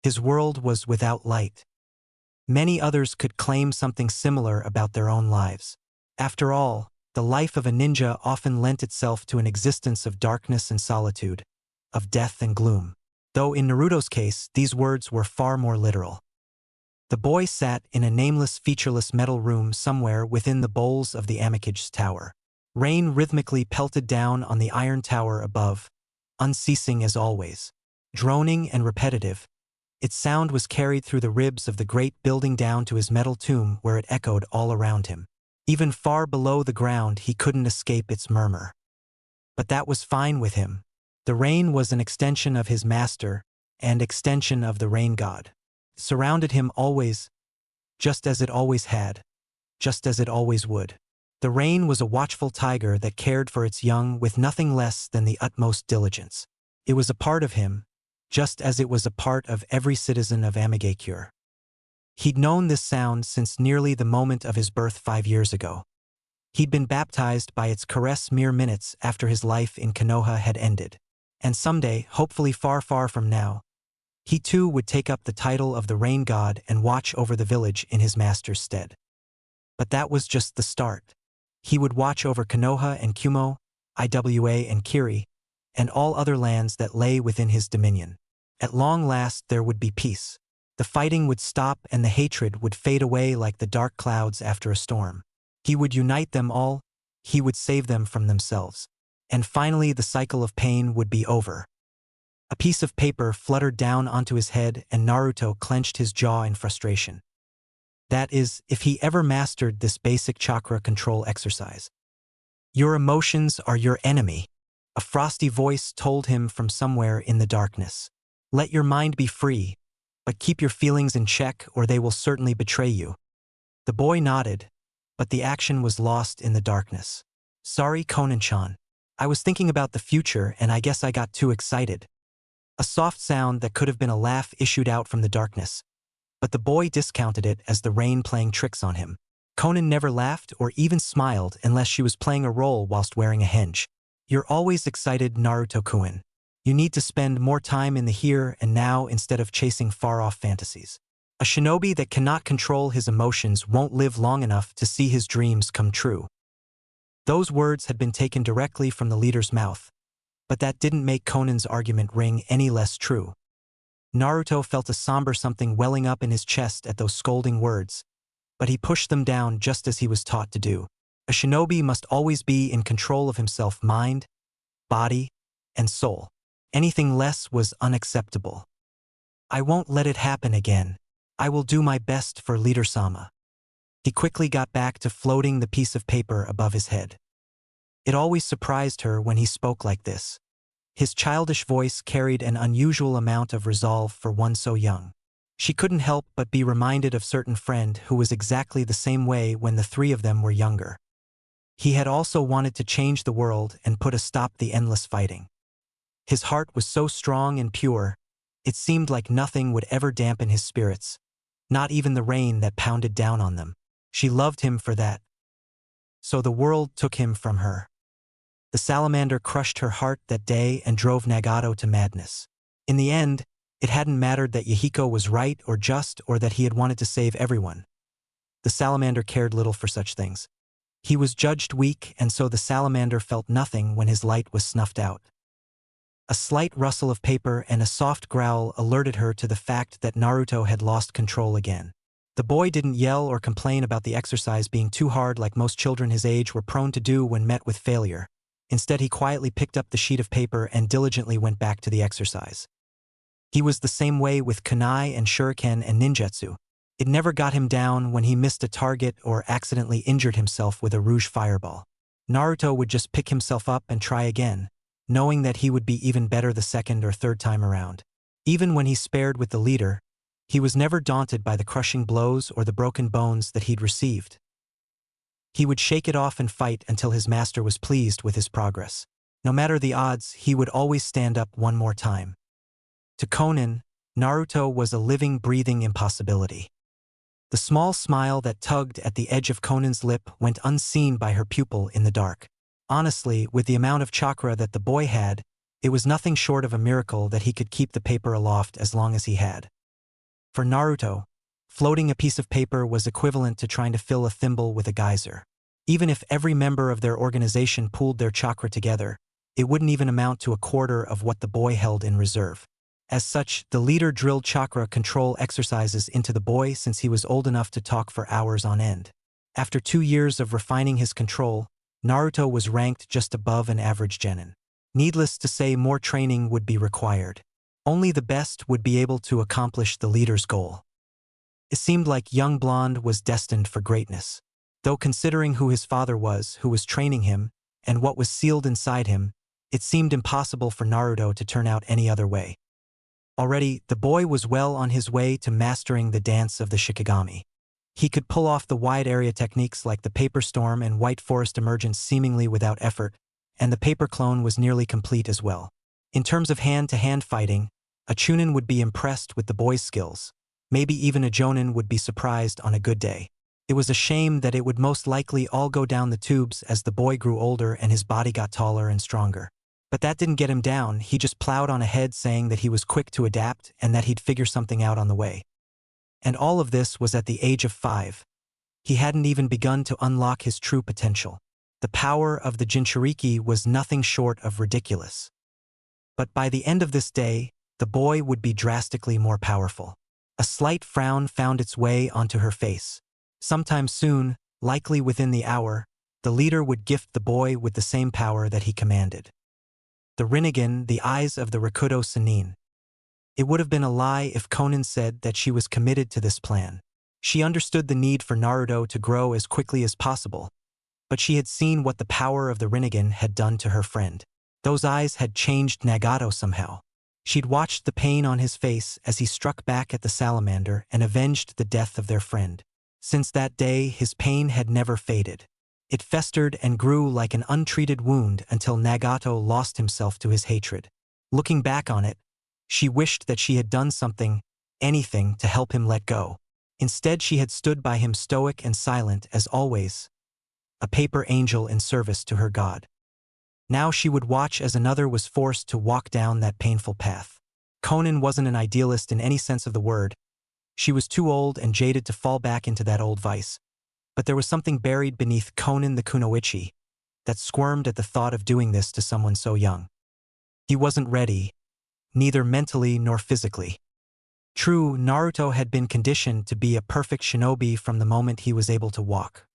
His world was without light. Many others could claim something similar about their own lives. After all, the life of a ninja often lent itself to an existence of darkness and solitude, of death and gloom. Though in Naruto's case, these words were far more literal. The boy sat in a nameless, featureless metal room somewhere within the bowels of the Amikage Tower. Rain rhythmically pelted down on the iron tower above, unceasing as always. Droning and repetitive, its sound was carried through the ribs of the great building down to his metal tomb where it echoed all around him. Even far below the ground he couldn't escape its murmur. But that was fine with him. The rain was an extension of his master, and extension of the rain god. It surrounded him always, just as it always had, just as it always would. The rain was a watchful tiger that cared for its young with nothing less than the utmost diligence. It was a part of him, just as it was a part of every citizen of Amigakure. He'd known this sound since nearly the moment of his birth 5 years ago. He'd been baptized by its caress mere minutes after his life in Konoha had ended. And someday, hopefully far, far from now, he too would take up the title of the rain god and watch over the village in his master's stead. But that was just the start. He would watch over Konoha and Kumo, Iwa and Kiri, and all other lands that lay within his dominion. At long last there would be peace. The fighting would stop and the hatred would fade away like the dark clouds after a storm. He would unite them all, he would save them from themselves. And finally the cycle of pain would be over. A piece of paper fluttered down onto his head and Naruto clenched his jaw in frustration. That is, if he ever mastered this basic chakra control exercise. Your emotions are your enemy, a frosty voice told him from somewhere in the darkness. Let your mind be free, but keep your feelings in check or they will certainly betray you. The boy nodded, but the action was lost in the darkness. Sorry, Konan-chan. I was thinking about the future and I guess I got too excited. A soft sound that could have been a laugh issued out from the darkness. But the boy discounted it as the rain playing tricks on him. Konan never laughed or even smiled unless she was playing a role whilst wearing a henge. You're always excited, Naruto-kun. You need to spend more time in the here and now instead of chasing far-off fantasies. A shinobi that cannot control his emotions won't live long enough to see his dreams come true. Those words had been taken directly from the leader's mouth, but that didn't make Konan's argument ring any less true. Naruto felt a somber something welling up in his chest at those scolding words, but he pushed them down just as he was taught to do. A shinobi must always be in control of himself, mind, body, and soul. Anything less was unacceptable. I won't let it happen again. I will do my best for Leader-sama. He quickly got back to floating the piece of paper above his head. It always surprised her when he spoke like this. His childish voice carried an unusual amount of resolve for one so young. She couldn't help but be reminded of a certain friend who was exactly the same way when the three of them were younger. He had also wanted to change the world and put a stop to the endless fighting. His heart was so strong and pure, it seemed like nothing would ever dampen his spirits, not even the rain that pounded down on them. She loved him for that. So the world took him from her. The salamander crushed her heart that day and drove Nagato to madness. In the end, it hadn't mattered that Yahiko was right or just or that he had wanted to save everyone. The salamander cared little for such things. He was judged weak and so the salamander felt nothing when his light was snuffed out. A slight rustle of paper and a soft growl alerted her to the fact that Naruto had lost control again. The boy didn't yell or complain about the exercise being too hard like most children his age were prone to do when met with failure. Instead, he quietly picked up the sheet of paper and diligently went back to the exercise. He was the same way with kunai and shuriken and ninjutsu. It never got him down when he missed a target or accidentally injured himself with a rouge fireball. Naruto would just pick himself up and try again, knowing that he would be even better the second or third time around. Even when he spared with the leader, he was never daunted by the crushing blows or the broken bones that he'd received. He would shake it off and fight until his master was pleased with his progress. No matter the odds, he would always stand up one more time. To Konan, Naruto was a living, breathing impossibility. The small smile that tugged at the edge of Konan's lip went unseen by her pupil in the dark. Honestly, with the amount of chakra that the boy had, it was nothing short of a miracle that he could keep the paper aloft as long as he had. For Naruto, floating a piece of paper was equivalent to trying to fill a thimble with a geyser. Even if every member of their organization pooled their chakra together, it wouldn't even amount to a quarter of what the boy held in reserve. As such, the leader drilled chakra control exercises into the boy since he was old enough to talk for hours on end. After 2 years of refining his control, Naruto was ranked just above an average genin. Needless to say, more training would be required. Only the best would be able to accomplish the leader's goal. It seemed like young Blonde was destined for greatness. Though considering who his father was, who was training him, and what was sealed inside him, it seemed impossible for Naruto to turn out any other way. Already, the boy was well on his way to mastering the dance of the Shikigami. He could pull off the wide-area techniques like the Paper Storm and White Forest Emergence seemingly without effort, and the Paper Clone was nearly complete as well. In terms of hand-to-hand fighting, a Chunin would be impressed with the boy's skills. Maybe even a Jonin would be surprised on a good day. It was a shame that it would most likely all go down the tubes as the boy grew older and his body got taller and stronger. But that didn't get him down. He just plowed on ahead, saying that he was quick to adapt and that he'd figure something out on the way. And all of this was at the age of 5. He hadn't even begun to unlock his true potential. The power of the Jinchuriki was nothing short of ridiculous. But by the end of this day, the boy would be drastically more powerful. A slight frown found its way onto her face. Sometime soon, likely within the hour, the leader would gift the boy with the same power that he commanded. The Rinnegan, the eyes of the Rakudo Sannin. It would have been a lie if Konan said that she was committed to this plan. She understood the need for Naruto to grow as quickly as possible, but she had seen what the power of the Rinnegan had done to her friend. Those eyes had changed Nagato somehow. She'd watched the pain on his face as he struck back at the salamander and avenged the death of their friend. Since that day, his pain had never faded. It festered and grew like an untreated wound until Nagato lost himself to his hatred. Looking back on it, she wished that she had done something, anything, to help him let go. Instead, she had stood by him stoic and silent as always, a paper angel in service to her god. Now she would watch as another was forced to walk down that painful path. Konan wasn't an idealist in any sense of the word. She was too old and jaded to fall back into that old vice. But there was something buried beneath Konan the Kunoichi that squirmed at the thought of doing this to someone so young. He wasn't ready, neither mentally nor physically. True, Naruto had been conditioned to be a perfect shinobi from the moment he was able to walk.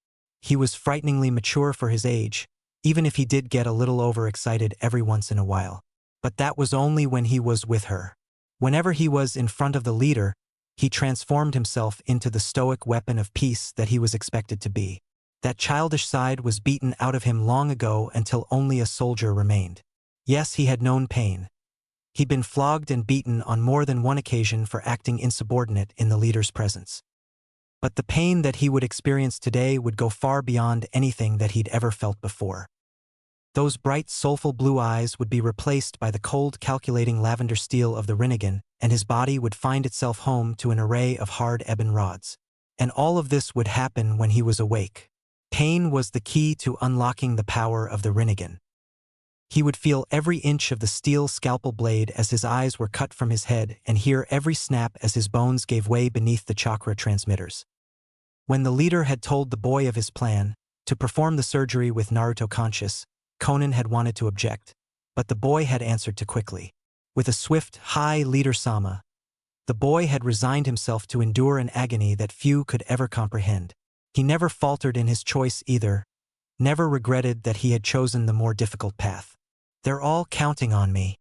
He was frighteningly mature for his age, even if he did get a little overexcited every once in a while. But that was only when he was with her. Whenever he was in front of the leader, he transformed himself into the stoic weapon of peace that he was expected to be. That childish side was beaten out of him long ago until only a soldier remained. Yes, he had known pain. He'd been flogged and beaten on more than one occasion for acting insubordinate in the leader's presence. But the pain that he would experience today would go far beyond anything that he'd ever felt before. Those bright, soulful blue eyes would be replaced by the cold, calculating lavender steel of the Rinnegan, and his body would find itself home to an array of hard ebon rods. And all of this would happen when he was awake. Pain was the key to unlocking the power of the Rinnegan. He would feel every inch of the steel scalpel blade as his eyes were cut from his head and hear every snap as his bones gave way beneath the chakra transmitters. When the leader had told the boy of his plan, to perform the surgery with Naruto conscious, Konan had wanted to object, but the boy had answered too quickly. With a swift, "Hi, Leader-sama," the boy had resigned himself to endure an agony that few could ever comprehend. He never faltered in his choice either, never regretted that he had chosen the more difficult path. "They're all counting on me,"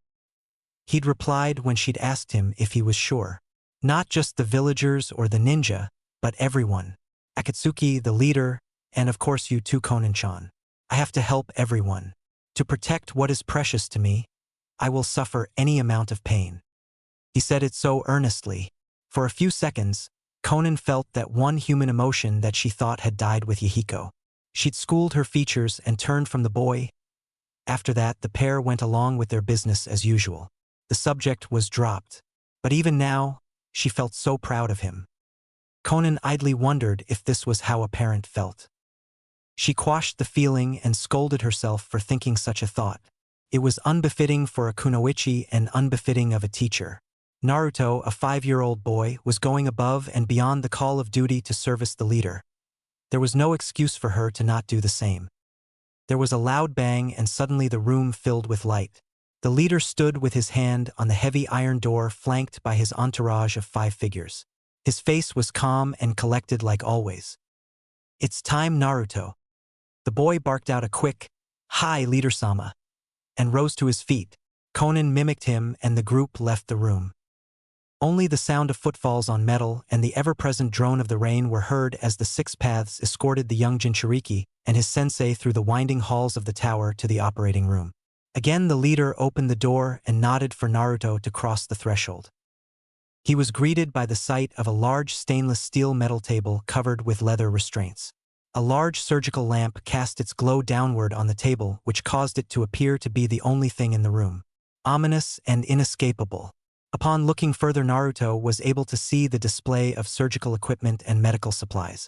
he'd replied when she'd asked him if he was sure. Not just the villagers or the ninja, but everyone. Akatsuki, the leader, and of course you too, Konan-chan. I have to help everyone. To protect what is precious to me, I will suffer any amount of pain. He said it so earnestly. For a few seconds, Konan felt that one human emotion that she thought had died with Yahiko. She'd schooled her features and turned from the boy. After that, the pair went along with their business as usual. The subject was dropped. But even now, she felt so proud of him. Konan idly wondered if this was how a parent felt. She quashed the feeling and scolded herself for thinking such a thought. It was unbefitting for a kunoichi and unbefitting of a teacher. Naruto, a 5-year-old boy, was going above and beyond the call of duty to service the leader. There was no excuse for her to not do the same. There was a loud bang and suddenly the room filled with light. The leader stood with his hand on the heavy iron door flanked by his entourage of 5 figures. His face was calm and collected like always. "It's time, Naruto." The boy barked out a quick, "Hi, Leader-sama," and rose to his feet. Conan mimicked him and the group left the room. Only the sound of footfalls on metal and the ever-present drone of the rain were heard as the 6 paths escorted the young Jinchuriki and his sensei through the winding halls of the tower to the operating room. Again the leader opened the door and nodded for Naruto to cross the threshold. He was greeted by the sight of a large stainless steel metal table covered with leather restraints. A large surgical lamp cast its glow downward on the table, which caused it to appear to be the only thing in the room. Ominous and inescapable. Upon looking further, Naruto was able to see the display of surgical equipment and medical supplies.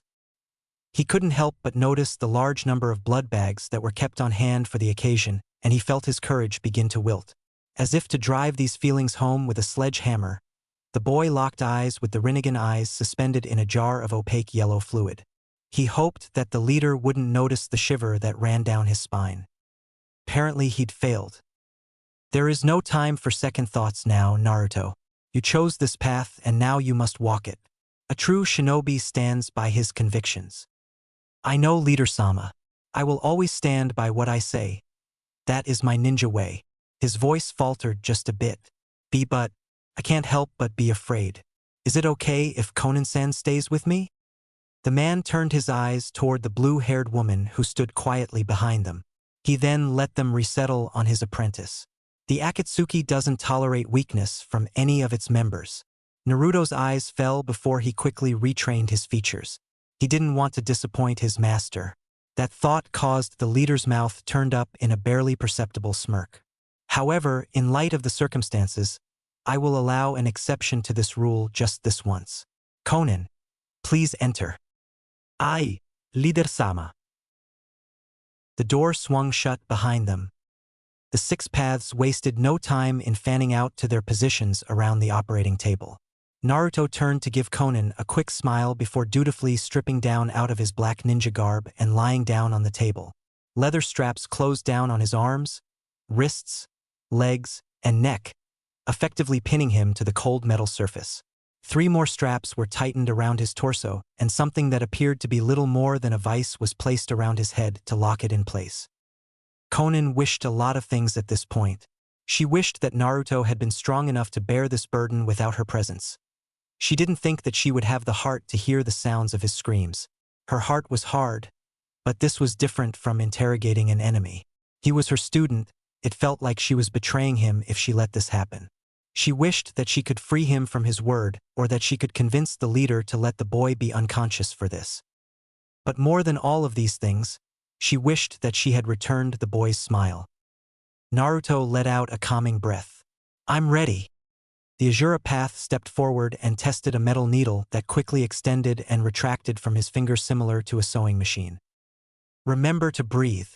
He couldn't help but notice the large number of blood bags that were kept on hand for the occasion, and he felt his courage begin to wilt. As if to drive these feelings home with a sledgehammer, the boy locked eyes with the Rinnegan eyes suspended in a jar of opaque yellow fluid. He hoped that the leader wouldn't notice the shiver that ran down his spine. Apparently he'd failed. "There is no time for second thoughts now, Naruto. You chose this path and now you must walk it. A true shinobi stands by his convictions." "I know, Leader-sama. I will always stand by what I say. That is my ninja way." His voice faltered just a bit. But I can't help but be afraid. Is it okay if Konan-san stays with me?" The man turned his eyes toward the blue-haired woman who stood quietly behind them. He then let them resettle on his apprentice. The Akatsuki doesn't tolerate weakness from any of its members. Naruto's eyes fell before he quickly retrained his features. He didn't want to disappoint his master. That thought caused the leader's mouth turned up in a barely perceptible smirk. "However, in light of the circumstances, I will allow an exception to this rule just this once. Conan, please enter." "Aye, Leader-sama." The door swung shut behind them. The 6 paths wasted no time in fanning out to their positions around the operating table. Naruto turned to give Conan a quick smile before dutifully stripping down out of his black ninja garb and lying down on the table. Leather straps closed down on his arms, wrists, legs, and neck, effectively pinning him to the cold metal surface. 3 more straps were tightened around his torso, and something that appeared to be little more than a vice was placed around his head to lock it in place. Conan wished a lot of things at this point. She wished that Naruto had been strong enough to bear this burden without her presence. She didn't think that she would have the heart to hear the sounds of his screams. Her heart was hard, but this was different from interrogating an enemy. He was her student. It felt like she was betraying him if she let this happen. She wished that she could free him from his word, or that she could convince the leader to let the boy be unconscious for this. But more than all of these things, she wished that she had returned the boy's smile. Naruto let out a calming breath. "I'm ready." The Azura Path stepped forward and tested a metal needle that quickly extended and retracted from his finger, similar to a sewing machine. "Remember to breathe."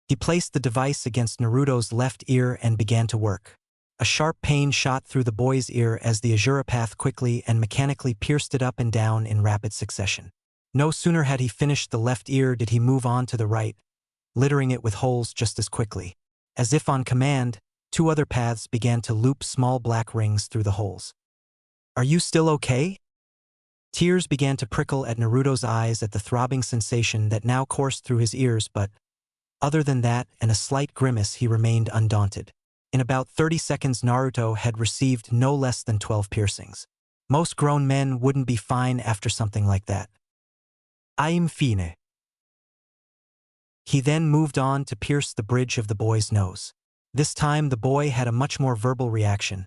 He placed the device against Naruto's left ear and began to work. A sharp pain shot through the boy's ear as the Azura Path quickly and mechanically pierced it up and down in rapid succession. No sooner had he finished the left ear did he move on to the right, littering it with holes just as quickly. As if on command, 2 other paths began to loop small black rings through the holes. "Are you still okay?" Tears began to prickle at Naruto's eyes at the throbbing sensation that now coursed through his ears, but other than that and a slight grimace, he remained undaunted. In about 30 seconds, Naruto had received no less than 12 piercings. Most grown men wouldn't be fine after something like that. "I'm fine." He then moved on to pierce the bridge of the boy's nose. This time the boy had a much more verbal reaction,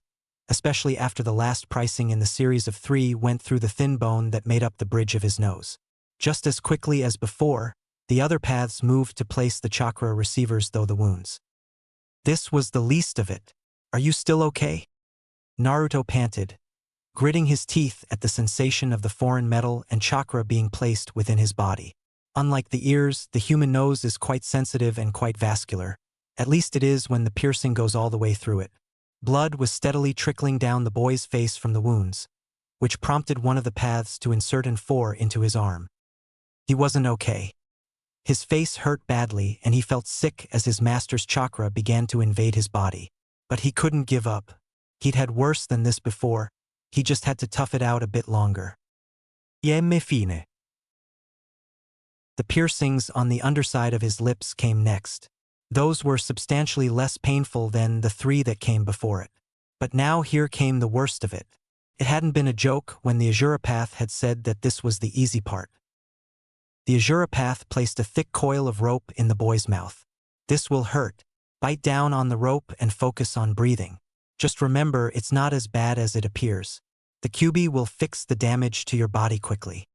especially after the last piercing in the series of 3 went through the thin bone that made up the bridge of his nose. Just as quickly as before, the other paths moved to place the chakra receivers through the wounds. This was the least of it. "Are you still okay?" Naruto panted, gritting his teeth at the sensation of the foreign metal and chakra being placed within his body. Unlike the ears, the human nose is quite sensitive and quite vascular. At least it is when the piercing goes all the way through it. Blood was steadily trickling down the boy's face from the wounds, which prompted one of the paths to insert an 4 into his arm. He wasn't okay. His face hurt badly and he felt sick as his master's chakra began to invade his body. But he couldn't give up. He'd had worse than this before. He just had to tough it out a bit longer. Yemme fine. The piercings on the underside of his lips came next. Those were substantially less painful than the 3 that came before it. But now here came the worst of it. It hadn't been a joke when the Azuropath had said that this was the easy part. The Azuropath placed a thick coil of rope in the boy's mouth. This will hurt. Bite down on the rope and focus on breathing. Just remember, it's not as bad as it appears. The QB will fix the damage to your body quickly.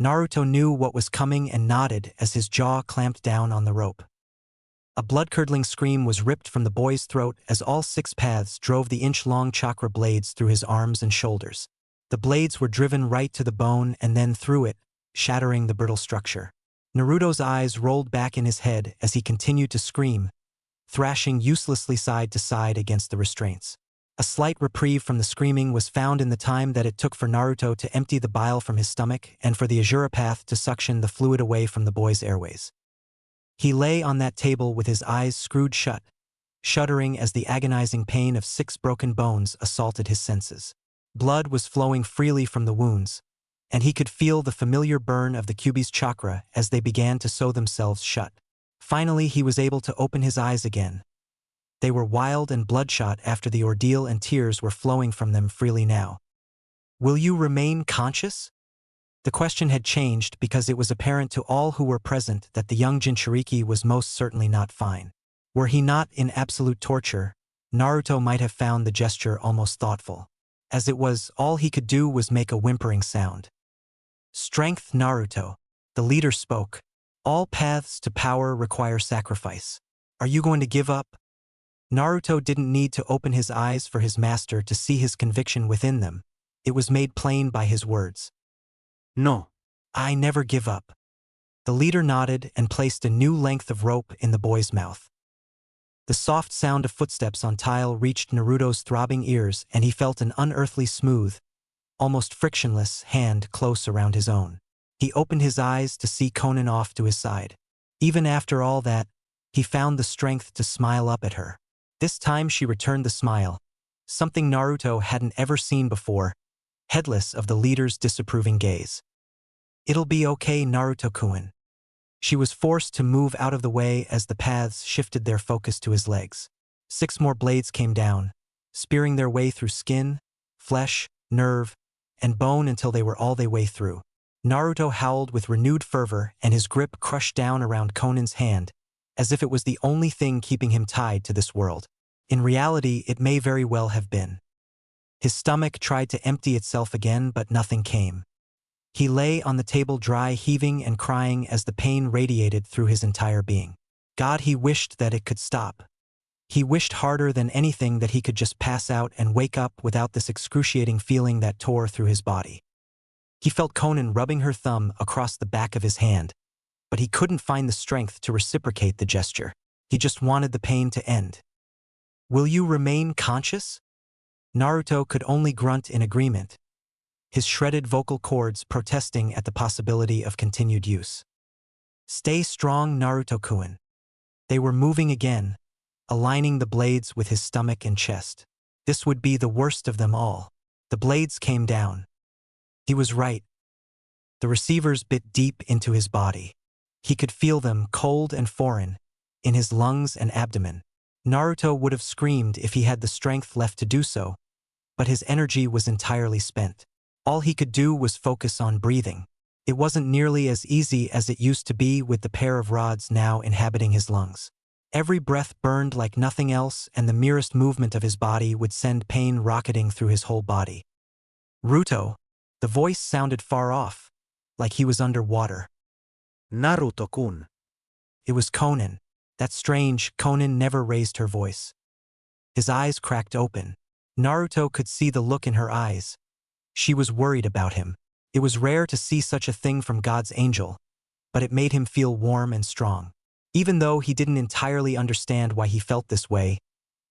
Naruto knew what was coming and nodded as his jaw clamped down on the rope. A blood-curdling scream was ripped from the boy's throat as all 6 paths drove the inch-long chakra blades through his arms and shoulders. The blades were driven right to the bone and then through it, shattering the brittle structure. Naruto's eyes rolled back in his head as he continued to scream, thrashing uselessly side to side against the restraints. A slight reprieve from the screaming was found in the time that it took for Naruto to empty the bile from his stomach and for the Azuropath to suction the fluid away from the boy's airways. He lay on that table with his eyes screwed shut, shuddering as the agonizing pain of 6 broken bones assaulted his senses. Blood was flowing freely from the wounds, and he could feel the familiar burn of the QB's chakra as they began to sew themselves shut. Finally, he was able to open his eyes again. They were wild and bloodshot after the ordeal and tears were flowing from them freely now. "Will you remain conscious?" The question had changed because it was apparent to all who were present that the young Jinchuriki was most certainly not fine. Were he not in absolute torture, Naruto might have found the gesture almost thoughtful. As it was, all he could do was make a whimpering sound. "Strength, Naruto," the leader spoke. "All paths to power require sacrifice. Are you going to give up?" Naruto didn't need to open his eyes for his master to see his conviction within them. It was made plain by his words. "No. I never give up." The leader nodded and placed a new length of rope in the boy's mouth. The soft sound of footsteps on tile reached Naruto's throbbing ears and he felt an unearthly smooth, almost frictionless hand close around his own. He opened his eyes to see Konan off to his side. Even after all that, he found the strength to smile up at her. This time she returned the smile, something Naruto hadn't ever seen before, heedless of the leader's disapproving gaze. "It'll be okay, Naruto-kun." She was forced to move out of the way as the paths shifted their focus to his legs. 6 more blades came down, spearing their way through skin, flesh, nerve, and bone until they were all the way through. Naruto howled with renewed fervor and his grip crushed down around Konan's hand, as if it was the only thing keeping him tied to this world. In reality, it may very well have been. His stomach tried to empty itself again, but nothing came. He lay on the table dry, heaving and crying as the pain radiated through his entire being. God, he wished that it could stop. He wished harder than anything that he could just pass out and wake up without this excruciating feeling that tore through his body. He felt Konan rubbing her thumb across the back of his hand, but he couldn't find the strength to reciprocate the gesture. He just wanted the pain to end. "Will you remain conscious?" Naruto could only grunt in agreement, his shredded vocal cords protesting at the possibility of continued use. "Stay strong, Naruto-kun." They were moving again, aligning the blades with his stomach and chest. This would be the worst of them all. The blades came down. He was right. The receivers bit deep into his body. He could feel them, cold and foreign, in his lungs and abdomen. Naruto would have screamed if he had the strength left to do so, but his energy was entirely spent. All he could do was focus on breathing. It wasn't nearly as easy as it used to be with the pair of rods now inhabiting his lungs. Every breath burned like nothing else, and the merest movement of his body would send pain rocketing through his whole body. "Ruto," the voice sounded far off, like he was underwater. "Naruto-kun." It was Konan. That's strange, Konan never raised her voice. His eyes cracked open. Naruto could see the look in her eyes. She was worried about him. It was rare to see such a thing from God's angel, but it made him feel warm and strong. Even though he didn't entirely understand why he felt this way,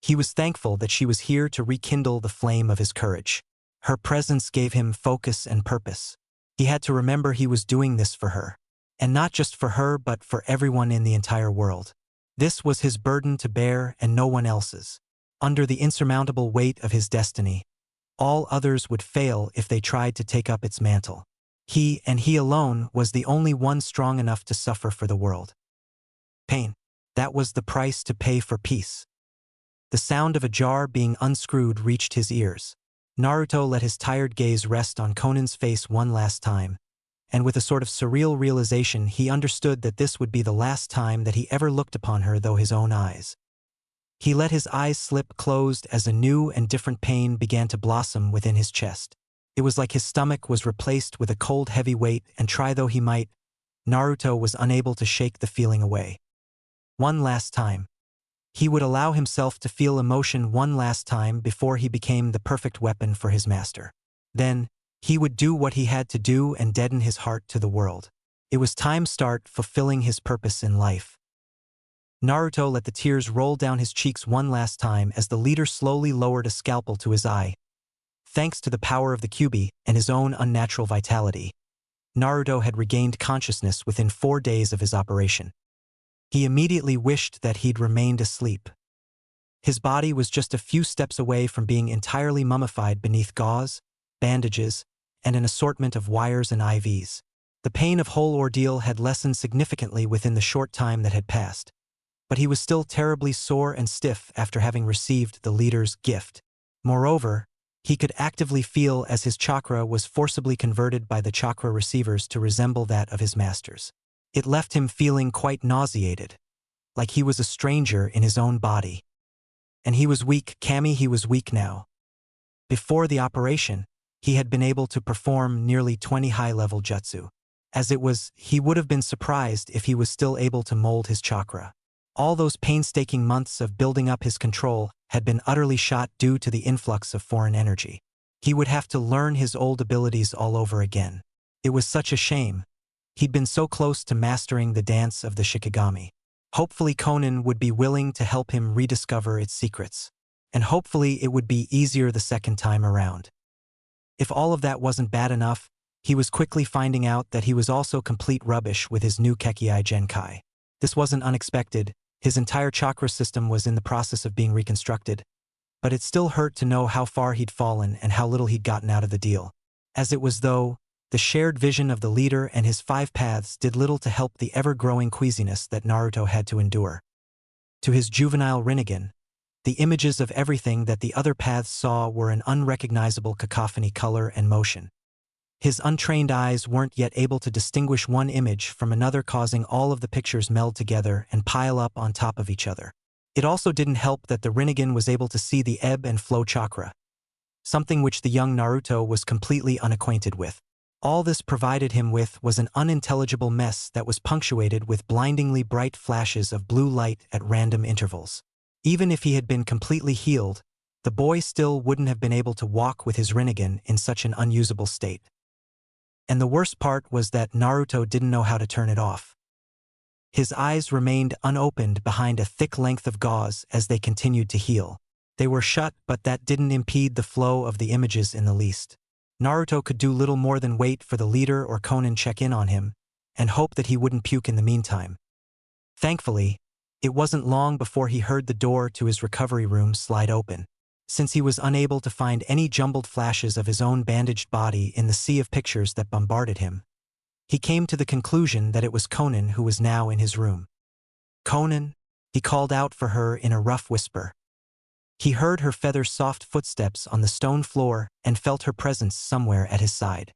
He was thankful that she was here to rekindle the flame of his courage. Her presence gave him focus and purpose. He had to remember he was doing this for her. And not just for her but for everyone in the entire world. This was his burden to bear and no one else's. Under the insurmountable weight of his destiny, all others would fail if they tried to take up its mantle. He, and he alone, was the only one strong enough to suffer for the world. Pain. That was the price to pay for peace. The sound of a jar being unscrewed reached his ears. Naruto let his tired gaze rest on Conan's face one last time, and with a sort of surreal realization he understood that this would be the last time that he ever looked upon her through his own eyes. He let his eyes slip closed as a new and different pain began to blossom within his chest. It was like his stomach was replaced with a cold heavy weight, and try though he might, Naruto was unable to shake the feeling away. One last time. He would allow himself to feel emotion one last time before he became the perfect weapon for his master. Then, he would do what he had to do and deaden his heart to the world. It was time to start fulfilling his purpose in life. Naruto let the tears roll down his cheeks one last time as the leader slowly lowered a scalpel to his eye. Thanks to the power of the Kyuubi and his own unnatural vitality, Naruto had regained consciousness within 4 days of his operation. He immediately wished that he'd remained asleep. His body was just a few steps away from being entirely mummified beneath gauze, bandages, and an assortment of wires and IVs. The pain of whole ordeal had lessened significantly within the short time that had passed, but he was still terribly sore and stiff after having received the leader's gift. Moreover, he could actively feel as his chakra was forcibly converted by the chakra receivers to resemble that of his master's. It left him feeling quite nauseated, like he was a stranger in his own body. And he was weak, he was weak now. Before the operation, he had been able to perform nearly 20 high-level jutsu. As it was, he would have been surprised if he was still able to mold his chakra. All those painstaking months of building up his control had been utterly shot due to the influx of foreign energy. He would have to learn his old abilities all over again. It was such a shame. He'd been so close to mastering the dance of the Shikigami. Hopefully Conan would be willing to help him rediscover its secrets. And hopefully it would be easier the second time around. If all of that wasn't bad enough, he was quickly finding out that he was also complete rubbish with his new Kekkei Genkai. This wasn't unexpected. His entire chakra system was in the process of being reconstructed, but it still hurt to know how far he'd fallen and how little he'd gotten out of the deal. As it was though, the shared vision of the leader and his 5 paths did little to help the ever-growing queasiness that Naruto had to endure. To his juvenile Rinnegan, the images of everything that the other paths saw were an unrecognizable cacophony color and motion. His untrained eyes weren't yet able to distinguish one image from another, causing all of the pictures meld together and pile up on top of each other. It also didn't help that the Rinnegan was able to see the ebb and flow chakra, something which the young Naruto was completely unacquainted with. All this provided him with was an unintelligible mess that was punctuated with blindingly bright flashes of blue light at random intervals. Even if he had been completely healed, the boy still wouldn't have been able to walk with his Rinnegan in such an unusable state. And the worst part was that Naruto didn't know how to turn it off. His eyes remained unopened behind a thick length of gauze as they continued to heal. They were shut, but that didn't impede the flow of the images in the least. Naruto could do little more than wait for the leader or Conan check in on him, and hope that he wouldn't puke in the meantime. Thankfully, it wasn't long before he heard the door to his recovery room slide open. Since he was unable to find any jumbled flashes of his own bandaged body in the sea of pictures that bombarded him, he came to the conclusion that it was Conan who was now in his room. "Conan," he called out for her in a rough whisper. He heard her feather-soft footsteps on the stone floor and felt her presence somewhere at his side.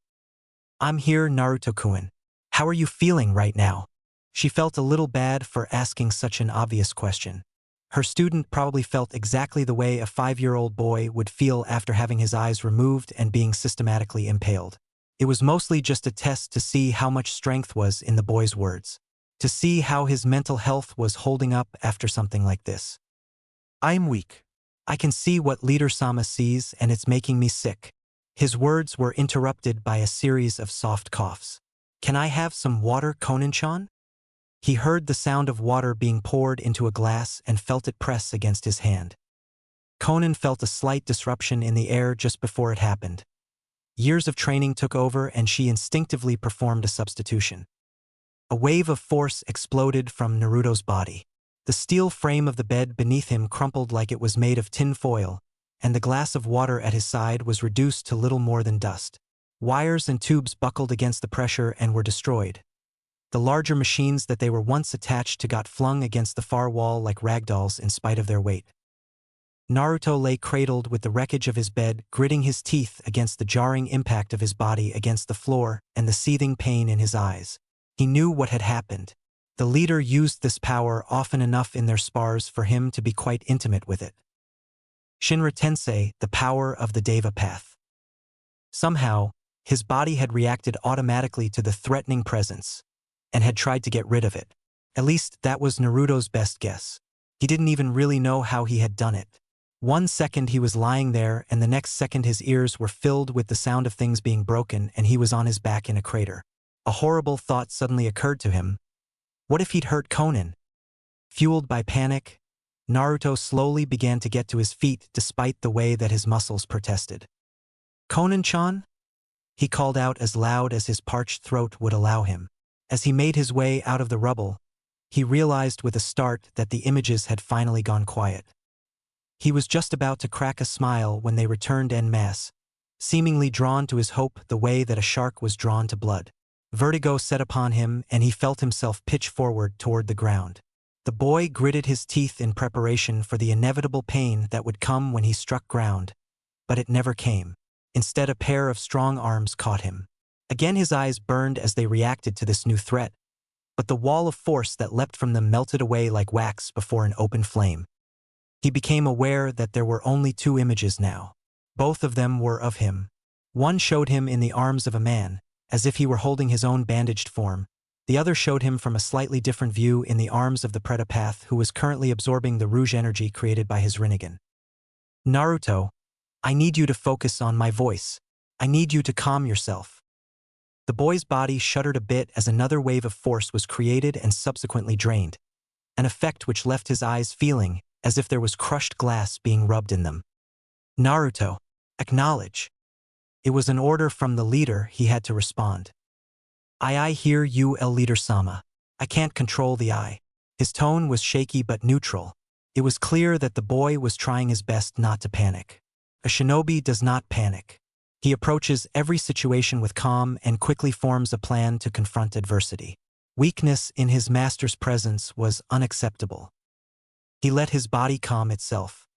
"I'm here, Naruto-kun. How are you feeling right now?" She felt a little bad for asking such an obvious question. Her student probably felt exactly the way a 5-year-old boy would feel after having his eyes removed and being systematically impaled. It was mostly just a test to see how much strength was in the boy's words, to see how his mental health was holding up after something like this. "I'm weak. I can see what Leader-sama sees and it's making me sick." His words were interrupted by a series of soft coughs. "Can I have some water, Conan-chan?" He heard the sound of water being poured into a glass and felt it press against his hand. Conan felt a slight disruption in the air just before it happened. Years of training took over and she instinctively performed a substitution. A wave of force exploded from Naruto's body. The steel frame of the bed beneath him crumpled like it was made of tin foil, and the glass of water at his side was reduced to little more than dust. Wires and tubes buckled against the pressure and were destroyed. The larger machines that they were once attached to got flung against the far wall like ragdolls in spite of their weight. Naruto lay cradled with the wreckage of his bed, gritting his teeth against the jarring impact of his body against the floor and the seething pain in his eyes. He knew what had happened. The leader used this power often enough in their spars for him to be quite intimate with it. Shinra Tensei, the power of the Deva path. Somehow, his body had reacted automatically to the threatening presence, and had tried to get rid of it. At least that was Naruto's best guess. He didn't even really know how he had done it. One second he was lying there, and the next second his ears were filled with the sound of things being broken, and he was on his back in a crater. A horrible thought suddenly occurred to him. What if he'd hurt Conan? Fueled by panic, Naruto slowly began to get to his feet despite the way that his muscles protested. "Conan-chan?" He called out as loud as his parched throat would allow him. As he made his way out of the rubble, he realized with a start that the images had finally gone quiet. He was just about to crack a smile when they returned en masse, seemingly drawn to his hope the way that a shark was drawn to blood. Vertigo set upon him and he felt himself pitch forward toward the ground. The boy gritted his teeth in preparation for the inevitable pain that would come when he struck ground, but it never came. Instead, a pair of strong arms caught him. Again his eyes burned as they reacted to this new threat, but the wall of force that leapt from them melted away like wax before an open flame. He became aware that there were only two images now. Both of them were of him. One showed him in the arms of a man, as if he were holding his own bandaged form. The other showed him from a slightly different view in the arms of the Predapath who was currently absorbing the rouge energy created by his Rinnegan. "Naruto, I need you to focus on my voice. I need you to calm yourself." The boy's body shuddered a bit as another wave of force was created and subsequently drained, an effect which left his eyes feeling as if there was crushed glass being rubbed in them. "Naruto, acknowledge." It was an order from the leader. He had to respond. I hear you, El Leader-sama. I can't control the eye." His tone was shaky but neutral. It was clear that the boy was trying his best not to panic. A shinobi does not panic. He approaches every situation with calm and quickly forms a plan to confront adversity. Weakness in his master's presence was unacceptable. He let his body calm itself.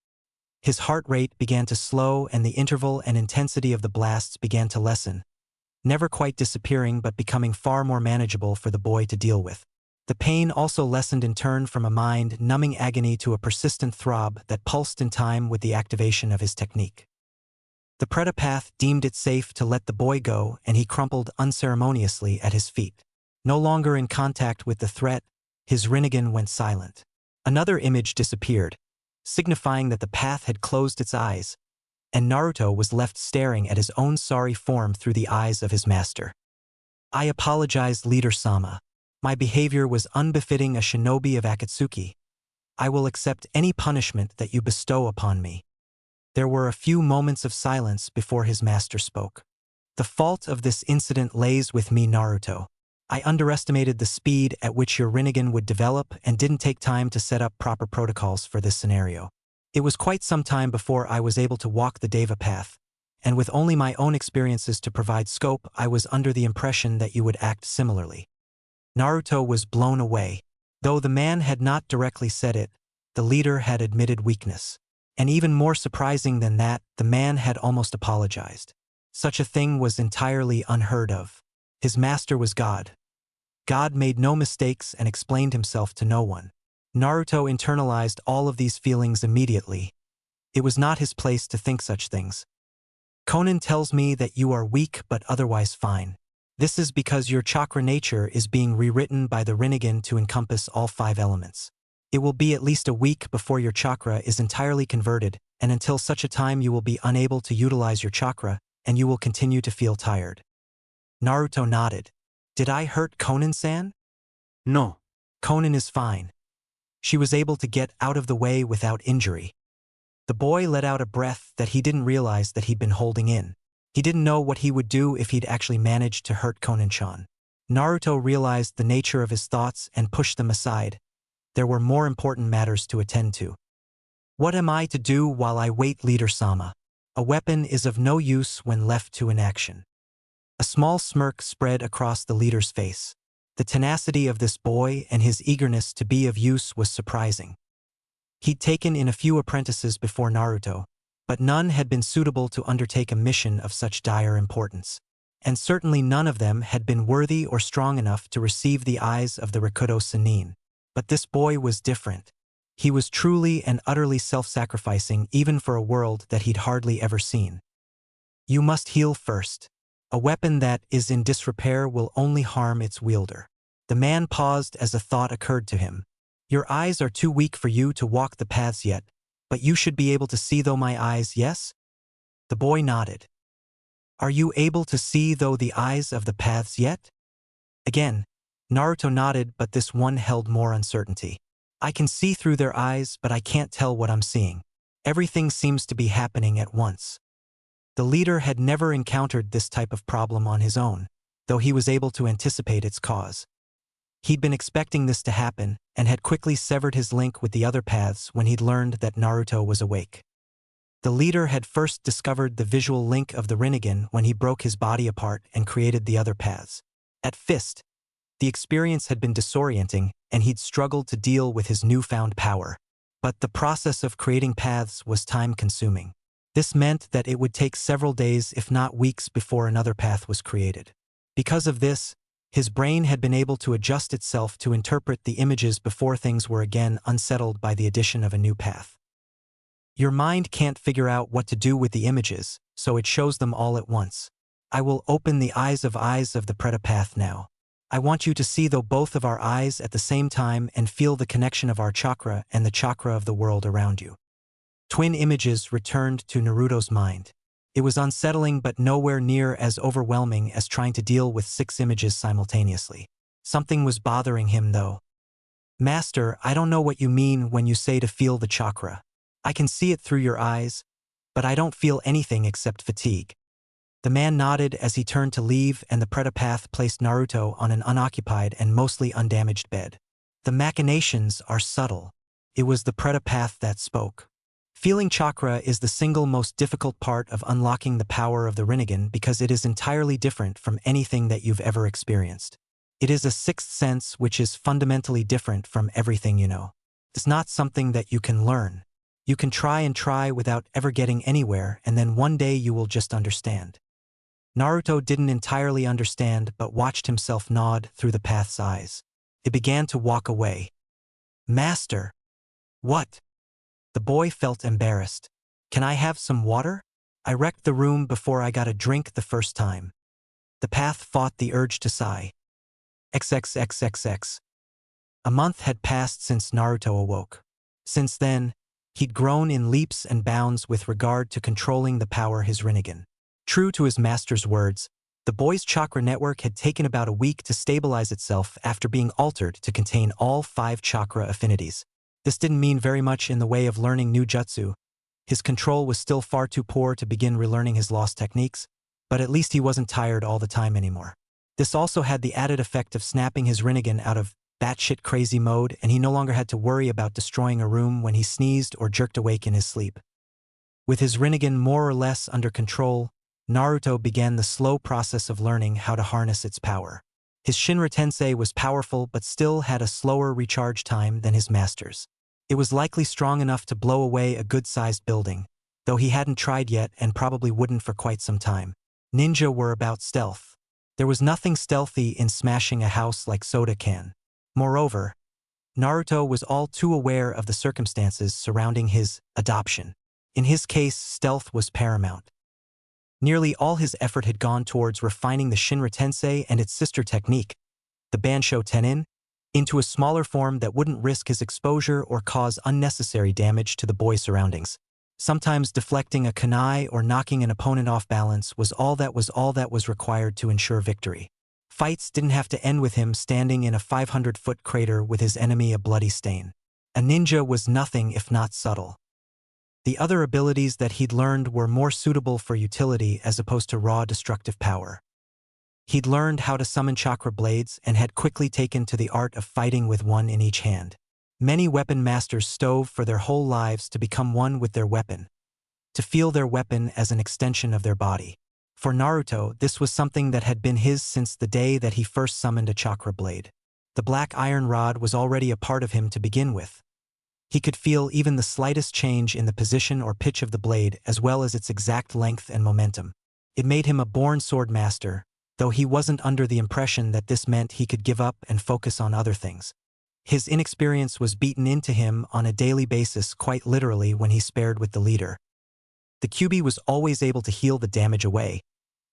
His heart rate began to slow and the interval and intensity of the blasts began to lessen, never quite disappearing but becoming far more manageable for the boy to deal with. The pain also lessened in turn from a mind-numbing agony to a persistent throb that pulsed in time with the activation of his technique. The Predapath deemed it safe to let the boy go and he crumpled unceremoniously at his feet. No longer in contact with the threat, his Rinnegan went silent. Another image disappeared, signifying that the path had closed its eyes, and Naruto was left staring at his own sorry form through the eyes of his master. "I apologize, Leader-sama. My behavior was unbefitting a shinobi of Akatsuki. I will accept any punishment that you bestow upon me." There were a few moments of silence before his master spoke. "The fault of this incident lays with me, Naruto. I underestimated the speed at which your Rinnegan would develop and didn't take time to set up proper protocols for this scenario. It was quite some time before I was able to walk the Deva path, and with only my own experiences to provide scope, I was under the impression that you would act similarly." Naruto was blown away. Though the man had not directly said it, the leader had admitted weakness. And even more surprising than that, the man had almost apologized. Such a thing was entirely unheard of. His master was God. God made no mistakes and explained himself to no one. Naruto internalized all of these feelings immediately. It was not his place to think such things. "Conan tells me that you are weak but otherwise fine. This is because your chakra nature is being rewritten by the Rinnegan to encompass all 5 elements. It will be at least a week before your chakra is entirely converted, and until such a time you will be unable to utilize your chakra, and you will continue to feel tired." Naruto nodded. "Did I hurt Conan-san?" No. "Conan is fine." She was able to get out of the way without injury. The boy let out a breath that he didn't realize that he'd been holding in. He didn't know what he would do if he'd actually managed to hurt Konan-chan. Naruto realized the nature of his thoughts and pushed them aside. There were more important matters to attend to. What am I to do while I wait, Leader-sama? A weapon is of no use when left to inaction. A small smirk spread across the leader's face. The tenacity of this boy and his eagerness to be of use was surprising. He'd taken in a few apprentices before Naruto, but none had been suitable to undertake a mission of such dire importance. And certainly none of them had been worthy or strong enough to receive the eyes of the Rakuto Sannin. But this boy was different. He was truly and utterly self-sacrificing even for a world that he'd hardly ever seen. You must heal first. A weapon that is in disrepair will only harm its wielder. The man paused as a thought occurred to him. Your eyes are too weak for you to walk the paths yet, but you should be able to see though my eyes, yes? The boy nodded. Are you able to see though the eyes of the paths yet? Again, Naruto nodded, but this one held more uncertainty. I can see through their eyes, but I can't tell what I'm seeing. Everything seems to be happening at once. The leader had never encountered this type of problem on his own, though he was able to anticipate its cause. He'd been expecting this to happen, and had quickly severed his link with the other paths when he'd learned that Naruto was awake. The leader had first discovered the visual link of the Rinnegan when he broke his body apart and created the other paths. At Fist, the experience had been disorienting, and he'd struggled to deal with his newfound power. But the process of creating paths was time-consuming. This meant that it would take several days, if not weeks, before another path was created. Because of this, his brain had been able to adjust itself to interpret the images before things were again unsettled by the addition of a new path. Your mind can't figure out what to do with the images, so it shows them all at once. I will open the eyes of the Preta path now. I want you to see though both of our eyes at the same time and feel the connection of our chakra and the chakra of the world around you. Twin images returned to Naruto's mind. It was unsettling but nowhere near as overwhelming as trying to deal with 6 images simultaneously. Something was bothering him though. Master, I don't know what you mean when you say to feel the chakra. I can see it through your eyes, but I don't feel anything except fatigue. The man nodded as he turned to leave, and the Preta path placed Naruto on an unoccupied and mostly undamaged bed. The machinations are subtle. It was the Preta path that spoke. Feeling chakra is the single most difficult part of unlocking the power of the Rinnegan because it is entirely different from anything that you've ever experienced. It is a sixth sense which is fundamentally different from everything you know. It's not something that you can learn. You can try and try without ever getting anywhere, and then one day you will just understand. Naruto didn't entirely understand but watched himself nod through the path's eyes. It began to walk away. Master! What? The boy felt embarrassed. Can I have some water? I wrecked the room before I got a drink the first time. The path fought the urge to sigh. XXXXX. A month had passed since Naruto awoke. Since then, he'd grown in leaps and bounds with regard to controlling the power his Rinnegan. True to his master's words, the boy's chakra network had taken about a week to stabilize itself after being altered to contain all 5 chakra affinities. This didn't mean very much in the way of learning new jutsu. His control was still far too poor to begin relearning his lost techniques, but at least he wasn't tired all the time anymore. This also had the added effect of snapping his Rinnegan out of batshit crazy mode, and he no longer had to worry about destroying a room when he sneezed or jerked awake in his sleep. With his Rinnegan more or less under control, Naruto began the slow process of learning how to harness its power. His Shinra Tensei was powerful but still had a slower recharge time than his master's. It was likely strong enough to blow away a good-sized building, though he hadn't tried yet and probably wouldn't for quite some time. Ninja were about stealth. There was nothing stealthy in smashing a house like soda can. Moreover, Naruto was all too aware of the circumstances surrounding his adoption. In his case, stealth was paramount. Nearly all his effort had gone towards refining the Shinra Tensei and its sister technique, the Bansho Tenin, into a smaller form that wouldn't risk his exposure or cause unnecessary damage to the boy's surroundings. Sometimes deflecting a kunai or knocking an opponent off balance was all that was required to ensure victory. Fights didn't have to end with him standing in a 500-foot crater with his enemy a bloody stain. A ninja was nothing if not subtle. The other abilities that he'd learned were more suitable for utility as opposed to raw destructive power. He'd learned how to summon chakra blades and had quickly taken to the art of fighting with one in each hand. Many weapon masters strove for their whole lives to become one with their weapon, to feel their weapon as an extension of their body. For Naruto, this was something that had been his since the day that he first summoned a chakra blade. The black iron rod was already a part of him to begin with. He could feel even the slightest change in the position or pitch of the blade as well as its exact length and momentum. It made him a born sword master, though he wasn't under the impression that this meant he could give up and focus on other things. His inexperience was beaten into him on a daily basis, quite literally, when he spared with the leader. The Kyuubi was always able to heal the damage away,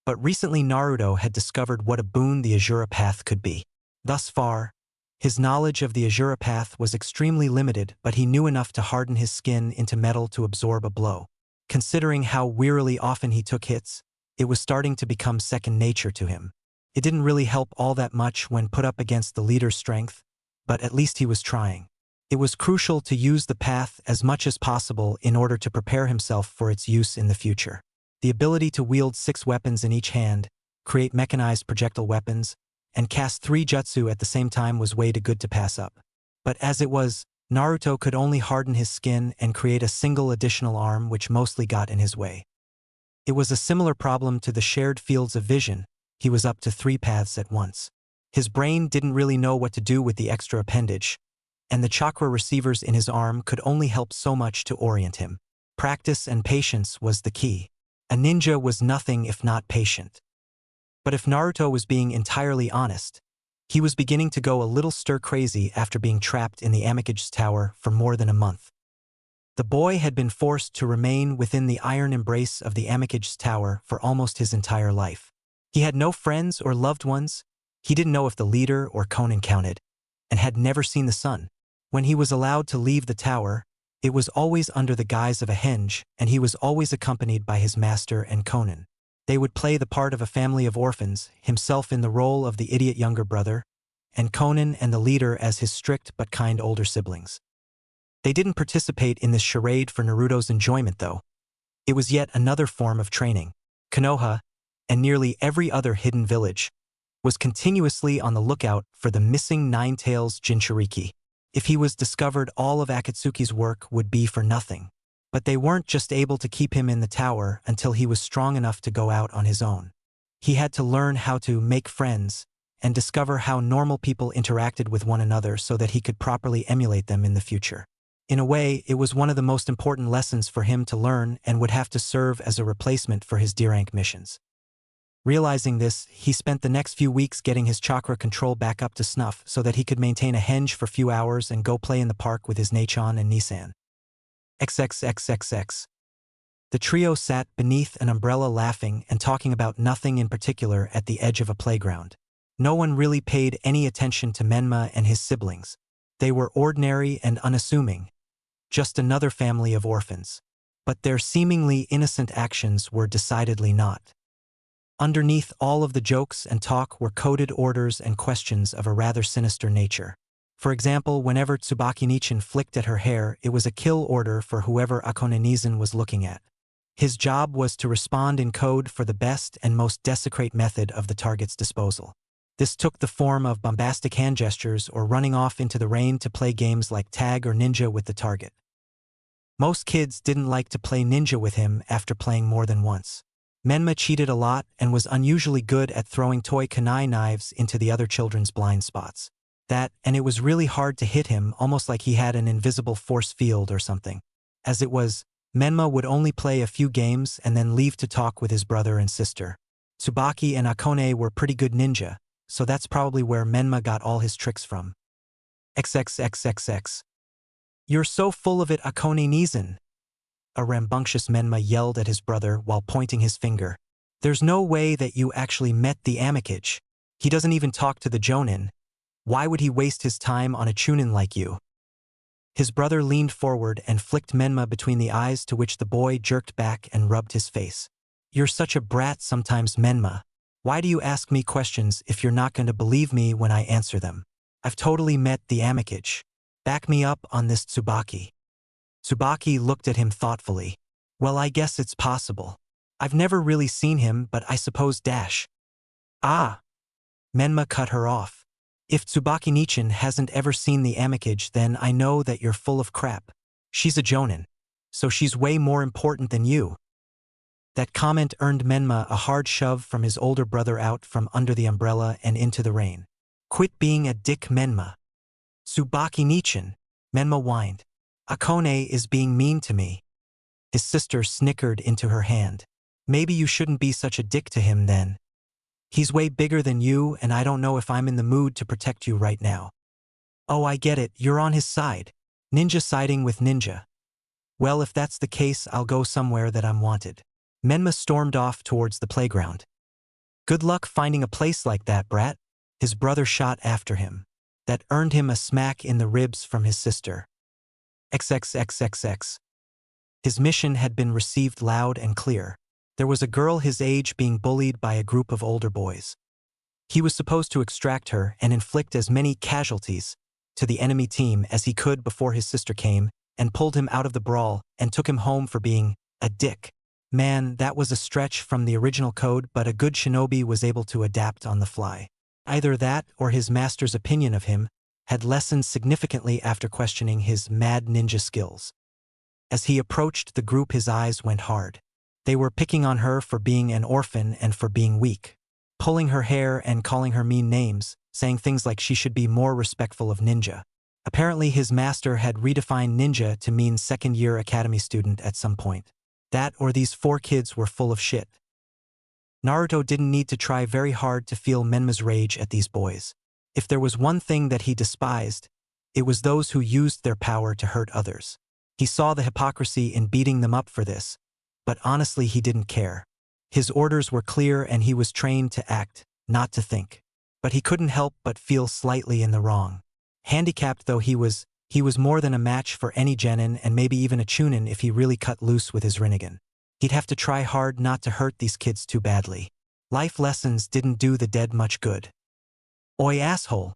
but recently Naruto had discovered what a boon the Azura Path could be. Thus far, his knowledge of the Azura Path was extremely limited, but he knew enough to harden his skin into metal to absorb a blow. Considering how wearily often he took hits, it was starting to become second nature to him. It didn't really help all that much when put up against the leader's strength, but at least he was trying. It was crucial to use the path as much as possible in order to prepare himself for its use in the future. The ability to wield 6 weapons in each hand, create mechanized projectile weapons, and cast 3 jutsu at the same time was way too good to pass up. But as it was, Naruto could only harden his skin and create a single additional arm, which mostly got in his way. It was a similar problem to the shared fields of vision. He was up to 3 paths at once. His brain didn't really know what to do with the extra appendage, and the chakra receivers in his arm could only help so much to orient him. Practice and patience was the key. A ninja was nothing if not patient. But if Naruto was being entirely honest, he was beginning to go a little stir-crazy after being trapped in the Amikage's tower for more than a month. The boy had been forced to remain within the iron embrace of the Amikage's tower for almost his entire life. He had no friends or loved ones. He didn't know if the leader or Konan counted, and had never seen the sun. When he was allowed to leave the tower, it was always under the guise of a henge, and he was always accompanied by his master and Konan. They would play the part of a family of orphans, himself in the role of the idiot younger brother, and Konan and the leader as his strict but kind older siblings. They didn't participate in this charade for Naruto's enjoyment, though. It was yet another form of training. Konoha, and nearly every other hidden village, was continuously on the lookout for the missing Nine-Tails Jinchuriki. If he was discovered, all of Akatsuki's work would be for nothing. But they weren't just able to keep him in the tower until he was strong enough to go out on his own. He had to learn how to make friends and discover how normal people interacted with one another so that he could properly emulate them in the future. In a way, it was one of the most important lessons for him to learn and would have to serve as a replacement for his D-rank missions. Realizing this, he spent the next few weeks getting his chakra control back up to snuff so that he could maintain a henge for a few hours and go play in the park with his Nachon and Nissan. XXXXX. The trio sat beneath an umbrella laughing and talking about nothing in particular at the edge of a playground. No one really paid any attention to Menma and his siblings. They were ordinary and unassuming, just another family of orphans. But their seemingly innocent actions were decidedly not. Underneath all of the jokes and talk were coded orders and questions of a rather sinister nature. For example, whenever Tsubaki Nichin flicked at her hair, it was a kill order for whoever Akone Nizan was looking at. His job was to respond in code for the best and most desecrate method of the target's disposal. This took the form of bombastic hand gestures or running off into the rain to play games like tag or ninja with the target. Most kids didn't like to play ninja with him after playing more than once. Menma cheated a lot and was unusually good at throwing toy kunai knives into the other children's blind spots. And it was really hard to hit him, almost like he had an invisible force field or something. As it was, Menma would only play a few games and then leave to talk with his brother and sister. Tsubaki and Akone were pretty good ninja, so that's probably where Menma got all his tricks from. XXXXX. You're so full of it, Akone Nizan. A rambunctious Menma yelled at his brother while pointing his finger. There's no way that you actually met the Amikage. He doesn't even talk to the Jonin. Why would he waste his time on a Chunin like you? His brother leaned forward and flicked Menma between the eyes, to which the boy jerked back and rubbed his face. You're such a brat sometimes, Menma. Why do you ask me questions if you're not going to believe me when I answer them? I've totally met the Amikage. Back me up on this, Tsubaki. Tsubaki looked at him thoughtfully. Well, I guess it's possible. I've never really seen him, but I suppose dash. Ah! Menma cut her off. If Tsubaki Nichin hasn't ever seen the Amikage, then I know that you're full of crap. She's a jonin. So she's way more important than you. That comment earned Menma a hard shove from his older brother out from under the umbrella and into the rain. Quit being a dick, Menma. Tsubaki Nichin, Menma whined. Akone is being mean to me. His sister snickered into her hand. Maybe you shouldn't be such a dick to him then. He's way bigger than you, and I don't know if I'm in the mood to protect you right now. Oh, I get it, you're on his side. Ninja siding with ninja. Well, if that's the case, I'll go somewhere that I'm wanted. Menma stormed off towards the playground. Good luck finding a place like that, brat. His brother shot after him. That earned him a smack in the ribs from his sister. XXXXX. His mission had been received loud and clear. There was a girl his age being bullied by a group of older boys. He was supposed to extract her and inflict as many casualties to the enemy team as he could before his sister came and pulled him out of the brawl and took him home for being a dick. Man, that was a stretch from the original code, but a good shinobi was able to adapt on the fly. Either that or his master's opinion of him had lessened significantly after questioning his mad ninja skills. As he approached the group, his eyes went hard. They were picking on her for being an orphan and for being weak, pulling her hair and calling her mean names, saying things like she should be more respectful of ninja. Apparently his master had redefined ninja to mean second-year academy student at some point. That or these 4 kids were full of shit. Naruto didn't need to try very hard to feel Menma's rage at these boys. If there was one thing that he despised, it was those who used their power to hurt others. He saw the hypocrisy in beating them up for this, but honestly he didn't care. His orders were clear and he was trained to act, not to think. But he couldn't help but feel slightly in the wrong. Handicapped though he was more than a match for any genin and maybe even a chunin if he really cut loose with his Rinnegan. He'd have to try hard not to hurt these kids too badly. Life lessons didn't do the dead much good. Oi, asshole!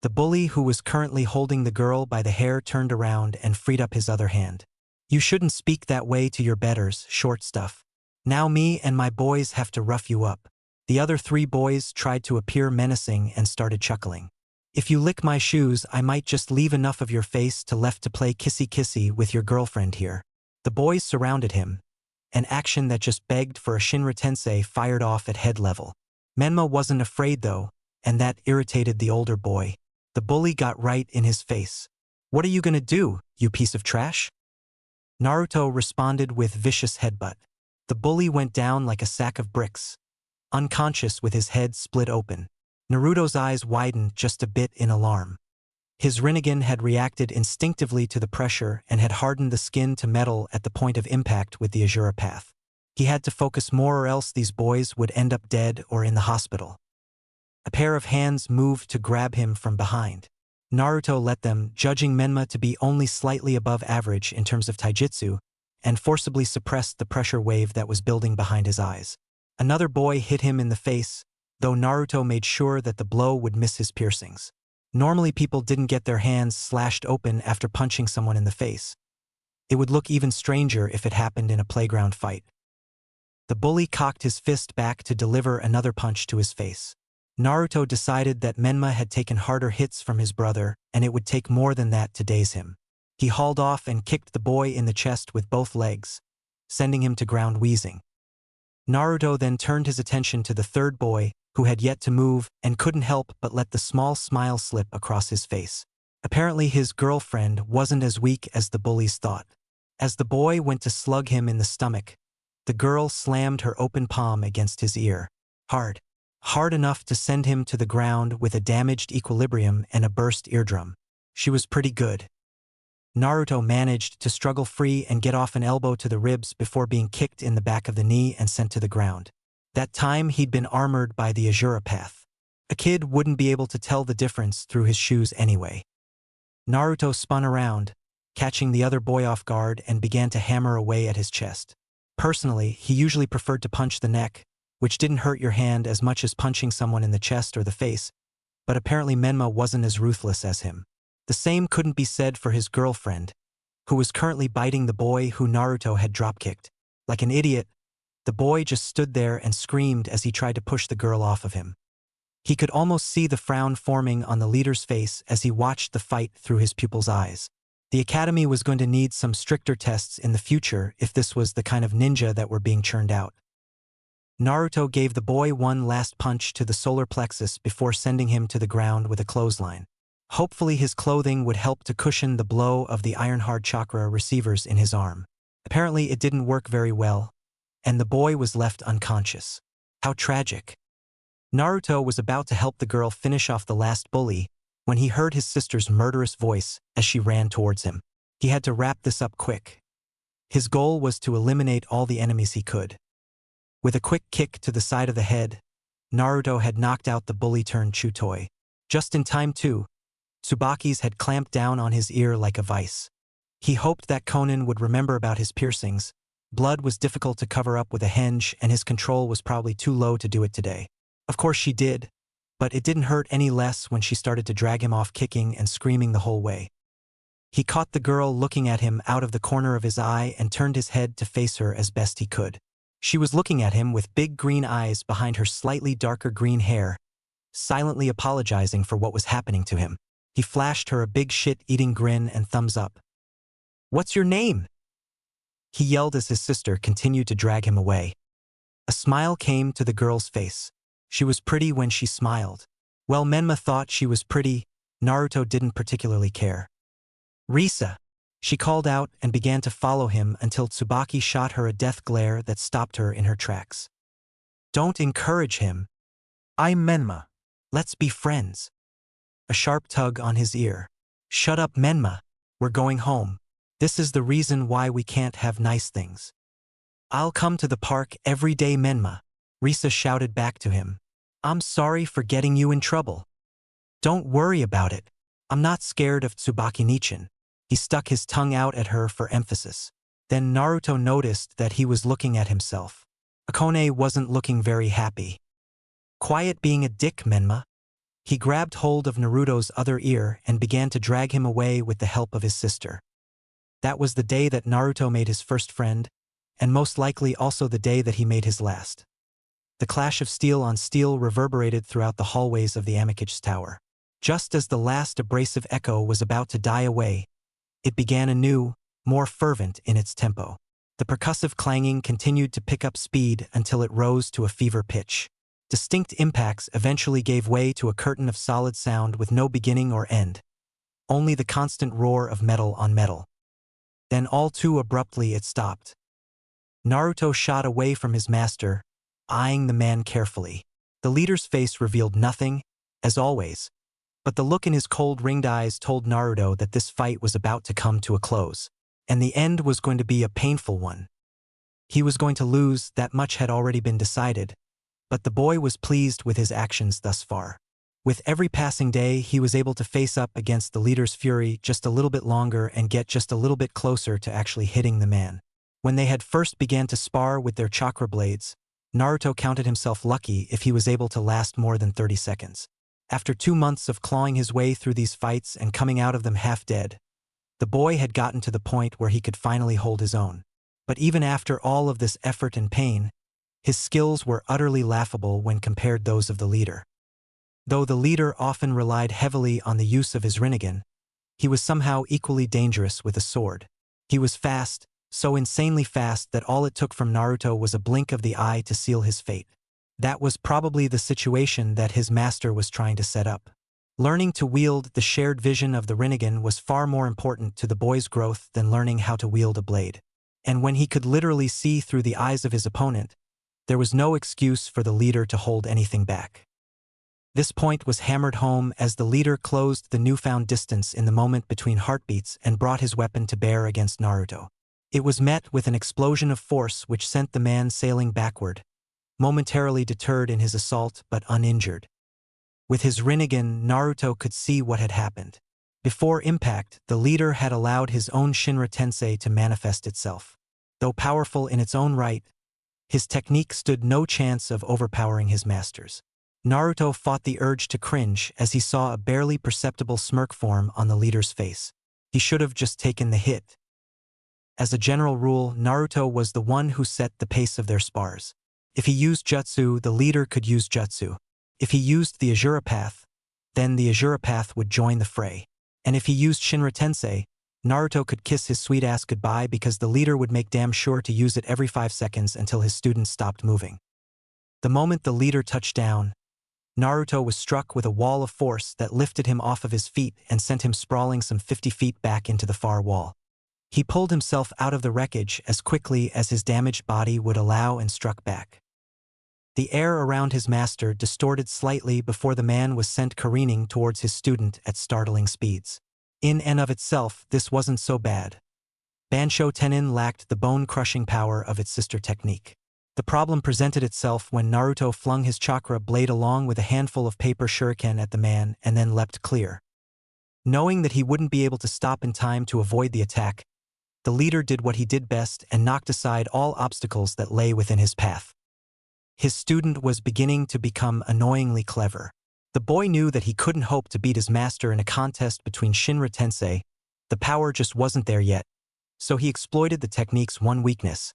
The bully who was currently holding the girl by the hair turned around and freed up his other hand. You shouldn't speak that way to your betters, short stuff. Now me and my boys have to rough you up. The other 3 boys tried to appear menacing and started chuckling. If you lick my shoes, I might just leave enough of your face to left to play kissy-kissy with your girlfriend here. The boys surrounded him, an action that just begged for a Shinra Tensei fired off at head level. Menma wasn't afraid though, and that irritated the older boy. The bully got right in his face. What are you gonna do, you piece of trash? Naruto responded with vicious headbutt. The bully went down like a sack of bricks, unconscious with his head split open. Naruto's eyes widened just a bit in alarm. His Rinnegan had reacted instinctively to the pressure and had hardened the skin to metal at the point of impact with the Azura path. He had to focus more or else these boys would end up dead or in the hospital. A pair of hands moved to grab him from behind. Naruto let them, judging Menma to be only slightly above average in terms of taijutsu, and forcibly suppressed the pressure wave that was building behind his eyes. Another boy hit him in the face, though Naruto made sure that the blow would miss his piercings. Normally people didn't get their hands slashed open after punching someone in the face. It would look even stranger if it happened in a playground fight. The bully cocked his fist back to deliver another punch to his face. Naruto decided that Menma had taken harder hits from his brother, and it would take more than that to daze him. He hauled off and kicked the boy in the chest with both legs, sending him to ground wheezing. Naruto then turned his attention to the 3rd boy, who had yet to move and couldn't help but let the small smile slip across his face. Apparently his girlfriend wasn't as weak as the bullies thought. As the boy went to slug him in the stomach, the girl slammed her open palm against his ear. Hard. Hard enough to send him to the ground with a damaged equilibrium and a burst eardrum. She was pretty good. Naruto managed to struggle free and get off an elbow to the ribs before being kicked in the back of the knee and sent to the ground. That time he'd been armored by the Azura path. A kid wouldn't be able to tell the difference through his shoes anyway. Naruto spun around, catching the other boy off guard, and began to hammer away at his chest. Personally, he usually preferred to punch the neck, which didn't hurt your hand as much as punching someone in the chest or the face, but apparently Menma wasn't as ruthless as him. The same couldn't be said for his girlfriend, who was currently biting the boy who Naruto had dropkicked. Like an idiot, the boy just stood there and screamed as he tried to push the girl off of him. He could almost see the frown forming on the leader's face as he watched the fight through his pupil's eyes. The academy was going to need some stricter tests in the future if this was the kind of ninja that were being churned out. Naruto gave the boy one last punch to the solar plexus before sending him to the ground with a clothesline. Hopefully his clothing would help to cushion the blow of the iron-hard chakra receivers in his arm. Apparently it didn't work very well, and the boy was left unconscious. How tragic. Naruto was about to help the girl finish off the last bully when he heard his sister's murderous voice as she ran towards him. He had to wrap this up quick. His goal was to eliminate all the enemies he could. With a quick kick to the side of the head, Naruto had knocked out the bully-turned-chew-toy. Just in time too, Tsubaki's had clamped down on his ear like a vice. He hoped that Konan would remember about his piercings. Blood was difficult to cover up with a henge and his control was probably too low to do it today. Of course she did, but it didn't hurt any less when she started to drag him off kicking and screaming the whole way. He caught the girl looking at him out of the corner of his eye and turned his head to face her as best he could. She was looking at him with big green eyes behind her slightly darker green hair, silently apologizing for what was happening to him. He flashed her a big shit-eating grin and thumbs up. "What's your name?" he yelled as his sister continued to drag him away. A smile came to the girl's face. She was pretty when she smiled. While Menma thought she was pretty, Naruto didn't particularly care. "Risa," she called out and began to follow him until Tsubaki shot her a death glare that stopped her in her tracks. "Don't encourage him. I'm Menma. Let's be friends." A sharp tug on his ear. "Shut up, Menma. We're going home. This is the reason why we can't have nice things." "I'll come to the park every day, Menma," Risa shouted back to him. "I'm sorry for getting you in trouble." "Don't worry about it. I'm not scared of Tsubaki-nichin." He stuck his tongue out at her for emphasis. Then Naruto noticed that he was looking at himself. Akane wasn't looking very happy. "Quiet being a dick, Menma." He grabbed hold of Naruto's other ear and began to drag him away with the help of his sister. That was the day that Naruto made his first friend, and most likely also the day that he made his last. The clash of steel on steel reverberated throughout the hallways of the Amikage Tower. Just as the last abrasive echo was about to die away, it began anew, more fervent in its tempo. The percussive clanging continued to pick up speed until it rose to a fever pitch. Distinct impacts eventually gave way to a curtain of solid sound with no beginning or end. Only the constant roar of metal on metal. Then all too abruptly it stopped. Naruto shot away from his master, eyeing the man carefully. The leader's face revealed nothing, as always, but the look in his cold ringed eyes told Naruto that this fight was about to come to a close, and the end was going to be a painful one. He was going to lose, that much had already been decided, but the boy was pleased with his actions thus far. With every passing day, he was able to face up against the leader's fury just a little bit longer and get just a little bit closer to actually hitting the man. When they had first began to spar with their chakra blades, Naruto counted himself lucky if he was able to last more than 30 seconds. After 2 months of clawing his way through these fights and coming out of them half dead, the boy had gotten to the point where he could finally hold his own. But even after all of this effort and pain, his skills were utterly laughable when compared those of the leader. Though the leader often relied heavily on the use of his Rinnegan, he was somehow equally dangerous with a sword. He was fast, so insanely fast that all it took from Naruto was a blink of the eye to seal his fate. That was probably the situation that his master was trying to set up. Learning to wield the shared vision of the Rinnegan was far more important to the boy's growth than learning how to wield a blade. And when he could literally see through the eyes of his opponent, there was no excuse for the leader to hold anything back. This point was hammered home as the leader closed the newfound distance in the moment between heartbeats and brought his weapon to bear against Naruto. It was met with an explosion of force which sent the man sailing backward, momentarily deterred in his assault but uninjured. With his Rinnegan, Naruto could see what had happened. Before impact, the leader had allowed his own Shinra Tensei to manifest itself. Though powerful in its own right, his technique stood no chance of overpowering his master's. Naruto fought the urge to cringe as he saw a barely perceptible smirk form on the leader's face. He should have just taken the hit. As a general rule, Naruto was the one who set the pace of their spars. If he used jutsu, the leader could use jutsu. If he used the Azura path, then the Azura path would join the fray. And if he used Shinra Tensei, Naruto could kiss his sweet ass goodbye because the leader would make damn sure to use it every 5 seconds until his students stopped moving. The moment the leader touched down, Naruto was struck with a wall of force that lifted him off of his feet and sent him sprawling some 50 feet back into the far wall. He pulled himself out of the wreckage as quickly as his damaged body would allow and struck back. The air around his master distorted slightly before the man was sent careening towards his student at startling speeds. In and of itself, this wasn't so bad. Bansho Tenin lacked the bone-crushing power of its sister technique. The problem presented itself when Naruto flung his chakra blade along with a handful of paper shuriken at the man and then leapt clear. Knowing that he wouldn't be able to stop in time to avoid the attack, the leader did what he did best and knocked aside all obstacles that lay within his path. His student was beginning to become annoyingly clever. The boy knew that he couldn't hope to beat his master in a contest between Shinra Tensei. The power just wasn't there yet, so he exploited the technique's one weakness: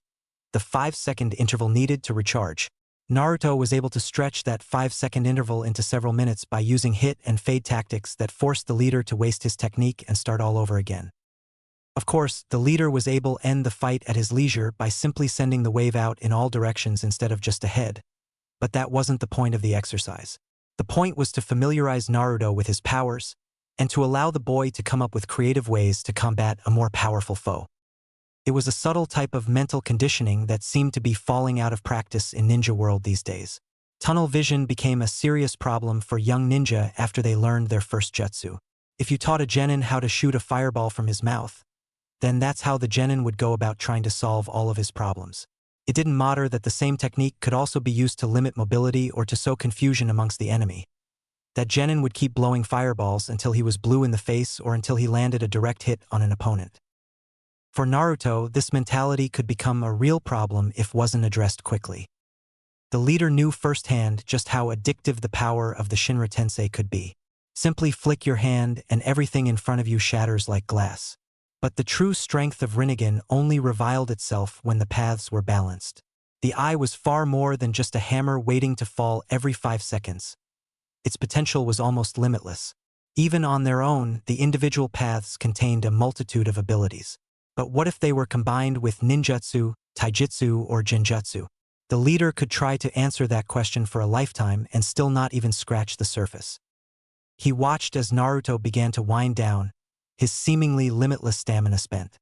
the 5-second interval needed to recharge. Naruto was able to stretch that 5-second interval into several minutes by using hit and fade tactics that forced the leader to waste his technique and start all over again. Of course, the leader was able to end the fight at his leisure by simply sending the wave out in all directions instead of just ahead. But that wasn't the point of the exercise. The point was to familiarize Naruto with his powers, and to allow the boy to come up with creative ways to combat a more powerful foe. It was a subtle type of mental conditioning that seemed to be falling out of practice in ninja world these days. Tunnel vision became a serious problem for young ninja after they learned their first jutsu. If you taught a genin how to shoot a fireball from his mouth, then that's how the genin would go about trying to solve all of his problems. It didn't matter that the same technique could also be used to limit mobility or to sow confusion amongst the enemy. That genin would keep blowing fireballs until he was blue in the face or until he landed a direct hit on an opponent. For Naruto, this mentality could become a real problem if wasn't addressed quickly. The leader knew firsthand just how addictive the power of the Shinra Tensei could be. Simply flick your hand and everything in front of you shatters like glass. But the true strength of Rinnegan only revealed itself when the paths were balanced. The eye was far more than just a hammer waiting to fall every 5 seconds. Its potential was almost limitless. Even on their own, the individual paths contained a multitude of abilities. But what if they were combined with ninjutsu, taijutsu, or genjutsu? The leader could try to answer that question for a lifetime and still not even scratch the surface. He watched as Naruto began to wind down, his seemingly limitless stamina spent.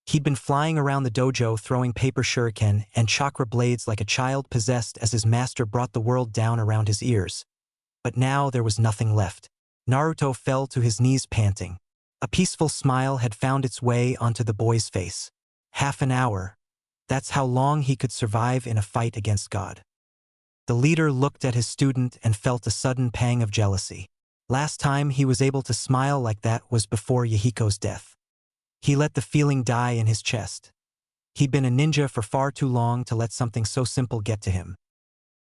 He'd been flying around the dojo throwing paper shuriken and chakra blades like a child possessed as his master brought the world down around his ears. But now there was nothing left. Naruto fell to his knees panting. A peaceful smile had found its way onto the boy's face. Half an hour. That's how long he could survive in a fight against God. The leader looked at his student and felt a sudden pang of jealousy. Last time he was able to smile like that was before Yahiko's death. He let the feeling die in his chest. He'd been a ninja for far too long to let something so simple get to him.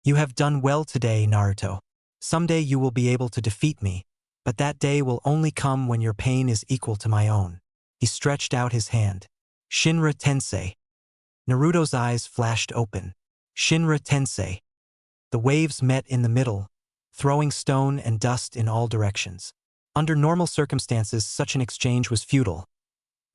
You have done well today, Naruto. Someday you will be able to defeat me, but that day will only come when your pain is equal to my own. He stretched out his hand. Shinra Tensei. Naruto's eyes flashed open. Shinra Tensei. The waves met in the middle, throwing stone and dust in all directions. Under normal circumstances, such an exchange was futile.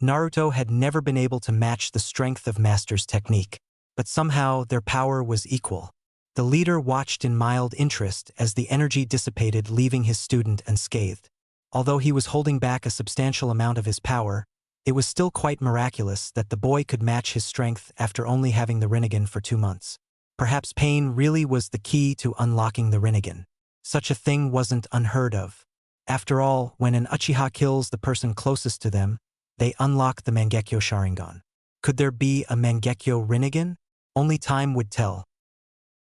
Naruto had never been able to match the strength of Master's technique, but somehow their power was equal. The leader watched in mild interest as the energy dissipated, leaving his student unscathed. Although he was holding back a substantial amount of his power, it was still quite miraculous that the boy could match his strength after only having the Rinnegan for 2 months. Perhaps pain really was the key to unlocking the Rinnegan. Such a thing wasn't unheard of. After all, when an Uchiha kills the person closest to them, they unlock the Mangekyo Sharingan. Could there be a Mangekyo Rinnegan? Only time would tell.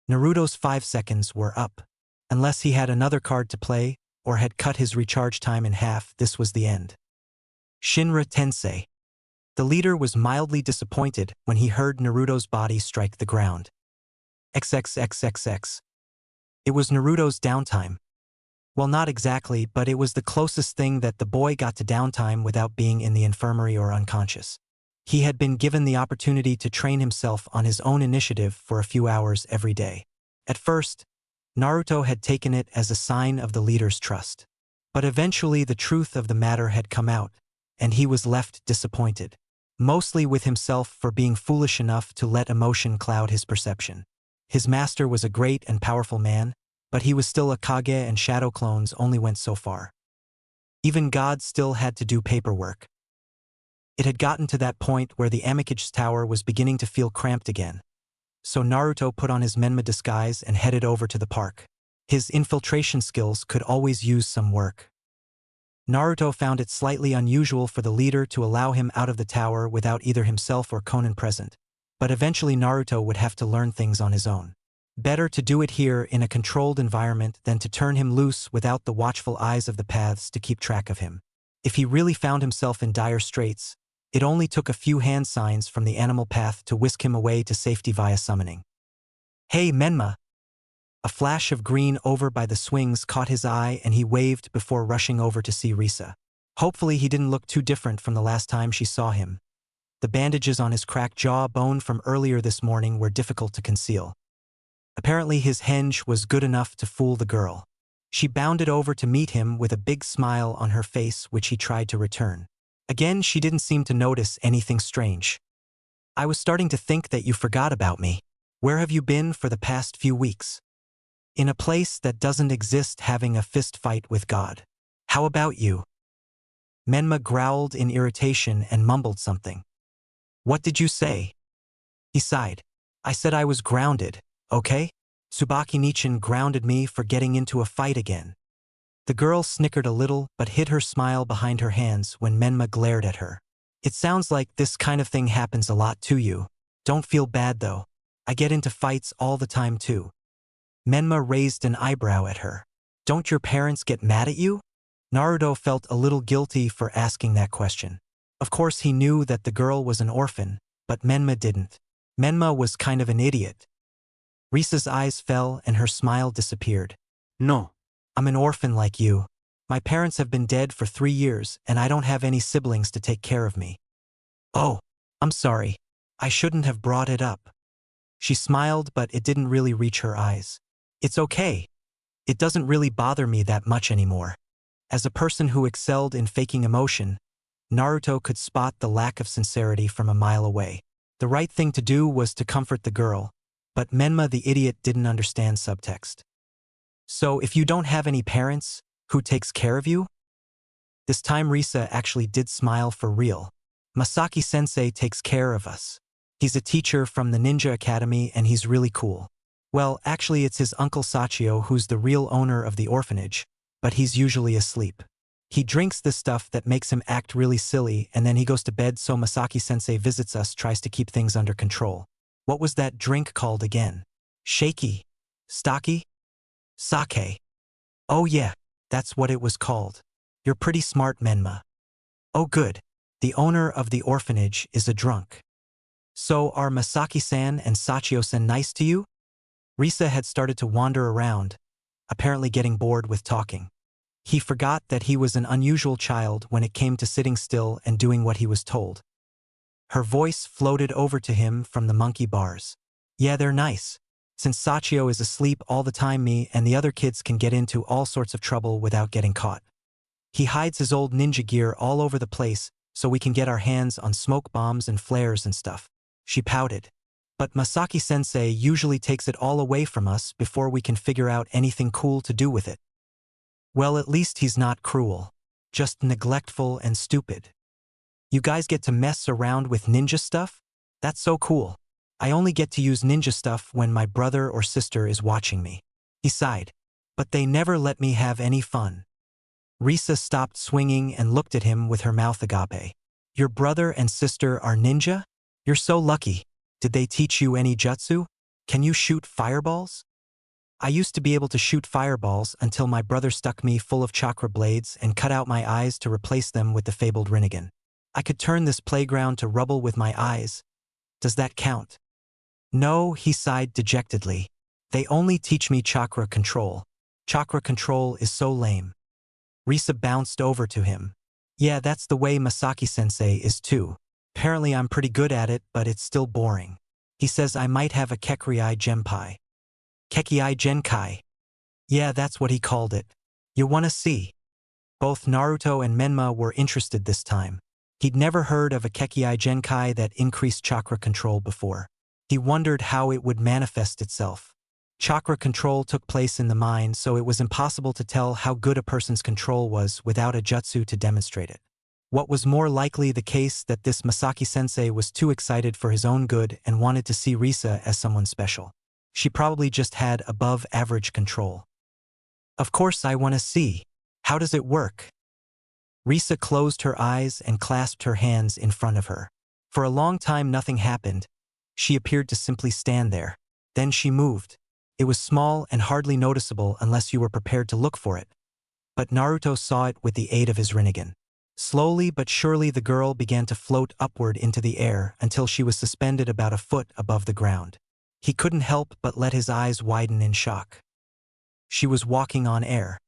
Naruto's 5 seconds were up. Unless he had another card to play, or had cut his recharge time in half, this was the end. Shinra Tensei. The leader was mildly disappointed when he heard Naruto's body strike the ground. XXXXX. It was Naruto's downtime. Well, not exactly, but it was the closest thing that the boy got to downtime without being in the infirmary or unconscious. He had been given the opportunity to train himself on his own initiative for a few hours every day. At first, Naruto had taken it as a sign of the leader's trust. But eventually the truth of the matter had come out, and he was left disappointed. Mostly with himself for being foolish enough to let emotion cloud his perception. His master was a great and powerful man, but he was still a Kage and shadow clones only went so far. Even God still had to do paperwork. It had gotten to that point where the Amikage Tower was beginning to feel cramped again. So Naruto put on his Menma disguise and headed over to the park. His infiltration skills could always use some work. Naruto found it slightly unusual for the leader to allow him out of the tower without either himself or Konan present. But eventually Naruto would have to learn things on his own. Better to do it here in a controlled environment than to turn him loose without the watchful eyes of the paths to keep track of him. If he really found himself in dire straits, it only took a few hand signs from the animal path to whisk him away to safety via summoning. "Hey, Menma!" A flash of green over by the swings caught his eye and he waved before rushing over to see Risa. Hopefully he didn't look too different from the last time she saw him. The bandages on his cracked jaw bone from earlier this morning were difficult to conceal. Apparently his henge was good enough to fool the girl. She bounded over to meet him with a big smile on her face which he tried to return. Again, she didn't seem to notice anything strange. "I was starting to think that you forgot about me. Where have you been for the past few weeks?" "In a place that doesn't exist, having a fist fight with God. How about you?" Menma growled in irritation and mumbled something. "What did you say?" He sighed. "I said I was grounded, okay? Tsubaki Nichin grounded me for getting into a fight again." The girl snickered a little but hid her smile behind her hands when Menma glared at her. "It sounds like this kind of thing happens a lot to you. Don't feel bad though. I get into fights all the time too." Menma raised an eyebrow at her. "Don't your parents get mad at you?" Naruto felt a little guilty for asking that question. Of course he knew that the girl was an orphan, but Menma didn't. Menma was kind of an idiot. Risa's eyes fell and her smile disappeared. "No. I'm an orphan like you. My parents have been dead for 3 years and I don't have any siblings to take care of me." "Oh, I'm sorry. I shouldn't have brought it up." She smiled but it didn't really reach her eyes. "It's okay. It doesn't really bother me that much anymore." As a person who excelled in faking emotion, Naruto could spot the lack of sincerity from a mile away. The right thing to do was to comfort the girl, but Menma the idiot didn't understand subtext. "So if you don't have any parents, who takes care of you?" This time Risa actually did smile for real. "Masaki-sensei takes care of us. He's a teacher from the Ninja Academy and he's really cool. Well, actually it's his uncle Sachio who's the real owner of the orphanage, but he's usually asleep. He drinks this stuff that makes him act really silly and then he goes to bed so Masaki-sensei visits us, tries to keep things under control." "What was that drink called again?" "Shaky? Stocky? Sake. Oh yeah, that's what it was called. You're pretty smart, Menma." "Oh good. The owner of the orphanage is a drunk." "So are Masaki-san and Sachio-san nice to you?" Risa had started to wander around, apparently getting bored with talking. He forgot that he was an unusual child when it came to sitting still and doing what he was told. Her voice floated over to him from the monkey bars. "Yeah, they're nice. Since Sachio is asleep all the time, me and the other kids can get into all sorts of trouble without getting caught. He hides his old ninja gear all over the place so we can get our hands on smoke bombs and flares and stuff." She pouted. "But Masaki-sensei usually takes it all away from us before we can figure out anything cool to do with it." "Well, at least he's not cruel. Just neglectful and stupid." "You guys get to mess around with ninja stuff? That's so cool. I only get to use ninja stuff when my brother or sister is watching me." He sighed. "But they never let me have any fun." Risa stopped swinging and looked at him with her mouth agape. "Your brother and sister are ninja? You're so lucky. Did they teach you any jutsu? Can you shoot fireballs?" "I used to be able to shoot fireballs until my brother stuck me full of chakra blades and cut out my eyes to replace them with the fabled Rinnegan. I could turn this playground to rubble with my eyes. Does that count?" "No," he sighed dejectedly. "They only teach me chakra control. Chakra control is so lame." Risa bounced over to him. "Yeah, that's the way Masaki-sensei is too. Apparently I'm pretty good at it, but it's still boring. He says I might have a Kekriai Genpai. Kekiai Genkai. Yeah, that's what he called it. You wanna see? Both Naruto and Menma were interested this time. He'd never heard of a Kekiai Genkai that increased chakra control before. He wondered how it would manifest itself. Chakra control took place in the mind, so it was impossible to tell how good a person's control was without a jutsu to demonstrate it. What was more likely the case that this Masaki-sensei was too excited for his own good and wanted to see Risa as someone special. She probably just had above-average control. Of course I want to see. How does it work? Risa closed her eyes and clasped her hands in front of her. For a long time nothing happened. She appeared to simply stand there. Then she moved. It was small and hardly noticeable unless you were prepared to look for it. But Naruto saw it with the aid of his Rinnegan. Slowly but surely the girl began to float upward into the air until she was suspended about a foot above the ground. He couldn't help but let his eyes widen in shock. She was walking on air.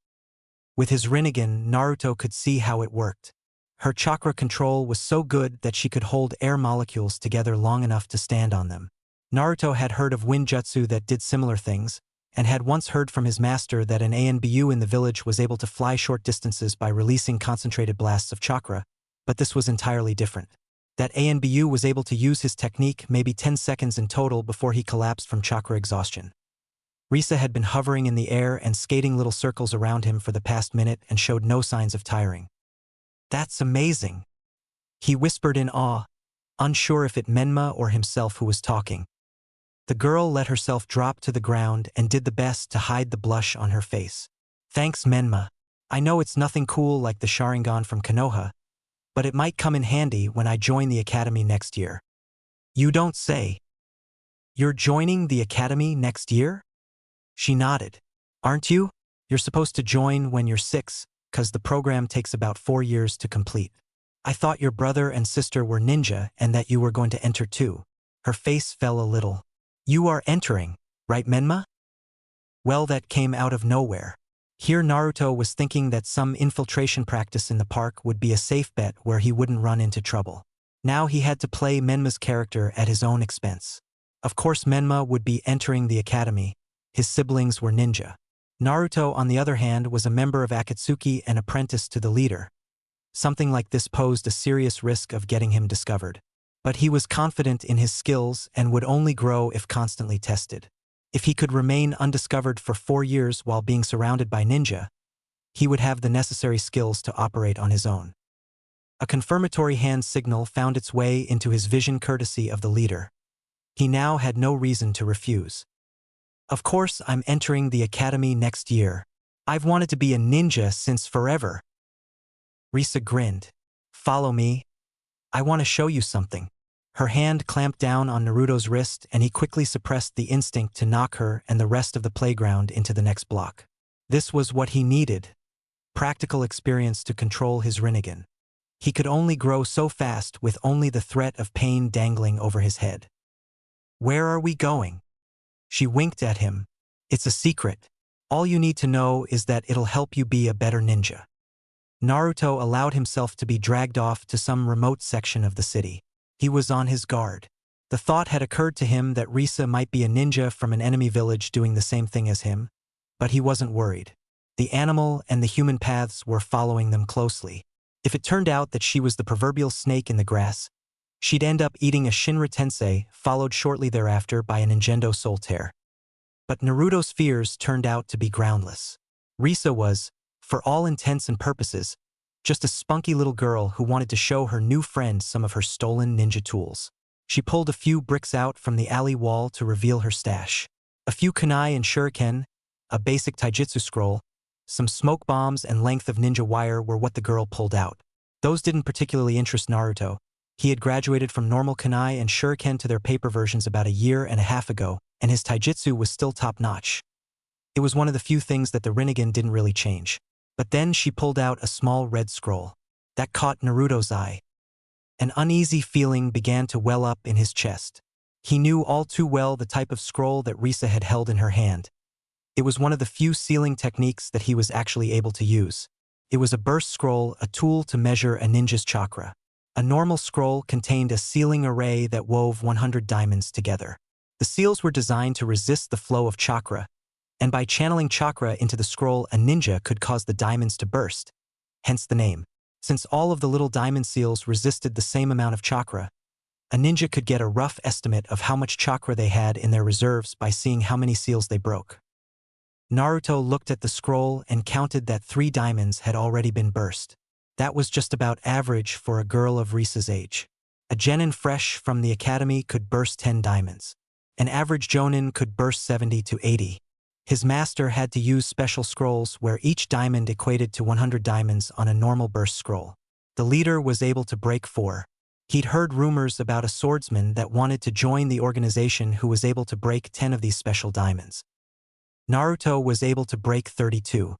With his Rinnegan, Naruto could see how it worked. Her chakra control was so good that she could hold air molecules together long enough to stand on them. Naruto had heard of wind jutsu that did similar things, and had once heard from his master that an ANBU in the village was able to fly short distances by releasing concentrated blasts of chakra, but this was entirely different. That ANBU was able to use his technique maybe 10 seconds in total before he collapsed from chakra exhaustion. Risa had been hovering in the air and skating little circles around him for the past minute and showed no signs of tiring. That's amazing, he whispered in awe, unsure if it Menma or himself who was talking. The girl let herself drop to the ground and did the best to hide the blush on her face. Thanks, Menma. I know it's nothing cool like the Sharingan from Konoha, but it might come in handy when I join the academy next year. You don't say. You're joining the academy next year? She nodded. Aren't you? You're supposed to join when you're 6, 'cause the program takes about 4 years to complete. I thought your brother and sister were ninja and that you were going to enter too. Her face fell a little. You are entering, right, Menma? Well, that came out of nowhere. Here Naruto was thinking that some infiltration practice in the park would be a safe bet where he wouldn't run into trouble. Now he had to play Menma's character at his own expense. Of course Menma would be entering the academy. His siblings were ninja. Naruto, on the other hand, was a member of Akatsuki and apprentice to the leader. Something like this posed a serious risk of getting him discovered. But he was confident in his skills and would only grow if constantly tested. If he could remain undiscovered for 4 years while being surrounded by ninja, he would have the necessary skills to operate on his own. A confirmatory hand signal found its way into his vision courtesy of the leader. He now had no reason to refuse. Of course, I'm entering the academy next year. I've wanted to be a ninja since forever. Risa grinned. Follow me. I want to show you something. Her hand clamped down on Naruto's wrist and he quickly suppressed the instinct to knock her and the rest of the playground into the next block. This was what he needed. Practical experience to control his Rinnegan. He could only grow so fast with only the threat of pain dangling over his head. Where are we going? She winked at him. It's a secret. All you need to know is that it'll help you be a better ninja. Naruto allowed himself to be dragged off to some remote section of the city. He was on his guard. The thought had occurred to him that Risa might be a ninja from an enemy village doing the same thing as him, but he wasn't worried. The animal and the human paths were following them closely. If it turned out that she was the proverbial snake in the grass, she'd end up eating a Shinra Tensei, followed shortly thereafter by an Ingendo soul tear. But Naruto's fears turned out to be groundless. Risa was, for all intents and purposes, just a spunky little girl who wanted to show her new friend some of her stolen ninja tools. She pulled a few bricks out from the alley wall to reveal her stash. A few kunai and shuriken, a basic taijutsu scroll, some smoke bombs and length of ninja wire were what the girl pulled out. Those didn't particularly interest Naruto. He had graduated from normal kunai and shuriken to their paper versions about a year and a half ago, and his taijutsu was still top-notch. It was one of the few things that the Rinnegan didn't really change. But then she pulled out a small red scroll. That caught Naruto's eye. An uneasy feeling began to well up in his chest. He knew all too well the type of scroll that Risa had held in her hand. It was one of the few sealing techniques that he was actually able to use. It was a burst scroll, a tool to measure a ninja's chakra. A normal scroll contained a sealing array that wove 100 diamonds together. The seals were designed to resist the flow of chakra, and by channeling chakra into the scroll, a ninja could cause the diamonds to burst, hence the name. Since all of the little diamond seals resisted the same amount of chakra, a ninja could get a rough estimate of how much chakra they had in their reserves by seeing how many seals they broke. Naruto looked at the scroll and counted that 3 diamonds had already been burst. That was just about average for a girl of Risa's age. A genin fresh from the academy could burst 10 diamonds. An average jonin could burst 70 to 80. His master had to use special scrolls where each diamond equated to 100 diamonds on a normal burst scroll. The leader was able to break 4. He'd heard rumors about a swordsman that wanted to join the organization who was able to break 10 of these special diamonds. Naruto was able to break 32.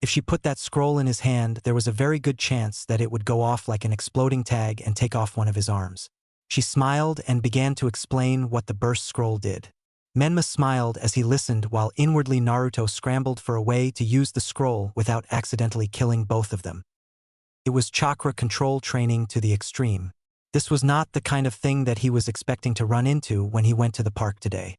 If she put that scroll in his hand, there was a very good chance that it would go off like an exploding tag and take off one of his arms. She smiled and began to explain what the burst scroll did. Menma smiled as he listened while inwardly Naruto scrambled for a way to use the scroll without accidentally killing both of them. It was chakra control training to the extreme. This was not the kind of thing that he was expecting to run into when he went to the park today.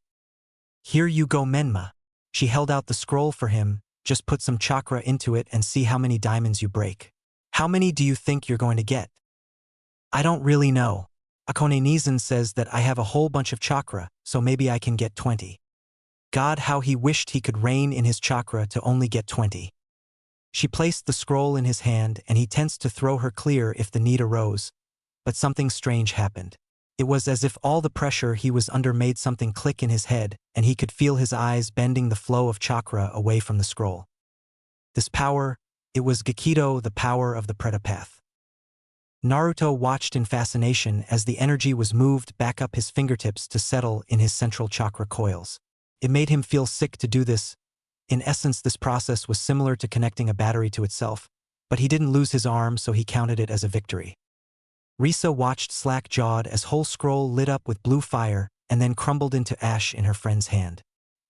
Here you go, Menma. She held out the scroll for him. Just put some chakra into it and see how many diamonds you break. How many do you think you're going to get? I don't really know. Akone Nizan says that I have a whole bunch of chakra, so maybe I can get 20. God, how he wished he could rein in his chakra to only get 20. She placed the scroll in his hand and he tensed to throw her clear if the need arose, but something strange happened. It was as if all the pressure he was under made something click in his head, and he could feel his eyes bending the flow of chakra away from the scroll. This power, it was Gekido, the power of the Pretapath. Naruto watched in fascination as the energy was moved back up his fingertips to settle in his central chakra coils. It made him feel sick to do this. In essence, this process was similar to connecting a battery to itself, but he didn't lose his arm, so he counted it as a victory. Risa watched slack-jawed as whole scroll lit up with blue fire and then crumbled into ash in her friend's hand.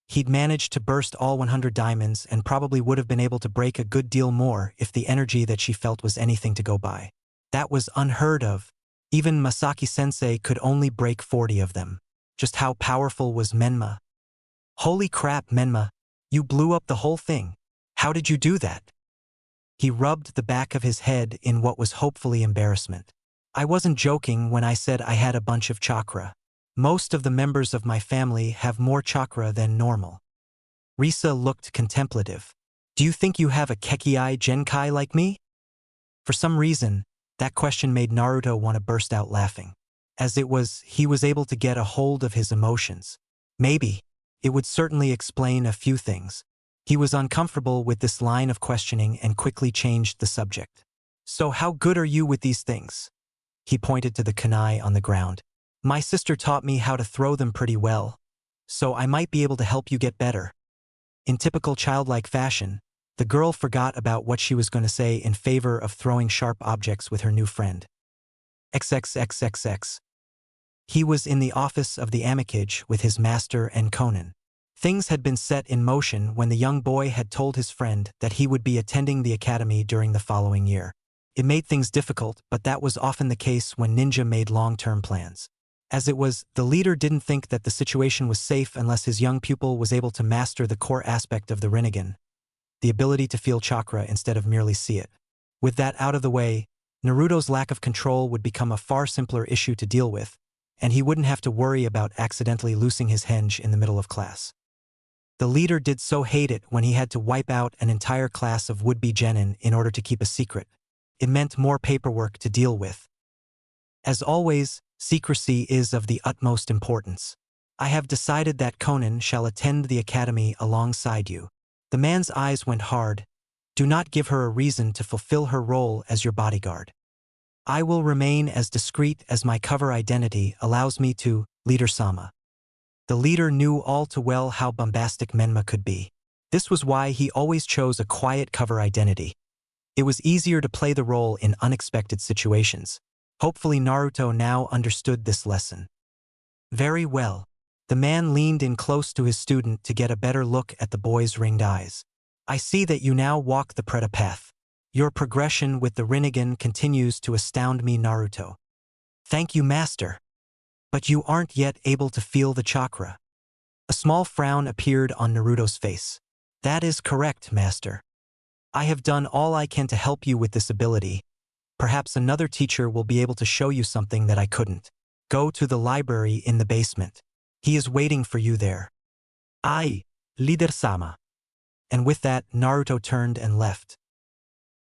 He'd managed to burst all 100 diamonds and probably would have been able to break a good deal more if the energy that she felt was anything to go by. That was unheard of. Even Masaki-sensei could only break 40 of them. Just how powerful was Menma? Holy crap, Menma! You blew up the whole thing. How did you do that? He rubbed the back of his head in what was hopefully embarrassment. I wasn't joking when I said I had a bunch of chakra. Most of the members of my family have more chakra than normal. Risa looked contemplative. Do you think you have a Kekkei Genkai like me? For some reason, that question made Naruto want to burst out laughing. As it was, he was able to get a hold of his emotions. Maybe. It would certainly explain a few things. He was uncomfortable with this line of questioning and quickly changed the subject. So how good are you with these things? He pointed to the kunai on the ground. My sister taught me how to throw them pretty well, so I might be able to help you get better. In typical childlike fashion, the girl forgot about what she was going to say in favor of throwing sharp objects with her new friend. XXXXX. He was in the office of the Amicage with his master and Konan. Things had been set in motion when the young boy had told his friend that he would be attending the academy during the following year. It made things difficult, but that was often the case when ninja made long-term plans. As it was, the leader didn't think that the situation was safe unless his young pupil was able to master the core aspect of the Rinnegan, the ability to feel chakra instead of merely see it. With that out of the way, Naruto's lack of control would become a far simpler issue to deal with, and he wouldn't have to worry about accidentally loosing his henge in the middle of class. The leader did so hate it when he had to wipe out an entire class of would-be genin in order to keep a secret. It meant more paperwork to deal with. As always, secrecy is of the utmost importance. I have decided that Konan shall attend the academy alongside you. The man's eyes went hard. Do not give her a reason to fulfill her role as your bodyguard. I will remain as discreet as my cover identity allows me to, Leader Sama. The leader knew all too well how bombastic Menma could be. This was why he always chose a quiet cover identity. It was easier to play the role in unexpected situations. Hopefully Naruto now understood this lesson. Very well. The man leaned in close to his student to get a better look at the boy's ringed eyes. I see that you now walk the Preta path. Your progression with the Rinnegan continues to astound me, Naruto. Thank you, Master. But you aren't yet able to feel the chakra. A small frown appeared on Naruto's face. That is correct, Master. I have done all I can to help you with this ability. Perhaps another teacher will be able to show you something that I couldn't. Go to the library in the basement. He is waiting for you there. Ai, Leader-sama. And with that, Naruto turned and left.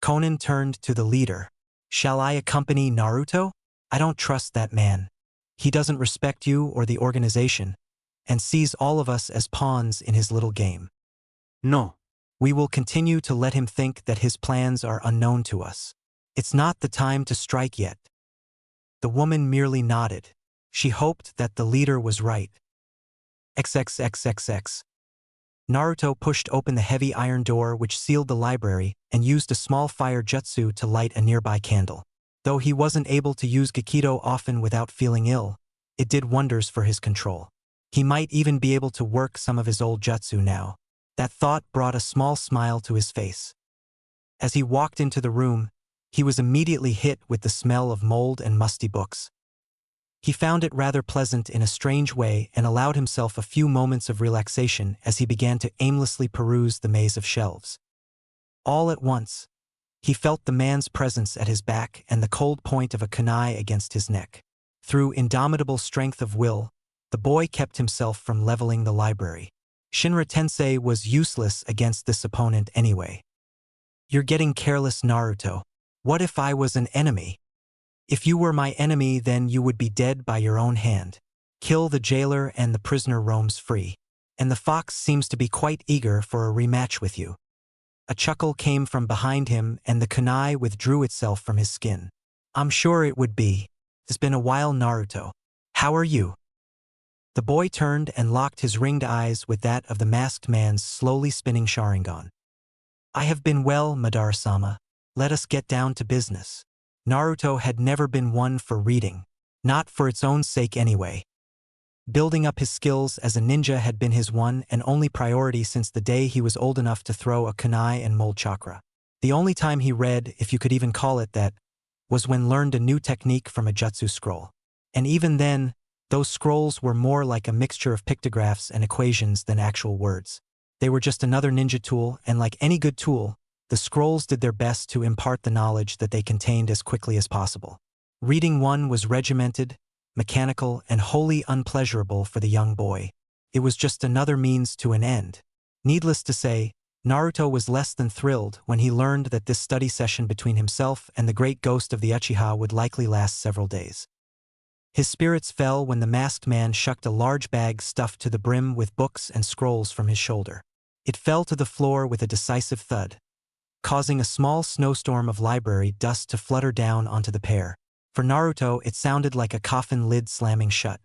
Conan turned to the leader. Shall I accompany Naruto? I don't trust that man. He doesn't respect you or the organization, and sees all of us as pawns in his little game. No. We will continue to let him think that his plans are unknown to us. It's not the time to strike yet. The woman merely nodded. She hoped that the leader was right. XXXXX. Naruto pushed open the heavy iron door which sealed the library and used a small fire jutsu to light a nearby candle. Though he wasn't able to use Gekido often without feeling ill, it did wonders for his control. He might even be able to work some of his old jutsu now. That thought brought a small smile to his face. As he walked into the room, he was immediately hit with the smell of mold and musty books. He found it rather pleasant in a strange way and allowed himself a few moments of relaxation as he began to aimlessly peruse the maze of shelves. All at once, he felt the man's presence at his back and the cold point of a kunai against his neck. Through indomitable strength of will, the boy kept himself from leveling the library. Shinra Tensei was useless against this opponent anyway. You're getting careless, Naruto. What if I was an enemy? If you were my enemy, then you would be dead by your own hand. Kill the jailer and the prisoner roams free. And the fox seems to be quite eager for a rematch with you. A chuckle came from behind him and the kunai withdrew itself from his skin. I'm sure it would be. It's been a while, Naruto. How are you? The boy turned and locked his ringed eyes with that of the masked man's slowly spinning Sharingan. I have been well, Madara-sama. Let us get down to business. Naruto had never been one for reading, not for its own sake anyway. Building up his skills as a ninja had been his one and only priority since the day he was old enough to throw a kunai and mold chakra. The only time he read, if you could even call it that, was when learned a new technique from a jutsu scroll. And even then, those scrolls were more like a mixture of pictographs and equations than actual words. They were just another ninja tool, and like any good tool, the scrolls did their best to impart the knowledge that they contained as quickly as possible. Reading one was regimented, mechanical, and wholly unpleasurable for the young boy. It was just another means to an end. Needless to say, Naruto was less than thrilled when he learned that this study session between himself and the great ghost of the Uchiha would likely last several days. His spirits fell when the masked man shucked a large bag stuffed to the brim with books and scrolls from his shoulder. It fell to the floor with a decisive thud, causing a small snowstorm of library dust to flutter down onto the pair. For Naruto, it sounded like a coffin lid slamming shut.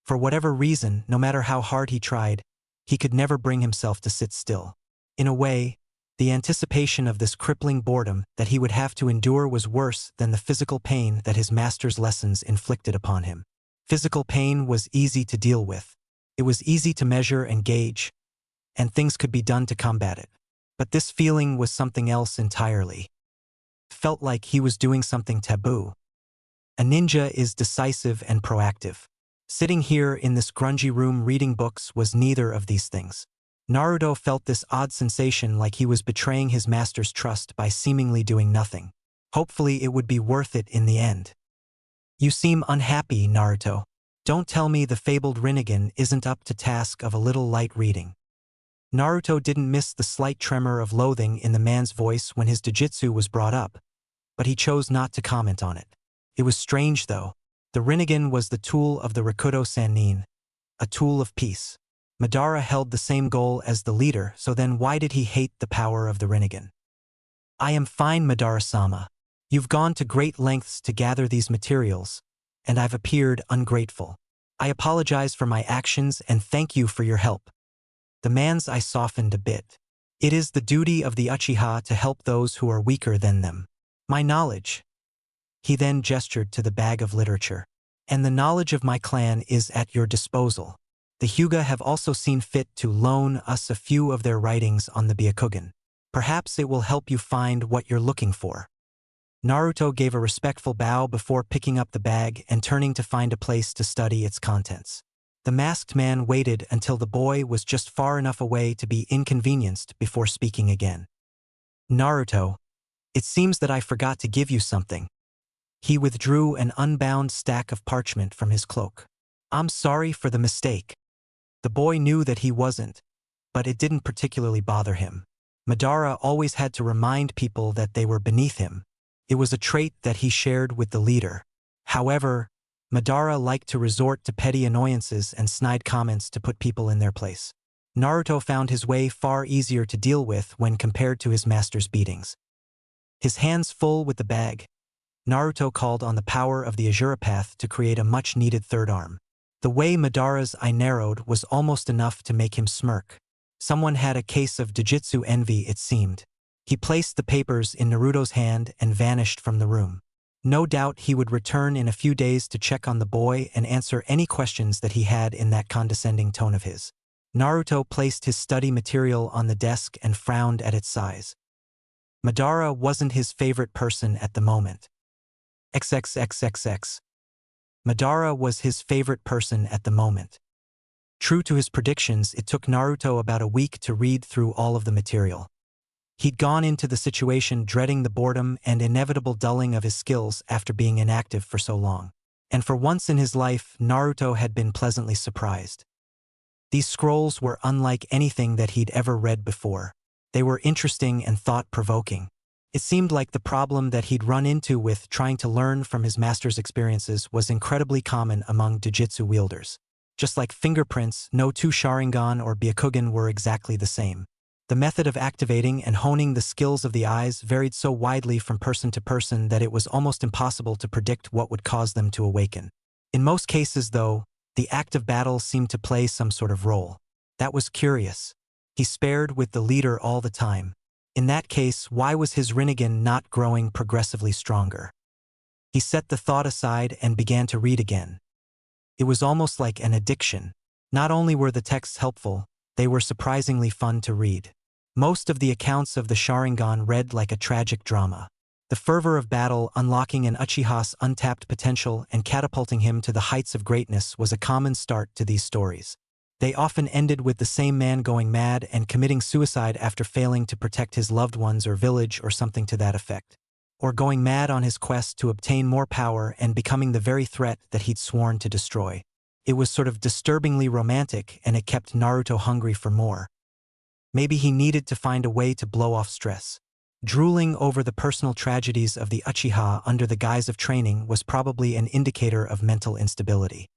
For whatever reason, no matter how hard he tried, he could never bring himself to sit still. In a way, the anticipation of this crippling boredom that he would have to endure was worse than the physical pain that his master's lessons inflicted upon him. Physical pain was easy to deal with. It was easy to measure and gauge, and things could be done to combat it. But this feeling was something else entirely. Felt like he was doing something taboo. A ninja is decisive and proactive. Sitting here in this grungy room reading books was neither of these things. Naruto felt this odd sensation like he was betraying his master's trust by seemingly doing nothing. Hopefully it would be worth it in the end. You seem unhappy, Naruto. Don't tell me the fabled Rinnegan isn't up to task of a little light reading. Naruto didn't miss the slight tremor of loathing in the man's voice when his jujutsu was brought up, but he chose not to comment on it. It was strange though. The Rinnegan was the tool of the Rakudo Sannin, a tool of peace. Madara held the same goal as the leader, so then why did he hate the power of the Rinnegan? I am fine, Madara-sama. You've gone to great lengths to gather these materials, and I've appeared ungrateful. I apologize for my actions and thank you for your help. The man's eye softened a bit. It is the duty of the Uchiha to help those who are weaker than them. My knowledge. He then gestured to the bag of literature. And the knowledge of my clan is at your disposal. The Hyuga have also seen fit to loan us a few of their writings on the Byakugan. Perhaps it will help you find what you're looking for." Naruto gave a respectful bow before picking up the bag and turning to find a place to study its contents. The masked man waited until the boy was just far enough away to be inconvenienced before speaking again. "Naruto, it seems that I forgot to give you something." He withdrew an unbound stack of parchment from his cloak. "I'm sorry for the mistake." The boy knew that he wasn't, but it didn't particularly bother him. Madara always had to remind people that they were beneath him. It was a trait that he shared with the leader. However, Madara liked to resort to petty annoyances and snide comments to put people in their place. Naruto found his way far easier to deal with when compared to his master's beatings. His hands full with the bag, Naruto called on the power of the Azura Path to create a much-needed third arm. The way Madara's eye narrowed was almost enough to make him smirk. Someone had a case of Jujutsu envy, it seemed. He placed the papers in Naruto's hand and vanished from the room. No doubt he would return in a few days to check on the boy and answer any questions that he had in that condescending tone of his. Naruto placed his study material on the desk and frowned at its size. Madara wasn't his favorite person at the moment. XXXXX. Madara was his favorite person at the moment. True to his predictions, it took Naruto about a week to read through all of the material. He'd gone into the situation dreading the boredom and inevitable dulling of his skills after being inactive for so long. And for once in his life, Naruto had been pleasantly surprised. These scrolls were unlike anything that he'd ever read before. They were interesting and thought-provoking. It seemed like the problem that he'd run into with trying to learn from his master's experiences was incredibly common among Jujutsu wielders. Just like fingerprints, no two Sharingan or Byakugan were exactly the same. The method of activating and honing the skills of the eyes varied so widely from person to person that it was almost impossible to predict what would cause them to awaken. In most cases, though, the act of battle seemed to play some sort of role. That was curious. He spared with the leader all the time. In that case, why was his Rinnegan not growing progressively stronger? He set the thought aside and began to read again. It was almost like an addiction. Not only were the texts helpful, they were surprisingly fun to read. Most of the accounts of the Sharingan read like a tragic drama. The fervor of battle, unlocking an Uchiha's untapped potential and catapulting him to the heights of greatness was a common start to these stories. They often ended with the same man going mad and committing suicide after failing to protect his loved ones or village or something to that effect. Or going mad on his quest to obtain more power and becoming the very threat that he'd sworn to destroy. It was sort of disturbingly romantic, and it kept Naruto hungry for more. Maybe he needed to find a way to blow off stress. Drooling over the personal tragedies of the Uchiha under the guise of training was probably an indicator of mental instability.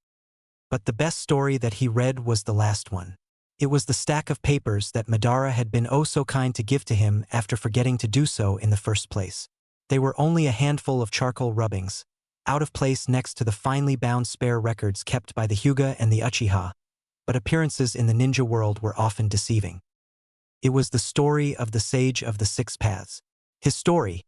But the best story that he read was the last one. It was the stack of papers that Madara had been oh so kind to give to him after forgetting to do so in the first place. They were only a handful of charcoal rubbings, out of place next to the finely bound spare records kept by the Hyuga and the Uchiha, but appearances in the ninja world were often deceiving. It was the story of the Sage of the Six Paths. His story,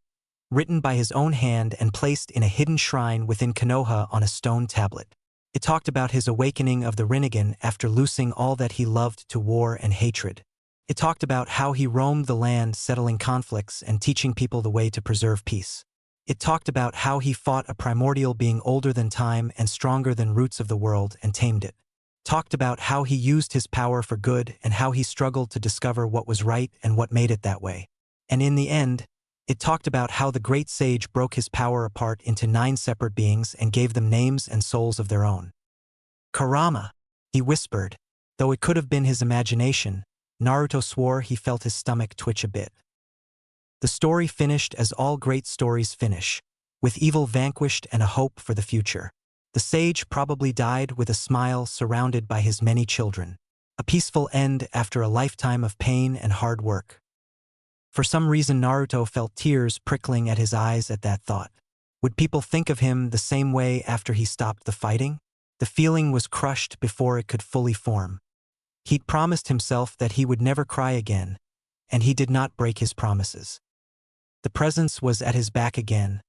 written by his own hand and placed in a hidden shrine within Konoha on a stone tablet. It talked about his awakening of the Rinnegan after losing all that he loved to war and hatred. It talked about how he roamed the land settling conflicts and teaching people the way to preserve peace. It talked about how he fought a primordial being older than time and stronger than roots of the world and tamed it. Talked about how he used his power for good and how he struggled to discover what was right and what made it that way. And in the end, it talked about how the great sage broke his power apart into 9 separate beings and gave them names and souls of their own. Kurama, he whispered. Though it could have been his imagination, Naruto swore he felt his stomach twitch a bit. The story finished as all great stories finish, with evil vanquished and a hope for the future. The sage probably died with a smile surrounded by his many children. A peaceful end after a lifetime of pain and hard work. For some reason Naruto felt tears prickling at his eyes at that thought. Would people think of him the same way after he stopped the fighting? The feeling was crushed before it could fully form. He'd promised himself that he would never cry again, and he did not break his promises. The presence was at his back again,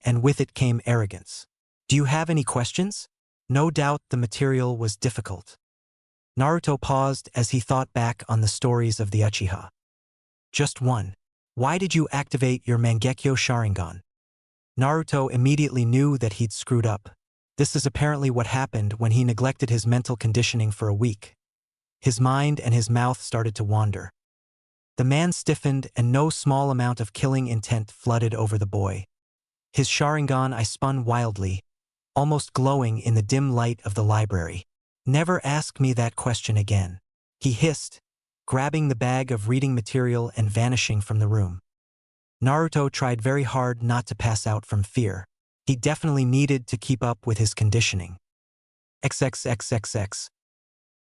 and with it came arrogance. Do you have any questions? No doubt the material was difficult. Naruto paused as he thought back on the stories of the Uchiha. Just one. Why did you activate your Mangekyo Sharingan? Naruto immediately knew that he'd screwed up. This is apparently what happened when he neglected his mental conditioning for a week. His mind and his mouth started to wander. The man stiffened and no small amount of killing intent flooded over the boy. His Sharingan I spun wildly, almost glowing in the dim light of the library. Never ask me that question again, he hissed, grabbing the bag of reading material and vanishing from the room. Naruto tried very hard not to pass out from fear. He definitely needed to keep up with his conditioning. XXXXX.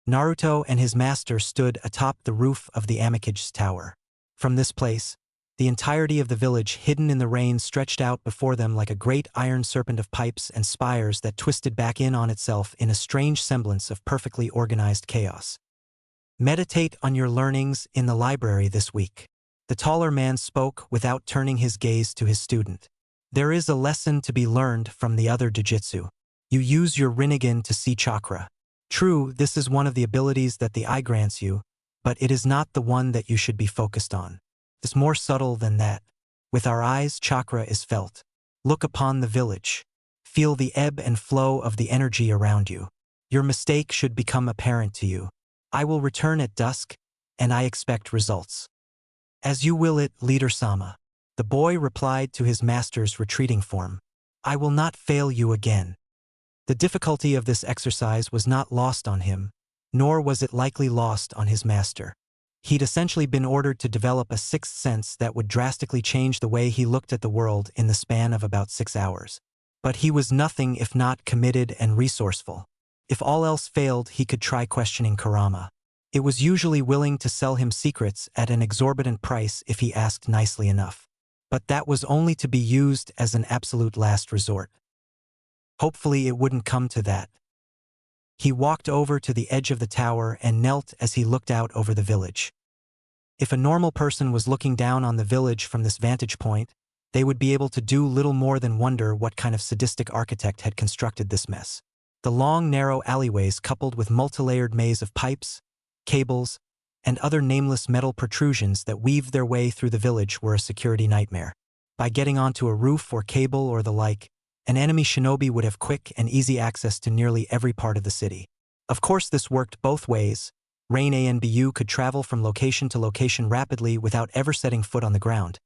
Naruto and his master stood atop the roof of the Amikage's tower. From this place, the entirety of the village hidden in the rain stretched out before them like a great iron serpent of pipes and spires that twisted back in on itself in a strange semblance of perfectly organized chaos. Meditate on your learnings in the library this week. The taller man spoke without turning his gaze to his student. There is a lesson to be learned from the other Jujutsu. You use your Rinnegan to see chakra. True, this is one of the abilities that the eye grants you, but it is not the one that you should be focused on. It's more subtle than that. With our eyes, chakra is felt. Look upon the village. Feel the ebb and flow of the energy around you. Your mistake should become apparent to you. I will return at dusk, and I expect results. As you will it, Leader Sama. The boy replied to his master's retreating form. I will not fail you again. The difficulty of this exercise was not lost on him, nor was it likely lost on his master. He'd essentially been ordered to develop a sixth sense that would drastically change the way he looked at the world in the span of about 6 hours. But he was nothing if not committed and resourceful. If all else failed, he could try questioning Kurama. It was usually willing to sell him secrets at an exorbitant price if he asked nicely enough. But that was only to be used as an absolute last resort. Hopefully it wouldn't come to that. He walked over to the edge of the tower and knelt as he looked out over the village. If a normal person was looking down on the village from this vantage point, they would be able to do little more than wonder what kind of sadistic architect had constructed this mess. The long, narrow alleyways coupled with multi-layered maze of pipes, cables, and other nameless metal protrusions that weaved their way through the village were a security nightmare. By getting onto a roof or cable or the like, an enemy shinobi would have quick and easy access to nearly every part of the city. Of course, this worked both ways. Rain ANBU could travel from location to location rapidly without ever setting foot on the ground.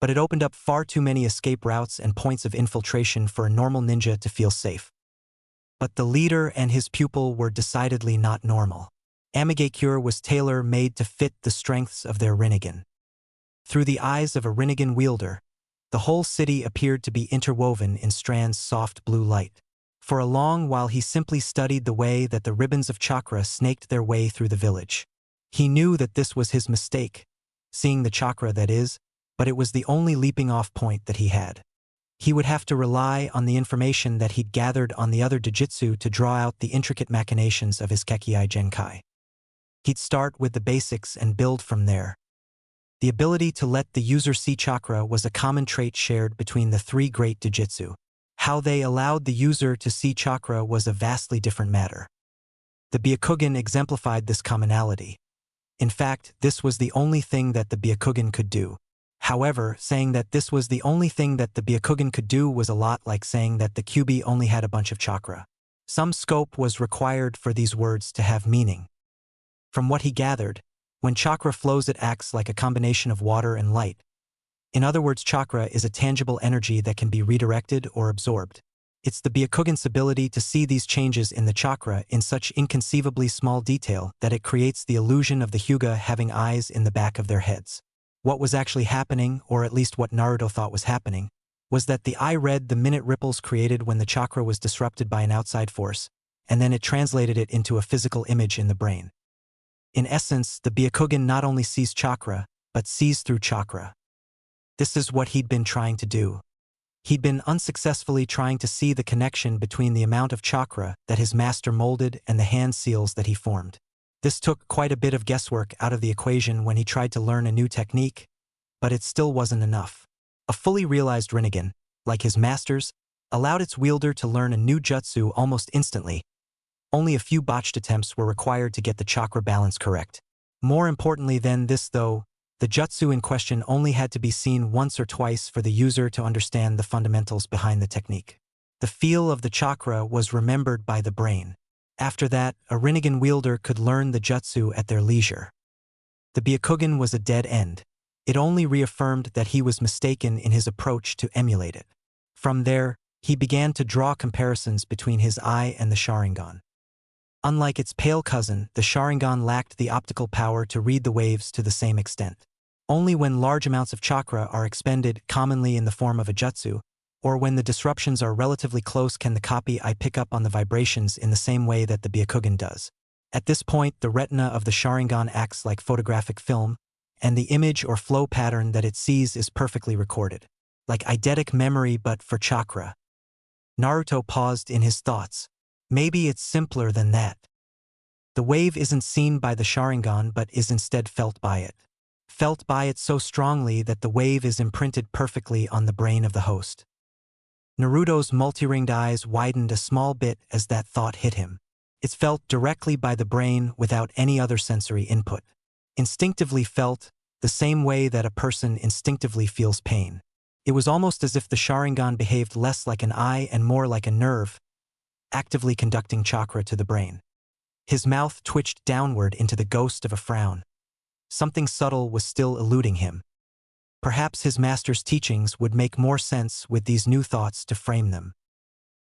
But it opened up far too many escape routes and points of infiltration for a normal ninja to feel safe. But the leader and his pupil were decidedly not normal. Amigakure was tailor-made to fit the strengths of their Rinnegan. Through the eyes of a Rinnegan wielder, the whole city appeared to be interwoven in strands of soft blue light. For a long while he simply studied the way that the ribbons of chakra snaked their way through the village. He knew that this was his mistake, seeing the chakra that is, but it was the only leaping-off point that he had. He would have to rely on the information that he'd gathered on the other Jujutsu to draw out the intricate machinations of his Kekkei Genkai. He'd start with the basics and build from there. The ability to let the user see chakra was a common trait shared between the three great Jujutsu. How they allowed the user to see chakra was a vastly different matter. The Byakugan exemplified this commonality. In fact, this was the only thing that the Byakugan could do. However, saying that this was the only thing that the Byakugan could do was a lot like saying that the Kyuubi only had a bunch of chakra. Some scope was required for these words to have meaning. From what he gathered, when chakra flows it acts like a combination of water and light. In other words, chakra is a tangible energy that can be redirected or absorbed. It's the Byakugan's ability to see these changes in the chakra in such inconceivably small detail that it creates the illusion of the Hyuga having eyes in the back of their heads. What was actually happening, or at least what Naruto thought was happening, was that the eye read the minute ripples created when the chakra was disrupted by an outside force, and then it translated it into a physical image in the brain. In essence, the Byakugan not only sees chakra, but sees through chakra. This is what he'd been trying to do. He'd been unsuccessfully trying to see the connection between the amount of chakra that his master molded and the hand seals that he formed. This took quite a bit of guesswork out of the equation when he tried to learn a new technique, but it still wasn't enough. A fully realized Rinnegan, like his master's, allowed its wielder to learn a new jutsu almost instantly. Only a few botched attempts were required to get the chakra balance correct. More importantly than this though, The jutsu in question only had to be seen once or twice for the user to understand the fundamentals behind the technique. The feel of the chakra was remembered by the brain. After that, a Rinnegan wielder could learn the jutsu at their leisure. The Byakugan was a dead end. It only reaffirmed that he was mistaken in his approach to emulate it. From there, he began to draw comparisons between his eye and the Sharingan. Unlike its pale cousin, the Sharingan lacked the optical power to read the waves to the same extent. Only when large amounts of chakra are expended, commonly in the form of a jutsu, or when the disruptions are relatively close, can the copy eye pick up on the vibrations in the same way that the Byakugan does. At this point, the retina of the Sharingan acts like photographic film, and the image or flow pattern that it sees is perfectly recorded. Like eidetic memory but for chakra. Naruto paused in his thoughts. Maybe it's simpler than that. The wave isn't seen by the Sharingan but is instead felt by it. Felt by it so strongly that the wave is imprinted perfectly on the brain of the host. Naruto's multi-ringed eyes widened a small bit as that thought hit him. It's felt directly by the brain without any other sensory input. Instinctively felt, the same way that a person instinctively feels pain. It was almost as if the Sharingan behaved less like an eye and more like a nerve, actively conducting chakra to the brain. His mouth twitched downward into the ghost of a frown. Something subtle was still eluding him. Perhaps his master's teachings would make more sense with these new thoughts to frame them.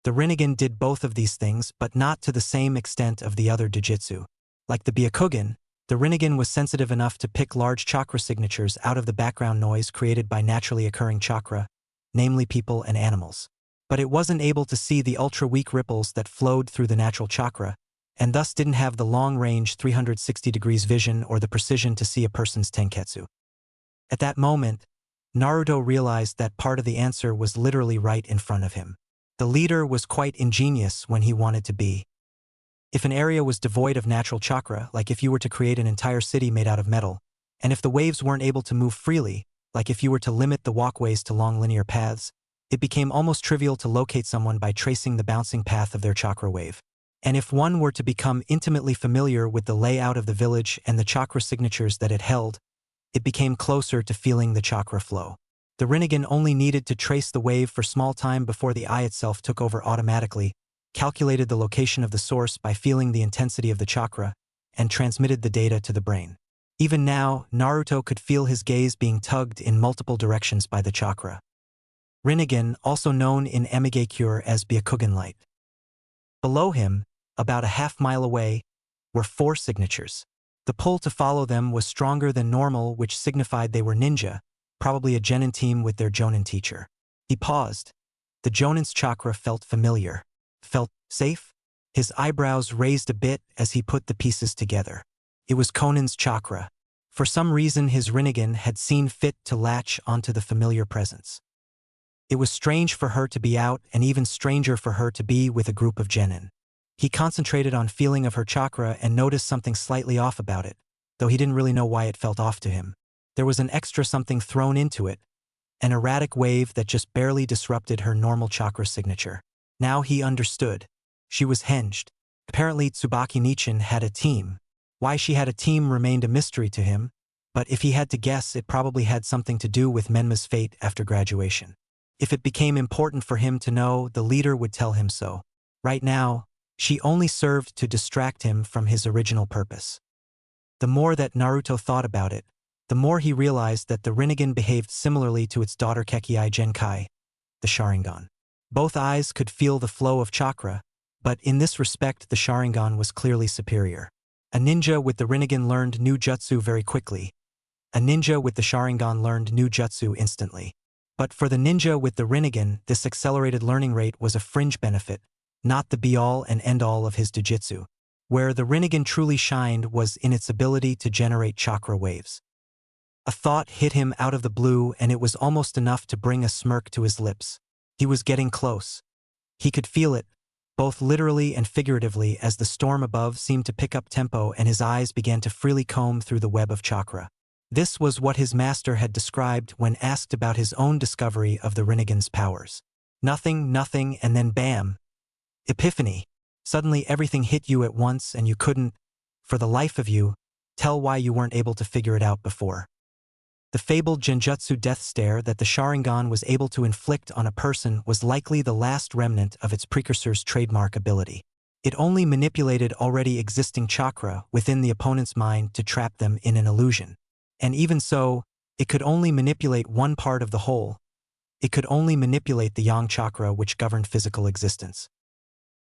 The Rinnegan did both of these things, but not to the same extent of the other Jujutsu. Like the Byakugan, the Rinnegan was sensitive enough to pick large chakra signatures out of the background noise created by naturally occurring chakra, namely people and animals. But it wasn't able to see the ultra-weak ripples that flowed through the natural chakra, and thus didn't have the long-range 360 degrees vision or the precision to see a person's tenketsu. At that moment, Naruto realized that part of the answer was literally right in front of him. The leader was quite ingenious when he wanted to be. If an area was devoid of natural chakra, like if you were to create an entire city made out of metal, and if the waves weren't able to move freely, like if you were to limit the walkways to long linear paths, it became almost trivial to locate someone by tracing the bouncing path of their chakra wave. And if one were to become intimately familiar with the layout of the village and the chakra signatures that it held, it became closer to feeling the chakra flow. The Rinnegan only needed to trace the wave for small time before the eye itself took over automatically, calculated the location of the source by feeling the intensity of the chakra, and transmitted the data to the brain. Even now, Naruto could feel his gaze being tugged in multiple directions by the chakra. Rinnegan, also known in Amigakure as Byakugan light. Below him, about a half-mile away, were 4 signatures. The pull to follow them was stronger than normal, which signified they were ninja, probably a Genin team with their Jonin teacher. He paused. The Jonin's chakra felt familiar. Felt safe? His eyebrows raised a bit as he put the pieces together. It was Konin's chakra. For some reason his Rinnegan had seen fit to latch onto the familiar presence. It was strange for her to be out and even stranger for her to be with a group of Genin. He concentrated on feeling of her chakra and noticed something slightly off about it, though he didn't really know why it felt off to him. There was an extra something thrown into it, an erratic wave that just barely disrupted her normal chakra signature. Now he understood. She was hinged. Apparently Tsubaki Nichin had a team. Why she had a team remained a mystery to him, but if he had to guess, it probably had something to do with Menma's fate after graduation. If it became important for him to know, the leader would tell him so. Right now, she only served to distract him from his original purpose. The more that Naruto thought about it, the more he realized that the Rinnegan behaved similarly to its daughter Kekkei Genkai, the Sharingan. Both eyes could feel the flow of chakra, but in this respect the Sharingan was clearly superior. A ninja with the Rinnegan learned new jutsu very quickly. A ninja with the Sharingan learned new jutsu instantly. But for the ninja with the Rinnegan, this accelerated learning rate was a fringe benefit, not the be-all and end-all of his jujitsu. Where the Rinnegan truly shined was in its ability to generate chakra waves. A thought hit him out of the blue, and it was almost enough to bring a smirk to his lips. He was getting close. He could feel it, both literally and figuratively, as the storm above seemed to pick up tempo and his eyes began to freely comb through the web of chakra. This was what his master had described when asked about his own discovery of the Rinnegan's powers. Nothing, and then bam! Epiphany. Suddenly everything hit you at once and you couldn't, for the life of you, tell why you weren't able to figure it out before. The fabled genjutsu death stare that the Sharingan was able to inflict on a person was likely the last remnant of its precursor's trademark ability. It only manipulated already existing chakra within the opponent's mind to trap them in an illusion. And even so, it could only manipulate one part of the whole. It could only manipulate the yang chakra which governed physical existence.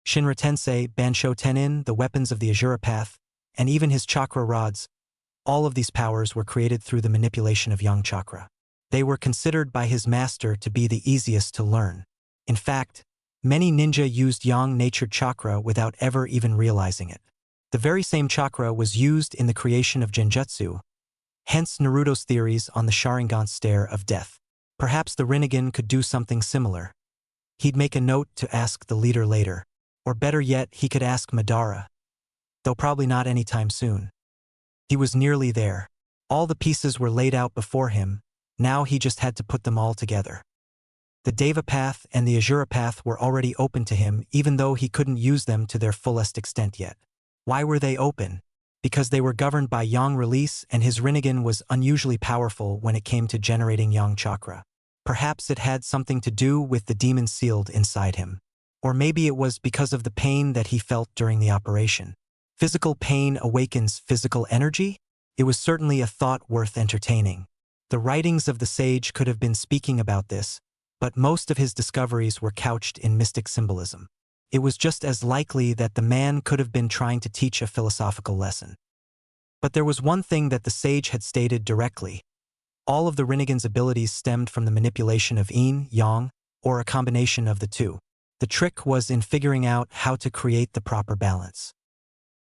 Shinra Tensei, Bansho Tenin, the weapons of the Azura Path, and even his chakra rods, all of these powers were created through the manipulation of yang chakra. They were considered by his master to be the easiest to learn. In fact, many ninja used yang-natured chakra without ever even realizing it. The very same chakra was used in the creation of genjutsu, hence Naruto's theories on the Sharingan stare of death. Perhaps the Rinnegan could do something similar. He'd make a note to ask the leader later. Or better yet, he could ask Madara. Though probably not anytime soon. He was nearly there. All the pieces were laid out before him, now he just had to put them all together. The Deva Path and the Azura Path were already open to him even though he couldn't use them to their fullest extent yet. Why were they open? Because they were governed by yang release and his Rinnegan was unusually powerful when it came to generating yang chakra. Perhaps it had something to do with the demon sealed inside him. Or maybe it was because of the pain that he felt during the operation. Physical pain awakens physical energy? It was certainly a thought worth entertaining. The writings of the sage could have been speaking about this, but most of his discoveries were couched in mystic symbolism. It was just as likely that the man could have been trying to teach a philosophical lesson. But there was one thing that the sage had stated directly. All of the Rinnegan's abilities stemmed from the manipulation of yin, yang, or a combination of the two. The trick was in figuring out how to create the proper balance.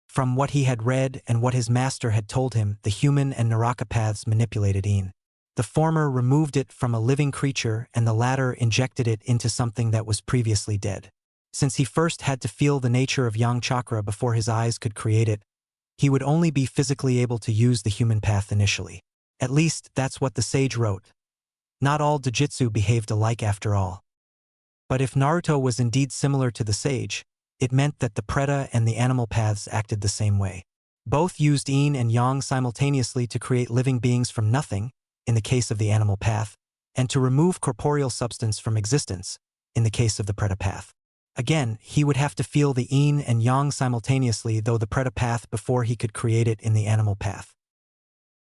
From what he had read and what his master had told him, the human and Naraka paths manipulated yin. The former removed it from a living creature and the latter injected it into something that was previously dead. Since he first had to feel the nature of yang chakra before his eyes could create it, he would only be physically able to use the human path initially. At least, that's what the sage wrote. Not all Dojutsu behaved alike after all. But if Naruto was indeed similar to the sage, it meant that the Preta and the animal paths acted the same way. Both used yin and yang simultaneously to create living beings from nothing, in the case of the animal path, and to remove corporeal substance from existence, in the case of the Preta path. Again, he would have to feel the yin and yang simultaneously though the Preta path before he could create it in the animal path.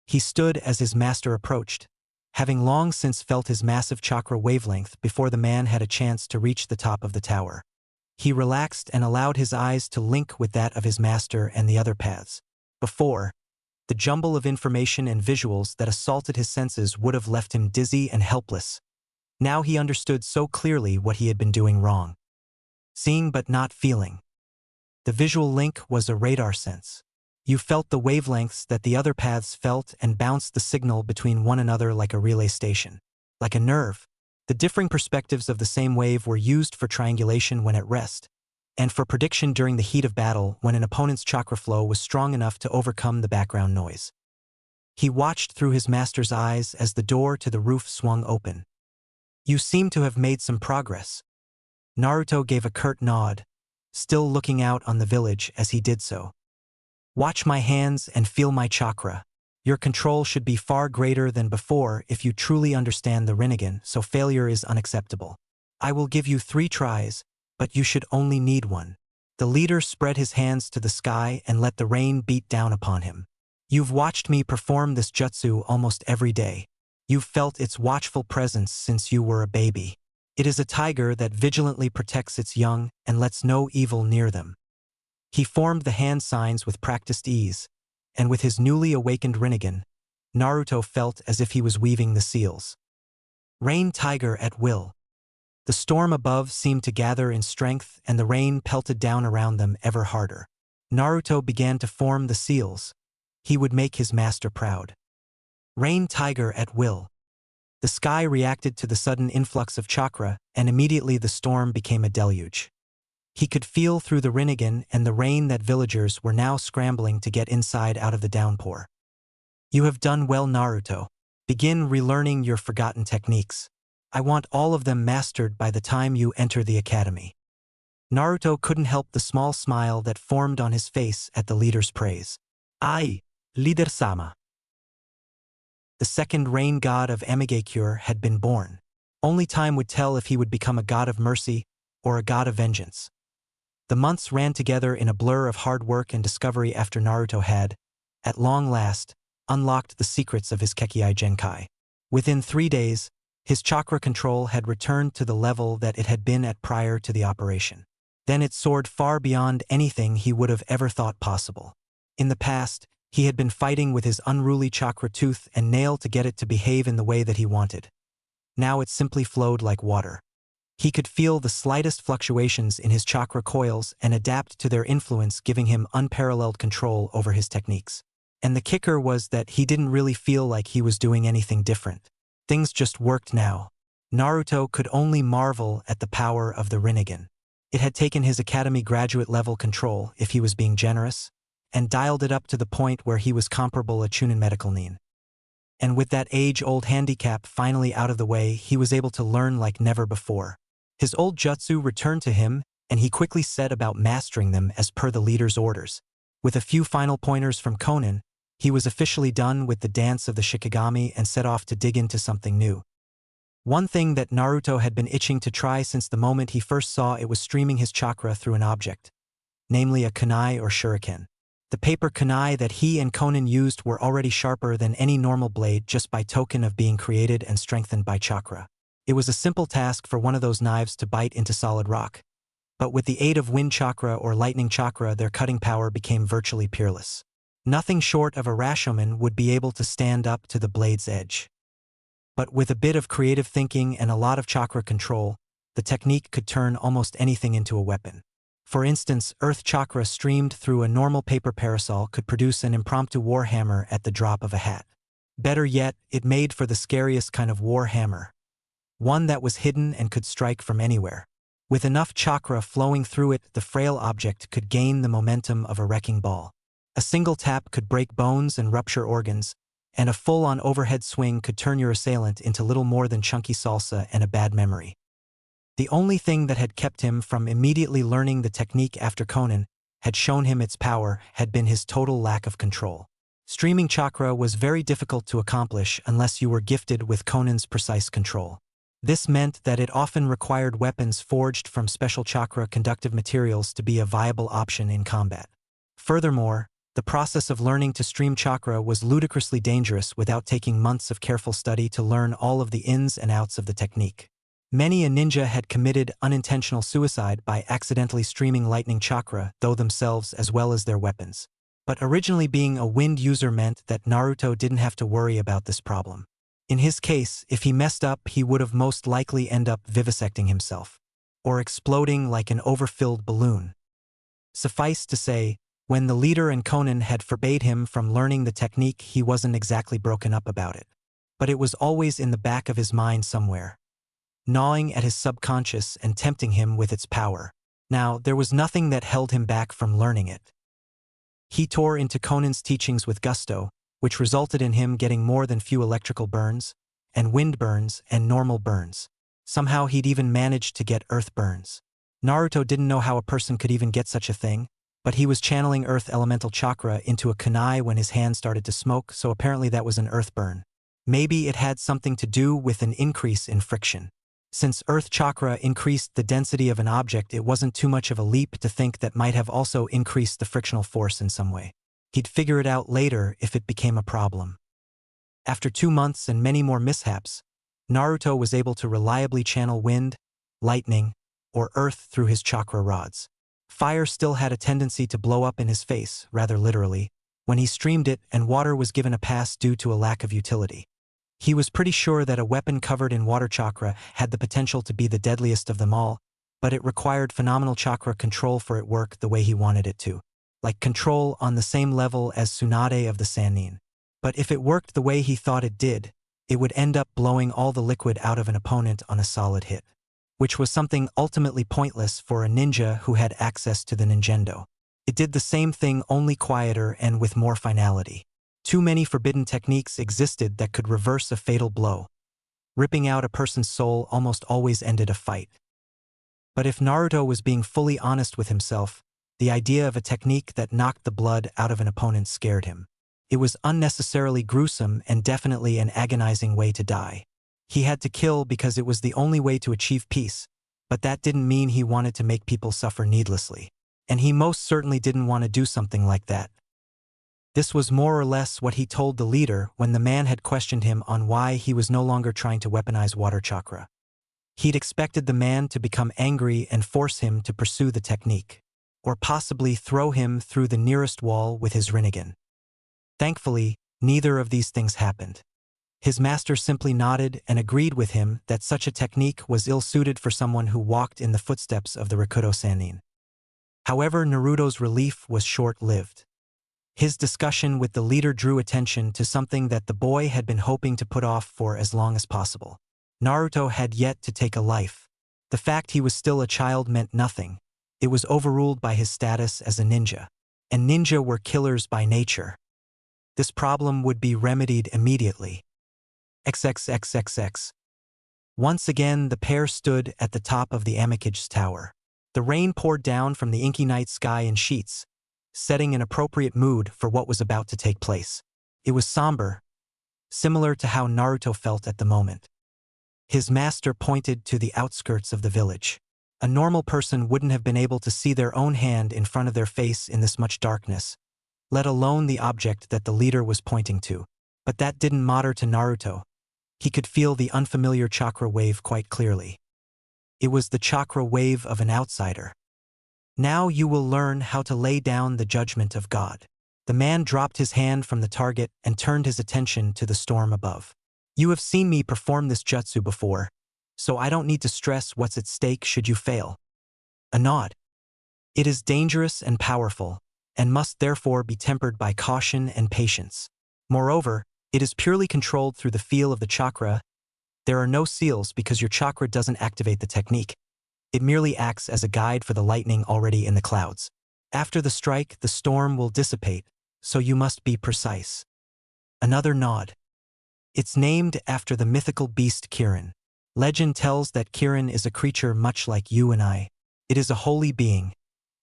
He stood as his master approached, having long since felt his massive chakra wavelength before the man had a chance to reach the top of the tower. He relaxed and allowed his eyes to link with that of his master and the other paths. Before, the jumble of information and visuals that assaulted his senses would have left him dizzy and helpless. Now he understood so clearly what he had been doing wrong. Seeing but not feeling. The visual link was a radar sense. You felt the wavelengths that the other paths felt and bounced the signal between one another like a relay station. Like a nerve. The differing perspectives of the same wave were used for triangulation when at rest, and for prediction during the heat of battle when an opponent's chakra flow was strong enough to overcome the background noise. He watched through his master's eyes as the door to the roof swung open. "You seem to have made some progress." Naruto gave a curt nod, still looking out on the village as he did so. "Watch my hands and feel my chakra. Your control should be far greater than before if you truly understand the Rinnegan, so failure is unacceptable. I will give you 3 tries, but you should only need one." The leader spread his hands to the sky and let the rain beat down upon him. "You've watched me perform this jutsu almost every day. You've felt its watchful presence since you were a baby. It is a tiger that vigilantly protects its young and lets no evil near them." He formed the hand signs with practiced ease, and with his newly awakened Rinnegan, Naruto felt as if he was weaving the seals. Rain tiger at will. The storm above seemed to gather in strength and the rain pelted down around them ever harder. Naruto began to form the seals. He would make his master proud. Rain tiger at will. The sky reacted to the sudden influx of chakra, and immediately the storm became a deluge. He could feel through the Rinnegan and the rain that villagers were now scrambling to get inside out of the downpour. "You have done well, Naruto. Begin relearning your forgotten techniques. I want all of them mastered by the time you enter the academy." Naruto couldn't help the small smile that formed on his face at the leader's praise. "Aye, leader-sama." The second rain god of Amigakure had been born. Only time would tell if he would become a god of mercy or a god of vengeance. The months ran together in a blur of hard work and discovery after Naruto had, at long last, unlocked the secrets of his Kekkei Genkai. Within 3 days, his chakra control had returned to the level that it had been at prior to the operation. Then it soared far beyond anything he would have ever thought possible. In the past, he had been fighting with his unruly chakra tooth and nail to get it to behave in the way that he wanted. Now it simply flowed like water. He could feel the slightest fluctuations in his chakra coils and adapt to their influence, giving him unparalleled control over his techniques. And the kicker was that he didn't really feel like he was doing anything different. Things just worked now. Naruto could only marvel at the power of the Rinnegan. It had taken his academy graduate level control, if he was being generous, and dialed it up to the point where he was comparable to Chunin Medical Nin. And with that age-old handicap finally out of the way, he was able to learn like never before. His old jutsu returned to him, and he quickly set about mastering them as per the leader's orders. With a few final pointers from Konan, he was officially done with the dance of the Shikigami and set off to dig into something new. One thing that Naruto had been itching to try since the moment he first saw it was streaming his chakra through an object, namely a kunai or shuriken. The paper kunai that he and Konan used were already sharper than any normal blade just by token of being created and strengthened by chakra. It was a simple task for one of those knives to bite into solid rock. But with the aid of wind chakra or lightning chakra, their cutting power became virtually peerless. Nothing short of a Rashomon would be able to stand up to the blade's edge. But with a bit of creative thinking and a lot of chakra control, the technique could turn almost anything into a weapon. For instance, earth chakra streamed through a normal paper parasol could produce an impromptu war hammer at the drop of a hat. Better yet, it made for the scariest kind of war hammer. One that was hidden and could strike from anywhere. With enough chakra flowing through it, the frail object could gain the momentum of a wrecking ball. A single tap could break bones and rupture organs, and a full-on overhead swing could turn your assailant into little more than chunky salsa and a bad memory. The only thing that had kept him from immediately learning the technique after Konan had shown him its power had been his total lack of control. Streaming chakra was very difficult to accomplish unless you were gifted with Konan's precise control. This meant that it often required weapons forged from special chakra conductive materials to be a viable option in combat. Furthermore, the process of learning to stream chakra was ludicrously dangerous without taking months of careful study to learn all of the ins and outs of the technique. Many a ninja had committed unintentional suicide by accidentally streaming lightning chakra, though themselves as well as their weapons. But originally being a wind user meant that Naruto didn't have to worry about this problem. In his case, if he messed up, he would have most likely end up vivisecting himself, or exploding like an overfilled balloon. Suffice to say, when the leader and Konan had forbade him from learning the technique, he wasn't exactly broken up about it. But it was always in the back of his mind somewhere, gnawing at his subconscious and tempting him with its power. Now, there was nothing that held him back from learning it. He tore into Konan's teachings with gusto, which resulted in him getting more than few electrical burns, and wind burns, and normal burns. Somehow he'd even managed to get earth burns. Naruto didn't know how a person could even get such a thing, but he was channeling earth elemental chakra into a kunai when his hand started to smoke, so apparently that was an earth burn. Maybe it had something to do with an increase in friction. Since earth chakra increased the density of an object, it wasn't too much of a leap to think that might have also increased the frictional force in some way. He'd figure it out later if it became a problem. After 2 months and many more mishaps, Naruto was able to reliably channel wind, lightning, or earth through his chakra rods. Fire still had a tendency to blow up in his face, rather literally, when he streamed it, and water was given a pass due to a lack of utility. He was pretty sure that a weapon covered in water chakra had the potential to be the deadliest of them all, but it required phenomenal chakra control for it to work the way he wanted it to. Like control on the same level as Tsunade of the Sannin. But if it worked the way he thought it did, it would end up blowing all the liquid out of an opponent on a solid hit. Which was something ultimately pointless for a ninja who had access to the ninjendo. It did the same thing, only quieter and with more finality. Too many forbidden techniques existed that could reverse a fatal blow. Ripping out a person's soul almost always ended a fight. But if Naruto was being fully honest with himself, the idea of a technique that knocked the blood out of an opponent scared him. It was unnecessarily gruesome and definitely an agonizing way to die. He had to kill because it was the only way to achieve peace, but that didn't mean he wanted to make people suffer needlessly. And he most certainly didn't want to do something like that. This was more or less what he told the leader when the man had questioned him on why he was no longer trying to weaponize water chakra. He'd expected the man to become angry and force him to pursue the technique, or possibly throw him through the nearest wall with his Rinnegan. Thankfully, neither of these things happened. His master simply nodded and agreed with him that such a technique was ill-suited for someone who walked in the footsteps of the Rakuto Sannin. However, Naruto's relief was short-lived. His discussion with the leader drew attention to something that the boy had been hoping to put off for as long as possible. Naruto had yet to take a life. The fact he was still a child meant nothing. It was overruled by his status as a ninja. And ninja were killers by nature. This problem would be remedied immediately. XXXXX. Once again, the pair stood at the top of the Amikage Tower. The rain poured down from the inky night sky in sheets, setting an appropriate mood for what was about to take place. It was somber, similar to how Naruto felt at the moment. His master pointed to the outskirts of the village. A normal person wouldn't have been able to see their own hand in front of their face in this much darkness, let alone the object that the leader was pointing to. But that didn't matter to Naruto. He could feel the unfamiliar chakra wave quite clearly. It was the chakra wave of an outsider. Now you will learn how to lay down the judgment of God. The man dropped his hand from the target and turned his attention to the storm above. You have seen me perform this jutsu before, so I don't need to stress what's at stake should you fail. A nod. It is dangerous and powerful, and must therefore be tempered by caution and patience. Moreover, it is purely controlled through the feel of the chakra. There are no seals because your chakra doesn't activate the technique. It merely acts as a guide for the lightning already in the clouds. After the strike, the storm will dissipate, so you must be precise. Another nod. It's named after the mythical beast Kirin. Legend tells that Kirin is a creature much like you and I. It is a holy being,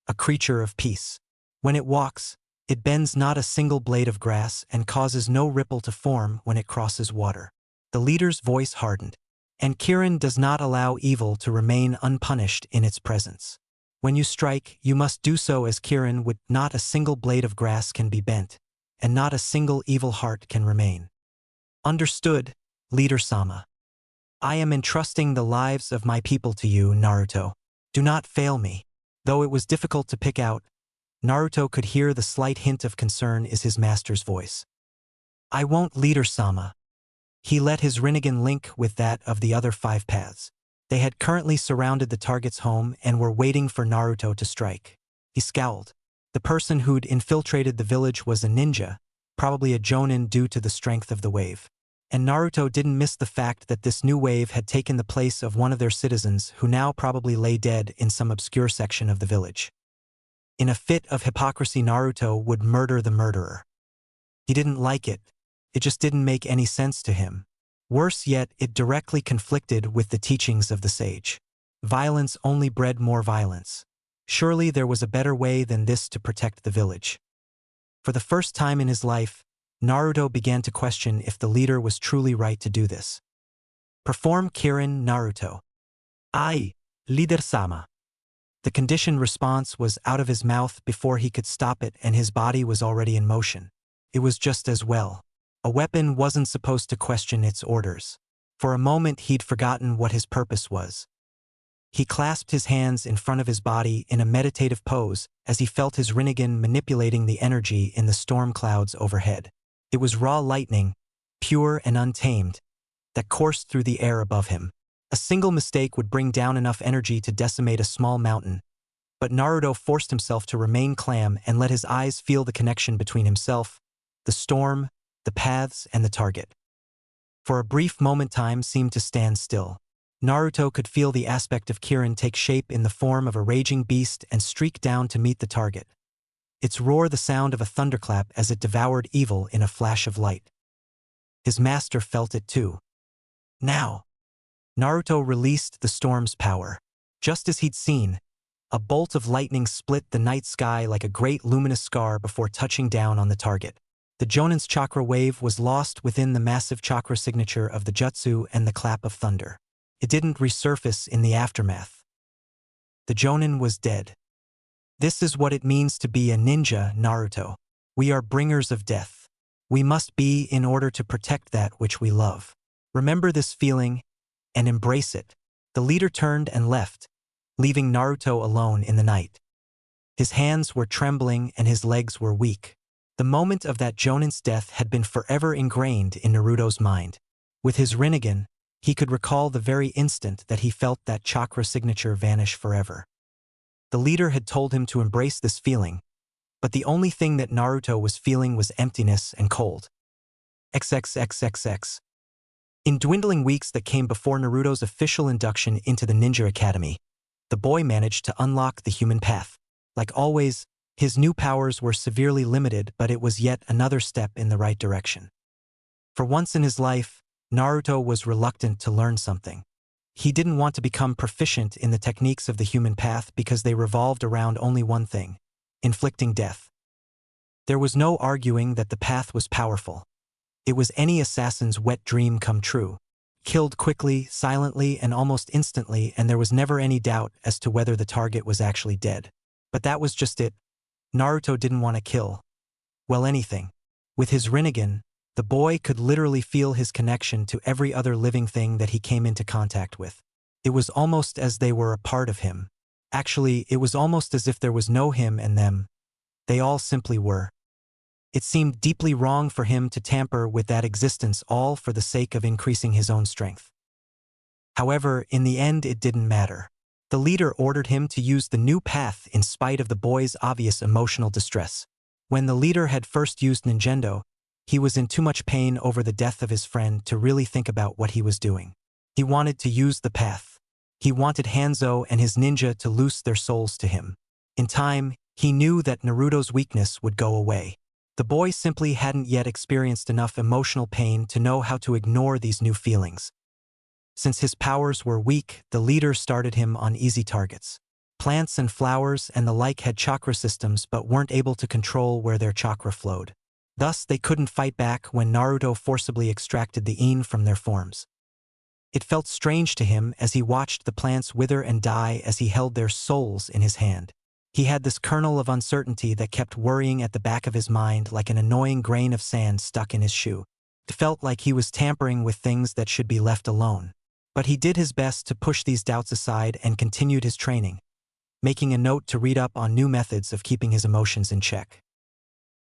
a creature of peace. When it walks, it bends not a single blade of grass and causes no ripple to form when it crosses water. The leader's voice hardened, and Kirin does not allow evil to remain unpunished in its presence. When you strike, you must do so as Kirin would. Not a single blade of grass can be bent, and not a single evil heart can remain. Understood, Leader-sama. I am entrusting the lives of my people to you, Naruto. Do not fail me. Though it was difficult to pick out, Naruto could hear the slight hint of concern in his master's voice. I won't, Leader-sama. He let his Rinnegan link with that of the other 5 paths. They had currently surrounded the target's home and were waiting for Naruto to strike. He scowled. The person who'd infiltrated the village was a ninja, probably a jonin due to the strength of the wave. And Naruto didn't miss the fact that this new wave had taken the place of one of their citizens who now probably lay dead in some obscure section of the village. In a fit of hypocrisy, Naruto would murder the murderer. He didn't like it. It just didn't make any sense to him. Worse yet, it directly conflicted with the teachings of the sage. Violence only bred more violence. Surely there was a better way than this to protect the village. For the first time in his life, Naruto began to question if the leader was truly right to do this. Perform Kirin, Naruto. Aye, Leader-sama. The conditioned response was out of his mouth before he could stop it, and his body was already in motion. It was just as well. A weapon wasn't supposed to question its orders. For a moment he'd forgotten what his purpose was. He clasped his hands in front of his body in a meditative pose as he felt his Rinnegan manipulating the energy in the storm clouds overhead. It was raw lightning, pure and untamed, that coursed through the air above him. A single mistake would bring down enough energy to decimate a small mountain, but Naruto forced himself to remain calm and let his eyes feel the connection between himself, the storm, the paths, and the target. For a brief moment time seemed to stand still. Naruto could feel the aspect of Kirin take shape in the form of a raging beast and streak down to meet the target. Its roar the sound of a thunderclap as it devoured evil in a flash of light. His master felt it too. Now, Naruto released the storm's power. Just as he'd seen, a bolt of lightning split the night sky like a great luminous scar before touching down on the target. The Jonin's chakra wave was lost within the massive chakra signature of the jutsu and the clap of thunder. It didn't resurface in the aftermath. The Jonin was dead. This is what it means to be a ninja, Naruto. We are bringers of death. We must be in order to protect that which we love. Remember this feeling and embrace it. The leader turned and left, leaving Naruto alone in the night. His hands were trembling and his legs were weak. The moment of that Jonin's death had been forever ingrained in Naruto's mind. With his Rinnegan, he could recall the very instant that he felt that chakra signature vanish forever. The leader had told him to embrace this feeling, but the only thing that Naruto was feeling was emptiness and cold. XXXXX. In dwindling weeks that came before Naruto's official induction into the Ninja Academy, the boy managed to unlock the human path. Like always, his new powers were severely limited, but it was yet another step in the right direction. For once in his life, Naruto was reluctant to learn something. He didn't want to become proficient in the techniques of the human path because they revolved around only one thing: inflicting death. There was no arguing that the path was powerful. It was any assassin's wet dream come true. Killed quickly, silently, and almost instantly, and there was never any doubt as to whether the target was actually dead. But that was just it. Naruto didn't want to kill, well, anything. With his Rinnegan, the boy could literally feel his connection to every other living thing that he came into contact with. It was almost as they were a part of him. Actually, it was almost as if there was no him and them. They all simply were. It seemed deeply wrong for him to tamper with that existence, all for the sake of increasing his own strength. However, in the end it didn't matter. The leader ordered him to use the new path in spite of the boy's obvious emotional distress. When the leader had first used Ninjendo, he was in too much pain over the death of his friend to really think about what he was doing. He wanted to use the path. He wanted Hanzo and his ninja to loose their souls to him. In time, he knew that Naruto's weakness would go away. The boy simply hadn't yet experienced enough emotional pain to know how to ignore these new feelings. Since his powers were weak, the leader started him on easy targets. Plants and flowers and the like had chakra systems but weren't able to control where their chakra flowed. Thus, they couldn't fight back when Naruto forcibly extracted the yin from their forms. It felt strange to him as he watched the plants wither and die as he held their souls in his hand. He had this kernel of uncertainty that kept worrying at the back of his mind like an annoying grain of sand stuck in his shoe. It felt like he was tampering with things that should be left alone. But he did his best to push these doubts aside and continued his training, making a note to read up on new methods of keeping his emotions in check.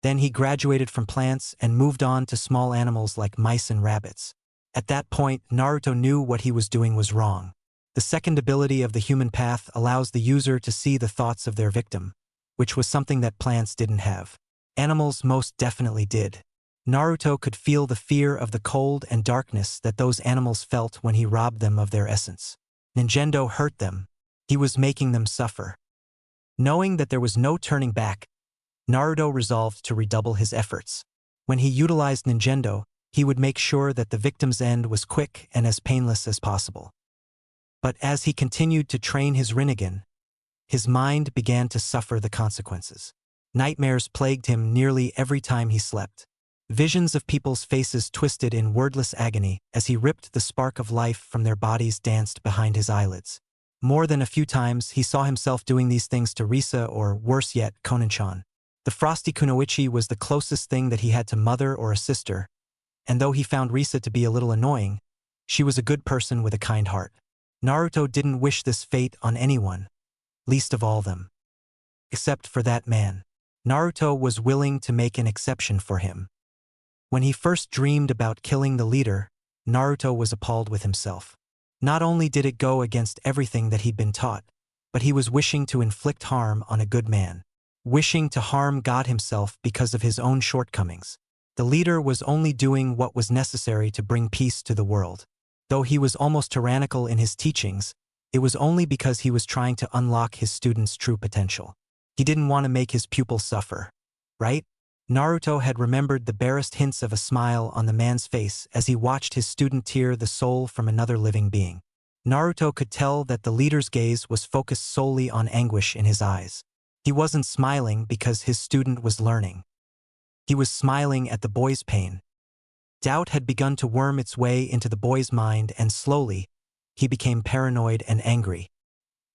Then he graduated from plants and moved on to small animals like mice and rabbits. At that point, Naruto knew what he was doing was wrong. The second ability of the human path allows the user to see the thoughts of their victim, which was something that plants didn't have. Animals most definitely did. Naruto could feel the fear of the cold and darkness that those animals felt when he robbed them of their essence. Ninjendo hurt them. He was making them suffer. Knowing that there was no turning back, Naruto resolved to redouble his efforts. When he utilized Ninjendo, he would make sure that the victim's end was quick and as painless as possible. But as he continued to train his Rinnegan, his mind began to suffer the consequences. Nightmares plagued him nearly every time he slept. Visions of people's faces twisted in wordless agony as he ripped the spark of life from their bodies danced behind his eyelids. More than a few times, he saw himself doing these things to Risa or, worse yet, Konan-chan. The frosty kunoichi was the closest thing that he had to mother or a sister, and though he found Risa to be a little annoying, she was a good person with a kind heart. Naruto didn't wish this fate on anyone, least of all them. Except for that man. Naruto was willing to make an exception for him. When he first dreamed about killing the leader, Naruto was appalled with himself. Not only did it go against everything that he'd been taught, but he was wishing to inflict harm on a good man. Wishing to harm God himself because of his own shortcomings. The leader was only doing what was necessary to bring peace to the world. Though he was almost tyrannical in his teachings, it was only because he was trying to unlock his students' true potential. He didn't want to make his pupils suffer, right? Naruto had remembered the barest hints of a smile on the man's face as he watched his student tear the soul from another living being. Naruto could tell that the leader's gaze was focused solely on anguish in his eyes. He wasn't smiling because his student was learning. He was smiling at the boy's pain. Doubt had begun to worm its way into the boy's mind, and slowly, he became paranoid and angry.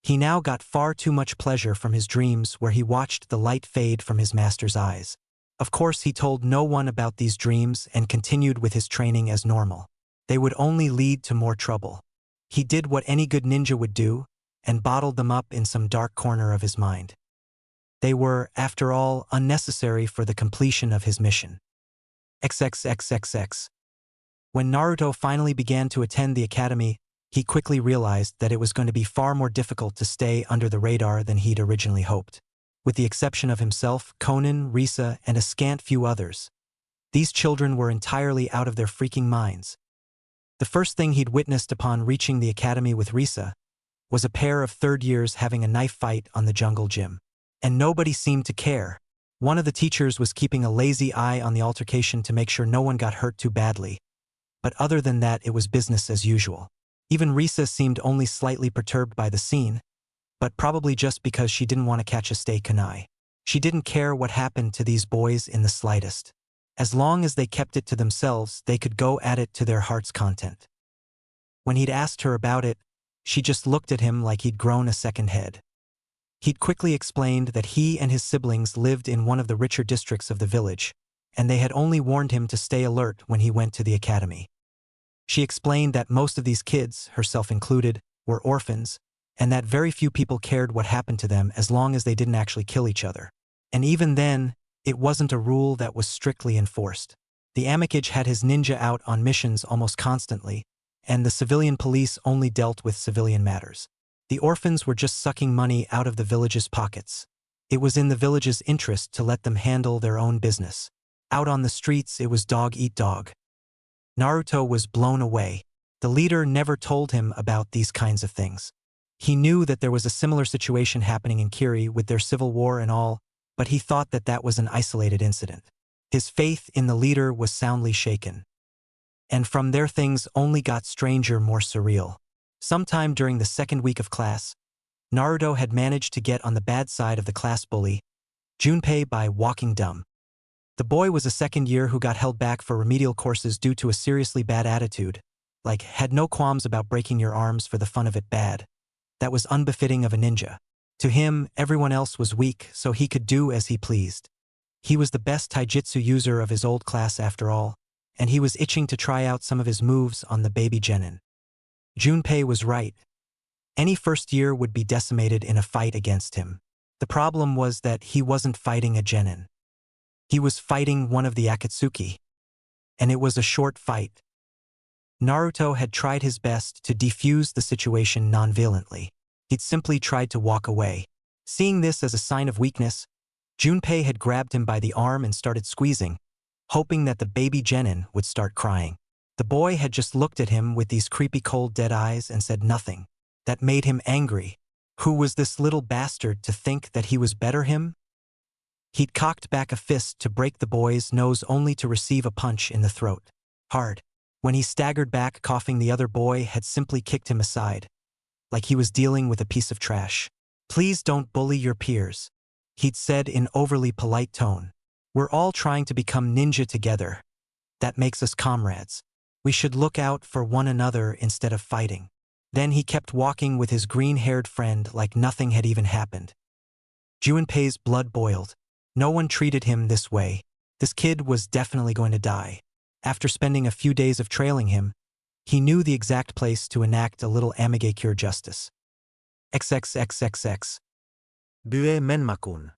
He now got far too much pleasure from his dreams where he watched the light fade from his master's eyes. Of course, he told no one about these dreams and continued with his training as normal. They would only lead to more trouble. He did what any good ninja would do, and bottled them up in some dark corner of his mind. They were, after all, unnecessary for the completion of his mission. XXXXX. When Naruto finally began to attend the academy, he quickly realized that it was going to be far more difficult to stay under the radar than he'd originally hoped. With the exception of himself, Conan, Risa, and a scant few others, these children were entirely out of their freaking minds. The first thing he'd witnessed upon reaching the academy with Risa was a pair of third years having a knife fight on the jungle gym. And nobody seemed to care. One of the teachers was keeping a lazy eye on the altercation to make sure no one got hurt too badly. But other than that, it was business as usual. Even Risa seemed only slightly perturbed by the scene, but probably just because she didn't want to catch a stray kunai. She didn't care what happened to these boys in the slightest. As long as they kept it to themselves, they could go at it to their heart's content. When he'd asked her about it, she just looked at him like he'd grown a second head. He'd quickly explained that he and his siblings lived in one of the richer districts of the village, and they had only warned him to stay alert when he went to the academy. She explained that most of these kids, herself included, were orphans, and that very few people cared what happened to them as long as they didn't actually kill each other. And even then, it wasn't a rule that was strictly enforced. The Amikage had his ninja out on missions almost constantly, and the civilian police only dealt with civilian matters. The orphans were just sucking money out of the village's pockets. It was in the village's interest to let them handle their own business. Out on the streets, it was dog eat dog. Naruto was blown away. The leader never told him about these kinds of things. He knew that there was a similar situation happening in Kiri with their civil war and all, but he thought that that was an isolated incident. His faith in the leader was soundly shaken. And from there things only got stranger, more surreal. Sometime during the second week of class, Naruto had managed to get on the bad side of the class bully, Junpei, by walking dumb. The boy was a second year who got held back for remedial courses due to a seriously bad attitude, like had no qualms about breaking your arms for the fun of it bad. That was unbefitting of a ninja. To him, everyone else was weak, so he could do as he pleased. He was the best taijutsu user of his old class after all, and he was itching to try out some of his moves on the baby genin. Junpei was right. Any first year would be decimated in a fight against him. The problem was that he wasn't fighting a genin. He was fighting one of the Akatsuki. And it was a short fight. Naruto had tried his best to defuse the situation non-violently. He'd simply tried to walk away. Seeing this as a sign of weakness, Junpei had grabbed him by the arm and started squeezing, hoping that the baby genin would start crying. The boy had just looked at him with these creepy cold dead eyes and said nothing. That made him angry. Who was this little bastard to think that he was better him? He'd cocked back a fist to break the boy's nose only to receive a punch in the throat. Hard. When he staggered back coughing, the other boy had simply kicked him aside, like he was dealing with a piece of trash. "Please don't bully your peers," he'd said in overly polite tone. "We're all trying to become ninja together. That makes us comrades. We should look out for one another instead of fighting." Then he kept walking with his green-haired friend like nothing had even happened. Junpei's blood boiled. No one treated him this way. This kid was definitely going to die. After spending a few days of trailing him, he knew the exact place to enact a little amigacure justice. XXXXX. Bue Menmakun.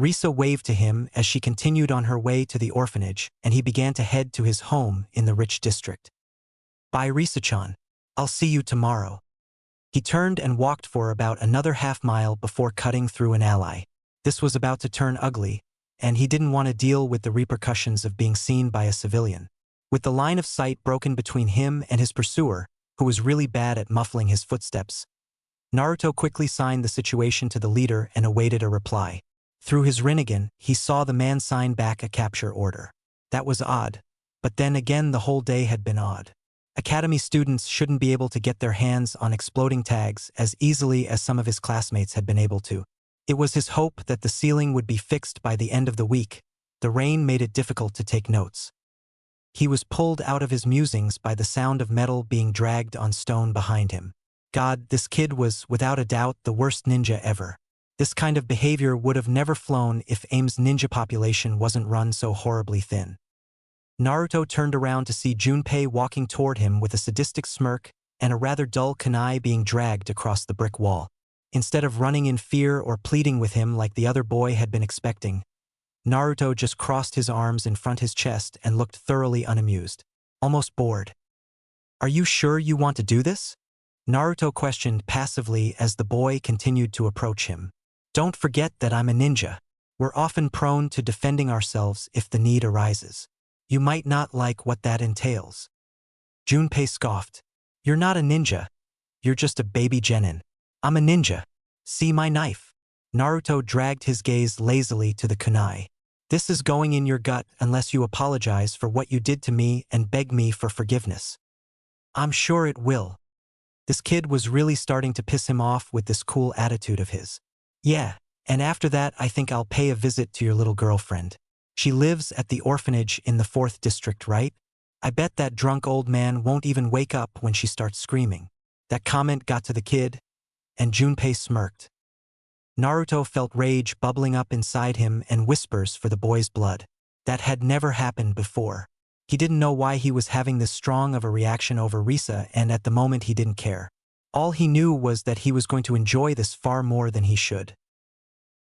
Risa waved to him as she continued on her way to the orphanage, and he began to head to his home in the rich district. "Bye, Risa-chan. I'll see you tomorrow." He turned and walked for about another half-mile before cutting through an alley. This was about to turn ugly, and he didn't want to deal with the repercussions of being seen by a civilian. With the line of sight broken between him and his pursuer, who was really bad at muffling his footsteps, Naruto quickly signed the situation to the leader and awaited a reply. Through his Rinnegan, he saw the man sign back a capture order. That was odd, but then again the whole day had been odd. Academy students shouldn't be able to get their hands on exploding tags as easily as some of his classmates had been able to. It was his hope that the ceiling would be fixed by the end of the week, The rain made it difficult to take notes. He was pulled out of his musings by the sound of metal being dragged on stone behind him. God, this kid was, without a doubt, the worst ninja ever. This kind of behavior would have never flown if AIM's ninja population wasn't run so horribly thin. Naruto turned around to see Junpei walking toward him with a sadistic smirk and a rather dull kunai being dragged across the brick wall. Instead of running in fear or pleading with him like the other boy had been expecting, Naruto just crossed his arms in front his chest and looked thoroughly unamused, almost bored. "Are you sure you want to do this?" Naruto questioned passively as the boy continued to approach him. "Don't forget that I'm a ninja. We're often prone to defending ourselves if the need arises. You might not like what that entails." Junpei scoffed. "You're not a ninja. You're just a baby genin. I'm a ninja. See my knife." Naruto dragged his gaze lazily to the kunai. "This is going in your gut unless you apologize for what you did to me and beg me for forgiveness." "I'm sure it will." This kid was really starting to piss him off with this cool attitude of his. "Yeah, and after that I think I'll pay a visit to your little girlfriend. She lives at the orphanage in the 4th district, right? I bet that drunk old man won't even wake up when she starts screaming." That comment got to the kid, and Junpei smirked. Naruto felt rage bubbling up inside him and whispers for the boy's blood. That had never happened before. He didn't know why he was having this strong of a reaction over Risa, and at the moment he didn't care. All he knew was that he was going to enjoy this far more than he should.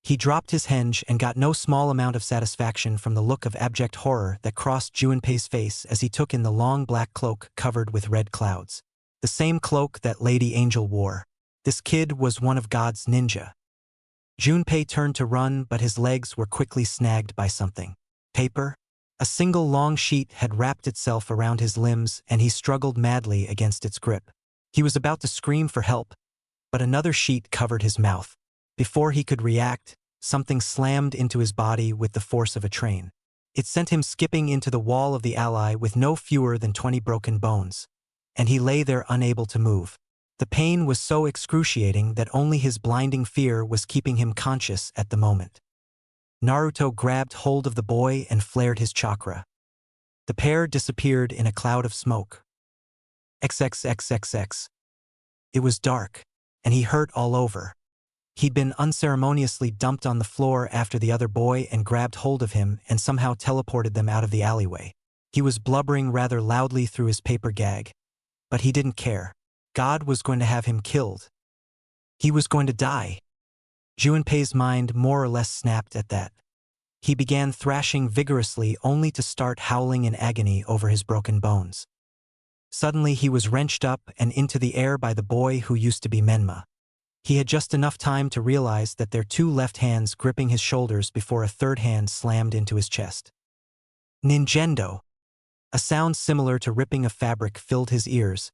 He dropped his henge and got no small amount of satisfaction from the look of abject horror that crossed Junpei's face as he took in the long black cloak covered with red clouds. The same cloak that Lady Angel wore. This kid was one of God's ninja. Junpei turned to run, but his legs were quickly snagged by something. Paper? A single long sheet had wrapped itself around his limbs and he struggled madly against its grip. He was about to scream for help, but another sheet covered his mouth. Before he could react, something slammed into his body with the force of a train. It sent him skipping into the wall of the alley with no fewer than 20 broken bones, and he lay there unable to move. The pain was so excruciating that only his blinding fear was keeping him conscious at the moment. Naruto grabbed hold of the boy and flared his chakra. The pair disappeared in a cloud of smoke. XXXXX. It was dark, and he hurt all over. He'd been unceremoniously dumped on the floor after the other boy and grabbed hold of him and somehow teleported them out of the alleyway. He was blubbering rather loudly through his paper gag, but he didn't care. God was going to have him killed. He was going to die. Junpei's mind more or less snapped at that. He began thrashing vigorously only to start howling in agony over his broken bones. Suddenly he was wrenched up and into the air by the boy who used to be Menma. He had just enough time to realize that their two left hands gripping his shoulders before a third hand slammed into his chest. Ninjendo! A sound similar to ripping of fabric filled his ears,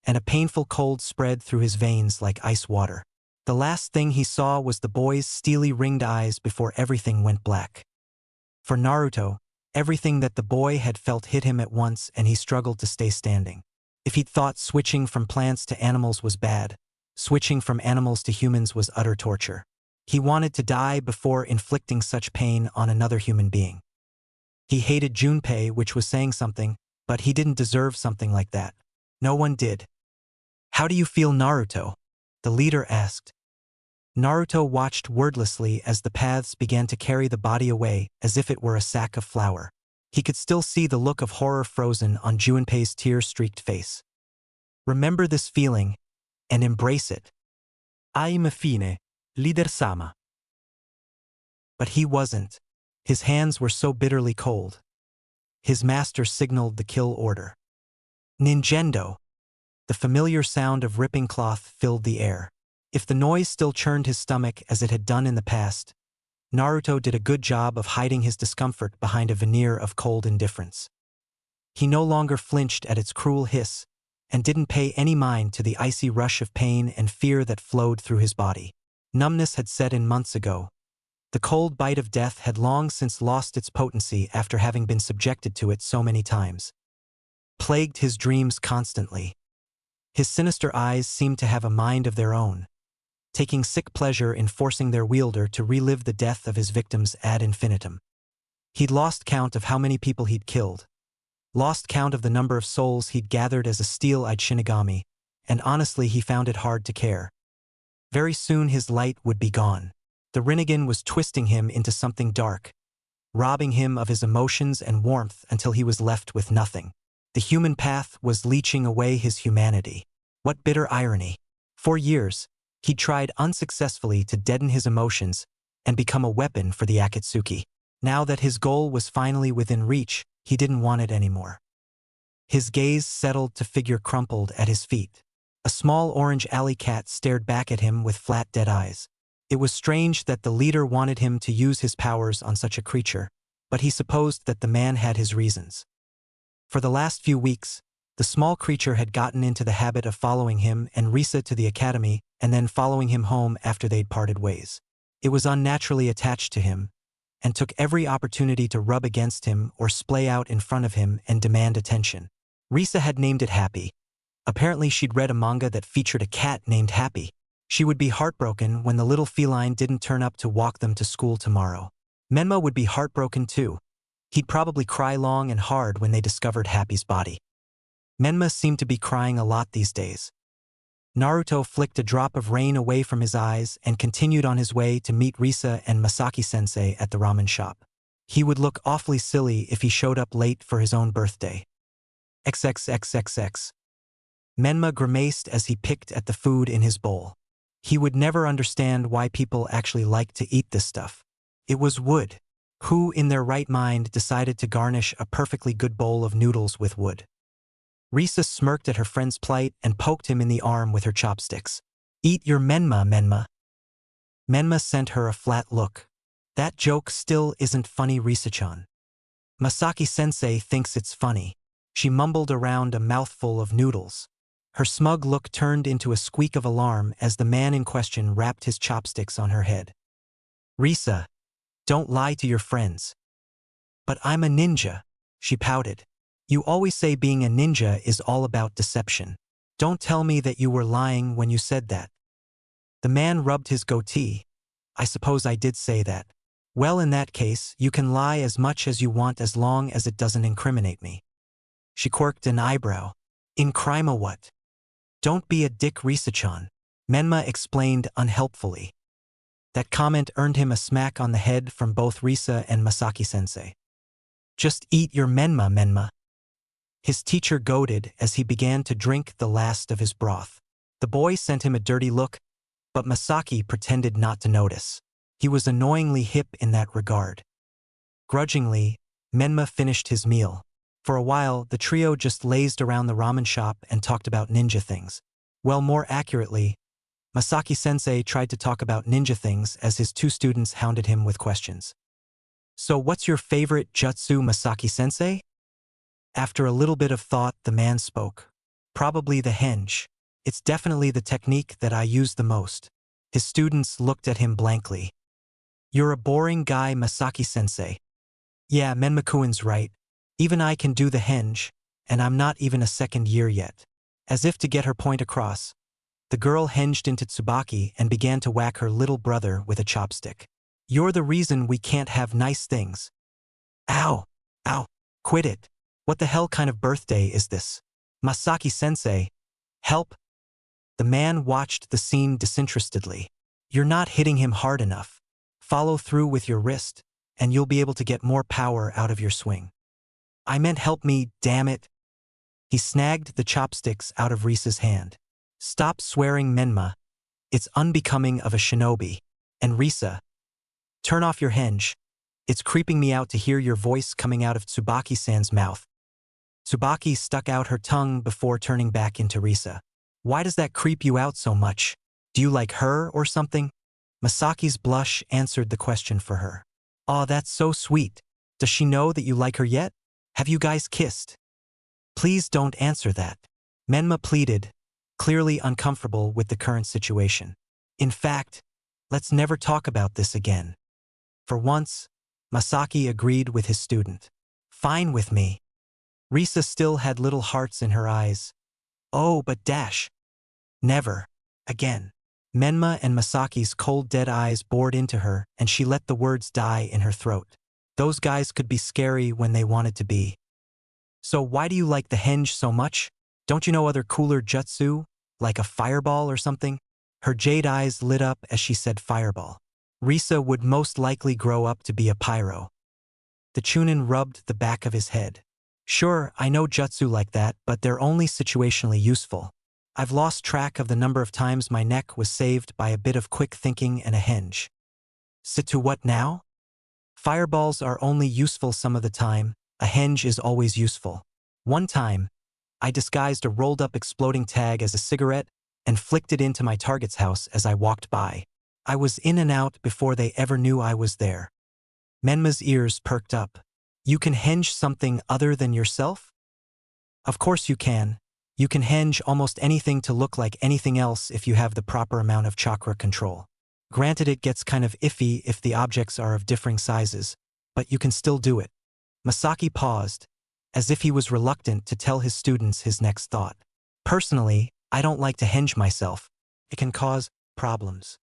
and a painful cold spread through his veins like ice water. The last thing he saw was the boy's steely ringed eyes before everything went black. For Naruto, everything that the boy had felt hit him at once and he struggled to stay standing. If he'd thought switching from plants to animals was bad, switching from animals to humans was utter torture. He wanted to die before inflicting such pain on another human being. He hated Junpei, which was saying something, but he didn't deserve something like that. No one did. "How do you feel, Naruto?" the leader asked. Naruto watched wordlessly as the paths began to carry the body away as if it were a sack of flour. He could still see the look of horror frozen on Junpei's tear-streaked face. Remember this feeling and embrace it. "I'm fine, leader-sama." But he wasn't. His hands were so bitterly cold. His master signaled the kill order. Ninjendo! The familiar sound of ripping cloth filled the air. If the noise still churned his stomach as it had done in the past, Naruto did a good job of hiding his discomfort behind a veneer of cold indifference. He no longer flinched at its cruel hiss, and didn't pay any mind to the icy rush of pain and fear that flowed through his body. Numbness had set in months ago. The cold bite of death had long since lost its potency after having been subjected to it so many times. Plagued his dreams constantly. His sinister eyes seemed to have a mind of their own, taking sick pleasure in forcing their wielder to relive the death of his victims ad infinitum. He'd lost count of how many people he'd killed, lost count of the number of souls he'd gathered as a steel-eyed Shinigami, and honestly he found it hard to care. Very soon his light would be gone. The Rinnegan was twisting him into something dark, robbing him of his emotions and warmth until he was left with nothing. The human path was leeching away his humanity. What bitter irony. For years, he'd tried unsuccessfully to deaden his emotions and become a weapon for the Akatsuki. Now that his goal was finally within reach, he didn't want it anymore. His gaze settled to figure crumpled at his feet. A small orange alley cat stared back at him with flat dead eyes. It was strange that the leader wanted him to use his powers on such a creature, but he supposed that the man had his reasons. For the last few weeks, the small creature had gotten into the habit of following him and Risa to the academy and then following him home after they'd parted ways. It was unnaturally attached to him and took every opportunity to rub against him or splay out in front of him and demand attention. Risa had named it Happy. Apparently she'd read a manga that featured a cat named Happy. She would be heartbroken when the little feline didn't turn up to walk them to school tomorrow. Menma would be heartbroken too. He'd probably cry long and hard when they discovered Happy's body. Menma seemed to be crying a lot these days. Naruto flicked a drop of rain away from his eyes and continued on his way to meet Risa and Masaki-sensei at the ramen shop. He would look awfully silly if he showed up late for his own birthday. XXXXX. Menma grimaced as he picked at the food in his bowl. He would never understand why people actually liked to eat this stuff. It was wood. Who in their right mind decided to garnish a perfectly good bowl of noodles with wood? Risa smirked at her friend's plight and poked him in the arm with her chopsticks. Eat your Menma, Menma. Menma sent her a flat look. That joke still isn't funny, Risa-chan. Masaki-sensei thinks it's funny. She mumbled around a mouthful of noodles. Her smug look turned into a squeak of alarm as the man in question wrapped his chopsticks on her head. Risa, don't lie to your friends. But I'm a ninja, she pouted. You always say being a ninja is all about deception. Don't tell me that you were lying when you said that. The man rubbed his goatee. I suppose I did say that. Well, in that case, you can lie as much as you want as long as it doesn't incriminate me. She quirked an eyebrow. In crime a what? Don't be a dick, Risa-chan. Menma explained unhelpfully. That comment earned him a smack on the head from both Risa and Masaki-sensei. Just eat your Menma, Menma. His teacher goaded as he began to drink the last of his broth. The boy sent him a dirty look, but Masaki pretended not to notice. He was annoyingly hip in that regard. Grudgingly, Menma finished his meal. For a while, the trio just lazed around the ramen shop and talked about ninja things. Well, more accurately, Masaki-sensei tried to talk about ninja things as his two students hounded him with questions. So what's your favorite jutsu, Masaki-sensei? After a little bit of thought, the man spoke. Probably the henge. It's definitely the technique that I use the most. His students looked at him blankly. You're a boring guy, Masaki-sensei. Yeah, Menma-kuin's right. Even I can do the henge, and I'm not even a second year yet. As if to get her point across, the girl henged into Tsubaki and began to whack her little brother with a chopstick. You're the reason we can't have nice things. Ow! Ow! Quit it! What the hell kind of birthday is this? Masaki-sensei, help! The man watched the scene disinterestedly. You're not hitting him hard enough. Follow through with your wrist, and you'll be able to get more power out of your swing. I meant help me, damn it. He snagged the chopsticks out of Risa's hand. Stop swearing, Menma. It's unbecoming of a shinobi. And Risa, turn off your henge. It's creeping me out to hear your voice coming out of Tsubaki-san's mouth. Tsubaki stuck out her tongue before turning back into Risa. Why does that creep you out so much? Do you like her or something? Masaki's blush answered the question for her. Aw, that's so sweet. Does she know that you like her yet? Have you guys kissed? Please don't answer that. Menma pleaded, clearly uncomfortable with the current situation. In fact, let's never talk about this again. For once, Masaki agreed with his student. Fine with me. Risa still had little hearts in her eyes. Oh, but dash. Never. Again. Menma and Masaki's cold dead eyes bored into her and she let the words die in her throat. Those guys could be scary when they wanted to be. So why do you like the henge so much? Don't you know other cooler jutsu? Like a fireball or something? Her jade eyes lit up as she said fireball. Risa would most likely grow up to be a pyro. The Chunin rubbed the back of his head. Sure, I know jutsu like that, but they're only situationally useful. I've lost track of the number of times my neck was saved by a bit of quick thinking and a henge. Situ what now? Fireballs are only useful some of the time, a henge is always useful. One time, I disguised a rolled-up exploding tag as a cigarette and flicked it into my target's house as I walked by. I was in and out before they ever knew I was there. Menma's ears perked up. You can henge something other than yourself? Of course you can. You can henge almost anything to look like anything else if you have the proper amount of chakra control. Granted, it gets kind of iffy if the objects are of differing sizes, but you can still do it. Masaki paused, as if he was reluctant to tell his students his next thought. Personally, I don't like to henge myself. It can cause problems.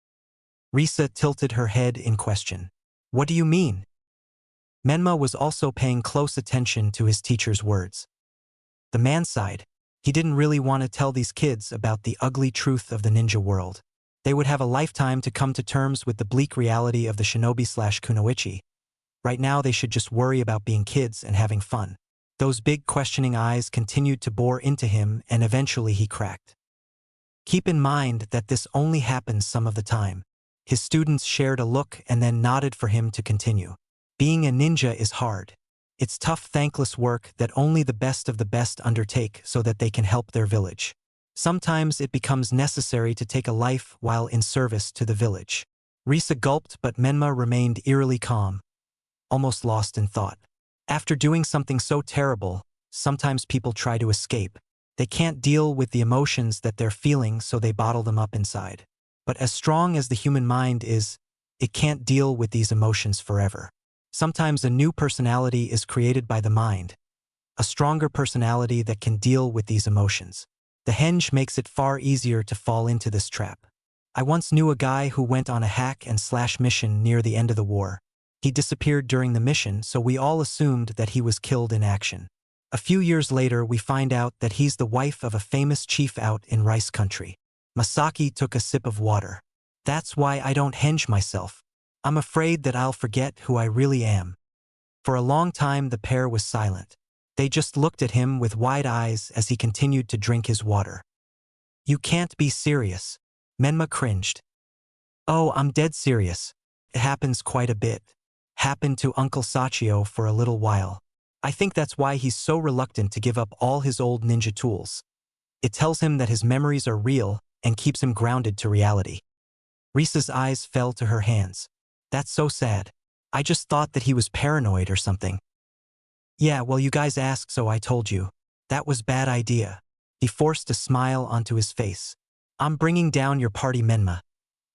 Risa tilted her head in question. What do you mean? Menma was also paying close attention to his teacher's words. The man sighed. He didn't really want to tell these kids about the ugly truth of the ninja world. They would have a lifetime to come to terms with the bleak reality of the shinobi/kunoichi. Right now they should just worry about being kids and having fun. Those big questioning eyes continued to bore into him, and eventually he cracked. Keep in mind that this only happens some of the time. His students shared a look and then nodded for him to continue. Being a ninja is hard. It's tough, thankless work that only the best of the best undertake so that they can help their village. Sometimes it becomes necessary to take a life while in service to the village. Risa gulped, but Menma remained eerily calm, almost lost in thought. After doing something so terrible, sometimes people try to escape. They can't deal with the emotions that they're feeling, so they bottle them up inside. But as strong as the human mind is, it can't deal with these emotions forever. Sometimes a new personality is created by the mind, a stronger personality that can deal with these emotions. The henge makes it far easier to fall into this trap. I once knew a guy who went on a hack and slash mission near the end of the war. He disappeared during the mission, so we all assumed that he was killed in action. A few years later, we find out that he's the wife of a famous chief out in rice country. Masaki took a sip of water. That's why I don't henge myself. I'm afraid that I'll forget who I really am. For a long time the pair was silent. They just looked at him with wide eyes as he continued to drink his water. You can't be serious. Menma cringed. Oh, I'm dead serious. It happens quite a bit. Happened to Uncle Sachio for a little while. I think that's why he's so reluctant to give up all his old ninja tools. It tells him that his memories are real and keeps him grounded to reality. Risa's eyes fell to her hands. That's so sad. I just thought that he was paranoid or something. Yeah, well, you guys asked, so I told you. That was bad idea. He forced a smile onto his face. I'm bringing down your party, Menma.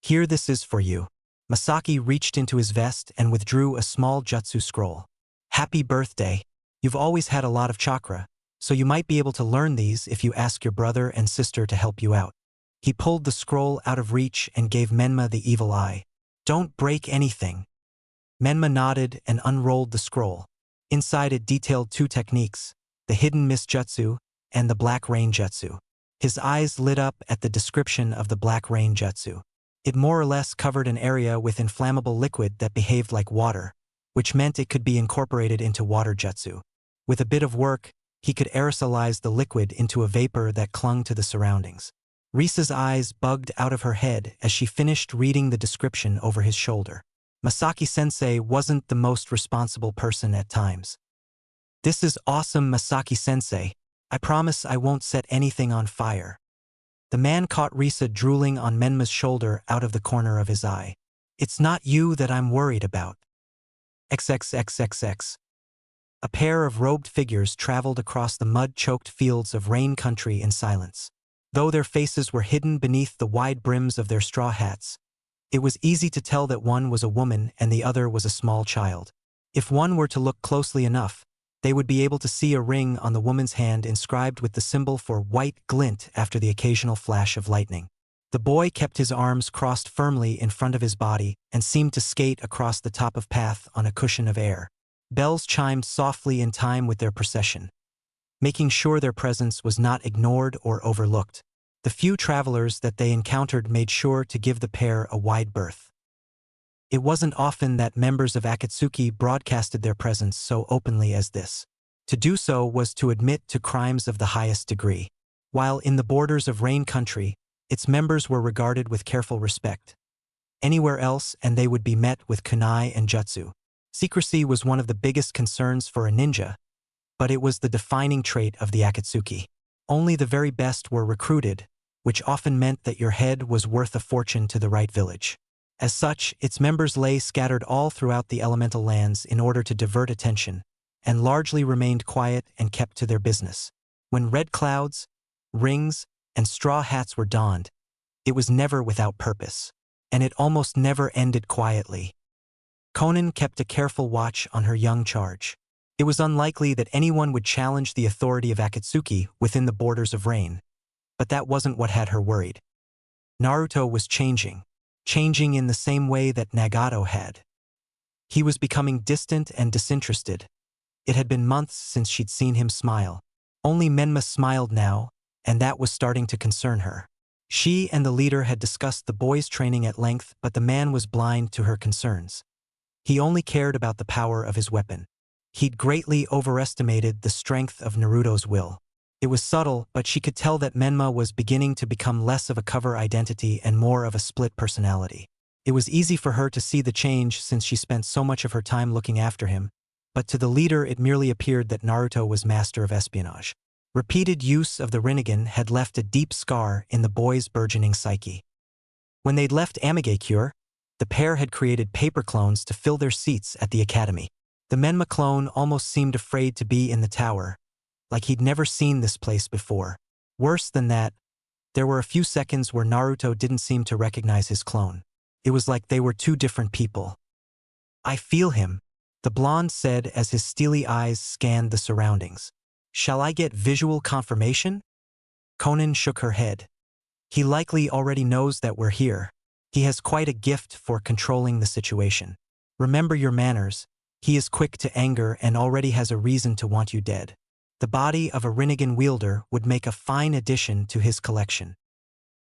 Here, this is for you. Masaki reached into his vest and withdrew a small jutsu scroll. Happy birthday. You've always had a lot of chakra, so you might be able to learn these if you ask your brother and sister to help you out. He pulled the scroll out of reach and gave Menma the evil eye. Don't break anything. Menma nodded and unrolled the scroll. Inside it detailed two techniques, the hidden mist jutsu and the black rain jutsu. His eyes lit up at the description of the black rain jutsu. It more or less covered an area with inflammable liquid that behaved like water, which meant it could be incorporated into water jutsu. With a bit of work, he could aerosolize the liquid into a vapor that clung to the surroundings. Risa's eyes bugged out of her head as she finished reading the description over his shoulder. Masaki-sensei wasn't the most responsible person at times. This is awesome, Masaki-sensei. I promise I won't set anything on fire. The man caught Risa drooling on Menma's shoulder out of the corner of his eye. It's not you that I'm worried about. XXXXX. A pair of robed figures traveled across the mud-choked fields of rain country in silence. Though their faces were hidden beneath the wide brims of their straw hats, it was easy to tell that one was a woman and the other was a small child. If one were to look closely enough, they would be able to see a ring on the woman's hand inscribed with the symbol for white glint after the occasional flash of lightning. The boy kept his arms crossed firmly in front of his body and seemed to skate across the top of path on a cushion of air. Bells chimed softly in time with their procession, making sure their presence was not ignored or overlooked. The few travelers that they encountered made sure to give the pair a wide berth. It wasn't often that members of Akatsuki broadcasted their presence so openly as this. To do so was to admit to crimes of the highest degree. While in the borders of Rain Country, its members were regarded with careful respect. Anywhere else and they would be met with kunai and jutsu. Secrecy was one of the biggest concerns for a ninja, but it was the defining trait of the Akatsuki. Only the very best were recruited, which often meant that your head was worth a fortune to the right village. As such, its members lay scattered all throughout the elemental lands in order to divert attention, and largely remained quiet and kept to their business. When red clouds, rings, and straw hats were donned, it was never without purpose, and it almost never ended quietly. Conan kept a careful watch on her young charge. It was unlikely that anyone would challenge the authority of Akatsuki within the borders of Rain, but that wasn't what had her worried. Naruto was changing in the same way that Nagato had. He was becoming distant and disinterested. It had been months since she'd seen him smile. Only Menma smiled now, and that was starting to concern her. She and the leader had discussed the boy's training at length, but the man was blind to her concerns. He only cared about the power of his weapon. He'd greatly overestimated the strength of Naruto's will. It was subtle, but she could tell that Menma was beginning to become less of a cover identity and more of a split personality. It was easy for her to see the change since she spent so much of her time looking after him, but to the leader it merely appeared that Naruto was master of espionage. Repeated use of the Rinnegan had left a deep scar in the boy's burgeoning psyche. When they'd left Amigakure, the pair had created paper clones to fill their seats at the academy. The Menma clone almost seemed afraid to be in the tower, like he'd never seen this place before. Worse than that, there were a few seconds where Naruto didn't seem to recognize his clone. It was like they were two different people. "I feel him," the blonde said as his steely eyes scanned the surroundings. "Shall I get visual confirmation?" Conan shook her head. "He likely already knows that we're here. He has quite a gift for controlling the situation. Remember your manners. He is quick to anger and already has a reason to want you dead. The body of a Rinnegan wielder would make a fine addition to his collection."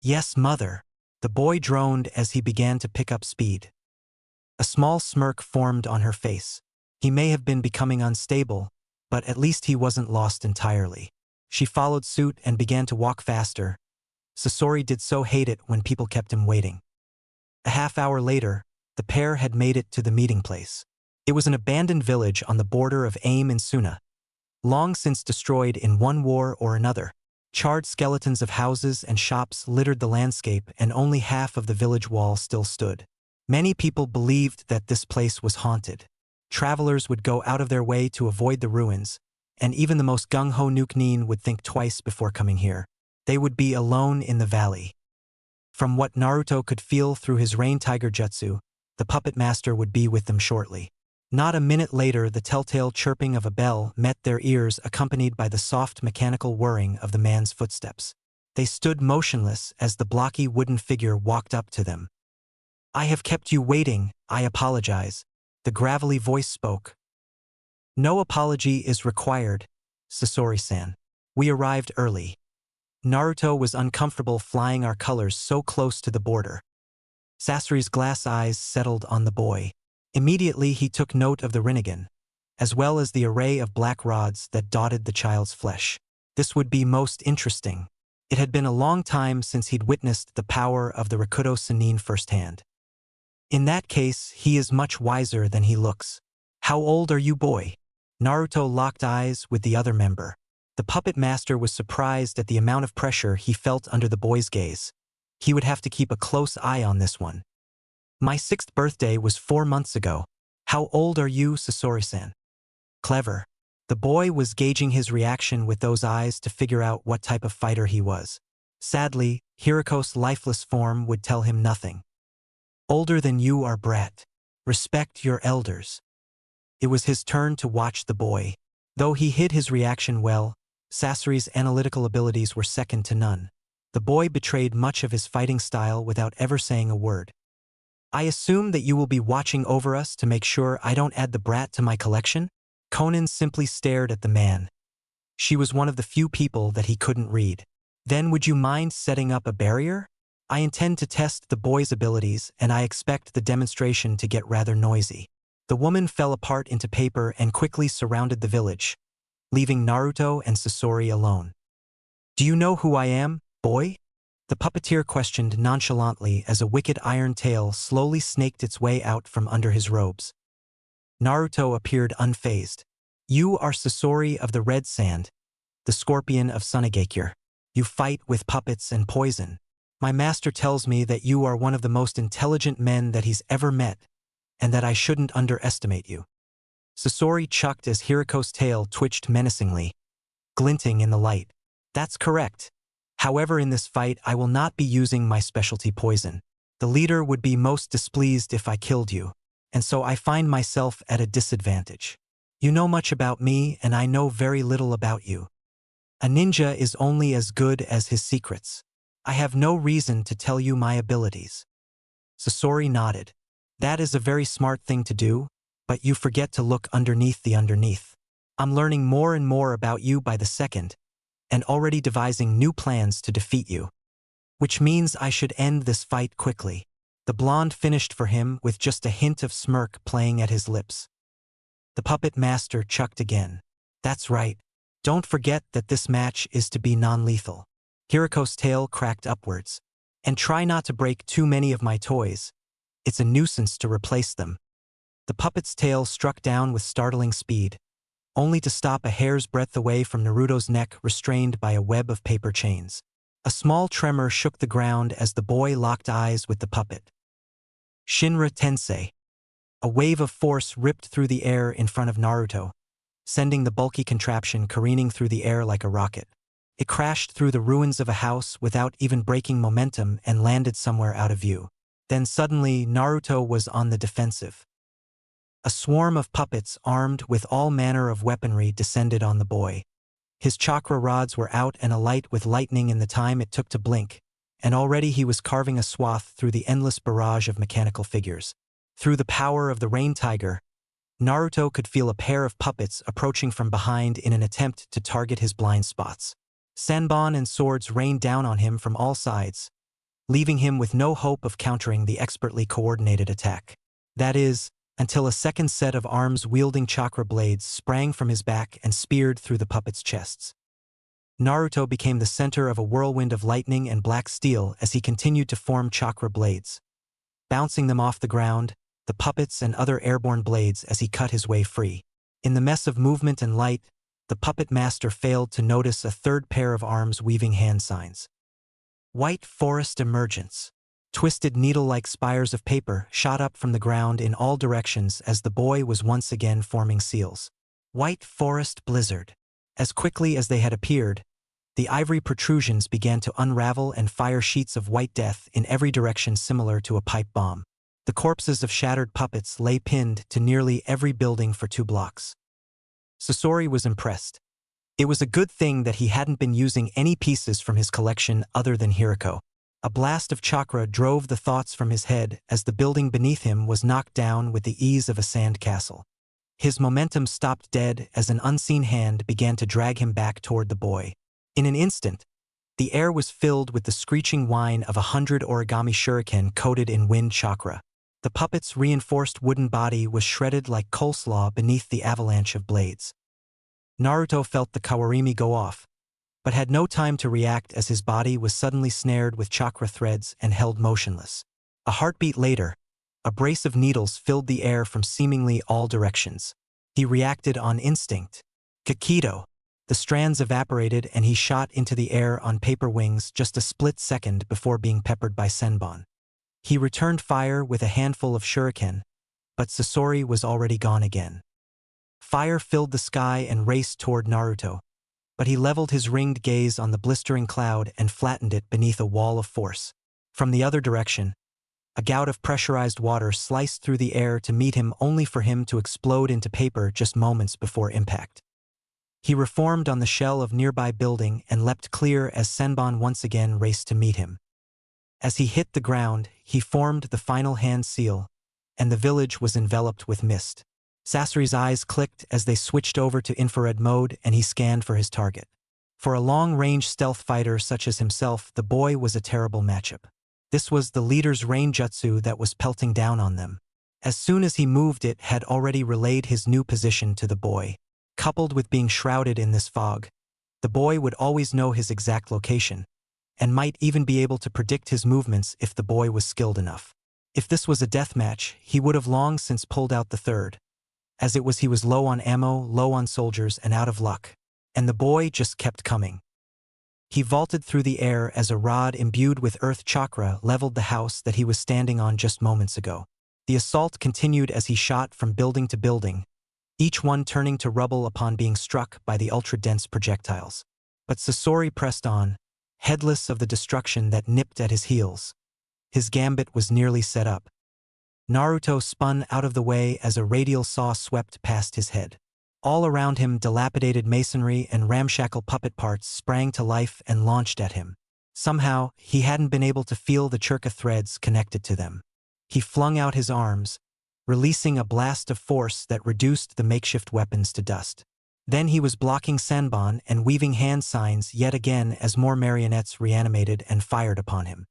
"Yes, mother," the boy droned as he began to pick up speed. A small smirk formed on her face. He may have been becoming unstable, but at least he wasn't lost entirely. She followed suit and began to walk faster. Sasori did so hate it when people kept him waiting. A half-hour later, the pair had made it to the meeting place. It was an abandoned village on the border of Aim and Suna, long since destroyed in one war or another. Charred skeletons of houses and shops littered the landscape, and only half of the village wall still stood. Many people believed that this place was haunted. Travelers would go out of their way to avoid the ruins, and even the most gung-ho Nukenin would think twice before coming here. They would be alone in the valley. From what Naruto could feel through his Rain Tiger Jutsu, the puppet master would be with them shortly. Not a minute later, the telltale chirping of a bell met their ears, accompanied by the soft mechanical whirring of the man's footsteps. They stood motionless as the blocky wooden figure walked up to them. "I have kept you waiting, I apologize," the gravelly voice spoke. "No apology is required, Sasori-san. We arrived early. Naruto was uncomfortable flying our colors so close to the border." Sasori's glass eyes settled on the boy. Immediately he took note of the Rinnegan, as well as the array of black rods that dotted the child's flesh. This would be most interesting. It had been a long time since he'd witnessed the power of the Rakuto Sannin firsthand. In that case, he is much wiser than he looks. "How old are you, boy?" Naruto locked eyes with the other member. The puppet master was surprised at the amount of pressure he felt under the boy's gaze. He would have to keep a close eye on this one. "My 6th birthday was 4 months ago. How old are you, Sasori-san?" Clever. The boy was gauging his reaction with those eyes to figure out what type of fighter he was. Sadly, Hiriko's lifeless form would tell him nothing. "Older than you are, brat. Respect your elders." It was his turn to watch the boy. Though he hid his reaction well, Sasori's analytical abilities were second to none. The boy betrayed much of his fighting style without ever saying a word. I assume that you will be watching over us to make sure I don't add the brat to my collection? Conan simply stared at the man. She was one of the few people that he couldn't read. Then would you mind setting up a barrier? I intend to test the boy's abilities, and I expect the demonstration to get rather noisy. The woman fell apart into paper and quickly surrounded the village, leaving Naruto and Sasori alone. Do you know who I am, boy? The puppeteer questioned nonchalantly as a wicked iron tail slowly snaked its way out from under his robes. Naruto appeared unfazed. You are Sasori of the Red Sand, the scorpion of Sunagakure. You fight with puppets and poison. My master tells me that you are one of the most intelligent men that he's ever met, and that I shouldn't underestimate you. Sasori chucked as Hiriko's tail twitched menacingly, glinting in the light. That's correct. However, in this fight, I will not be using my specialty poison. The leader would be most displeased if I killed you, and so I find myself at a disadvantage. You know much about me, and I know very little about you. A ninja is only as good as his secrets. I have no reason to tell you my abilities. Sasori nodded. That is a very smart thing to do, but you forget to look underneath the underneath. I'm learning more and more about you by the second, and already devising new plans to defeat you. Which means I should end this fight quickly. The blonde finished for him with just a hint of smirk playing at his lips. The puppet master chucked again. That's right. Don't forget that this match is to be non-lethal. Hiriko's tail cracked upwards. And try not to break too many of my toys. It's a nuisance to replace them. The puppet's tail struck down with startling speed, only to stop a hair's breadth away from Naruto's neck, restrained by a web of paper chains. A small tremor shook the ground as the boy locked eyes with the puppet. Shinra Tensei. A wave of force ripped through the air in front of Naruto, sending the bulky contraption careening through the air like a rocket. It crashed through the ruins of a house without even breaking momentum and landed somewhere out of view. Then suddenly, Naruto was on the defensive. A swarm of puppets armed with all manner of weaponry descended on the boy. His chakra rods were out and alight with lightning in the time it took to blink, and already he was carving a swath through the endless barrage of mechanical figures. Through the power of the Rain Tiger, Naruto could feel a pair of puppets approaching from behind in an attempt to target his blind spots. Senbon and swords rained down on him from all sides, leaving him with no hope of countering the expertly coordinated attack. That is, until a second set of arms-wielding chakra blades sprang from his back and speared through the puppets' chests. Naruto became the center of a whirlwind of lightning and black steel as he continued to form chakra blades, bouncing them off the ground, the puppets and other airborne blades as he cut his way free. In the mess of movement and light, the puppet master failed to notice a third pair of arms weaving hand signs. White Forest Emergence. Twisted needle-like spires of paper shot up from the ground in all directions as the boy was once again forming seals. White Forest Blizzard. As quickly as they had appeared, the ivory protrusions began to unravel and fire sheets of white death in every direction similar to a pipe bomb. The corpses of shattered puppets lay pinned to nearly every building for 2 blocks. Sasori was impressed. It was a good thing that he hadn't been using any pieces from his collection other than Hiriko. A blast of chakra drove the thoughts from his head as the building beneath him was knocked down with the ease of a sand castle. His momentum stopped dead as an unseen hand began to drag him back toward the boy. In an instant, the air was filled with the screeching whine of 100 origami shuriken coated in wind chakra. The puppet's reinforced wooden body was shredded like coleslaw beneath the avalanche of blades. Naruto felt the kawarimi go off, but had no time to react as his body was suddenly snared with chakra threads and held motionless. A heartbeat later, a brace of needles filled the air from seemingly all directions. He reacted on instinct. Kakido. The strands evaporated and he shot into the air on paper wings just a split second before being peppered by Senbon. He returned fire with a handful of shuriken, but Sasori was already gone again. Fire filled the sky and raced toward Naruto, but he leveled his ringed gaze on the blistering cloud and flattened it beneath a wall of force. From the other direction, a gout of pressurized water sliced through the air to meet him only for him to explode into paper just moments before impact. He reformed on the shell of nearby building and leapt clear as Senbon once again raced to meet him. As he hit the ground, he formed the final hand seal, and the village was enveloped with mist. Sasori's eyes clicked as they switched over to infrared mode and he scanned for his target. For a long-range stealth fighter such as himself, the boy was a terrible matchup. This was the leader's rain jutsu that was pelting down on them. As soon as he moved, it had already relayed his new position to the boy. Coupled with being shrouded in this fog, the boy would always know his exact location, and might even be able to predict his movements if the boy was skilled enough. If this was a deathmatch, he would have long since pulled out the third. As it was, he was low on ammo, low on soldiers, and out of luck. And the boy just kept coming. He vaulted through the air as a rod imbued with earth chakra leveled the house that he was standing on just moments ago. The assault continued as he shot from building to building, each one turning to rubble upon being struck by the ultra-dense projectiles. But Sasori pressed on, heedless of the destruction that nipped at his heels. His gambit was nearly set up. Naruto spun out of the way as a radial saw swept past his head. All around him, dilapidated masonry and ramshackle puppet parts sprang to life and launched at him. Somehow, he hadn't been able to feel the churka threads connected to them. He flung out his arms, releasing a blast of force that reduced the makeshift weapons to dust. Then he was blocking Senbon and weaving hand signs yet again as more marionettes reanimated and fired upon him.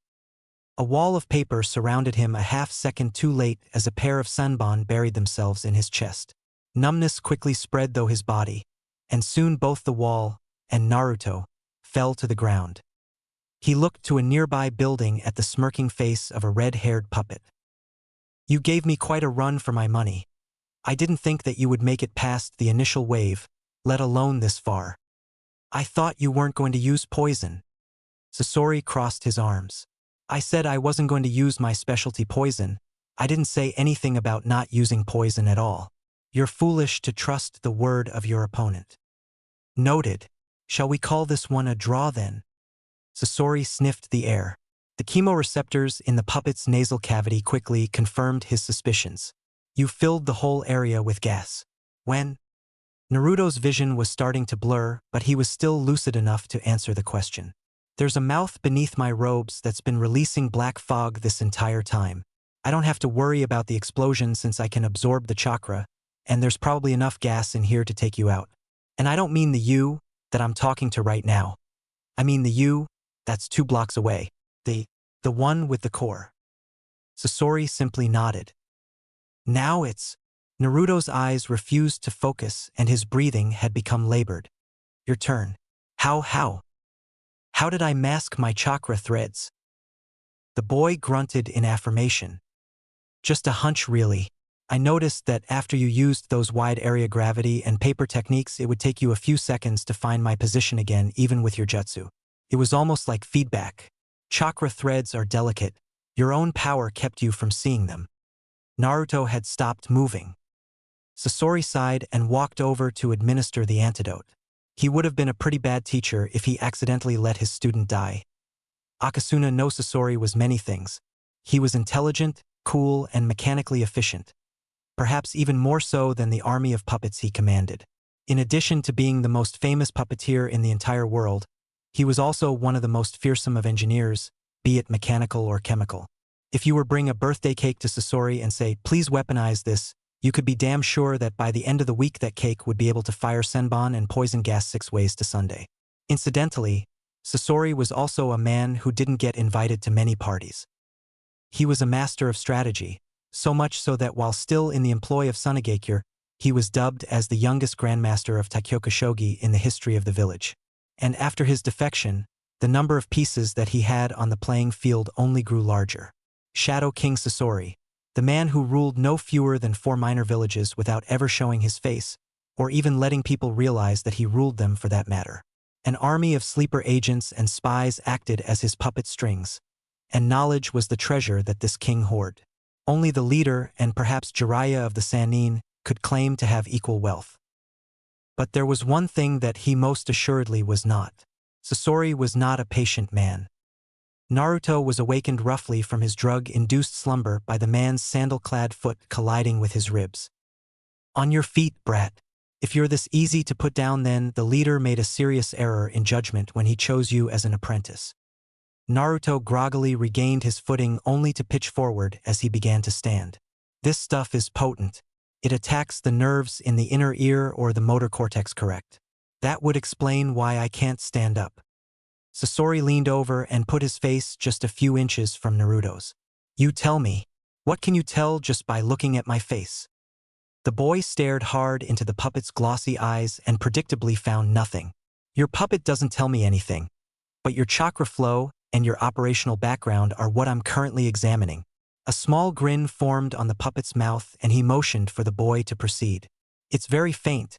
A wall of paper surrounded him a half-second too late as a pair of Senbon buried themselves in his chest. Numbness quickly spread through his body, and soon both the wall and Naruto fell to the ground. He looked to a nearby building at the smirking face of a red-haired puppet. "You gave me quite a run for my money. I didn't think that you would make it past the initial wave, let alone this far. I thought you weren't going to use poison." Sasori crossed his arms. "I said I wasn't going to use my specialty poison. I didn't say anything about not using poison at all. You're foolish to trust the word of your opponent." "Noted. Shall we call this one a draw then?" Sasori sniffed the air. The chemoreceptors in the puppet's nasal cavity quickly confirmed his suspicions. "You filled the whole area with gas." "When?" Naruto's vision was starting to blur, but he was still lucid enough to answer the question. "There's a mouth beneath my robes that's been releasing black fog this entire time. I don't have to worry about the explosion since I can absorb the chakra, and there's probably enough gas in here to take you out. And I don't mean the you that I'm talking to right now. I mean the you that's 2 blocks away. The one with the core." Sasori simply nodded. "Now it's—" Naruto's eyes refused to focus and his breathing had become labored. "Your turn." How did I mask my chakra threads?" The boy grunted in affirmation. "Just a hunch, really. I noticed that after you used those wide area gravity and paper techniques, it would take you a few seconds to find my position again, even with your jutsu. It was almost like feedback. Chakra threads are delicate. Your own power kept you from seeing them." Naruto had stopped moving. Sasori sighed and walked over to administer the antidote. He would have been a pretty bad teacher if he accidentally let his student die. Akasuna no Sasori was many things. He was intelligent, cool, and mechanically efficient. Perhaps even more so than the army of puppets he commanded. In addition to being the most famous puppeteer in the entire world, he was also one of the most fearsome of engineers, be it mechanical or chemical. If you were bring a birthday cake to Sasori and say, "Please weaponize this," you could be damn sure that by the end of the week that cake would be able to fire Senbon and poison gas 6 ways to Sunday. Incidentally, Sasori was also a man who didn't get invited to many parties. He was a master of strategy, so much so that while still in the employ of Sunagakure, he was dubbed as the youngest grandmaster of Taikyoku Shogi in the history of the village. And after his defection, the number of pieces that he had on the playing field only grew larger. Shadow King Sasori, the man who ruled no fewer than 4 minor villages without ever showing his face, or even letting people realize that he ruled them for that matter. An army of sleeper agents and spies acted as his puppet strings, and knowledge was the treasure that this king hoarded. Only the leader and perhaps Jiraiya of the Sannin could claim to have equal wealth. But there was one thing that he most assuredly was not. Sasori was not a patient man. Naruto was awakened roughly from his drug-induced slumber by the man's sandal-clad foot colliding with his ribs. "On your feet, brat. If you're this easy to put down, then the leader made a serious error in judgment when he chose you as an apprentice." Naruto groggily regained his footing only to pitch forward as he began to stand. This stuff is potent. It attacks the nerves in the inner ear or the motor cortex, correct? That would explain why I can't stand up. Sasori leaned over and put his face just a few inches from Naruto's. You tell me. What can you tell just by looking at my face? The boy stared hard into the puppet's glossy eyes and predictably found nothing. Your puppet doesn't tell me anything, but your chakra flow and your operational background are what I'm currently examining. A small grin formed on the puppet's mouth and he motioned for the boy to proceed. It's very faint,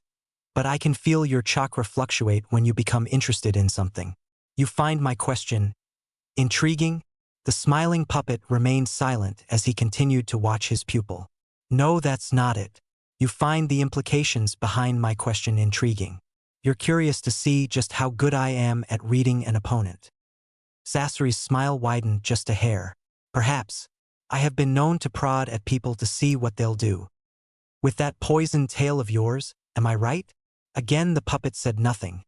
but I can feel your chakra fluctuate when you become interested in something. You find my question intriguing? The smiling puppet remained silent as he continued to watch his pupil. No, that's not it. You find the implications behind my question intriguing. You're curious to see just how good I am at reading an opponent. Sasori's smile widened just a hair. Perhaps. I have been known to prod at people to see what they'll do. With that poisoned tail of yours, am I right? Again the puppet said nothing.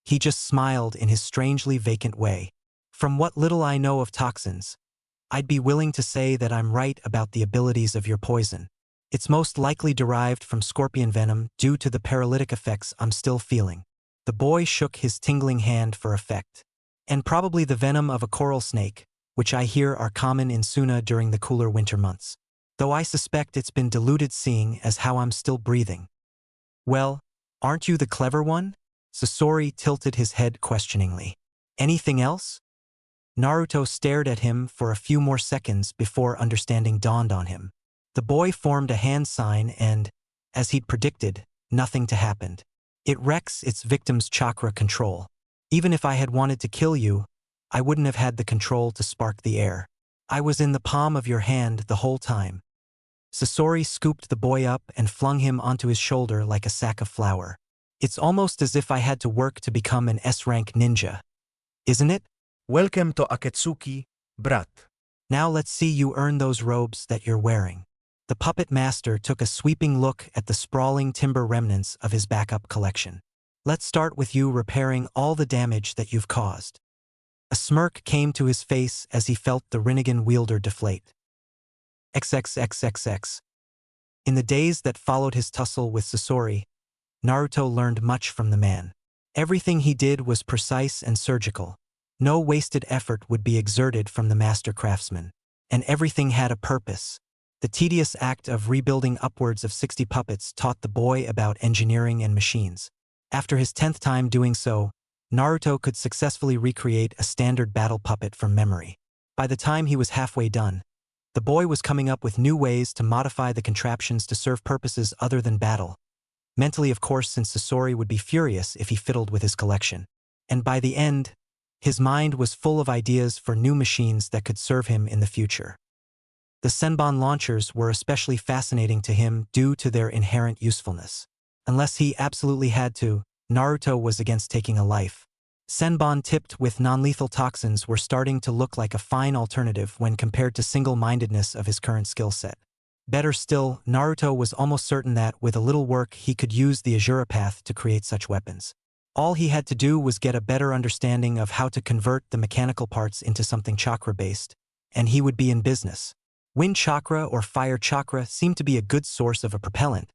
He just smiled in his strangely vacant way. From what little I know of toxins, I'd be willing to say that I'm right about the abilities of your poison. It's most likely derived from scorpion venom due to the paralytic effects I'm still feeling. The boy shook his tingling hand for effect. And probably the venom of a coral snake, which I hear are common in Suna during the cooler winter months. Though I suspect it's been diluted seeing as how I'm still breathing. Well, aren't you the clever one? Sasori tilted his head questioningly. Anything else? Naruto stared at him for a few more seconds before understanding dawned on him. The boy formed a hand sign and, as he'd predicted, nothing to happen. It wrecks its victim's chakra control. Even if I had wanted to kill you, I wouldn't have had the control to spark the air. I was in the palm of your hand the whole time. Sasori scooped the boy up and flung him onto his shoulder like a sack of flour. It's almost as if I had to work to become an S-rank ninja. Isn't it? Welcome to Akatsuki, brat. Now let's see you earn those robes that you're wearing. The puppet master took a sweeping look at the sprawling timber remnants of his backup collection. Let's start with you repairing all the damage that you've caused. A smirk came to his face as he felt the Rinnegan wielder deflate. XXXXX. In the days that followed his tussle with Sasori, Naruto learned much from the man. Everything he did was precise and surgical. No wasted effort would be exerted from the master craftsman. And everything had a purpose. The tedious act of rebuilding upwards of 60 puppets taught the boy about engineering and machines. After his 10th time doing so, Naruto could successfully recreate a standard battle puppet from memory. By the time he was halfway done, the boy was coming up with new ways to modify the contraptions to serve purposes other than battle. Mentally, of course, since Sasori would be furious if he fiddled with his collection. And by the end, his mind was full of ideas for new machines that could serve him in the future. The Senbon launchers were especially fascinating to him due to their inherent usefulness. Unless he absolutely had to, Naruto was against taking a life. Senbon tipped with non-lethal toxins were starting to look like a fine alternative when compared to single-mindedness of his current skill set. Better still, Naruto was almost certain that, with a little work, he could use the Azura path to create such weapons. All he had to do was get a better understanding of how to convert the mechanical parts into something chakra-based, and he would be in business. Wind chakra or fire chakra seemed to be a good source of a propellant,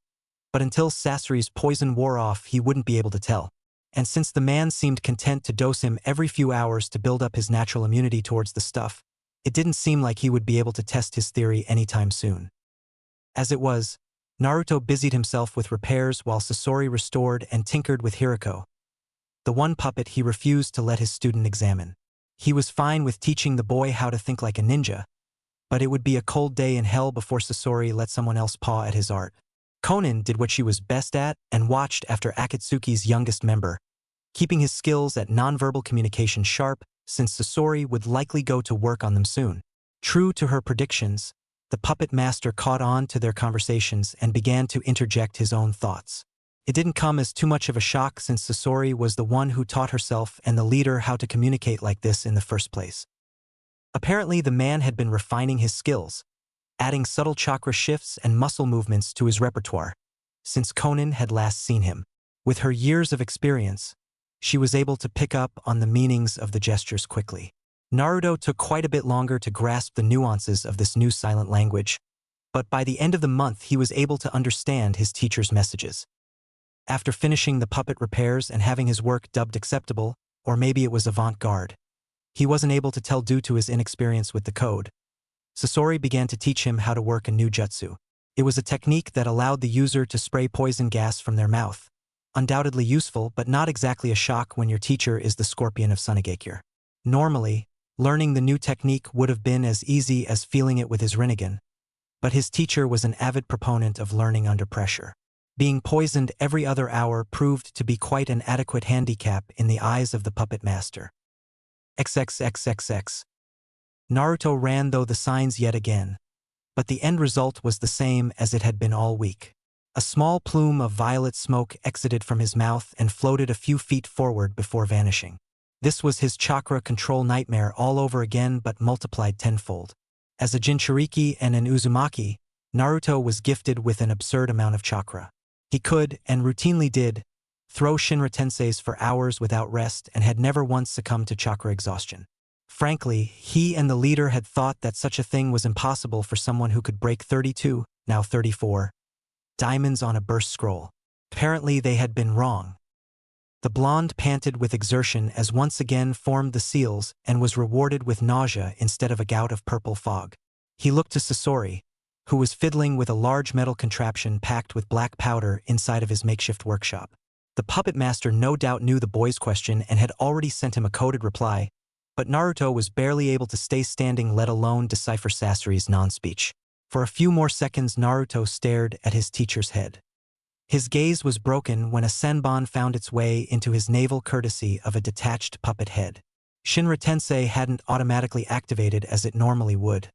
but until Sasori's poison wore off, he wouldn't be able to tell. And since the man seemed content to dose him every few hours to build up his natural immunity towards the stuff, it didn't seem like he would be able to test his theory anytime soon. As it was, Naruto busied himself with repairs while Sasori restored and tinkered with Hiriko, the one puppet he refused to let his student examine. He was fine with teaching the boy how to think like a ninja, but it would be a cold day in hell before Sasori let someone else paw at his art. Konan did what she was best at and watched after Akatsuki's youngest member, keeping his skills at nonverbal communication sharp since Sasori would likely go to work on them soon. True to her predictions, the puppet master caught on to their conversations and began to interject his own thoughts. It didn't come as too much of a shock since Sasori was the one who taught herself and the leader how to communicate like this in the first place. Apparently the man had been refining his skills, adding subtle chakra shifts and muscle movements to his repertoire, since Konan had last seen him. With her years of experience, she was able to pick up on the meanings of the gestures quickly. Naruto took quite a bit longer to grasp the nuances of this new silent language, but by the end of the month he was able to understand his teacher's messages. After finishing the puppet repairs and having his work dubbed acceptable, or maybe it was avant-garde, he wasn't able to tell due to his inexperience with the code. Sasori began to teach him how to work a new jutsu. It was a technique that allowed the user to spray poison gas from their mouth. Undoubtedly useful, but not exactly a shock when your teacher is the scorpion of Sunigakure. Normally, learning the new technique would have been as easy as feeling it with his Rinnegan, but his teacher was an avid proponent of learning under pressure. Being poisoned every other hour proved to be quite an adequate handicap in the eyes of the puppet master. XXXXX. Naruto ran though the signs yet again, but the end result was the same as it had been all week. A small plume of violet smoke exited from his mouth and floated a few feet forward before vanishing. This was his chakra control nightmare all over again, but multiplied tenfold. As a Jinchuriki and an Uzumaki, Naruto was gifted with an absurd amount of chakra. He could, and routinely did, throw Shinra Tenseis for hours without rest and had never once succumbed to chakra exhaustion. Frankly, he and the leader had thought that such a thing was impossible for someone who could break 32, now 34, diamonds on a burst scroll. Apparently they had been wrong. The blonde panted with exertion as once again formed the seals and was rewarded with nausea instead of a gout of purple fog. He looked to Sasori, who was fiddling with a large metal contraption packed with black powder inside of his makeshift workshop. The puppet master no doubt knew the boy's question and had already sent him a coded reply, but Naruto was barely able to stay standing, let alone decipher Sasori's non-speech. For a few more seconds Naruto stared at his teacher's head. His gaze was broken when a senbon found its way into his naval courtesy of a detached puppet head. Shinra Tensei hadn't automatically activated as it normally would.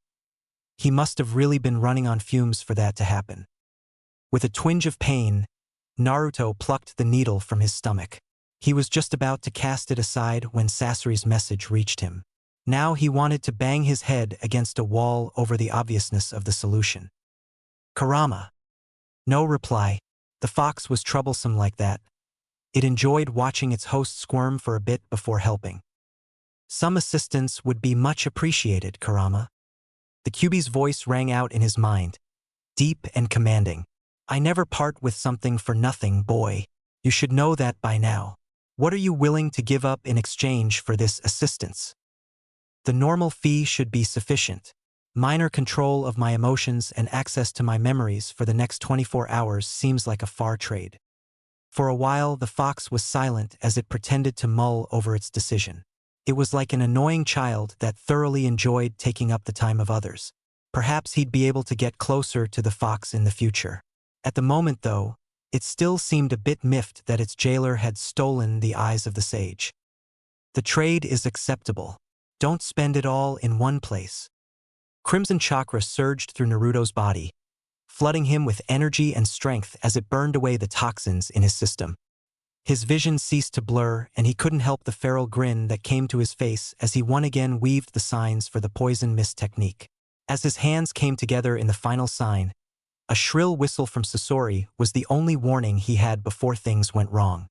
He must have really been running on fumes for that to happen. With a twinge of pain, Naruto plucked the needle from his stomach. He was just about to cast it aside when Sasori's message reached him. Now he wanted to bang his head against a wall over the obviousness of the solution. Kurama. No reply. The fox was troublesome like that. It enjoyed watching its host squirm for a bit before helping. Some assistance would be much appreciated, Kurama. The Kyuubi's voice rang out in his mind, deep and commanding. I never part with something for nothing, boy. You should know that by now. What are you willing to give up in exchange for this assistance? The normal fee should be sufficient. Minor control of my emotions and access to my memories for the next 24 hours seems like a far trade. For a while the fox was silent as it pretended to mull over its decision. It was like an annoying child that thoroughly enjoyed taking up the time of others. Perhaps he'd be able to get closer to the fox in the future. At the moment, though, it still seemed a bit miffed that its jailer had stolen the eyes of the sage. The trade is acceptable. Don't spend it all in one place. Crimson chakra surged through Naruto's body, flooding him with energy and strength as it burned away the toxins in his system. His vision ceased to blur, and he couldn't help the feral grin that came to his face as he once again weaved the signs for the poison mist technique. As his hands came together in the final sign, a shrill whistle from Sasori was the only warning he had before things went wrong.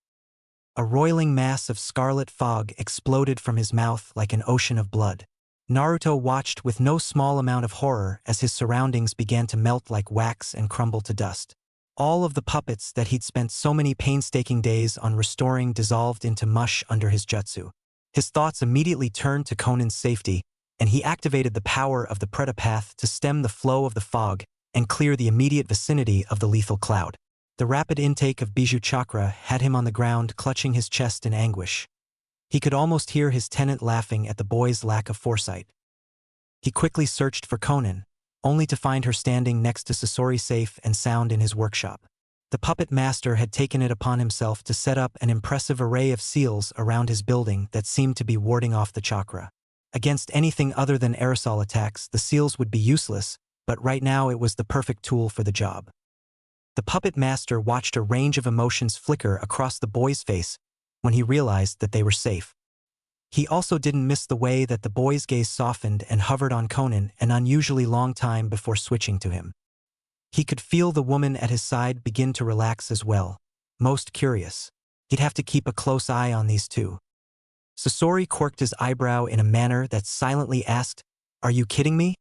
A roiling mass of scarlet fog exploded from his mouth like an ocean of blood. Naruto watched with no small amount of horror as his surroundings began to melt like wax and crumble to dust. All of the puppets that he'd spent so many painstaking days on restoring dissolved into mush under his jutsu. His thoughts immediately turned to Konan's safety, and he activated the power of the Pretapath to stem the flow of the fog and clear the immediate vicinity of the lethal cloud. The rapid intake of Bijou Chakra had him on the ground clutching his chest in anguish. He could almost hear his tenant laughing at the boy's lack of foresight. He quickly searched for Konan, only to find her standing next to Sasori safe and sound in his workshop. The puppet master had taken it upon himself to set up an impressive array of seals around his building that seemed to be warding off the chakra. Against anything other than aerosol attacks, the seals would be useless, but right now it was the perfect tool for the job. The puppet master watched a range of emotions flicker across the boy's face when he realized that they were safe. He also didn't miss the way that the boy's gaze softened and hovered on Konan an unusually long time before switching to him. He could feel the woman at his side begin to relax as well, most curious. He'd have to keep a close eye on these two. Sasori quirked his eyebrow in a manner that silently asked, "Are you kidding me?"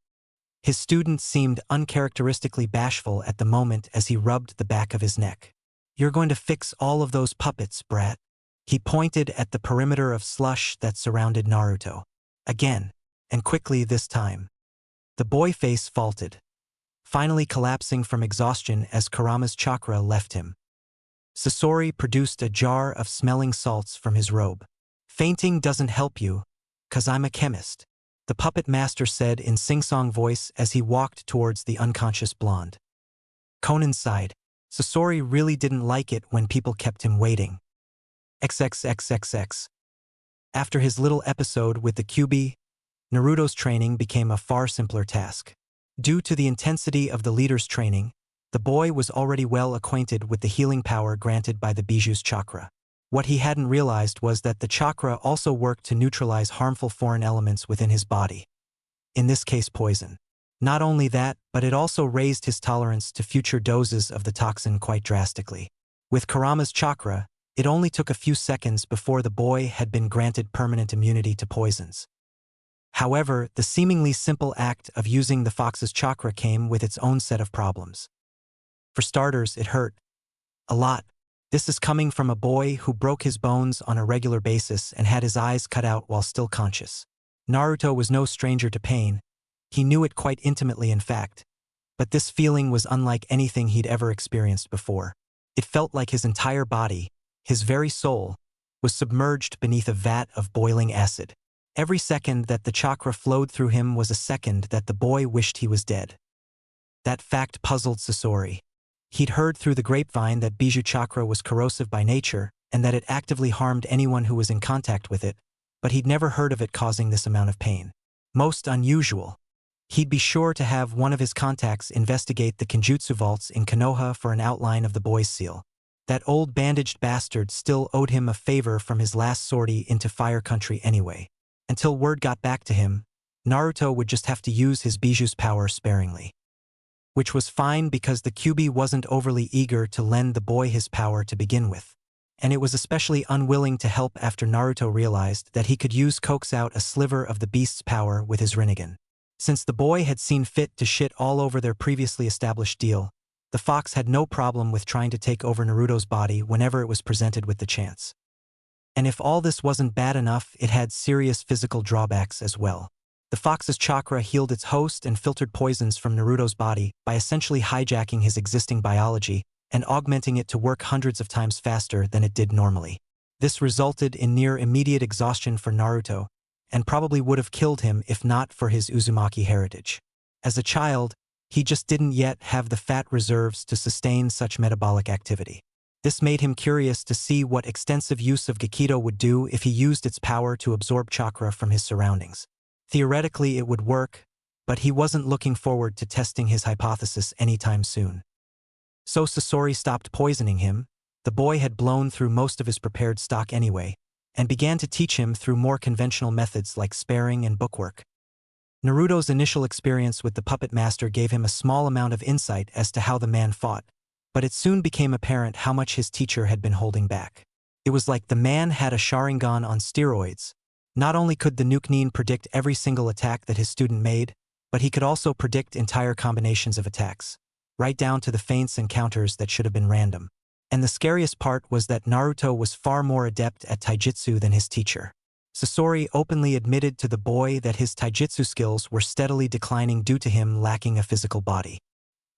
His student seemed uncharacteristically bashful at the moment as he rubbed the back of his neck. "You're going to fix all of those puppets, brat." He pointed at the perimeter of slush that surrounded Naruto. Again, and quickly this time. The boy face faulted, finally collapsing from exhaustion as Kurama's chakra left him. Sasori produced a jar of smelling salts from his robe. "Fainting doesn't help you, 'cause I'm a chemist," the puppet master said in sing-song voice as he walked towards the unconscious blonde. Conan sighed. Sasori really didn't like it when people kept him waiting. XXXXX. After his little episode with the QB, Naruto's training became a far simpler task. Due to the intensity of the leader's training, the boy was already well acquainted with the healing power granted by the Bijuu's chakra. What he hadn't realized was that the chakra also worked to neutralize harmful foreign elements within his body. In this case, poison. Not only that, but it also raised his tolerance to future doses of the toxin quite drastically. With Kurama's chakra, it only took a few seconds before the boy had been granted permanent immunity to poisons. However, the seemingly simple act of using the fox's chakra came with its own set of problems. For starters, it hurt. A lot. This is coming from a boy who broke his bones on a regular basis and had his eyes cut out while still conscious. Naruto was no stranger to pain. He knew it quite intimately, in fact. But this feeling was unlike anything he'd ever experienced before. It felt like his entire body, his very soul, was submerged beneath a vat of boiling acid. Every second that the chakra flowed through him was a second that the boy wished he was dead. That fact puzzled Sasori. He'd heard through the grapevine that Bijuu chakra was corrosive by nature and that it actively harmed anyone who was in contact with it, but he'd never heard of it causing this amount of pain. Most unusual. He'd be sure to have one of his contacts investigate the Kenjutsu vaults in Konoha for an outline of the boy's seal. That old bandaged bastard still owed him a favor from his last sortie into Fire Country anyway. Until word got back to him, Naruto would just have to use his Bijuu's power sparingly. Which was fine because the QB wasn't overly eager to lend the boy his power to begin with. And it was especially unwilling to help after Naruto realized that he could coax out a sliver of the beast's power with his Rinnegan. Since the boy had seen fit to shit all over their previously established deal, the fox had no problem with trying to take over Naruto's body whenever it was presented with the chance. And if all this wasn't bad enough, it had serious physical drawbacks as well. The fox's chakra healed its host and filtered poisons from Naruto's body by essentially hijacking his existing biology and augmenting it to work hundreds of times faster than it did normally. This resulted in near immediate exhaustion for Naruto, and probably would have killed him if not for his Uzumaki heritage. As a child, he just didn't yet have the fat reserves to sustain such metabolic activity. This made him curious to see what extensive use of Gekido would do if he used its power to absorb chakra from his surroundings. Theoretically, it would work, but he wasn't looking forward to testing his hypothesis anytime soon. So Sasori stopped poisoning him. The boy had blown through most of his prepared stock anyway, and began to teach him through more conventional methods like sparring and bookwork. Naruto's initial experience with the puppet master gave him a small amount of insight as to how the man fought, but it soon became apparent how much his teacher had been holding back. It was like the man had a Sharingan on steroids. Not only could the Nukenin predict every single attack that his student made, but he could also predict entire combinations of attacks, right down to the feints and counters that should have been random. And the scariest part was that Naruto was far more adept at taijutsu than his teacher. Sasori openly admitted to the boy that his taijutsu skills were steadily declining due to him lacking a physical body.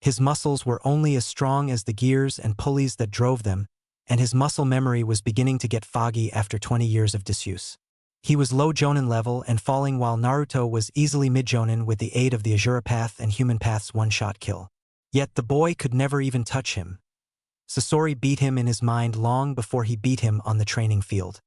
His muscles were only as strong as the gears and pulleys that drove them, and his muscle memory was beginning to get foggy after 20 years of disuse. He was low Jonin level and falling while Naruto was easily mid-Jonin with the aid of the Azura Path and Human Path's one-shot kill. Yet the boy could never even touch him. Sasori beat him in his mind long before he beat him on the training field.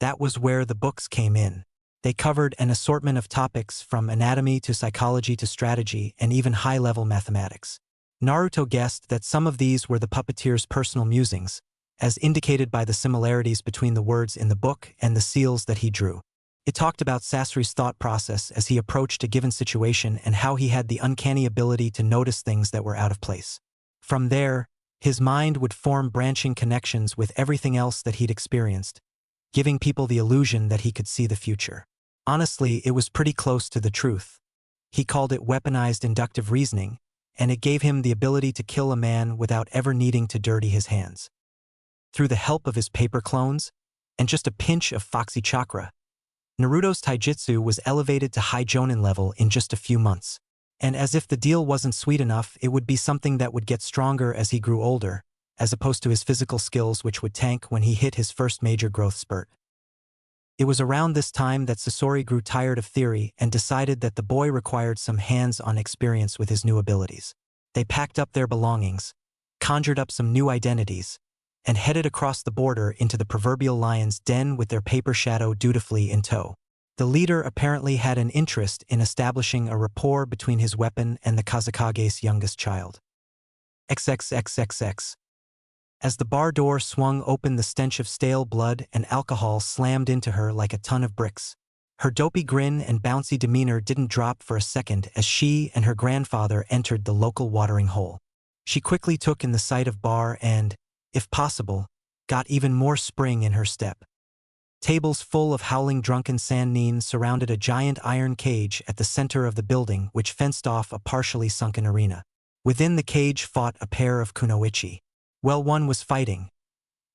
That was where the books came in. They covered an assortment of topics from anatomy to psychology to strategy and even high-level mathematics. Naruto guessed that some of these were the puppeteer's personal musings, as indicated by the similarities between the words in the book and the seals that he drew. It talked about Sasori's thought process as he approached a given situation and how he had the uncanny ability to notice things that were out of place. From there, his mind would form branching connections with everything else that he'd experienced. giving people the illusion that he could see the future. Honestly, it was pretty close to the truth. He called it weaponized inductive reasoning, and it gave him the ability to kill a man without ever needing to dirty his hands. Through the help of his paper clones, and just a pinch of Foxy Chakra, Naruto's taijutsu was elevated to high Jonin level in just a few months. And as if the deal wasn't sweet enough, it would be something that would get stronger as he grew older, as opposed to his physical skills which would tank when he hit his first major growth spurt. It was around this time that Sasori grew tired of theory and decided that the boy required some hands-on experience with his new abilities. They packed up their belongings, conjured up some new identities, and headed across the border into the proverbial lion's den with their paper shadow dutifully in tow. The leader apparently had an interest in establishing a rapport between his weapon and the Kazekage's youngest child. XXXXX. As the bar door swung open, the stench of stale blood and alcohol slammed into her like a ton of bricks. Her dopey grin and bouncy demeanor didn't drop for a second as she and her grandfather entered the local watering hole. She quickly took in the sight of bar and, if possible, got even more spring in her step. Tables full of howling drunken sannin surrounded a giant iron cage at the center of the building which fenced off a partially sunken arena. Within the cage fought a pair of kunoichi. Well, one was fighting.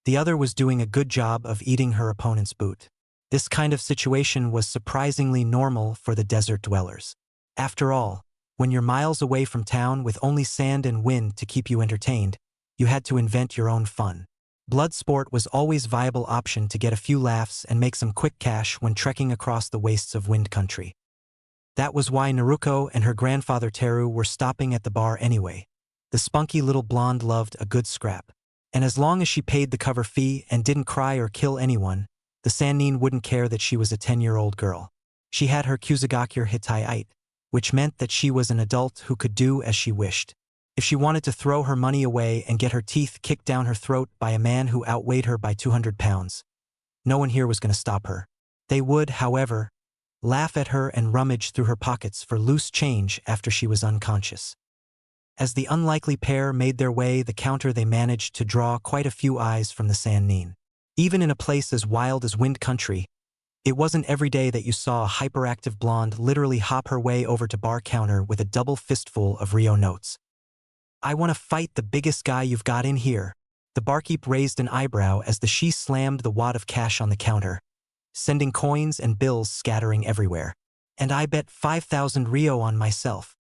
The other was doing a good job of eating her opponent's boot. This kind of situation was surprisingly normal for the desert dwellers. After all, when you're miles away from town with only sand and wind to keep you entertained, you had to invent your own fun. Blood sport was always a viable option to get a few laughs and make some quick cash when trekking across the wastes of wind country. That was why Naruto and her grandfather Teru were stopping at the bar anyway. The spunky little blonde loved a good scrap. And as long as she paid the cover fee and didn't cry or kill anyone, the sannin wouldn't care that she was a 10-year-old girl. She had her Kusugakure Hitaiite, which meant that she was an adult who could do as she wished. If she wanted to throw her money away and get her teeth kicked down her throat by a man who outweighed her by 200 pounds, no one here was going to stop her. They would, however, laugh at her and rummage through her pockets for loose change after she was unconscious. As the unlikely pair made their way the counter, they managed to draw quite a few eyes from the sannin. Even in a place as wild as wind country, it wasn't every day that you saw a hyperactive blonde literally hop her way over to bar counter with a double fistful of Rio notes. "I want to fight the biggest guy you've got in here." The barkeep raised an eyebrow as she slammed the wad of cash on the counter, sending coins and bills scattering everywhere. "And I bet 5,000 Rio on myself."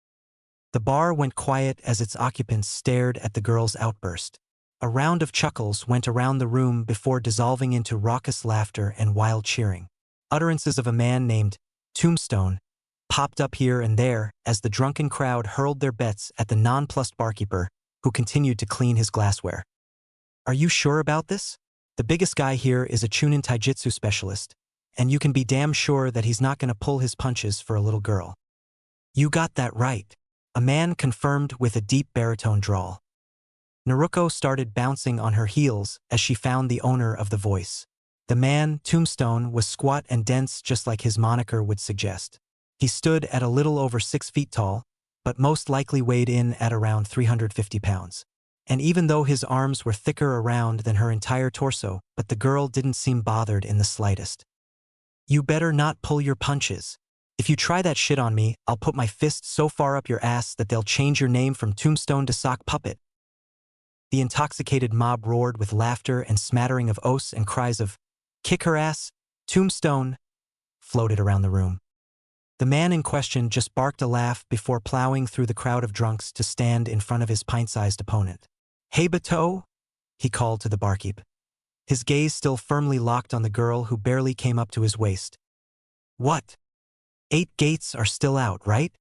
The bar went quiet as its occupants stared at the girl's outburst. A round of chuckles went around the room before dissolving into raucous laughter and wild cheering. Utterances of a man named Tombstone popped up here and there as the drunken crowd hurled their bets at the nonplussed barkeeper, who continued to clean his glassware. "Are you sure about this? The biggest guy here is a Chunin taijutsu specialist, and you can be damn sure that he's not going to pull his punches for a little girl." "You got that right," a man confirmed with a deep baritone drawl. Naruto started bouncing on her heels as she found the owner of the voice. The man, Tombstone, was squat and dense just like his moniker would suggest. He stood at a little over 6 feet tall, but most likely weighed in at around 350 pounds. And even though his arms were thicker around than her entire torso, but the girl didn't seem bothered in the slightest. "You better not pull your punches. If you try that shit on me, I'll put my fist so far up your ass that they'll change your name from Tombstone to Sock Puppet." The intoxicated mob roared with laughter and smattering of oaths, and cries of "Kick her ass, Tombstone," floated around the room. The man in question just barked a laugh before plowing through the crowd of drunks to stand in front of his pint-sized opponent. "Hey, Bateau," he called to the barkeep, his gaze still firmly locked on the girl who barely came up to his waist. "What? 8 gates are still out, right?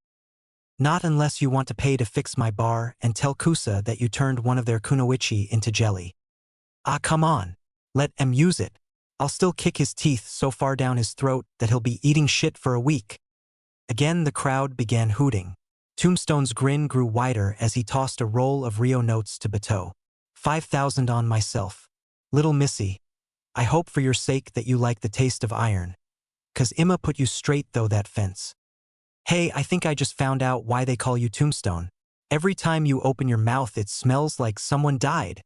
Not unless you want to pay to fix my bar and tell Kusa that you turned one of their kunoichi into jelly." "Ah, come on. Let him use it. I'll still kick his teeth so far down his throat that he'll be eating shit for a week." Again the crowd began hooting. Tombstone's grin grew wider as he tossed a roll of Rio notes to Bateau. 5,000 on myself. Little missy, I hope for your sake that you like the taste of iron. 'Cause Imma put you straight though that fence. Hey, I think I just found out why they call you Tombstone. Every time you open your mouth it smells like someone died."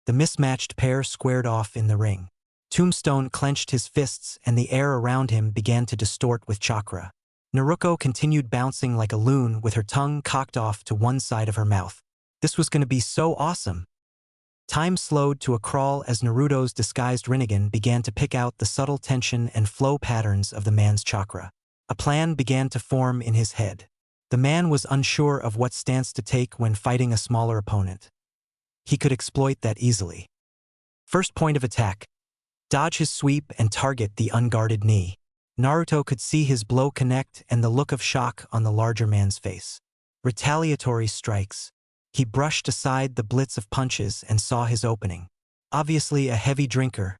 The mismatched pair squared off in the ring. Tombstone clenched his fists and the air around him began to distort with chakra. Naruto continued bouncing like a loon with her tongue cocked off to one side of her mouth. This was going to be so awesome. Time slowed to a crawl as Naruto's disguised Rinnegan began to pick out the subtle tension and flow patterns of the man's chakra. A plan began to form in his head. The man was unsure of what stance to take when fighting a smaller opponent. He could exploit that easily. First point of attack. Dodge his sweep and target the unguarded knee. Naruto could see his blow connect and the look of shock on the larger man's face. Retaliatory strikes. He brushed aside the blitz of punches and saw his opening. Obviously a heavy drinker.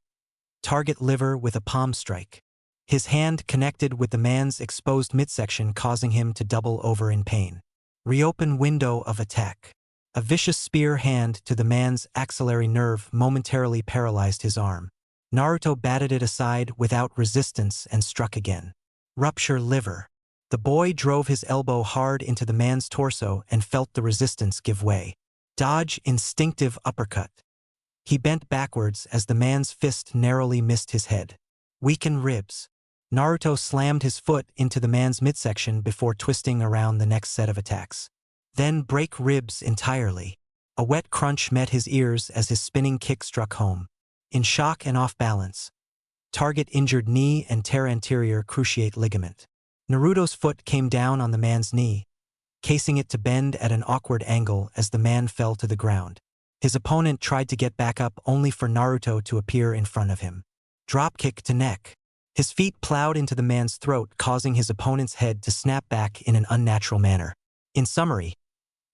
Target liver with a palm strike. His hand connected with the man's exposed midsection, causing him to double over in pain. Reopen window of attack. A vicious spear hand to the man's axillary nerve momentarily paralyzed his arm. Naruto batted it aside without resistance and struck again. Rupture liver. The boy drove his elbow hard into the man's torso and felt the resistance give way. Dodge instinctive uppercut. He bent backwards as the man's fist narrowly missed his head. Weaken ribs. Naruto slammed his foot into the man's midsection before twisting around the next set of attacks. Then break ribs entirely. A wet crunch met his ears as his spinning kick struck home. In shock and off balance. Target injured knee and tear anterior cruciate ligament. Naruto's foot came down on the man's knee, casing it to bend at an awkward angle as the man fell to the ground. His opponent tried to get back up only for Naruto to appear in front of him. Dropkick to neck. His feet plowed into the man's throat, causing his opponent's head to snap back in an unnatural manner. In summary,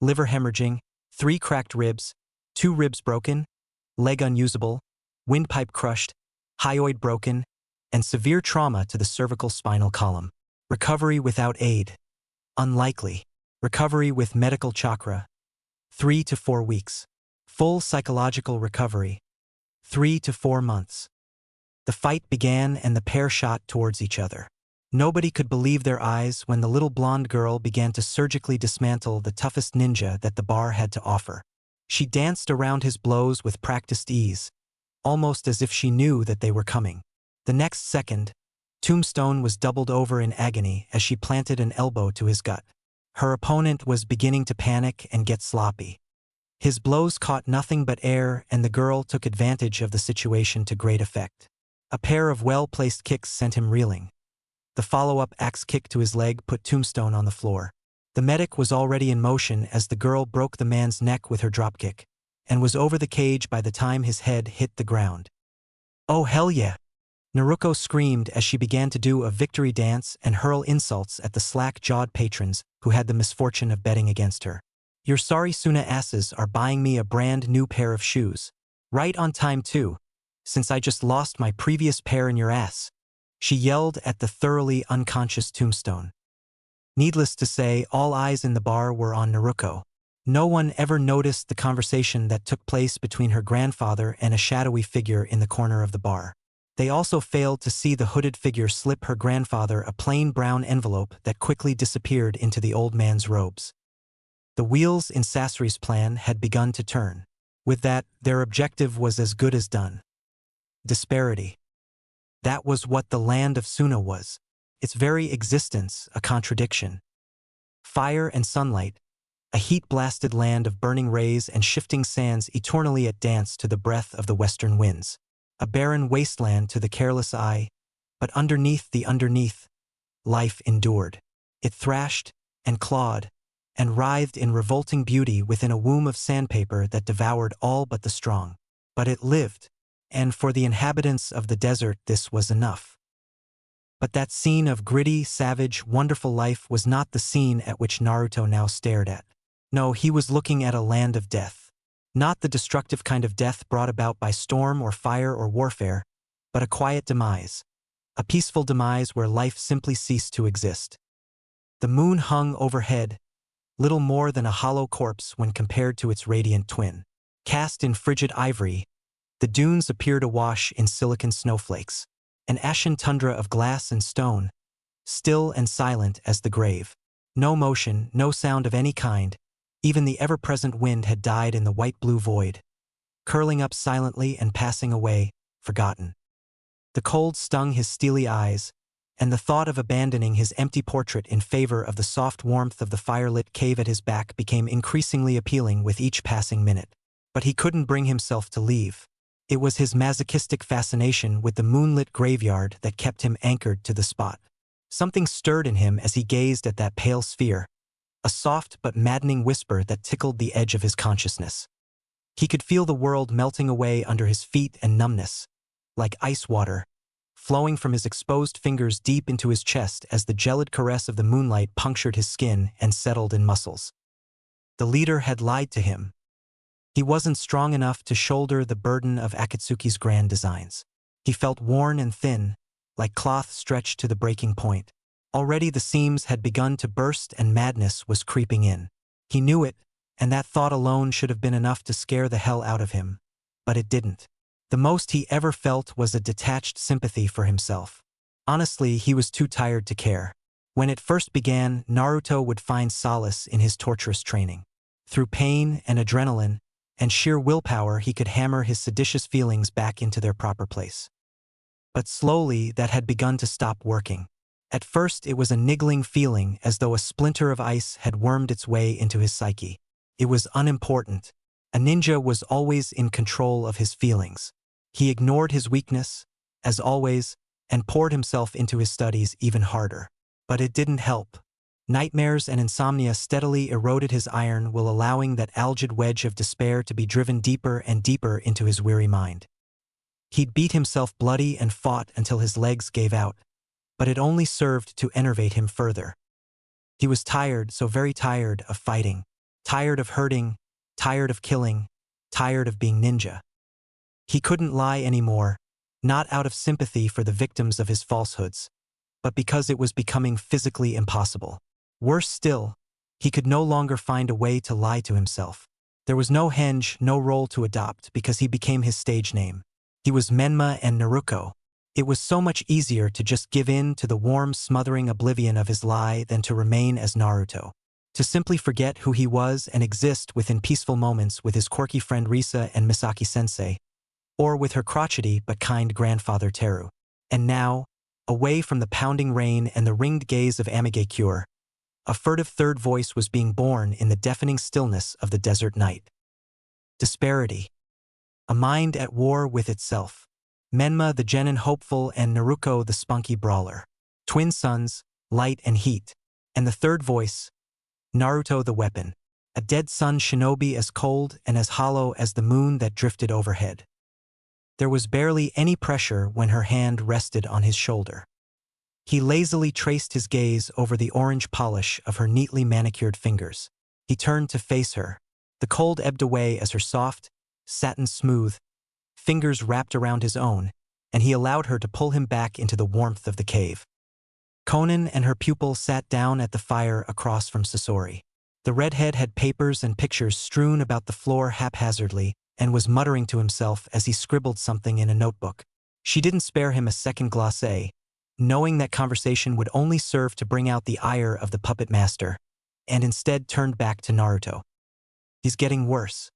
liver hemorrhaging, 3 cracked ribs, 2 ribs broken, leg unusable, windpipe crushed, hyoid broken, and severe trauma to the cervical spinal column. Recovery without aid. Unlikely. Recovery with medical chakra. 3 to 4 weeks. Full psychological recovery. 3 to 4 months. The fight began and the pair shot towards each other. Nobody could believe their eyes when the little blonde girl began to surgically dismantle the toughest ninja that the bar had to offer. She danced around his blows with practiced ease, almost as if she knew that they were coming. The next second, Tombstone was doubled over in agony as she planted an elbow to his gut. Her opponent was beginning to panic and get sloppy. His blows caught nothing but air and the girl took advantage of the situation to great effect. A pair of well-placed kicks sent him reeling. The follow-up axe kick to his leg put Tombstone on the floor. The medic was already in motion as the girl broke the man's neck with her dropkick, and was over the cage by the time his head hit the ground. "Oh hell yeah!" Naruto screamed as she began to do a victory dance and hurl insults at the slack-jawed patrons who had the misfortune of betting against her. "Your sorry Suna asses are buying me a brand new pair of shoes. Right on time too, since I just lost my previous pair in your ass," she yelled at the thoroughly unconscious Tombstone. Needless to say, all eyes in the bar were on Naruto. No one ever noticed the conversation that took place between her grandfather and a shadowy figure in the corner of the bar. They also failed to see the hooded figure slip her grandfather a plain brown envelope that quickly disappeared into the old man's robes. The wheels in Sasori's plan had begun to turn. With that, their objective was as good as done. Disparity. That was what the land of Suna was. Its very existence a contradiction. Fire and sunlight, a heat-blasted land of burning rays and shifting sands eternally at dance to the breath of the western winds. A barren wasteland to the careless eye, but underneath, life endured. It thrashed and clawed and writhed in revolting beauty within a womb of sandpaper that devoured all but the strong. But it lived, and for the inhabitants of the desert this was enough. But that scene of gritty, savage, wonderful life was not the scene at which Naruto now stared at. No, he was looking at a land of death. Not the destructive kind of death brought about by storm or fire or warfare, but a quiet demise. A peaceful demise where life simply ceased to exist. The moon hung overhead, little more than a hollow corpse when compared to its radiant twin. Cast in frigid ivory, the dunes appeared awash in silicon snowflakes. An ashen tundra of glass and stone, still and silent as the grave. No motion, no sound of any kind. Even the ever-present wind had died in the white-blue void, curling up silently and passing away, forgotten. The cold stung his steely eyes, and the thought of abandoning his empty portrait in favor of the soft warmth of the firelit cave at his back became increasingly appealing with each passing minute. But he couldn't bring himself to leave. It was his masochistic fascination with the moonlit graveyard that kept him anchored to the spot. Something stirred in him as he gazed at that pale sphere, a soft but maddening whisper that tickled the edge of his consciousness. He could feel the world melting away under his feet and numbness, like ice water, flowing from his exposed fingers deep into his chest as the gelid caress of the moonlight punctured his skin and settled in muscles. The leader had lied to him. He wasn't strong enough to shoulder the burden of Akatsuki's grand designs. He felt worn and thin, like cloth stretched to the breaking point. Already the seams had begun to burst and madness was creeping in. He knew it, and that thought alone should have been enough to scare the hell out of him. But it didn't. The most he ever felt was a detached sympathy for himself. Honestly, he was too tired to care. When it first began, Naruto would find solace in his torturous training. Through pain and adrenaline and sheer willpower, he could hammer his seditious feelings back into their proper place. But slowly, that had begun to stop working. At first, it was a niggling feeling as though a splinter of ice had wormed its way into his psyche. It was unimportant. A ninja was always in control of his feelings. He ignored his weakness, as always, and poured himself into his studies even harder. But it didn't help. Nightmares and insomnia steadily eroded his iron while allowing that algid wedge of despair to be driven deeper and deeper into his weary mind. He'd beat himself bloody and fought until his legs gave out, but it only served to enervate him further. He was tired, so very tired of fighting, tired of hurting, tired of killing, tired of being ninja. He couldn't lie anymore, not out of sympathy for the victims of his falsehoods, but because it was becoming physically impossible. Worse still, he could no longer find a way to lie to himself. There was no henge, no role to adopt because he became his stage name. He was Menma and Naruto. It was so much easier to just give in to the warm, smothering oblivion of his lie than to remain as Naruto. To simply forget who he was and exist within peaceful moments with his quirky friend Risa and Misaki-sensei, or with her crotchety but kind grandfather Teru. And now, away from the pounding rain and the ringed gaze of Amigakure, a furtive third voice was being born in the deafening stillness of the desert night. Disparity. A mind at war with itself. Menma the genin hopeful and Naruto the spunky brawler. Twin sons, light and heat. And the third voice, Naruto the weapon. A dead sun shinobi as cold and as hollow as the moon that drifted overhead. There was barely any pressure when her hand rested on his shoulder. He lazily traced his gaze over the orange polish of her neatly manicured fingers. He turned to face her. The cold ebbed away as her soft, satin-smooth fingers wrapped around his own, and he allowed her to pull him back into the warmth of the cave. Konan and her pupil sat down at the fire across from Sasori. The redhead had papers and pictures strewn about the floor haphazardly and was muttering to himself as he scribbled something in a notebook. She didn't spare him a second glacé, knowing that conversation would only serve to bring out the ire of the puppet master, and instead turned back to Naruto. He's getting worse.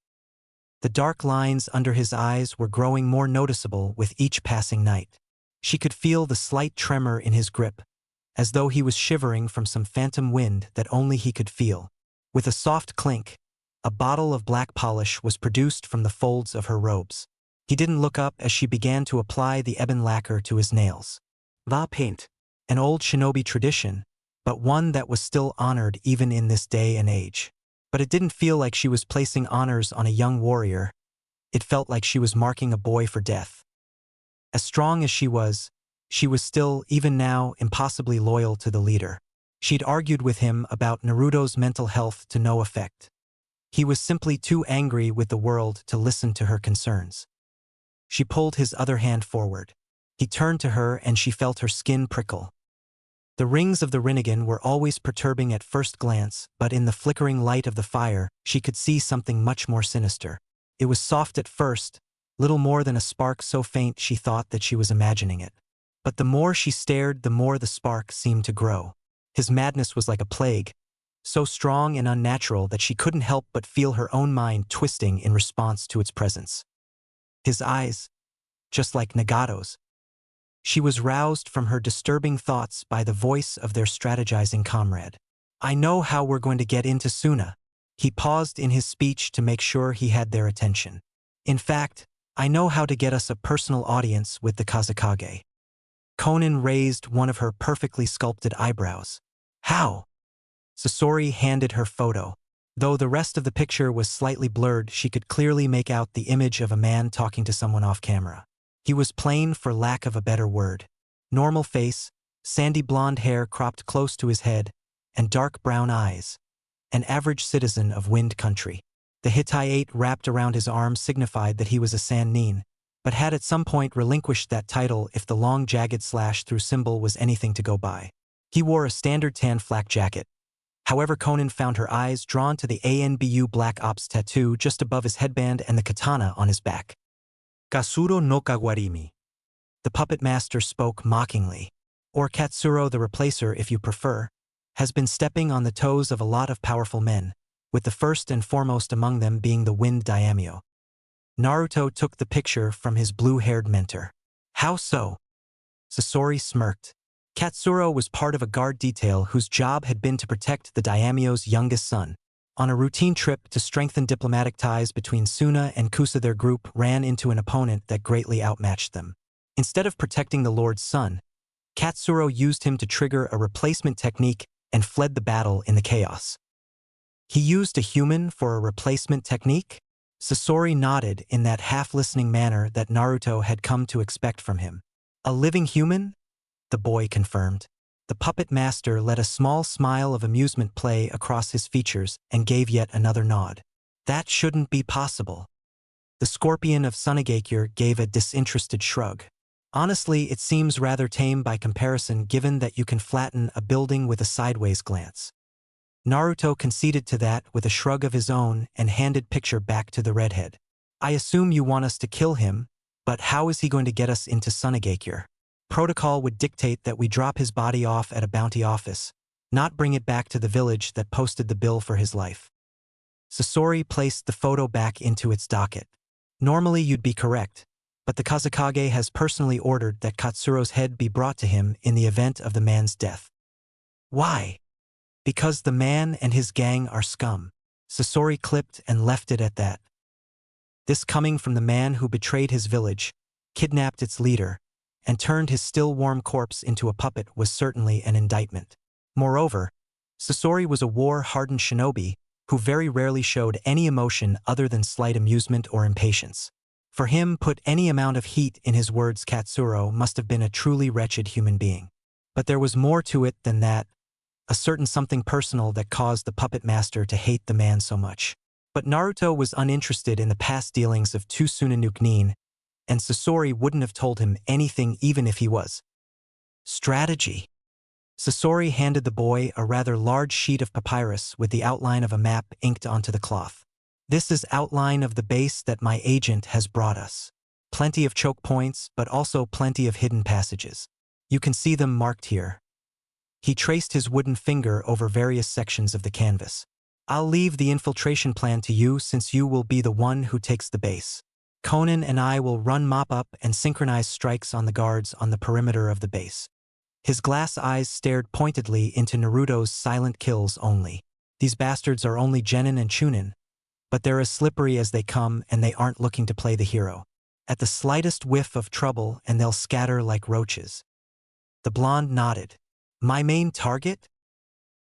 The dark lines under his eyes were growing more noticeable with each passing night. She could feel the slight tremor in his grip, as though he was shivering from some phantom wind that only he could feel. With a soft clink, a bottle of black polish was produced from the folds of her robes. He didn't look up as she began to apply the ebon lacquer to his nails. Va paint. An old shinobi tradition, but one that was still honored even in this day and age. But it didn't feel like she was placing honors on a young warrior. It felt like she was marking a boy for death. As strong as she was still, even now, impossibly loyal to the leader. She'd argued with him about Naruto's mental health to no effect. He was simply too angry with the world to listen to her concerns. She pulled his other hand forward. He turned to her and she felt her skin prickle. The rings of the Rinnegan were always perturbing at first glance, but in the flickering light of the fire, she could see something much more sinister. It was soft at first, little more than a spark so faint she thought that she was imagining it. But the more she stared, the more the spark seemed to grow. His madness was like a plague, so strong and unnatural that she couldn't help but feel her own mind twisting in response to its presence. His eyes, just like Nagato's, She was roused from her disturbing thoughts by the voice of their strategizing comrade. I know how we're going to get into Suna. He paused in his speech to make sure he had their attention. In fact, I know how to get us a personal audience with the Kazekage. Konan raised one of her perfectly sculpted eyebrows. How? Sasori handed her photo. Though the rest of the picture was slightly blurred, she could clearly make out the image of a man talking to someone off camera. He was plain for lack of a better word. Normal face, sandy blonde hair cropped close to his head, and dark brown eyes. An average citizen of Wind Country. The Hittite wrapped around his arm signified that he was a Sannin, but had at some point relinquished that title if the long jagged slash-through symbol was anything to go by. He wore a standard tan flak jacket. However, Konan found her eyes drawn to the ANBU Black Ops tattoo just above his headband and the katana on his back. Kasuro no Kawarimi. The puppet master spoke mockingly. Or Katsuro the Replacer if you prefer, has been stepping on the toes of a lot of powerful men, with the first and foremost among them being the Wind Daimyo. Naruto took the picture from his blue-haired mentor. How so? Sasori smirked. Katsuro was part of a guard detail whose job had been to protect the daimyo's youngest son. On a routine trip to strengthen diplomatic ties between Suna and Kusa, their group ran into an opponent that greatly outmatched them. Instead of protecting the lord's son, Katsuro used him to trigger a replacement technique and fled the battle in the chaos. He used a human for a replacement technique? Sasori nodded in that half-listening manner that Naruto had come to expect from him. A living human? The boy confirmed. The puppet master let a small smile of amusement play across his features and gave yet another nod. That shouldn't be possible. The scorpion of Sunagakure gave a disinterested shrug. Honestly, it seems rather tame by comparison given that you can flatten a building with a sideways glance. Naruto conceded to that with a shrug of his own and handed picture back to the redhead. I assume you want us to kill him, but how is he going to get us into Sunagakure? Protocol would dictate that we drop his body off at a bounty office, not bring it back to the village that posted the bill for his life. Sasori placed the photo back into its docket. Normally you'd be correct, but the Kazekage has personally ordered that Katsuro's head be brought to him in the event of the man's death. Why? Because the man and his gang are scum. Sasori clipped and left it at that. This coming from the man who betrayed his village, kidnapped its leader, and turned his still warm corpse into a puppet was certainly an indictment. Moreover, Sasori was a war-hardened shinobi who very rarely showed any emotion other than slight amusement or impatience. For him, put any amount of heat in his words, Katsuro must have been a truly wretched human being. But there was more to it than that, a certain something personal that caused the puppet master to hate the man so much. But Naruto was uninterested in the past dealings of two Tsunanuknin, and Sasori wouldn't have told him anything even if he was. Strategy. Sasori handed the boy a rather large sheet of papyrus with the outline of a map inked onto the cloth. This is outline of the base that my agent has brought us. Plenty of choke points, but also plenty of hidden passages. You can see them marked here. He traced his wooden finger over various sections of the canvas. I'll leave the infiltration plan to you since you will be the one who takes the base. Konan and I will run mop-up and synchronize strikes on the guards on the perimeter of the base. His glass eyes stared pointedly into Naruto's silent kills only. These bastards are only genin and chunin, but they're as slippery as they come and they aren't looking to play the hero. At the slightest whiff of trouble and they'll scatter like roaches. The blonde nodded. My main target?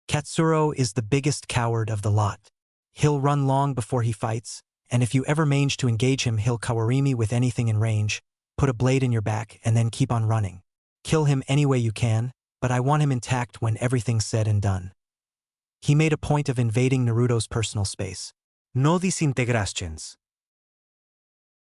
Katsuro is the biggest coward of the lot. He'll run long before he fights, and if you ever manage to engage him, he'll kawarimi with anything in range, put a blade in your back, and then keep on running. Kill him any way you can, but I want him intact when everything's said and done. He made a point of invading Naruto's personal space. No disintegrations.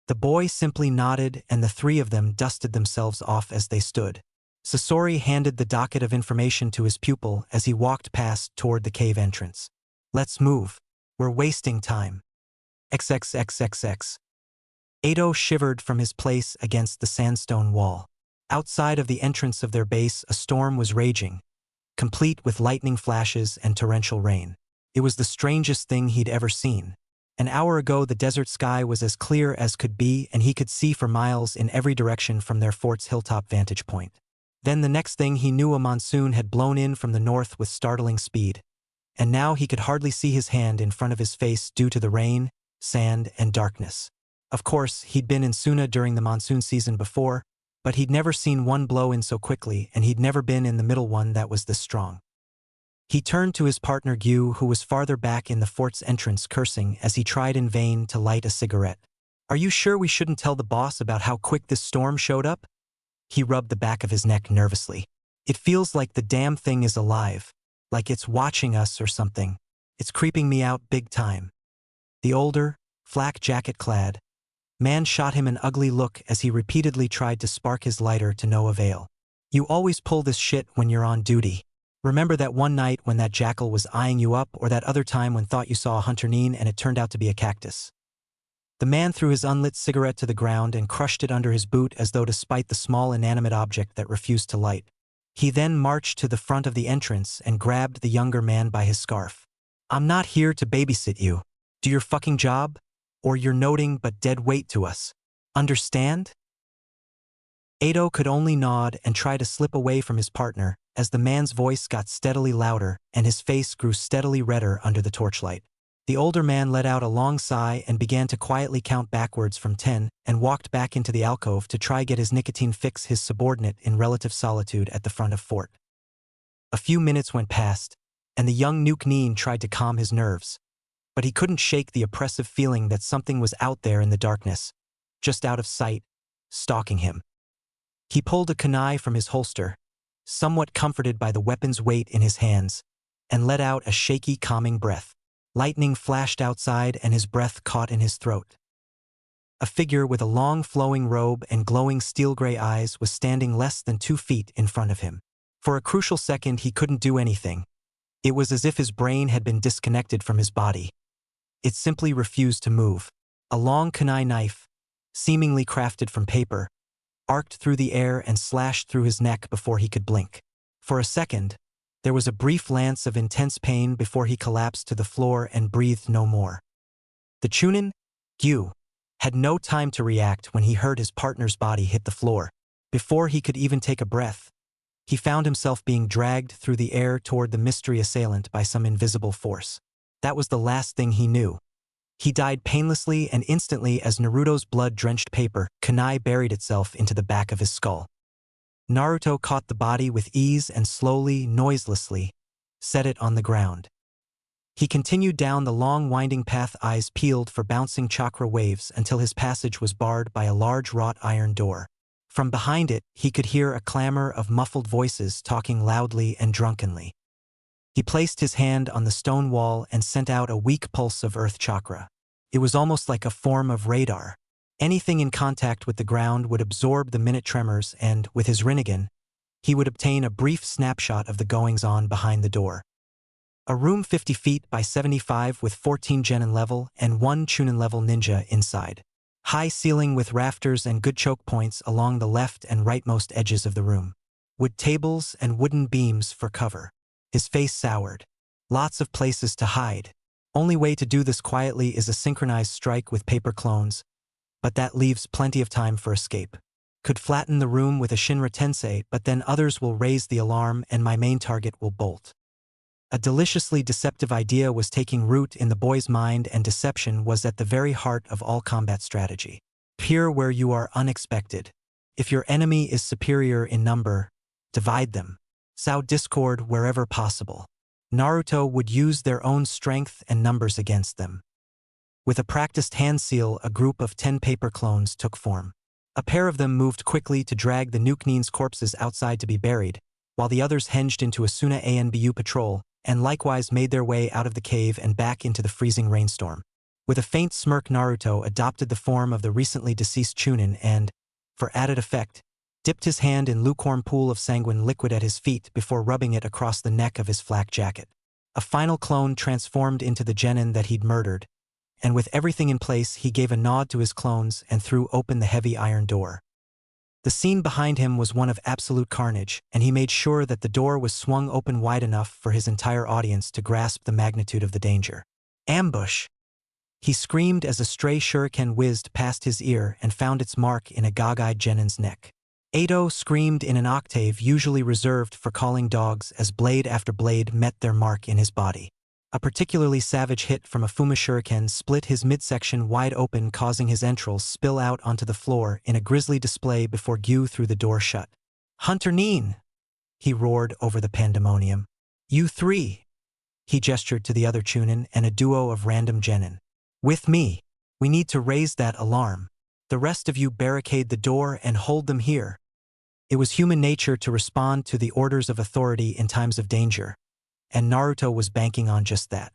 The boy simply nodded and the three of them dusted themselves off as they stood. Sasori handed the docket of information to his pupil as he walked past toward the cave entrance. Let's move. We're wasting time. XXXXX. Edo shivered from his place against the sandstone wall. Outside of the entrance of their base, a storm was raging, complete with lightning flashes and torrential rain. It was the strangest thing he'd ever seen. An hour ago the desert sky was as clear as could be and he could see for miles in every direction from their fort's hilltop vantage point. Then the next thing he knew a monsoon had blown in from the north with startling speed. And now he could hardly see his hand in front of his face due to the rain, sand, and darkness. Of course, he'd been in Suna during the monsoon season before, but he'd never seen one blow in so quickly and he'd never been in the middle one that was this strong. He turned to his partner Gyu, who was farther back in the fort's entrance, cursing as he tried in vain to light a cigarette. "Are you sure we shouldn't tell the boss about how quick this storm showed up?" He rubbed the back of his neck nervously. "It feels like the damn thing is alive, like it's watching us or something. It's creeping me out big time." The older, flak jacket-clad man shot him an ugly look as he repeatedly tried to spark his lighter to no avail. "You always pull this shit when you're on duty. Remember that one night when that jackal was eyeing you up, or that other time when thought you saw a hunternine and it turned out to be a cactus?" The man threw his unlit cigarette to the ground and crushed it under his boot as though to spite the small inanimate object that refused to light. He then marched to the front of the entrance and grabbed the younger man by his scarf. "I'm not here to babysit you. Do your fucking job, or you're noting but dead weight to us. Understand?" Ado could only nod and try to slip away from his partner as the man's voice got steadily louder and his face grew steadily redder under the torchlight. The older man let out a long sigh and began to quietly count backwards from 10 and walked back into the alcove to try get his nicotine fix, his subordinate in relative solitude at the front of fort. A few minutes went past, and the young Nuke-Neen tried to calm his nerves, but he couldn't shake the oppressive feeling that something was out there in the darkness, just out of sight, stalking him. He pulled a kunai from his holster, somewhat comforted by the weapon's weight in his hands, and let out a shaky, calming breath. Lightning flashed outside and his breath caught in his throat. A figure with a long flowing robe and glowing steel-gray eyes was standing less than 2 feet in front of him. For a crucial second he couldn't do anything. It was as if his brain had been disconnected from his body. It simply refused to move. A long kunai knife, seemingly crafted from paper, arced through the air and slashed through his neck before he could blink. For a second, there was a brief lance of intense pain before he collapsed to the floor and breathed no more. The Chunin, Gyu, had no time to react when he heard his partner's body hit the floor. Before he could even take a breath, he found himself being dragged through the air toward the mystery assailant by some invisible force. That was the last thing he knew. He died painlessly and instantly as Naruto's blood-drenched paper kunai buried itself into the back of his skull. Naruto caught the body with ease and slowly, noiselessly, set it on the ground. He continued down the long winding path, eyes peeled for bouncing chakra waves, until his passage was barred by a large wrought iron door. From behind it, he could hear a clamor of muffled voices talking loudly and drunkenly. He placed his hand on the stone wall and sent out a weak pulse of earth chakra. It was almost like a form of radar. Anything in contact with the ground would absorb the minute tremors and, with his Rinnegan, he would obtain a brief snapshot of the goings-on behind the door. A room 50 feet by 75 with 14 genin level and 1 chunin level ninja inside. High ceiling with rafters and good choke points along the left and rightmost edges of the room. Wood tables and wooden beams for cover. His face soured. Lots of places to hide. Only way to do this quietly is a synchronized strike with paper clones, but that leaves plenty of time for escape. Could flatten the room with a Shinra Tensei, but then others will raise the alarm and my main target will bolt. A deliciously deceptive idea was taking root in the boy's mind, and deception was at the very heart of all combat strategy. Appear where you are unexpected. If your enemy is superior in number, divide them. Sow discord wherever possible. Naruto would use their own strength and numbers against them. With a practiced hand seal, a group of 10 paper clones took form. A pair of them moved quickly to drag the Nuke-Neen's corpses outside to be buried, while the others henged into a Suna Anbu patrol, and likewise made their way out of the cave and back into the freezing rainstorm. With a faint smirk, Naruto adopted the form of the recently deceased Chunin and, for added effect, dipped his hand in lukewarm pool of sanguine liquid at his feet before rubbing it across the neck of his flak jacket. A final clone transformed into the genin that he'd murdered, and with everything in place he gave a nod to his clones and threw open the heavy iron door. The scene behind him was one of absolute carnage, and he made sure that the door was swung open wide enough for his entire audience to grasp the magnitude of the danger. Ambush! He screamed as a stray shuriken whizzed past his ear and found its mark in a gog-eyed genin's neck. Ado screamed in an octave usually reserved for calling dogs as blade after blade met their mark in his body. A particularly savage hit from a Fuma shuriken split his midsection wide open, causing his entrails spill out onto the floor in a grisly display before Gyu threw the door shut. "Hunter Nin!" he roared over the pandemonium. "You three!" He gestured to the other Chunin and a duo of random genin. "With me! We need to raise that alarm. The rest of you barricade the door and hold them here." It was human nature to respond to the orders of authority in times of danger, and Naruto was banking on just that.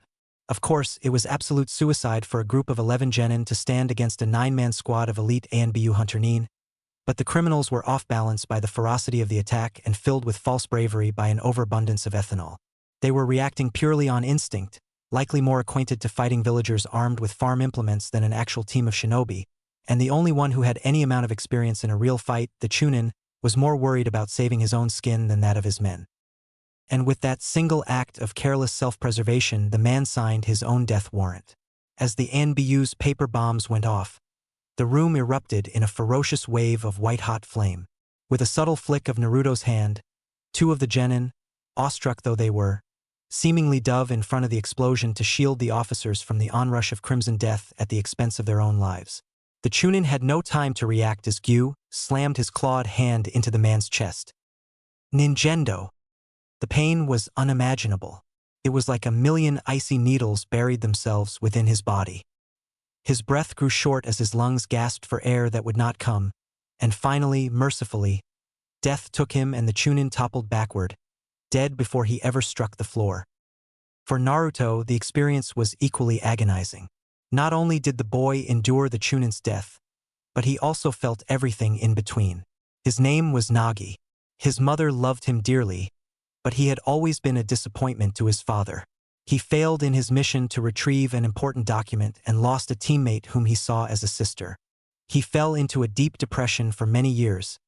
Of course, it was absolute suicide for a group of 11 genin to stand against a 9-man squad of elite ANBU Hunter Nin, but the criminals were off balance by the ferocity of the attack and filled with false bravery by an overabundance of ethanol. They were reacting purely on instinct, likely more acquainted to fighting villagers armed with farm implements than an actual team of shinobi, and the only one who had any amount of experience in a real fight, the Chunin, was more worried about saving his own skin than that of his men. And with that single act of careless self-preservation, the man signed his own death warrant. As the ANBU's paper bombs went off, the room erupted in a ferocious wave of white-hot flame. With a subtle flick of Naruto's hand, two of the genin, awestruck though they were, seemingly dove in front of the explosion to shield the officers from the onrush of crimson death at the expense of their own lives. The Chunin had no time to react as Gyu slammed his clawed hand into the man's chest. Ninjendo! The pain was unimaginable. It was like a million icy needles buried themselves within his body. His breath grew short as his lungs gasped for air that would not come, and finally, mercifully, death took him and the Chunin toppled backward, dead before he ever struck the floor. For Naruto, the experience was equally agonizing. Not only did the boy endure the Chunin's death, but he also felt everything in between. His name was Nagi. His mother loved him dearly, but he had always been a disappointment to his father. He failed in his mission to retrieve an important document and lost a teammate whom he saw as a sister. He fell into a deep depression for many years,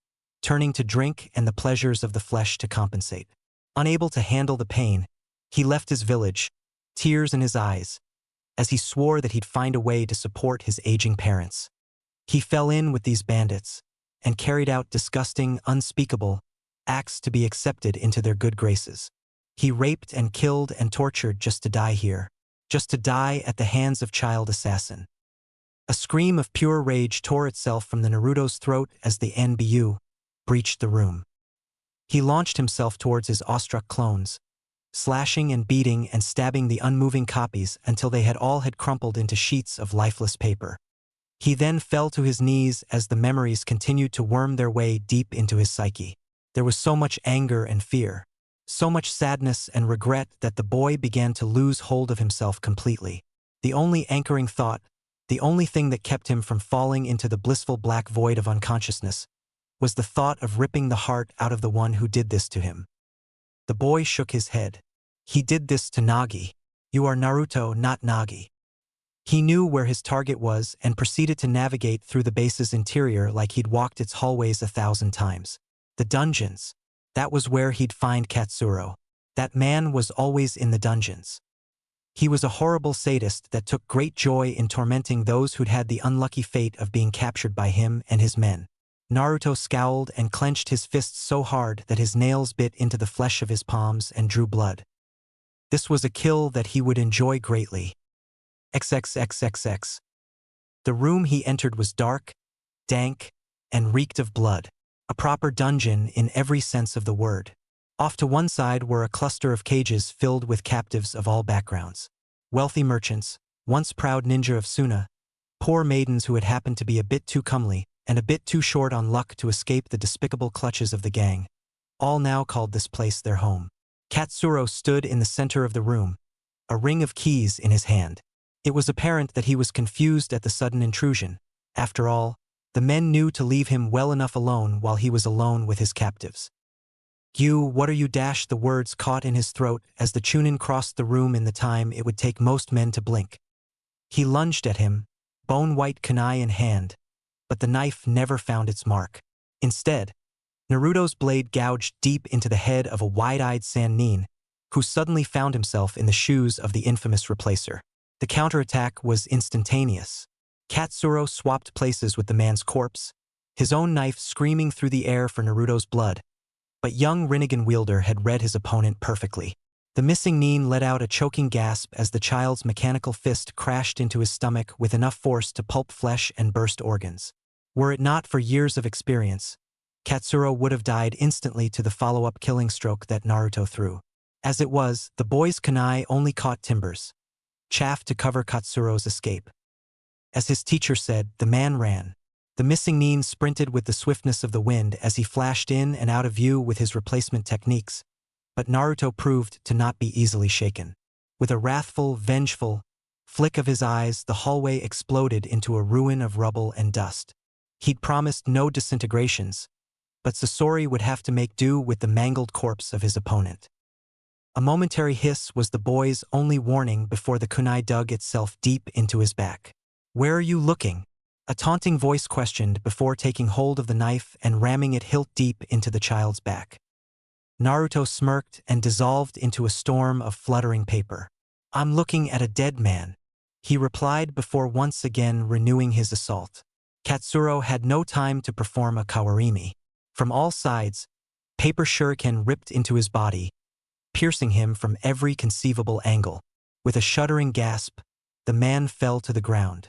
turning to drink and the pleasures of the flesh to compensate. Unable to handle the pain, he left his village, tears in his eyes, as he swore that he'd find a way to support his aging parents. He fell in with these bandits and carried out disgusting, unspeakable acts to be accepted into their good graces. He raped and killed and tortured just to die here, just to die at the hands of child assassin. A scream of pure rage tore itself from the Naruto's throat as the NBU breached the room. He launched himself towards his awestruck clones, slashing and beating and stabbing the unmoving copies until they all had crumpled into sheets of lifeless paper. He then fell to his knees as the memories continued to worm their way deep into his psyche. There was so much anger and fear, so much sadness and regret that the boy began to lose hold of himself completely. The only anchoring thought, the only thing that kept him from falling into the blissful black void of unconsciousness, was the thought of ripping the heart out of the one who did this to him. The boy shook his head. He did this to Nagi. You are Naruto, not Nagi. He knew where his target was and proceeded to navigate through the base's interior like he'd walked its hallways 1,000 times. The dungeons. That was where he'd find Katsuro. That man was always in the dungeons. He was a horrible sadist that took great joy in tormenting those who'd had the unlucky fate of being captured by him and his men. Naruto scowled and clenched his fists so hard that his nails bit into the flesh of his palms and drew blood. This was a kill that he would enjoy greatly. XXXXX. The room he entered was dark, dank, and reeked of blood. A proper dungeon in every sense of the word. Off to one side were a cluster of cages filled with captives of all backgrounds. Wealthy merchants, once proud ninja of Suna, poor maidens who had happened to be a bit too comely and a bit too short on luck to escape the despicable clutches of the gang. All now called this place their home. Katsuro stood in the center of the room, a ring of keys in his hand. It was apparent that he was confused at the sudden intrusion. After all, the men knew to leave him well enough alone while he was alone with his captives. "You, what are you?" The words caught in his throat as the Chunin crossed the room in the time it would take most men to blink. He lunged at him, bone-white kunai in hand, but the knife never found its mark. Instead, Naruto's blade gouged deep into the head of a wide-eyed Sannin, who suddenly found himself in the shoes of the infamous replacer. The counterattack was instantaneous. Katsuro swapped places with the man's corpse, his own knife screaming through the air for Naruto's blood. But young Rinnegan wielder had read his opponent perfectly. The missing Nin let out a choking gasp as the child's mechanical fist crashed into his stomach with enough force to pulp flesh and burst organs. Were it not for years of experience, Katsuro would have died instantly to the follow-up killing stroke that Naruto threw. As it was, the boy's kunai only caught timbers, chaff to cover Katsuro's escape. As his teacher said, the man ran. The missing Nin sprinted with the swiftness of the wind as he flashed in and out of view with his replacement techniques, but Naruto proved to not be easily shaken. With a wrathful, vengeful flick of his eyes, the hallway exploded into a ruin of rubble and dust. He'd promised no disintegrations, but Sasori would have to make do with the mangled corpse of his opponent. A momentary hiss was the boy's only warning before the kunai dug itself deep into his back. "Where are you looking?" A taunting voice questioned before taking hold of the knife and ramming it hilt deep into the child's back. Naruto smirked and dissolved into a storm of fluttering paper. "I'm looking at a dead man," he replied before once again renewing his assault. Katsuro had no time to perform a kawarimi. From all sides, paper shuriken ripped into his body, piercing him from every conceivable angle. With a shuddering gasp, the man fell to the ground.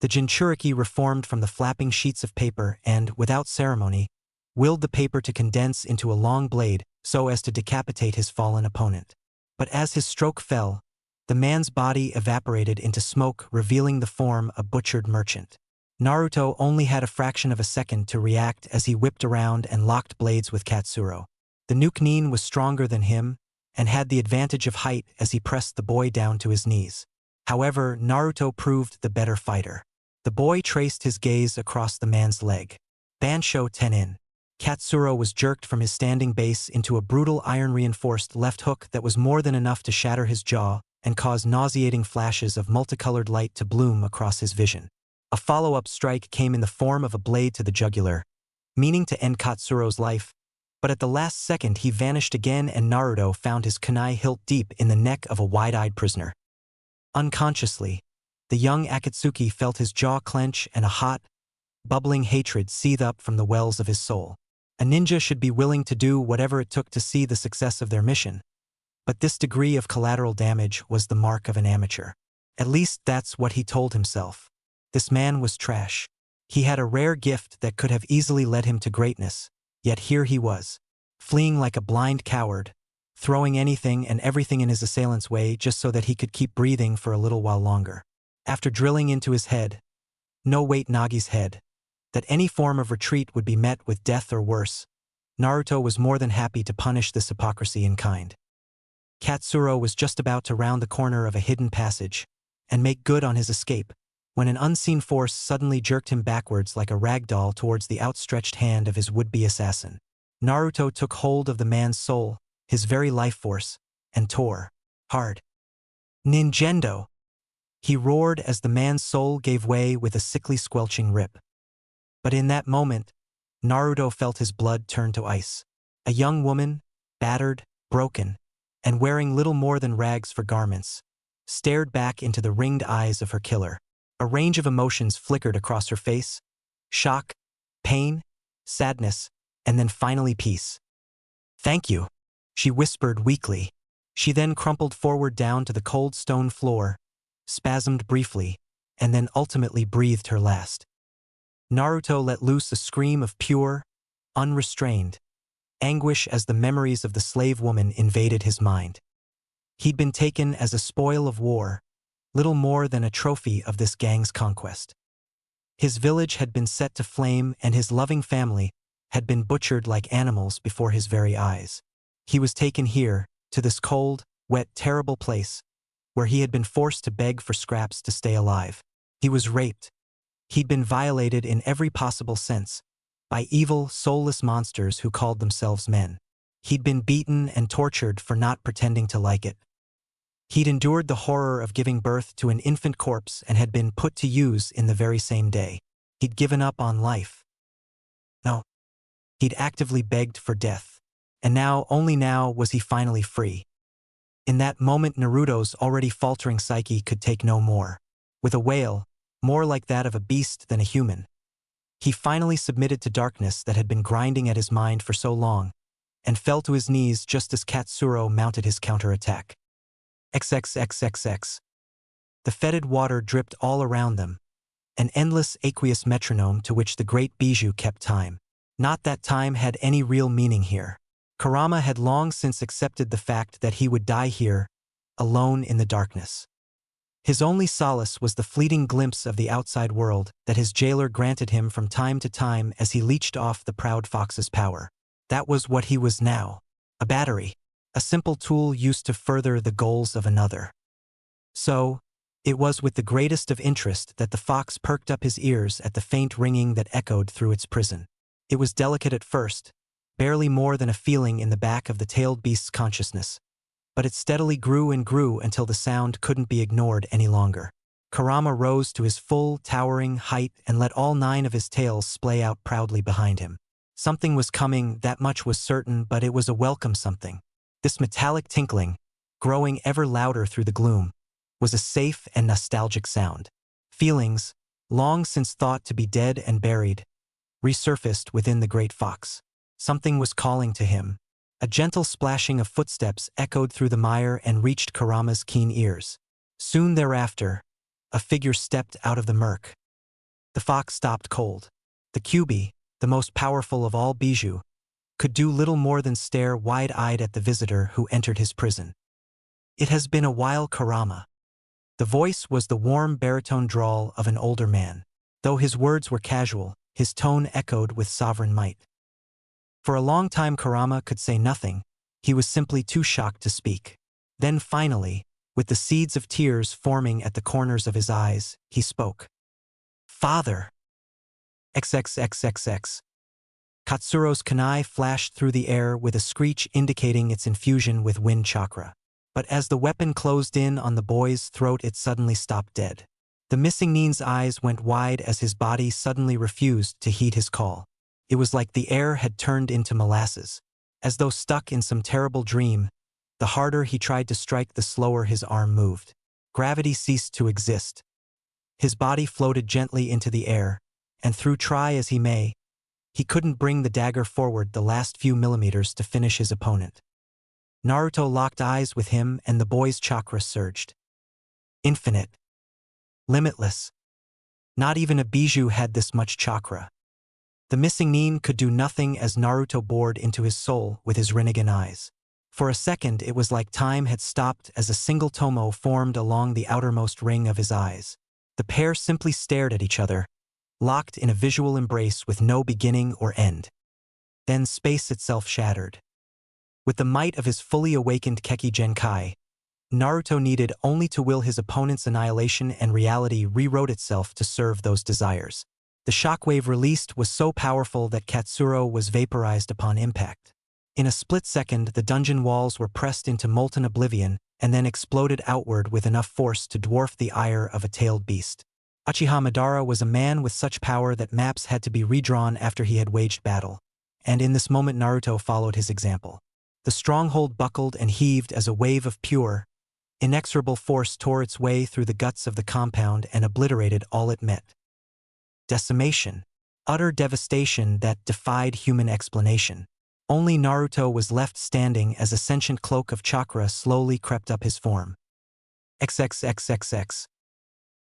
The Jinchuriki reformed from the flapping sheets of paper and, without ceremony, willed the paper to condense into a long blade so as to decapitate his fallen opponent. But as his stroke fell, the man's body evaporated into smoke, revealing the form of a butchered merchant. Naruto only had a fraction of a second to react as he whipped around and locked blades with Katsuro. The nuke Nin was stronger than him and had the advantage of height as he pressed the boy down to his knees. However, Naruto proved the better fighter. The boy traced his gaze across the man's leg. Bansho Tenin. Katsuro was jerked from his standing base into a brutal iron-reinforced left hook that was more than enough to shatter his jaw and cause nauseating flashes of multicolored light to bloom across his vision. A follow-up strike came in the form of a blade to the jugular, meaning to end Katsuro's life, but at the last second he vanished again and Naruto found his kunai hilt deep in the neck of a wide-eyed prisoner. Unconsciously, the young Akatsuki felt his jaw clench and a hot, bubbling hatred seethe up from the wells of his soul. A ninja should be willing to do whatever it took to see the success of their mission, but this degree of collateral damage was the mark of an amateur. At least that's what he told himself. This man was trash. He had a rare gift that could have easily led him to greatness, yet here he was, fleeing like a blind coward, throwing anything and everything in his assailant's way just so that he could keep breathing for a little while longer. After drilling into his head, no wait Nagi's head, that any form of retreat would be met with death or worse, Naruto was more than happy to punish this hypocrisy in kind. Katsuro was just about to round the corner of a hidden passage and make good on his escape when an unseen force suddenly jerked him backwards like a rag doll towards the outstretched hand of his would-be assassin. Naruto took hold of the man's soul, his very life force, and tore hard. "Ninjendo!" he roared as the man's soul gave way with a sickly squelching rip. But in that moment, Naruto felt his blood turn to ice. A young woman, battered, broken, and wearing little more than rags for garments, stared back into the ringed eyes of her killer. A range of emotions flickered across her face: shock, pain, sadness, and then finally peace. "Thank you," she whispered weakly. She then crumpled forward down to the cold stone floor, spasmed briefly, and then ultimately breathed her last. Naruto let loose a scream of pure, unrestrained anguish as the memories of the slave woman invaded his mind. He'd been taken as a spoil of war, little more than a trophy of this gang's conquest. His village had been set to flame and his loving family had been butchered like animals before his very eyes. He was taken here, to this cold, wet, terrible place, where he had been forced to beg for scraps to stay alive. He was raped. He'd been violated in every possible sense, by evil, soulless monsters who called themselves men. He'd been beaten and tortured for not pretending to like it. He'd endured the horror of giving birth to an infant corpse and had been put to use in the very same day. He'd given up on life. No. He'd actively begged for death. And now, only now, was he finally free. In that moment Naruto's already faltering psyche could take no more. With a wail, more like that of a beast than a human, he finally submitted to darkness that had been grinding at his mind for so long, and fell to his knees just as Katsuro mounted his counterattack. XXXXX. The fetid water dripped all around them, an endless aqueous metronome to which the great Bijou kept time. Not that time had any real meaning here. Kurama had long since accepted the fact that he would die here, alone in the darkness. His only solace was the fleeting glimpse of the outside world that his jailer granted him from time to time as he leeched off the proud fox's power. That was what he was now, a battery, a simple tool used to further the goals of another. So, it was with the greatest of interest that the fox perked up his ears at the faint ringing that echoed through its prison. It was delicate at first, barely more than a feeling in the back of the tailed beast's consciousness, but it steadily grew and grew until the sound couldn't be ignored any longer. Kurama rose to his full, towering height and let all 9 of his tails splay out proudly behind him. Something was coming, that much was certain, but it was a welcome something. This metallic tinkling, growing ever louder through the gloom, was a safe and nostalgic sound. Feelings, long since thought to be dead and buried, resurfaced within the great fox. Something was calling to him. A gentle splashing of footsteps echoed through the mire and reached Kurama's keen ears. Soon thereafter, a figure stepped out of the murk. The fox stopped cold. The Kyuubi, the most powerful of all Bijou, could do little more than stare wide-eyed at the visitor who entered his prison. "It has been a while, Kurama." The voice was the warm baritone drawl of an older man. Though his words were casual, his tone echoed with sovereign might. For a long time Kurama could say nothing, he was simply too shocked to speak. Then finally, with the seeds of tears forming at the corners of his eyes, he spoke. "Father!" XXXXX. Katsuro's kunai flashed through the air with a screech indicating its infusion with wind chakra. But as the weapon closed in on the boy's throat it suddenly stopped dead. The missing Nin's eyes went wide as his body suddenly refused to heed his call. It was like the air had turned into molasses. As though stuck in some terrible dream, the harder he tried to strike the slower his arm moved. Gravity ceased to exist. His body floated gently into the air, and through try as he may, he couldn't bring the dagger forward the last few millimeters to finish his opponent. Naruto locked eyes with him and the boy's chakra surged. Infinite. Limitless. Not even a Bijou had this much chakra. The missing Nin could do nothing as Naruto bored into his soul with his Rinnegan eyes. For a second it was like time had stopped as a single tomo formed along the outermost ring of his eyes. The pair simply stared at each other, locked in a visual embrace with no beginning or end. Then space itself shattered. With the might of his fully awakened Keki Genkai, Naruto needed only to will his opponent's annihilation and reality rewrote itself to serve those desires. The shockwave released was so powerful that Katsuro was vaporized upon impact. In a split second the dungeon walls were pressed into molten oblivion and then exploded outward with enough force to dwarf the ire of a tailed beast. Uchiha Madara was a man with such power that maps had to be redrawn after he had waged battle, and in this moment Naruto followed his example. The stronghold buckled and heaved as a wave of pure, inexorable force tore its way through the guts of the compound and obliterated all it met. Decimation. Utter devastation that defied human explanation. Only Naruto was left standing as a sentient cloak of chakra slowly crept up his form. XXXXX.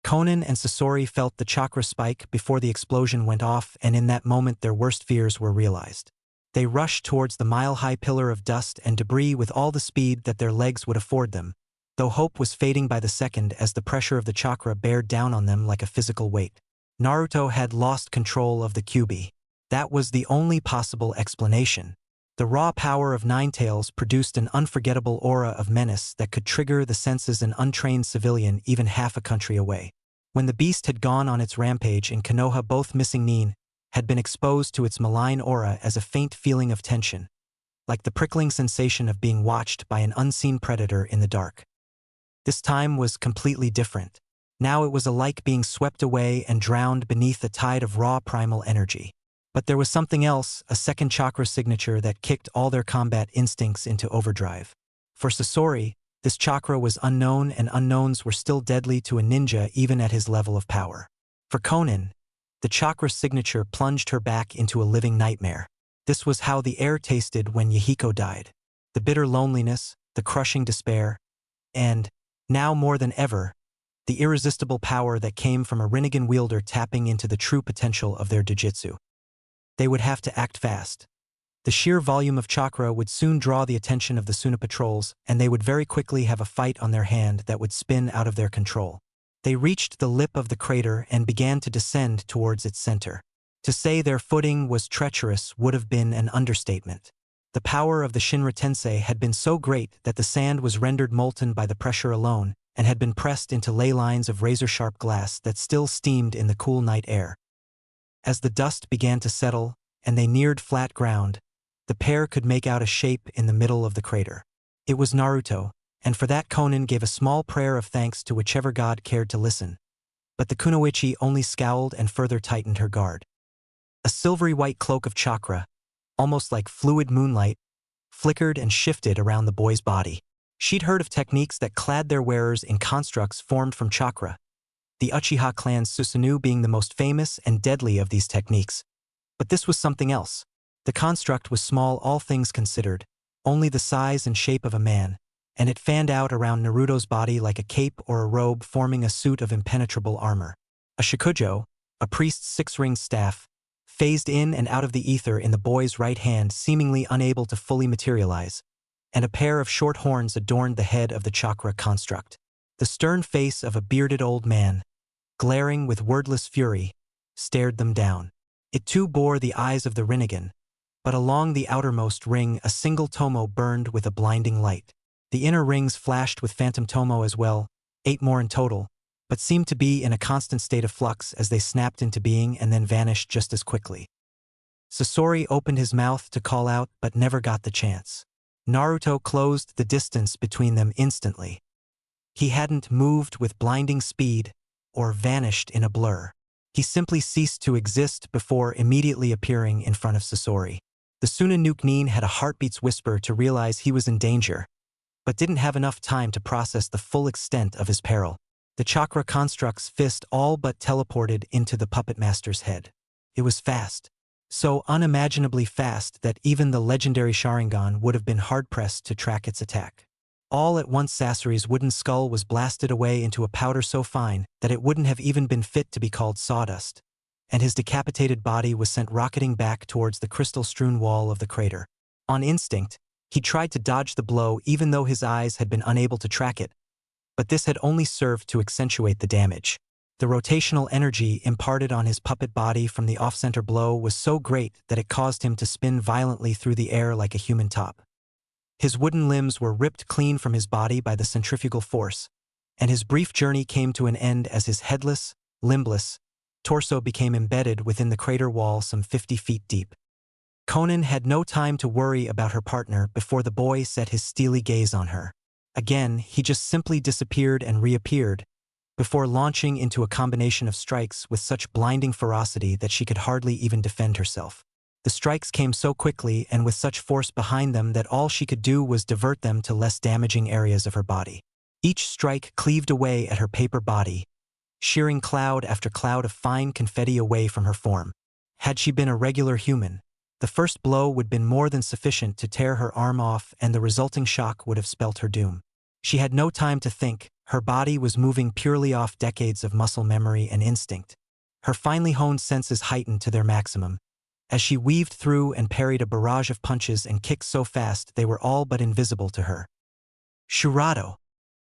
Konan and Sasori felt the chakra spike before the explosion went off, and in that moment their worst fears were realized. They rushed towards the mile-high pillar of dust and debris with all the speed that their legs would afford them, though hope was fading by the second as the pressure of the chakra bared down on them like a physical weight. Naruto had lost control of the Kyuubi. That was the only possible explanation. The raw power of Ninetales produced an unforgettable aura of menace that could trigger the senses an untrained civilian even half a country away. When the beast had gone on its rampage in Konoha, both missing Nin had been exposed to its malign aura as a faint feeling of tension, like the prickling sensation of being watched by an unseen predator in the dark. This time was completely different. Now it was alike being swept away and drowned beneath a tide of raw primal energy. But there was something else, a second chakra signature that kicked all their combat instincts into overdrive. For Sasori, This chakra was unknown, and unknowns were still deadly to a ninja even at his level of power. For Konan, the chakra signature plunged her back into a living nightmare. This was how the air tasted when Yahiko died. The bitter loneliness, the crushing despair, and, now more than ever, the irresistible power that came from a Rinnegan wielder tapping into the true potential of their jujitsu. They would have to act fast. The sheer volume of chakra would soon draw the attention of the Suna patrols, and they would very quickly have a fight on their hand that would spin out of their control. They reached the lip of the crater and began to descend towards its center. To say their footing was treacherous would have been an understatement. The power of the Shinra Tensei had been so great that the sand was rendered molten by the pressure alone, and had been pressed into ley lines of razor-sharp glass that still steamed in the cool night air. As the dust began to settle, and they neared flat ground, the pair could make out a shape in the middle of the crater. It was Naruto, and for that Konan gave a small prayer of thanks to whichever god cared to listen. But the kunoichi only scowled and further tightened her guard. A silvery white cloak of chakra, almost like fluid moonlight, flickered and shifted around the boy's body. She'd heard of techniques that clad their wearers in constructs formed from chakra, the Uchiha clan's Susanoo being the most famous and deadly of these techniques. But this was something else. The construct was small, all things considered, only the size and shape of a man, and it fanned out around Naruto's body like a cape or a robe, forming a suit of impenetrable armor. A shikujo, a priest's six-ringed staff, phased in and out of the ether in the boy's right hand, seemingly unable to fully materialize, and a pair of short horns adorned the head of the chakra construct. The stern face of a bearded old man, glaring with wordless fury, stared them down. It too bore the eyes of the Rinnegan, but along the outermost ring a single tomo burned with a blinding light. The inner rings flashed with phantom tomo as well, 8 more in total, but seemed to be in a constant state of flux as they snapped into being and then vanished just as quickly. Sasori opened his mouth to call out but never got the chance. Naruto closed the distance between them instantly. He hadn't moved with blinding speed or vanished in a blur. He simply ceased to exist before immediately appearing in front of Sasori. The Suna Nuke-nin had a heartbeat's whisper to realize he was in danger, but didn't have enough time to process the full extent of his peril. The chakra construct's fist all but teleported into the puppet master's head. It was fast. So unimaginably fast that even the legendary Sharingan would have been hard-pressed to track its attack. All at once Sasori's wooden skull was blasted away into a powder so fine that it wouldn't have even been fit to be called sawdust, and his decapitated body was sent rocketing back towards the crystal-strewn wall of the crater. On instinct, he tried to dodge the blow even though his eyes had been unable to track it, but this had only served to accentuate the damage. The rotational energy imparted on his puppet body from the off-center blow was so great that it caused him to spin violently through the air like a human top. His wooden limbs were ripped clean from his body by the centrifugal force, and his brief journey came to an end as his headless, limbless torso became embedded within the crater wall some 50 feet deep. Konan had no time to worry about her partner before the boy set his steely gaze on her. Again, he just simply disappeared and reappeared, before launching into a combination of strikes with such blinding ferocity that she could hardly even defend herself. The strikes came so quickly and with such force behind them that all she could do was divert them to less damaging areas of her body. Each strike cleaved away at her paper body, shearing cloud after cloud of fine confetti away from her form. Had she been a regular human, the first blow would have been more than sufficient to tear her arm off, and the resulting shock would have spelt her doom. She had no time to think. Her body was moving purely off decades of muscle memory and instinct. Her finely honed senses heightened to their maximum, as she weaved through and parried a barrage of punches and kicks so fast they were all but invisible to her. Shurato!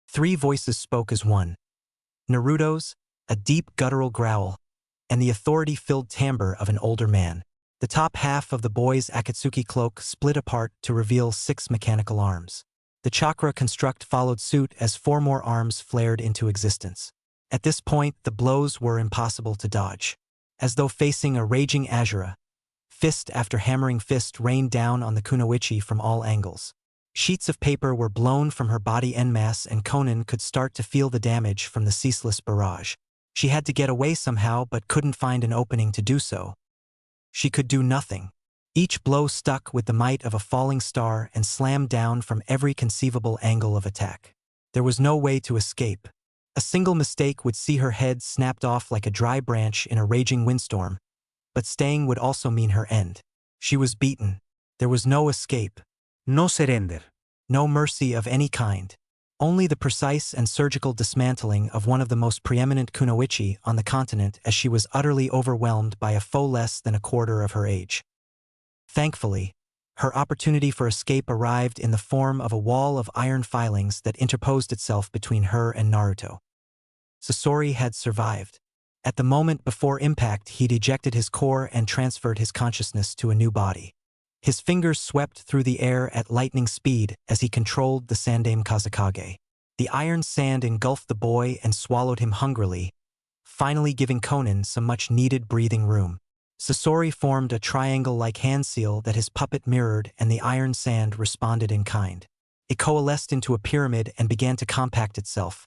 3 voices spoke as one. Naruto's, a deep guttural growl, and the authority-filled timbre of an older man. The top half of the boy's Akatsuki cloak split apart to reveal 6 mechanical arms. The chakra construct followed suit as 4 more arms flared into existence. At this point, the blows were impossible to dodge. As though facing a raging Ashura, fist after hammering fist rained down on the kunoichi from all angles. Sheets of paper were blown from her body en masse, and Konan could start to feel the damage from the ceaseless barrage. She had to get away somehow but couldn't find an opening to do so. She could do nothing. Each blow stuck with the might of a falling star and slammed down from every conceivable angle of attack. There was no way to escape. A single mistake would see her head snapped off like a dry branch in a raging windstorm, but staying would also mean her end. She was beaten. There was no escape. No surrender. No mercy of any kind. Only the precise and surgical dismantling of one of the most preeminent kunoichi on the continent as she was utterly overwhelmed by a foe less than a quarter of her age. Thankfully, her opportunity for escape arrived in the form of a wall of iron filings that interposed itself between her and Naruto. Sasori had survived. At the moment before impact, he'd ejected his core and transferred his consciousness to a new body. His fingers swept through the air at lightning speed as he controlled the Sandame Kazekage. The iron sand engulfed the boy and swallowed him hungrily, finally giving Konan some much-needed breathing room. Sasori formed a triangle-like hand seal that his puppet mirrored, and the iron sand responded in kind. It coalesced into a pyramid and began to compact itself,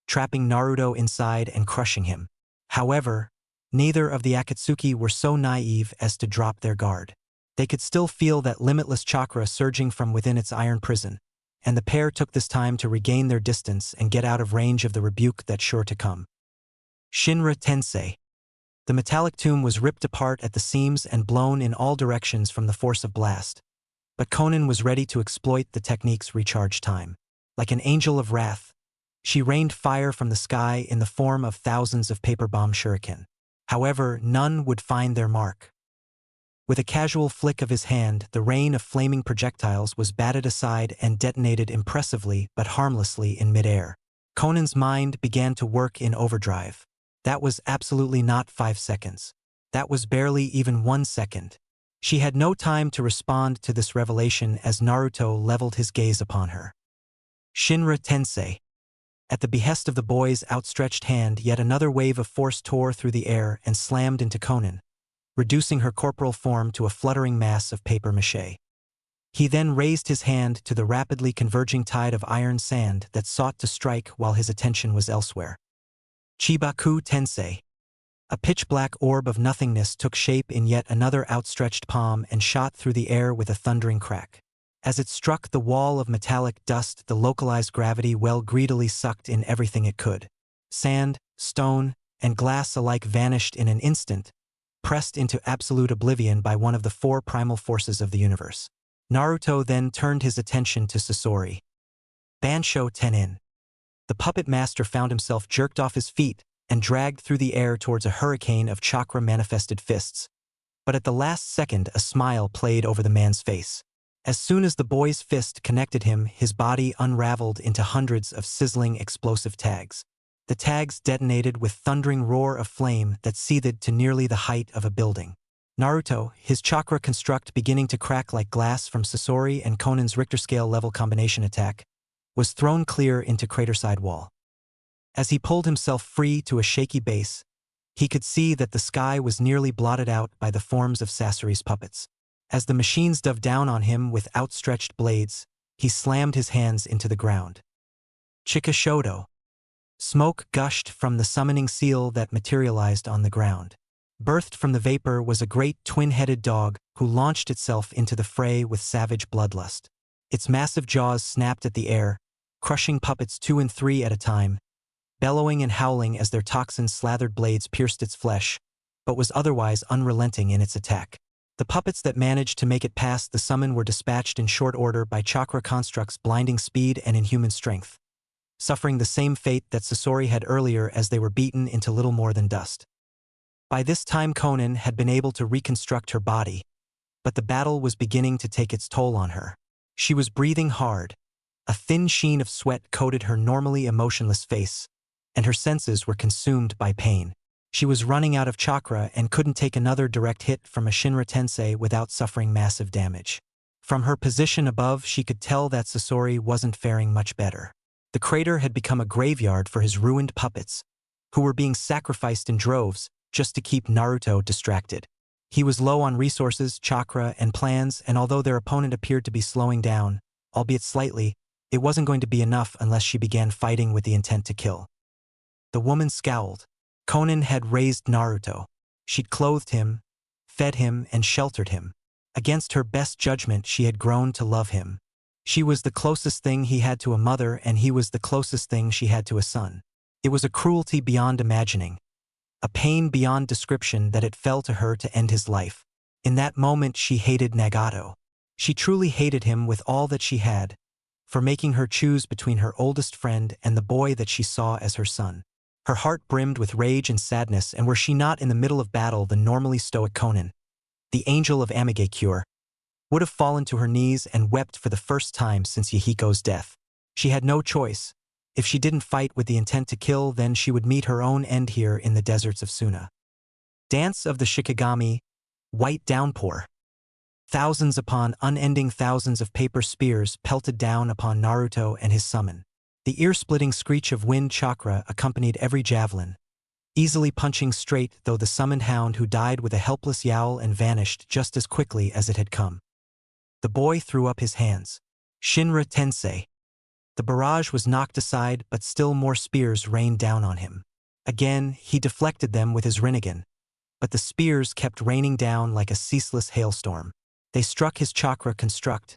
trapping Naruto inside and crushing him. However, neither of the Akatsuki were so naive as to drop their guard. They could still feel that limitless chakra surging from within its iron prison, and the pair took this time to regain their distance and get out of range of the rebuke that's sure to come. Shinra Tensei. The metallic tomb was ripped apart at the seams and blown in all directions from the force of blast, but Konan was ready to exploit the technique's recharge time. Like an angel of wrath, she rained fire from the sky in the form of thousands of paper bomb shuriken. However, none would find their mark. With a casual flick of his hand, the rain of flaming projectiles was batted aside and detonated impressively but harmlessly in midair. Conan's mind began to work in overdrive. That was absolutely not 5 seconds. That was barely even 1 second. She had no time to respond to this revelation as Naruto leveled his gaze upon her. Shinra Tensei. At the behest of the boy's outstretched hand, yet another wave of force tore through the air and slammed into Konan, reducing her corporal form to a fluttering mass of papier-mâché. He then raised his hand to the rapidly converging tide of iron sand that sought to strike while his attention was elsewhere. Chibaku Tensei. A pitch-black orb of nothingness took shape in yet another outstretched palm and shot through the air with a thundering crack. As it struck the wall of metallic dust, the localized gravity well greedily sucked in everything it could. Sand, stone, and glass alike vanished in an instant, pressed into absolute oblivion by one of the 4 primal forces of the universe. Naruto then turned his attention to Sasori. Bansho Tenin. The puppet master found himself jerked off his feet and dragged through the air towards a hurricane of chakra-manifested fists. But at the last second, a smile played over the man's face. As soon as the boy's fist connected him, his body unraveled into hundreds of sizzling explosive tags. The tags detonated with thundering roar of flame that seethed to nearly the height of a building. Naruto, his chakra construct beginning to crack like glass from Sasori and Konan's Richter scale level combination attack, was thrown clear into craterside wall. As he pulled himself free to a shaky base, he could see that the sky was nearly blotted out by the forms of Sasori's puppets. As the machines dove down on him with outstretched blades, he slammed his hands into the ground. Chikashodo. Smoke gushed from the summoning seal that materialized on the ground. Birthed from the vapor was a great twin-headed dog who launched itself into the fray with savage bloodlust. Its massive jaws snapped at the air, crushing puppets 2 and 3 at a time, bellowing and howling as their toxin-slathered blades pierced its flesh, but was otherwise unrelenting in its attack. The puppets that managed to make it past the summon were dispatched in short order by chakra constructs' blinding speed and inhuman strength, suffering the same fate that Sasori had earlier as they were beaten into little more than dust. By this time Konan had been able to reconstruct her body, but the battle was beginning to take its toll on her. She was breathing hard. A thin sheen of sweat coated her normally emotionless face, and her senses were consumed by pain. She was running out of chakra and couldn't take another direct hit from a Shinra Tensei without suffering massive damage. From her position above, she could tell that Sasori wasn't faring much better. The crater had become a graveyard for his ruined puppets, who were being sacrificed in droves just to keep Naruto distracted. He was low on resources, chakra, and plans, and although their opponent appeared to be slowing down, albeit slightly, it wasn't going to be enough unless she began fighting with the intent to kill. The woman scowled. Konan had raised Naruto. She'd clothed him, fed him, and sheltered him. Against her best judgment, she had grown to love him. She was the closest thing he had to a mother, and he was the closest thing she had to a son. It was a cruelty beyond imagining, a pain beyond description that it fell to her to end his life. In that moment she hated Nagato. She truly hated him with all that she had, for making her choose between her oldest friend and the boy that she saw as her son. Her heart brimmed with rage and sadness, and were she not in the middle of battle, the normally stoic Konan, the angel of Amigakure, would have fallen to her knees and wept for the first time since Yahiko's death. She had no choice. If she didn't fight with the intent to kill, then she would meet her own end here in the deserts of Suna. Dance of the Shikigami, white downpour. Thousands upon unending thousands of paper spears pelted down upon Naruto and his summon. The ear-splitting screech of wind chakra accompanied every javelin, easily punching straight though the summoned hound, who died with a helpless yowl and vanished just as quickly as it had come. The boy threw up his hands. Shinra Tensei. The barrage was knocked aside, but still more spears rained down on him. Again, he deflected them with his Rinnegan, but the spears kept raining down like a ceaseless hailstorm. They struck his chakra construct,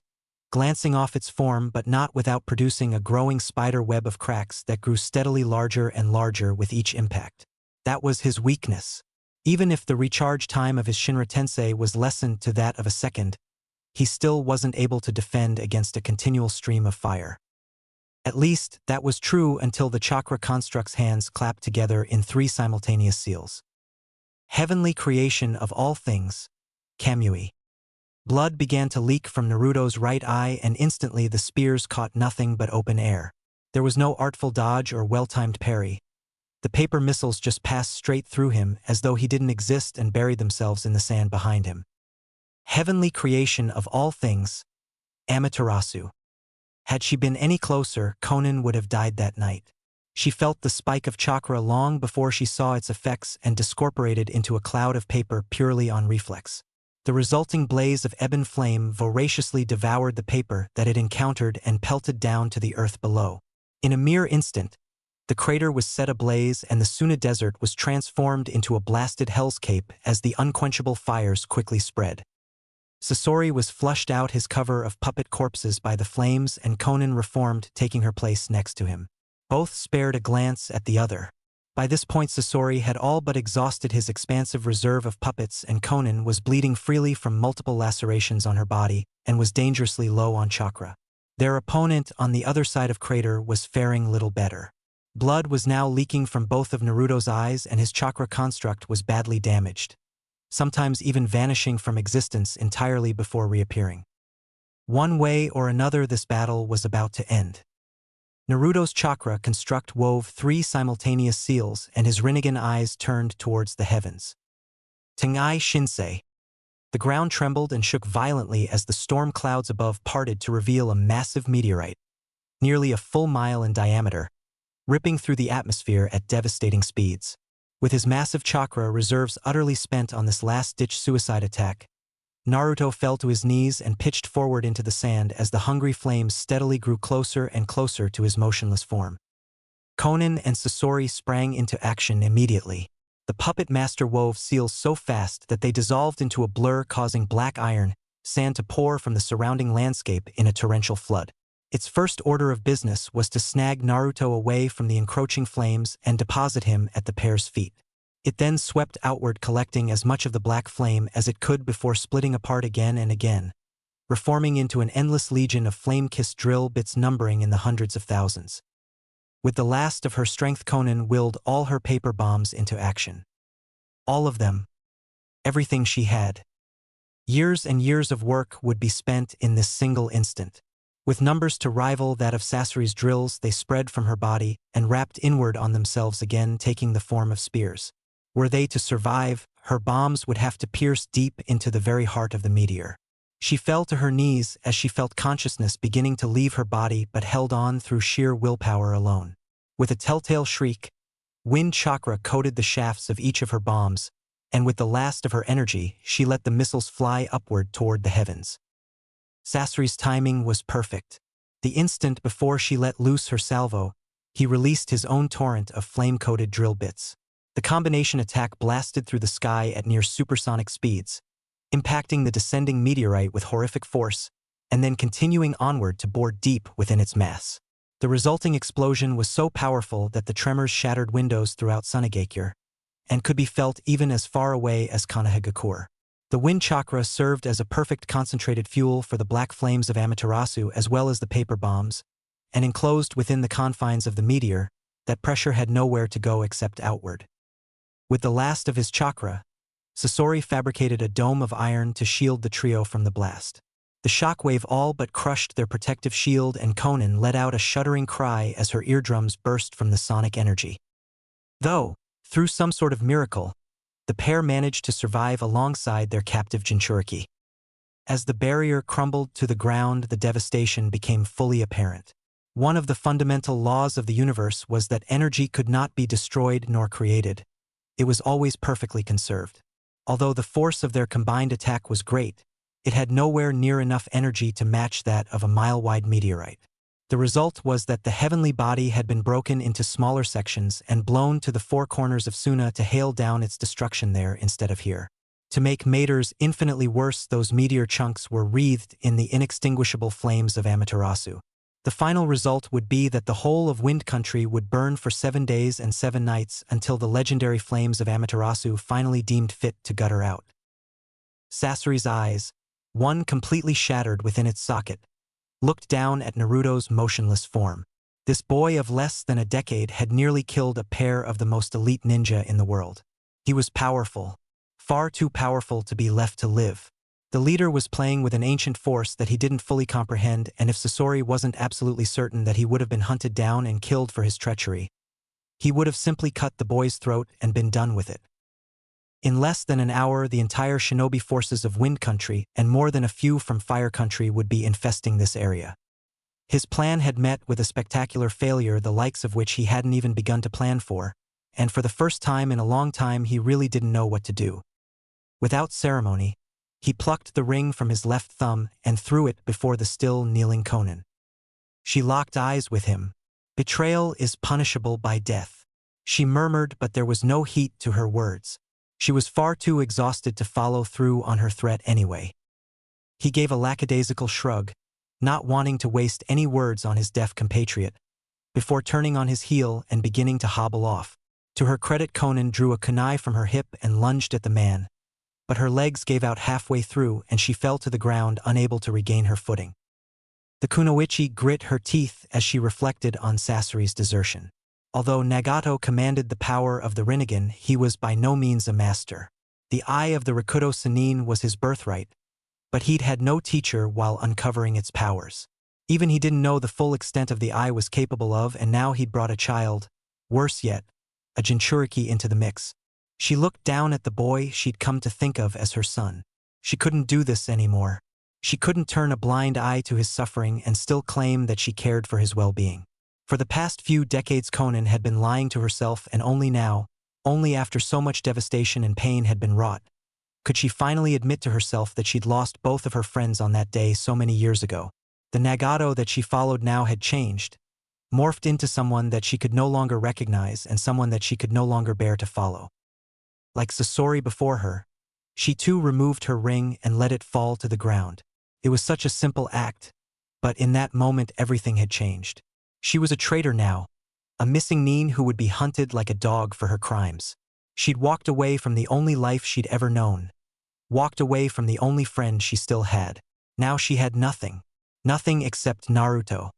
glancing off its form but not without producing a growing spider web of cracks that grew steadily larger and larger with each impact. That was his weakness. Even if the recharge time of his Shinra Tensei was lessened to that of a second, he still wasn't able to defend against a continual stream of fire. At least, that was true until the chakra construct's hands clapped together in 3 simultaneous seals. Heavenly creation of all things, Kamui. Blood began to leak from Naruto's right eye, and instantly the spears caught nothing but open air. There was no artful dodge or well-timed parry. The paper missiles just passed straight through him as though he didn't exist and buried themselves in the sand behind him. Heavenly creation of all things, Amaterasu. Had she been any closer, Konan would have died that night. She felt the spike of chakra long before she saw its effects and discorporated into a cloud of paper purely on reflex. The resulting blaze of ebon flame voraciously devoured the paper that it encountered and pelted down to the earth below. In a mere instant, the crater was set ablaze and the Suna Desert was transformed into a blasted hellscape as the unquenchable fires quickly spread. Sasori was flushed out his cover of puppet corpses by the flames, and Konan reformed, taking her place next to him. Both spared a glance at the other. By this point Sasori had all but exhausted his expansive reserve of puppets, and Konan was bleeding freely from multiple lacerations on her body and was dangerously low on chakra. Their opponent on the other side of crater was faring little better. Blood was now leaking from both of Naruto's eyes, and his chakra construct was badly damaged, sometimes even vanishing from existence entirely before reappearing. One way or another, this battle was about to end. Naruto's chakra construct wove 3 simultaneous seals, and his Rinnegan eyes turned towards the heavens. Tengai Shinsei. The ground trembled and shook violently as the storm clouds above parted to reveal a massive meteorite, nearly a full mile in diameter, ripping through the atmosphere at devastating speeds. With his massive chakra reserves utterly spent on this last-ditch suicide attack, Naruto fell to his knees and pitched forward into the sand as the hungry flames steadily grew closer and closer to his motionless form. Konan and Sasori sprang into action immediately. The puppet master wove seals so fast that they dissolved into a blur, causing black iron sand to pour from the surrounding landscape in a torrential flood. Its first order of business was to snag Naruto away from the encroaching flames and deposit him at the pair's feet. It then swept outward, collecting as much of the black flame as it could before splitting apart again and again, reforming into an endless legion of flame-kissed drill bits numbering in the hundreds of thousands. With the last of her strength, Konan willed all her paper bombs into action. All of them. Everything she had. Years and years of work would be spent in this single instant. With numbers to rival that of Sasori's drills, they spread from her body and wrapped inward on themselves again, taking the form of spears. Were they to survive, her bombs would have to pierce deep into the very heart of the meteor. She fell to her knees as she felt consciousness beginning to leave her body, but held on through sheer willpower alone. With a telltale shriek, wind chakra coated the shafts of each of her bombs, and with the last of her energy, she let the missiles fly upward toward the heavens. Sasori's timing was perfect. The instant before she let loose her salvo, he released his own torrent of flame-coated drill bits. The combination attack blasted through the sky at near supersonic speeds, impacting the descending meteorite with horrific force and then continuing onward to bore deep within its mass. The resulting explosion was so powerful that the tremors shattered windows throughout Sunagakure, and could be felt even as far away as Kanahagakure. The wind chakra served as a perfect concentrated fuel for the black flames of Amaterasu as well as the paper bombs, and enclosed within the confines of the meteor, that pressure had nowhere to go except outward. With the last of his chakra, Sasori fabricated a dome of iron to shield the trio from the blast. The shockwave all but crushed their protective shield, and Conan let out a shuddering cry as her eardrums burst from the sonic energy. Though, through some sort of miracle, the pair managed to survive alongside their captive Jinchuriki. As the barrier crumbled to the ground, the devastation became fully apparent. One of the fundamental laws of the universe was that energy could not be destroyed nor created. It was always perfectly conserved. Although the force of their combined attack was great, it had nowhere near enough energy to match that of a mile-wide meteorite. The result was that the heavenly body had been broken into smaller sections and blown to the four corners of Suna to hail down its destruction there instead of here. To make matters infinitely worse, those meteor chunks were wreathed in the inextinguishable flames of Amaterasu. The final result would be that the whole of Wind Country would burn for 7 days and 7 nights until the legendary flames of Amaterasu finally deemed fit to gutter out. Sasori's eyes, one completely shattered within its socket, looked down at Naruto's motionless form. This boy of less than a decade had nearly killed a pair of the most elite ninja in the world. He was powerful, far too powerful to be left to live. The leader was playing with an ancient force that he didn't fully comprehend, and if Sasori wasn't absolutely certain that he would have been hunted down and killed for his treachery, he would have simply cut the boy's throat and been done with it. In less than an hour, the entire shinobi forces of Wind Country and more than a few from Fire Country would be infesting this area. His plan had met with a spectacular failure, the likes of which he hadn't even begun to plan for, and for the first time in a long time he really didn't know what to do. Without ceremony, he plucked the ring from his left thumb and threw it before the still kneeling Conan. She locked eyes with him. "Betrayal is punishable by death," she murmured, but there was no heat to her words. She was far too exhausted to follow through on her threat anyway. He gave a lackadaisical shrug, not wanting to waste any words on his deaf compatriot, before turning on his heel and beginning to hobble off. To her credit, Conan drew a kunai from her hip and lunged at the man, but her legs gave out halfway through and she fell to the ground, unable to regain her footing. The kunoichi grit her teeth as she reflected on Sasori's desertion. Although Nagato commanded the power of the Rinnegan, he was by no means a master. The eye of the Rakuto Sannin was his birthright, but he'd had no teacher while uncovering its powers. Even he didn't know the full extent of the eye was capable of, and now he'd brought a child, worse yet, a Jinchuriki into the mix. She looked down at the boy she'd come to think of as her son. She couldn't do this anymore. She couldn't turn a blind eye to his suffering and still claim that she cared for his well-being. For the past few decades Conan had been lying to herself, and only now, only after so much devastation and pain had been wrought, could she finally admit to herself that she'd lost both of her friends on that day so many years ago. The Nagato that she followed now had changed, morphed into someone that she could no longer recognize and someone that she could no longer bear to follow. Like Sasori before her, she too removed her ring and let it fall to the ground. It was such a simple act, but in that moment everything had changed. She was a traitor now, a missing nin who would be hunted like a dog for her crimes. She'd walked away from the only life she'd ever known, walked away from the only friend she still had. Now she had nothing, nothing except Naruto.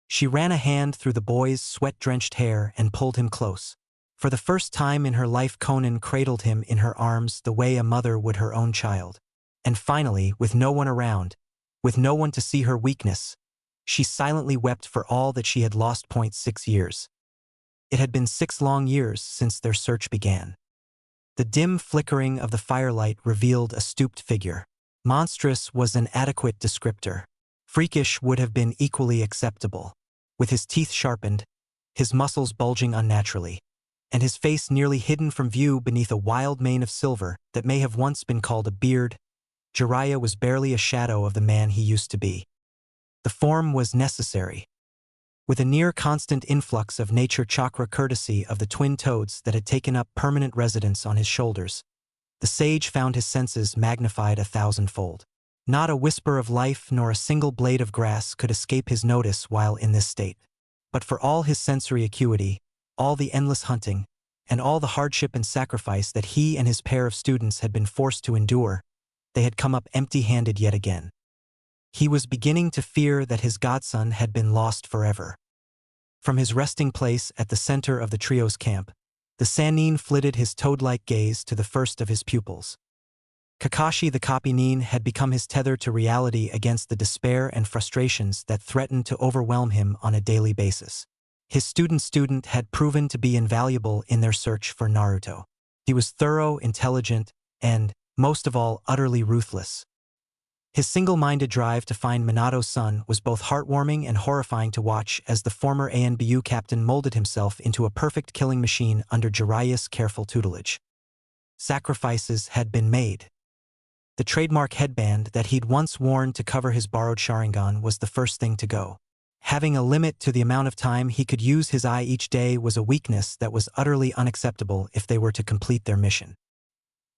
She ran a hand through the boy's sweat-drenched hair and pulled him close. For the first time in her life, Conan cradled him in her arms the way a mother would her own child. And finally, with no one around, with no one to see her weakness, she silently wept for all that she had lost. 6 years. It had been 6 long years since their search began. The dim flickering of the firelight revealed a stooped figure. Monstrous was an adequate descriptor. Freakish would have been equally acceptable. With his teeth sharpened, his muscles bulging unnaturally, and his face nearly hidden from view beneath a wild mane of silver that may have once been called a beard, Jiraiya was barely a shadow of the man he used to be. The form was necessary. With a near-constant influx of nature chakra courtesy of the twin toads that had taken up permanent residence on his shoulders, the sage found his senses magnified 1,000-fold. Not a whisper of life nor a single blade of grass could escape his notice while in this state. But for all his sensory acuity, all the endless hunting, and all the hardship and sacrifice that he and his pair of students had been forced to endure, they had come up empty-handed yet again. He was beginning to fear that his godson had been lost forever. From his resting place at the center of the trio's camp, the Sannin flitted his toad-like gaze to the first of his pupils. Kakashi the copy-nin had become his tether to reality against the despair and frustrations that threatened to overwhelm him on a daily basis. His student had proven to be invaluable in their search for Naruto. He was thorough, intelligent, and, most of all, utterly ruthless. His single-minded drive to find Minato's son was both heartwarming and horrifying to watch as the former ANBU captain molded himself into a perfect killing machine under Jiraiya's careful tutelage. Sacrifices had been made. The trademark headband that he'd once worn to cover his borrowed Sharingan was the first thing to go. Having a limit to the amount of time he could use his eye each day was a weakness that was utterly unacceptable if they were to complete their mission.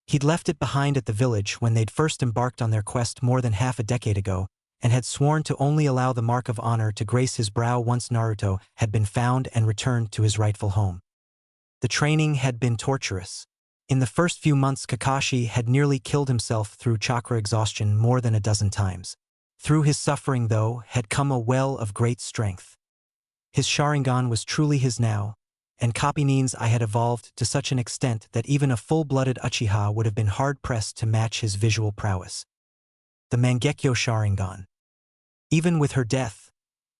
He'd left it behind at the village when they'd first embarked on their quest more than half a decade ago, and had sworn to only allow the mark of honor to grace his brow once Naruto had been found and returned to his rightful home. The training had been torturous. In the first few months, Kakashi had nearly killed himself through chakra exhaustion more than a dozen times. Through his suffering, though, had come a well of great strength. His Sharingan was truly his now, and Copy-nin's eye had evolved to such an extent that even a full-blooded Uchiha would have been hard-pressed to match his visual prowess. The Mangekyo Sharingan. Even with her death,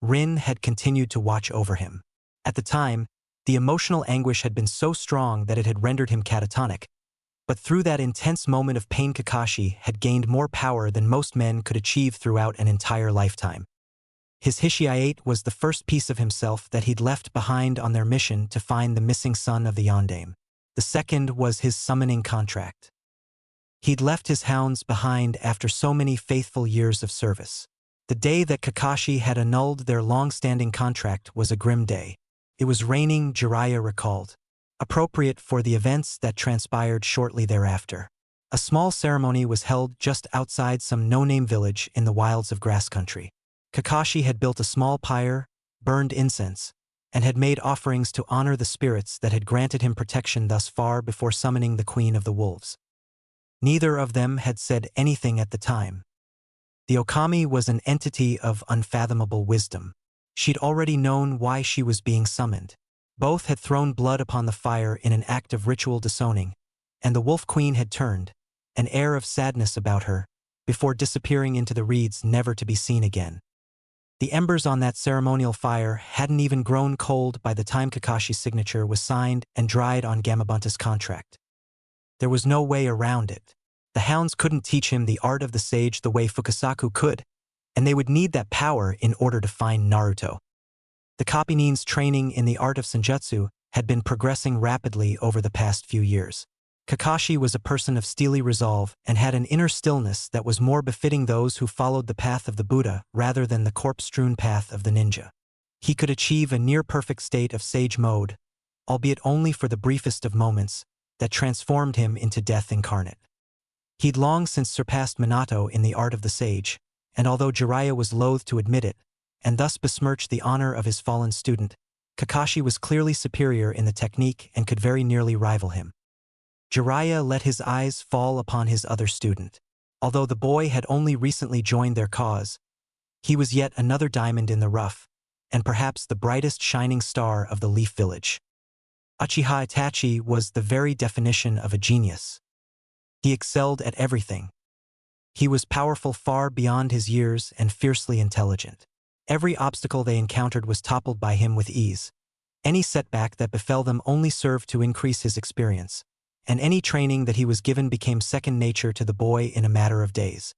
Rin had continued to watch over him. At the time, the emotional anguish had been so strong that it had rendered him catatonic, but through that intense moment of pain, Kakashi had gained more power than most men could achieve throughout an entire lifetime. His Hishiate was the first piece of himself that he'd left behind on their mission to find the missing son of the Yondaime. The second was his summoning contract. He'd left his hounds behind after so many faithful years of service. The day that Kakashi had annulled their long-standing contract was a grim day. It was raining, Jiraiya recalled, appropriate for the events that transpired shortly thereafter. A small ceremony was held just outside some no-name village in the wilds of grass country. Kakashi had built a small pyre, burned incense, and had made offerings to honor the spirits that had granted him protection thus far before summoning the Queen of the Wolves. Neither of them had said anything at the time. The Okami was an entity of unfathomable wisdom. She'd already known why she was being summoned. Both had thrown blood upon the fire in an act of ritual disowning, and the Wolf Queen had turned, an air of sadness about her, before disappearing into the reeds never to be seen again. The embers on that ceremonial fire hadn't even grown cold by the time Kakashi's signature was signed and dried on Gamabunta's contract. There was no way around it. The hounds couldn't teach him the art of the sage the way Fukasaku could, and they would need that power in order to find Naruto. The Copy-nin's training in the art of senjutsu had been progressing rapidly over the past few years. Kakashi was a person of steely resolve and had an inner stillness that was more befitting those who followed the path of the Buddha rather than the corpse-strewn path of the ninja. He could achieve a near-perfect state of sage mode, albeit only for the briefest of moments, that transformed him into death incarnate. He'd long since surpassed Minato in the art of the sage, and although Jiraiya was loath to admit it, and thus besmirched the honor of his fallen student, Kakashi was clearly superior in the technique and could very nearly rival him. Jiraiya let his eyes fall upon his other student. Although the boy had only recently joined their cause, he was yet another diamond in the rough, and perhaps the brightest shining star of the Leaf Village. Uchiha Itachi was the very definition of a genius. He excelled at everything. He was powerful far beyond his years and fiercely intelligent. Every obstacle they encountered was toppled by him with ease. Any setback that befell them only served to increase his experience, and any training that he was given became second nature to the boy in a matter of days.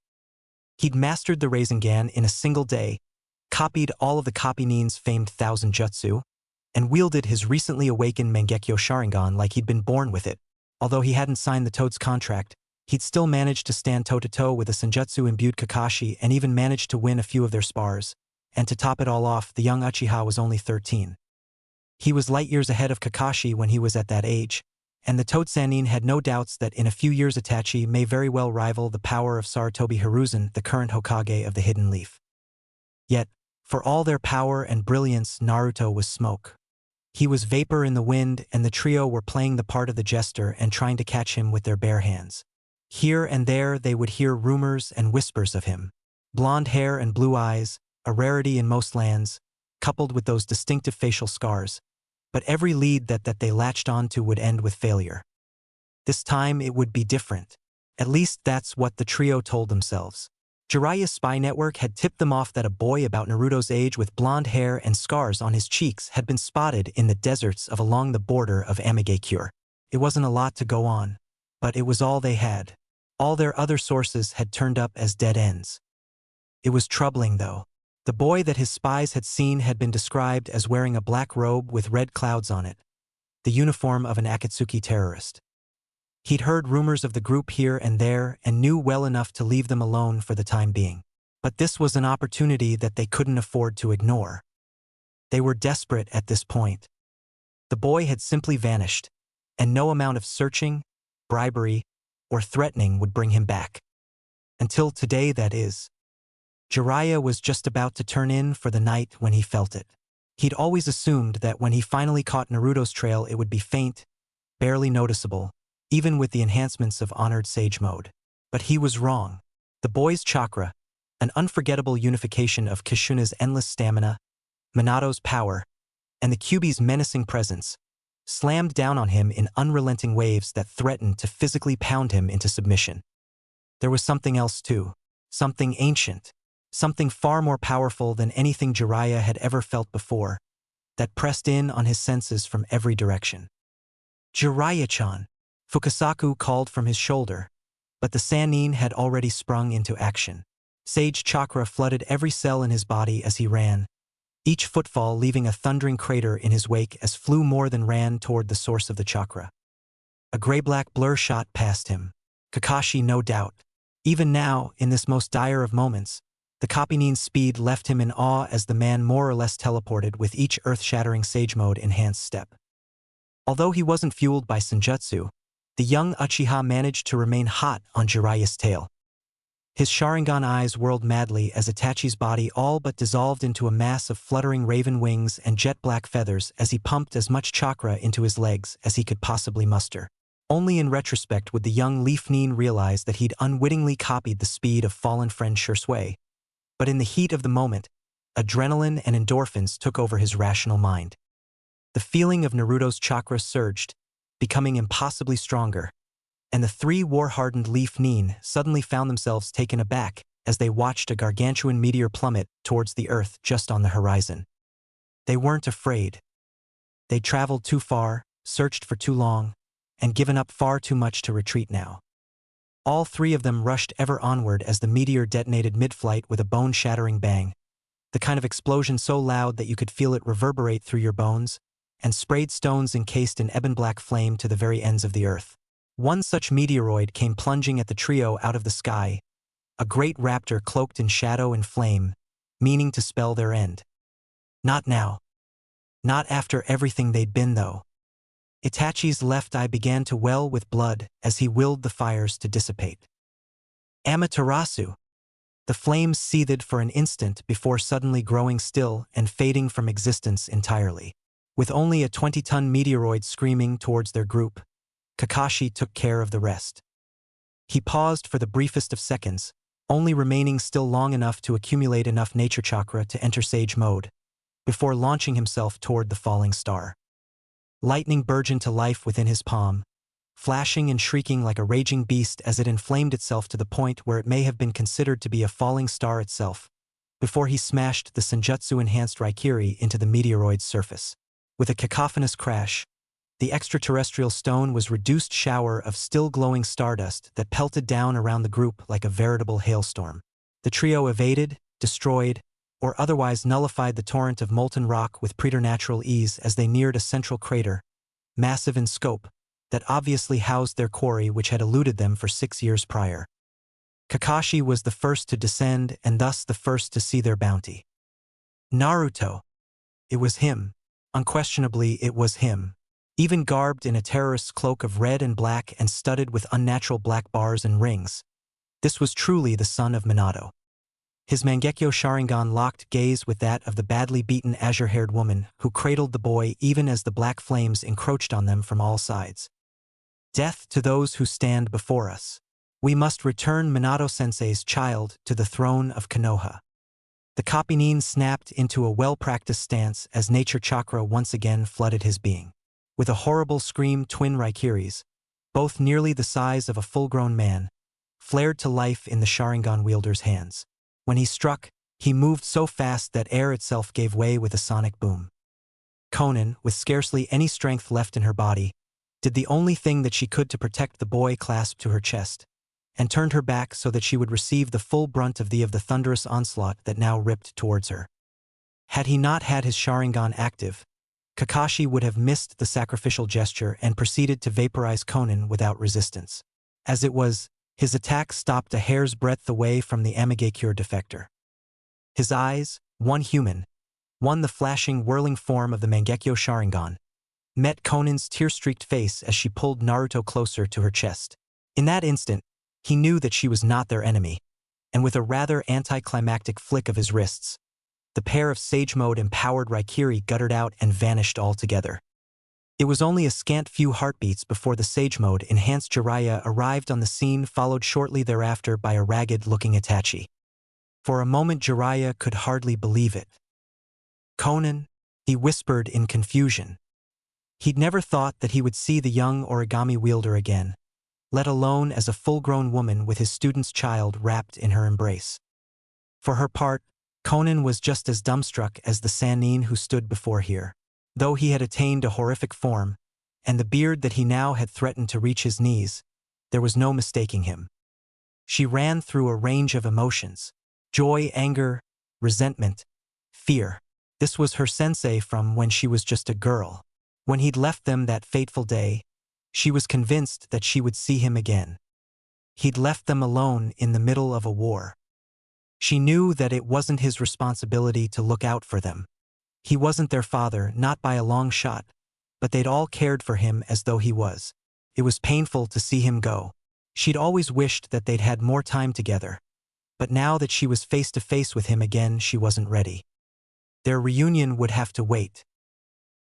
He'd mastered the Rasengan in a single day, copied all of the Copy-nin's famed Thousand Jutsu, and wielded his recently awakened Mangekyo Sharingan like he'd been born with it. Although he hadn't signed the Toad's contract, he'd still managed to stand toe-to-toe with a senjutsu-imbued Kakashi and even managed to win a few of their spars. And to top it all off, the young Uchiha was only 13. He was light years ahead of Kakashi when he was at that age, and the Toad Sannin had no doubts that in a few years Itachi may very well rival the power of Sarutobi Hiruzen, the current Hokage of the Hidden Leaf. Yet, for all their power and brilliance, Naruto was smoke. He was vapor in the wind, and the trio were playing the part of the jester and trying to catch him with their bare hands. Here and there they would hear rumors and whispers of him. Blonde hair and blue eyes, a rarity in most lands, coupled with those distinctive facial scars. But every lead that they latched onto would end with failure. This time it would be different. At least that's what the trio told themselves. Jiraiya's spy network had tipped them off that a boy about Naruto's age with blonde hair and scars on his cheeks had been spotted in the deserts of along the border of Amigakure. It wasn't a lot to go on, but it was all they had. All their other sources had turned up as dead ends. It was troubling, though. The boy that his spies had seen had been described as wearing a black robe with red clouds on it, the uniform of an Akatsuki terrorist. He'd heard rumors of the group here and there and knew well enough to leave them alone for the time being. But this was an opportunity that they couldn't afford to ignore. They were desperate at this point. The boy had simply vanished, and no amount of searching, bribery, or threatening would bring him back. Until today, that is. Jiraiya was just about to turn in for the night when he felt it. He'd always assumed that when he finally caught Naruto's trail it would be faint, barely noticeable, even with the enhancements of Honored Sage Mode. But he was wrong. The boy's chakra, an unforgettable unification of Kishuna's endless stamina, Minato's power, and the Kyuubi's menacing presence, slammed down on him in unrelenting waves that threatened to physically pound him into submission. There was something else too, something ancient, something far more powerful than anything Jiraiya had ever felt before, that pressed in on his senses from every direction. Jiraiya-chan! Fukasaku called from his shoulder, but the Sannin had already sprung into action. Sage chakra flooded every cell in his body as he ran, each footfall leaving a thundering crater in his wake as flew more than ran toward the source of the chakra. A gray-black blur shot past him. Kakashi, no doubt. Even now, in this most dire of moments, the Kapinin's speed left him in awe as the man more or less teleported with each earth-shattering Sage Mode enhanced step. Although he wasn't fueled by Senjutsu, the young Uchiha managed to remain hot on Jiraiya's tail. His Sharingan eyes whirled madly as Itachi's body all but dissolved into a mass of fluttering raven wings and jet-black feathers as he pumped as much chakra into his legs as he could possibly muster. Only in retrospect would the young Leaf Nin realize that he'd unwittingly copied the speed of fallen friend Shursui. But in the heat of the moment, adrenaline and endorphins took over his rational mind. The feeling of Naruto's chakra surged, becoming impossibly stronger, and the three war-hardened Leaf Nin suddenly found themselves taken aback as they watched a gargantuan meteor plummet towards the earth just on the horizon. They weren't afraid. They'd traveled too far, searched for too long, and given up far too much to retreat now. All three of them rushed ever onward as the meteor detonated mid-flight with a bone-shattering bang, the kind of explosion so loud that you could feel it reverberate through your bones, and sprayed stones encased in ebon-black flame to the very ends of the earth. One such meteoroid came plunging at the trio out of the sky, a great raptor cloaked in shadow and flame, meaning to spell their end. Not now. Not after everything they'd been, though. Itachi's left eye began to well with blood as he willed the fires to dissipate. Amaterasu! The flames seethed for an instant before suddenly growing still and fading from existence entirely. With only a 20-ton meteoroid screaming towards their group, Kakashi took care of the rest. He paused for the briefest of seconds, only remaining still long enough to accumulate enough nature chakra to enter Sage Mode, before launching himself toward the falling star. Lightning burgeoned to life within his palm, flashing and shrieking like a raging beast as it inflamed itself to the point where it may have been considered to be a falling star itself, before he smashed the Senjutsu-enhanced Raikiri into the meteoroid's surface. With a cacophonous crash, the extraterrestrial stone was a reduced shower of still-glowing stardust that pelted down around the group like a veritable hailstorm. The trio evaded, destroyed, or otherwise nullified the torrent of molten rock with preternatural ease as they neared a central crater, massive in scope, that obviously housed their quarry which had eluded them for 6 years prior. Kakashi was the first to descend and thus the first to see their bounty. Naruto! It was him. Unquestionably, it was him. Even garbed in a terrorist's cloak of red and black and studded with unnatural black bars and rings, this was truly the son of Minato. His Mangekyo Sharingan locked gaze with that of the badly beaten azure-haired woman who cradled the boy even as the black flames encroached on them from all sides. Death to those who stand before us. We must return Minato-sensei's child to the throne of Konoha. The Kapinin snapped into a well-practiced stance as nature chakra once again flooded his being. With a horrible scream, twin Raikiris, both nearly the size of a full-grown man, flared to life in the Sharingan wielder's hands. When he struck, he moved so fast that air itself gave way with a sonic boom. Konan, with scarcely any strength left in her body, did the only thing that she could to protect the boy clasped to her chest, and turned her back so that she would receive the full brunt of the thunderous onslaught that now ripped towards her. Had he not had his Sharingan active, Kakashi would have missed the sacrificial gesture and proceeded to vaporize Konan without resistance. As it was, his attack stopped a hair's breadth away from the Amigakure defector. His eyes, one human, one the flashing, whirling form of the Mangekyo Sharingan, met Konan's tear-streaked face as she pulled Naruto closer to her chest. In that instant, he knew that she was not their enemy, and with a rather anticlimactic flick of his wrists, the pair of Sage Mode empowered Raikiri guttered out and vanished altogether. It was only a scant few heartbeats before the Sage Mode enhanced Jiraiya arrived on the scene, followed shortly thereafter by a ragged-looking Itachi. For a moment Jiraiya could hardly believe it. "Konan," he whispered in confusion. He'd never thought that he would see the young origami wielder again, let alone as a full-grown woman with his student's child wrapped in her embrace. For her part, Konan was just as dumbstruck as the Sannin who stood before her. Though he had attained a horrific form, and the beard that he now had threatened to reach his knees, there was no mistaking him. She ran through a range of emotions: joy, anger, resentment, fear. This was her sensei from when she was just a girl. When he'd left them that fateful day, she was convinced that she would see him again. He'd left them alone in the middle of a war. She knew that it wasn't his responsibility to look out for them. He wasn't their father, not by a long shot, but they'd all cared for him as though he was. It was painful to see him go. She'd always wished that they'd had more time together, but now that she was face to face with him again, she wasn't ready. Their reunion would have to wait.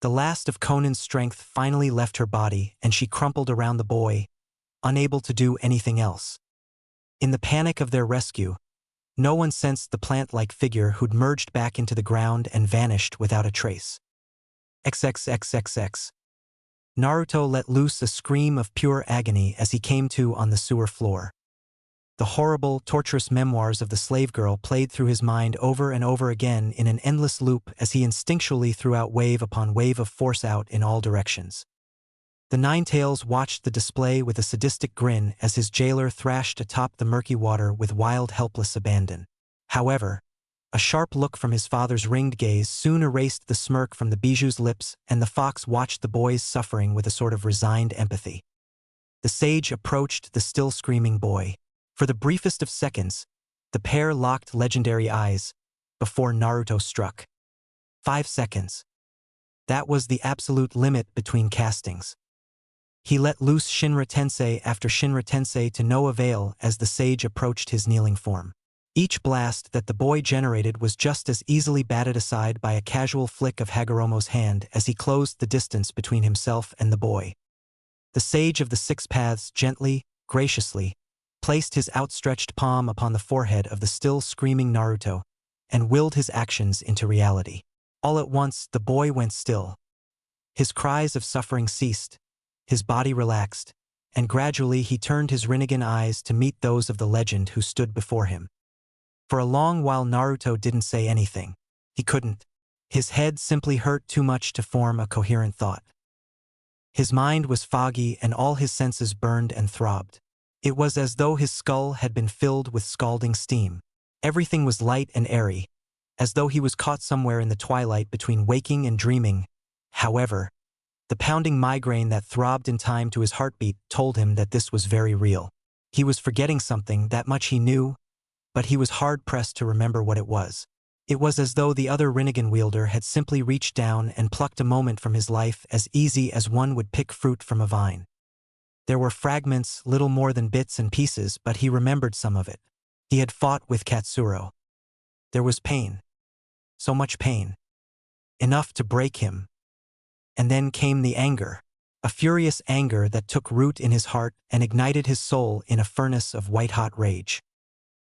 The last of Konan's strength finally left her body, and she crumpled around the boy, unable to do anything else. In the panic of their rescue, no one sensed the plant-like figure who'd merged back into the ground and vanished without a trace. XXXXX. Naruto let loose a scream of pure agony as he came to on the sewer floor. The horrible, torturous memoirs of the slave girl played through his mind over and over again in an endless loop as he instinctually threw out wave upon wave of force out in all directions. The Ninetales watched the display with a sadistic grin as his jailer thrashed atop the murky water with wild, helpless abandon. However, a sharp look from his father's ringed gaze soon erased the smirk from the Bijuu's lips, and the fox watched the boy's suffering with a sort of resigned empathy. The sage approached the still screaming boy. For the briefest of seconds, the pair locked legendary eyes before Naruto struck. 5 seconds. That was the absolute limit between castings. He let loose Shinra Tensei after Shinra Tensei to no avail as the sage approached his kneeling form. Each blast that the boy generated was just as easily batted aside by a casual flick of Hagoromo's hand as he closed the distance between himself and the boy. The sage of the Six Paths gently, graciously, placed his outstretched palm upon the forehead of the still screaming Naruto and willed his actions into reality. All at once, the boy went still. His cries of suffering ceased. His body relaxed, and gradually he turned his Rinnegan eyes to meet those of the legend who stood before him. For a long while Naruto didn't say anything. He couldn't. His head simply hurt too much to form a coherent thought. His mind was foggy and all his senses burned and throbbed. It was as though his skull had been filled with scalding steam. Everything was light and airy, as though he was caught somewhere in the twilight between waking and dreaming. However, the pounding migraine that throbbed in time to his heartbeat told him that this was very real. He was forgetting something, that much he knew, but he was hard-pressed to remember what it was. It was as though the other Rinnegan wielder had simply reached down and plucked a moment from his life as easy as one would pick fruit from a vine. There were fragments, little more than bits and pieces, but he remembered some of it. He had fought with Katsuro. There was pain. So much pain. Enough to break him. And then came the anger. A furious anger that took root in his heart and ignited his soul in a furnace of white-hot rage.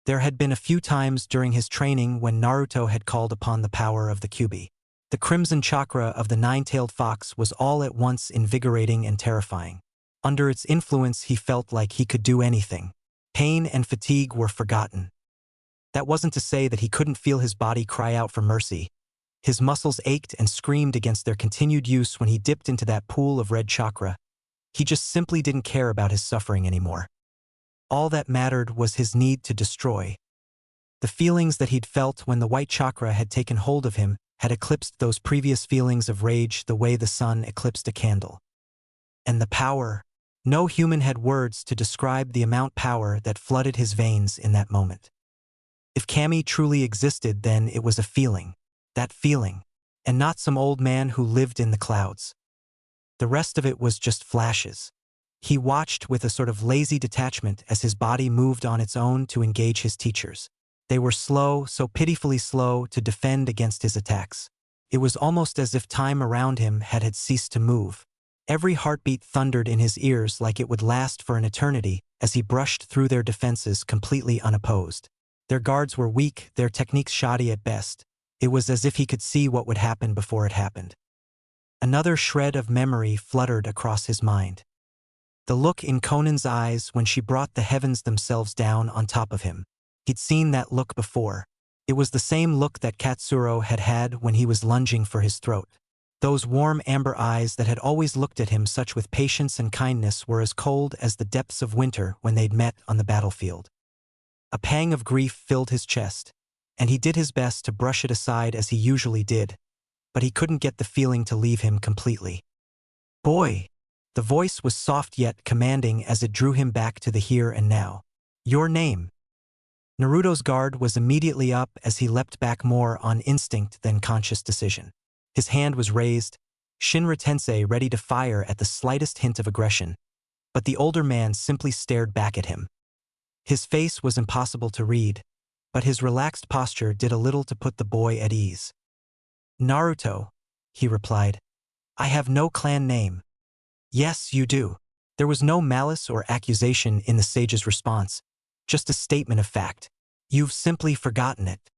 There had been a few times during his training when Naruto had called upon the power of the Kyuubi. The crimson chakra of the nine-tailed fox was all at once invigorating and terrifying. Under its influence he felt like he could do anything. Pain and fatigue were forgotten. That wasn't to say that he couldn't feel his body cry out for mercy. His muscles ached and screamed against their continued use when he dipped into that pool of red chakra. He just simply didn't care about his suffering anymore. All that mattered was his need to destroy. The feelings that he'd felt when the white chakra had taken hold of him had eclipsed those previous feelings of rage the way the sun eclipsed a candle. And the power. No human had words to describe the amount of power that flooded his veins in that moment. If Kami truly existed, then it was a feeling. That feeling. And not some old man who lived in the clouds. The rest of it was just flashes. He watched with a sort of lazy detachment as his body moved on its own to engage his teachers. They were slow, so pitifully slow, to defend against his attacks. It was almost as if time around him had ceased to move. Every heartbeat thundered in his ears like it would last for an eternity as he brushed through their defenses completely unopposed. Their guards were weak, their techniques shoddy at best. It was as if he could see what would happen before it happened. Another shred of memory fluttered across his mind. The look in Conan's eyes when she brought the heavens themselves down on top of him. He'd seen that look before. It was the same look that Katsuro had had when he was lunging for his throat. Those warm amber eyes that had always looked at him such with patience and kindness were as cold as the depths of winter when they'd met on the battlefield. A pang of grief filled his chest, and he did his best to brush it aside as he usually did, but he couldn't get the feeling to leave him completely. "Boy!" The voice was soft yet commanding as it drew him back to the here and now. "Your name?" Naruto's guard was immediately up as he leapt back more on instinct than conscious decision. His hand was raised, Shinra Tensei ready to fire at the slightest hint of aggression, but the older man simply stared back at him. His face was impossible to read, but his relaxed posture did a little to put the boy at ease. "Naruto," he replied. "I have no clan name." "Yes, you do." There was no malice or accusation in the sage's response, just a statement of fact. "You've simply forgotten it."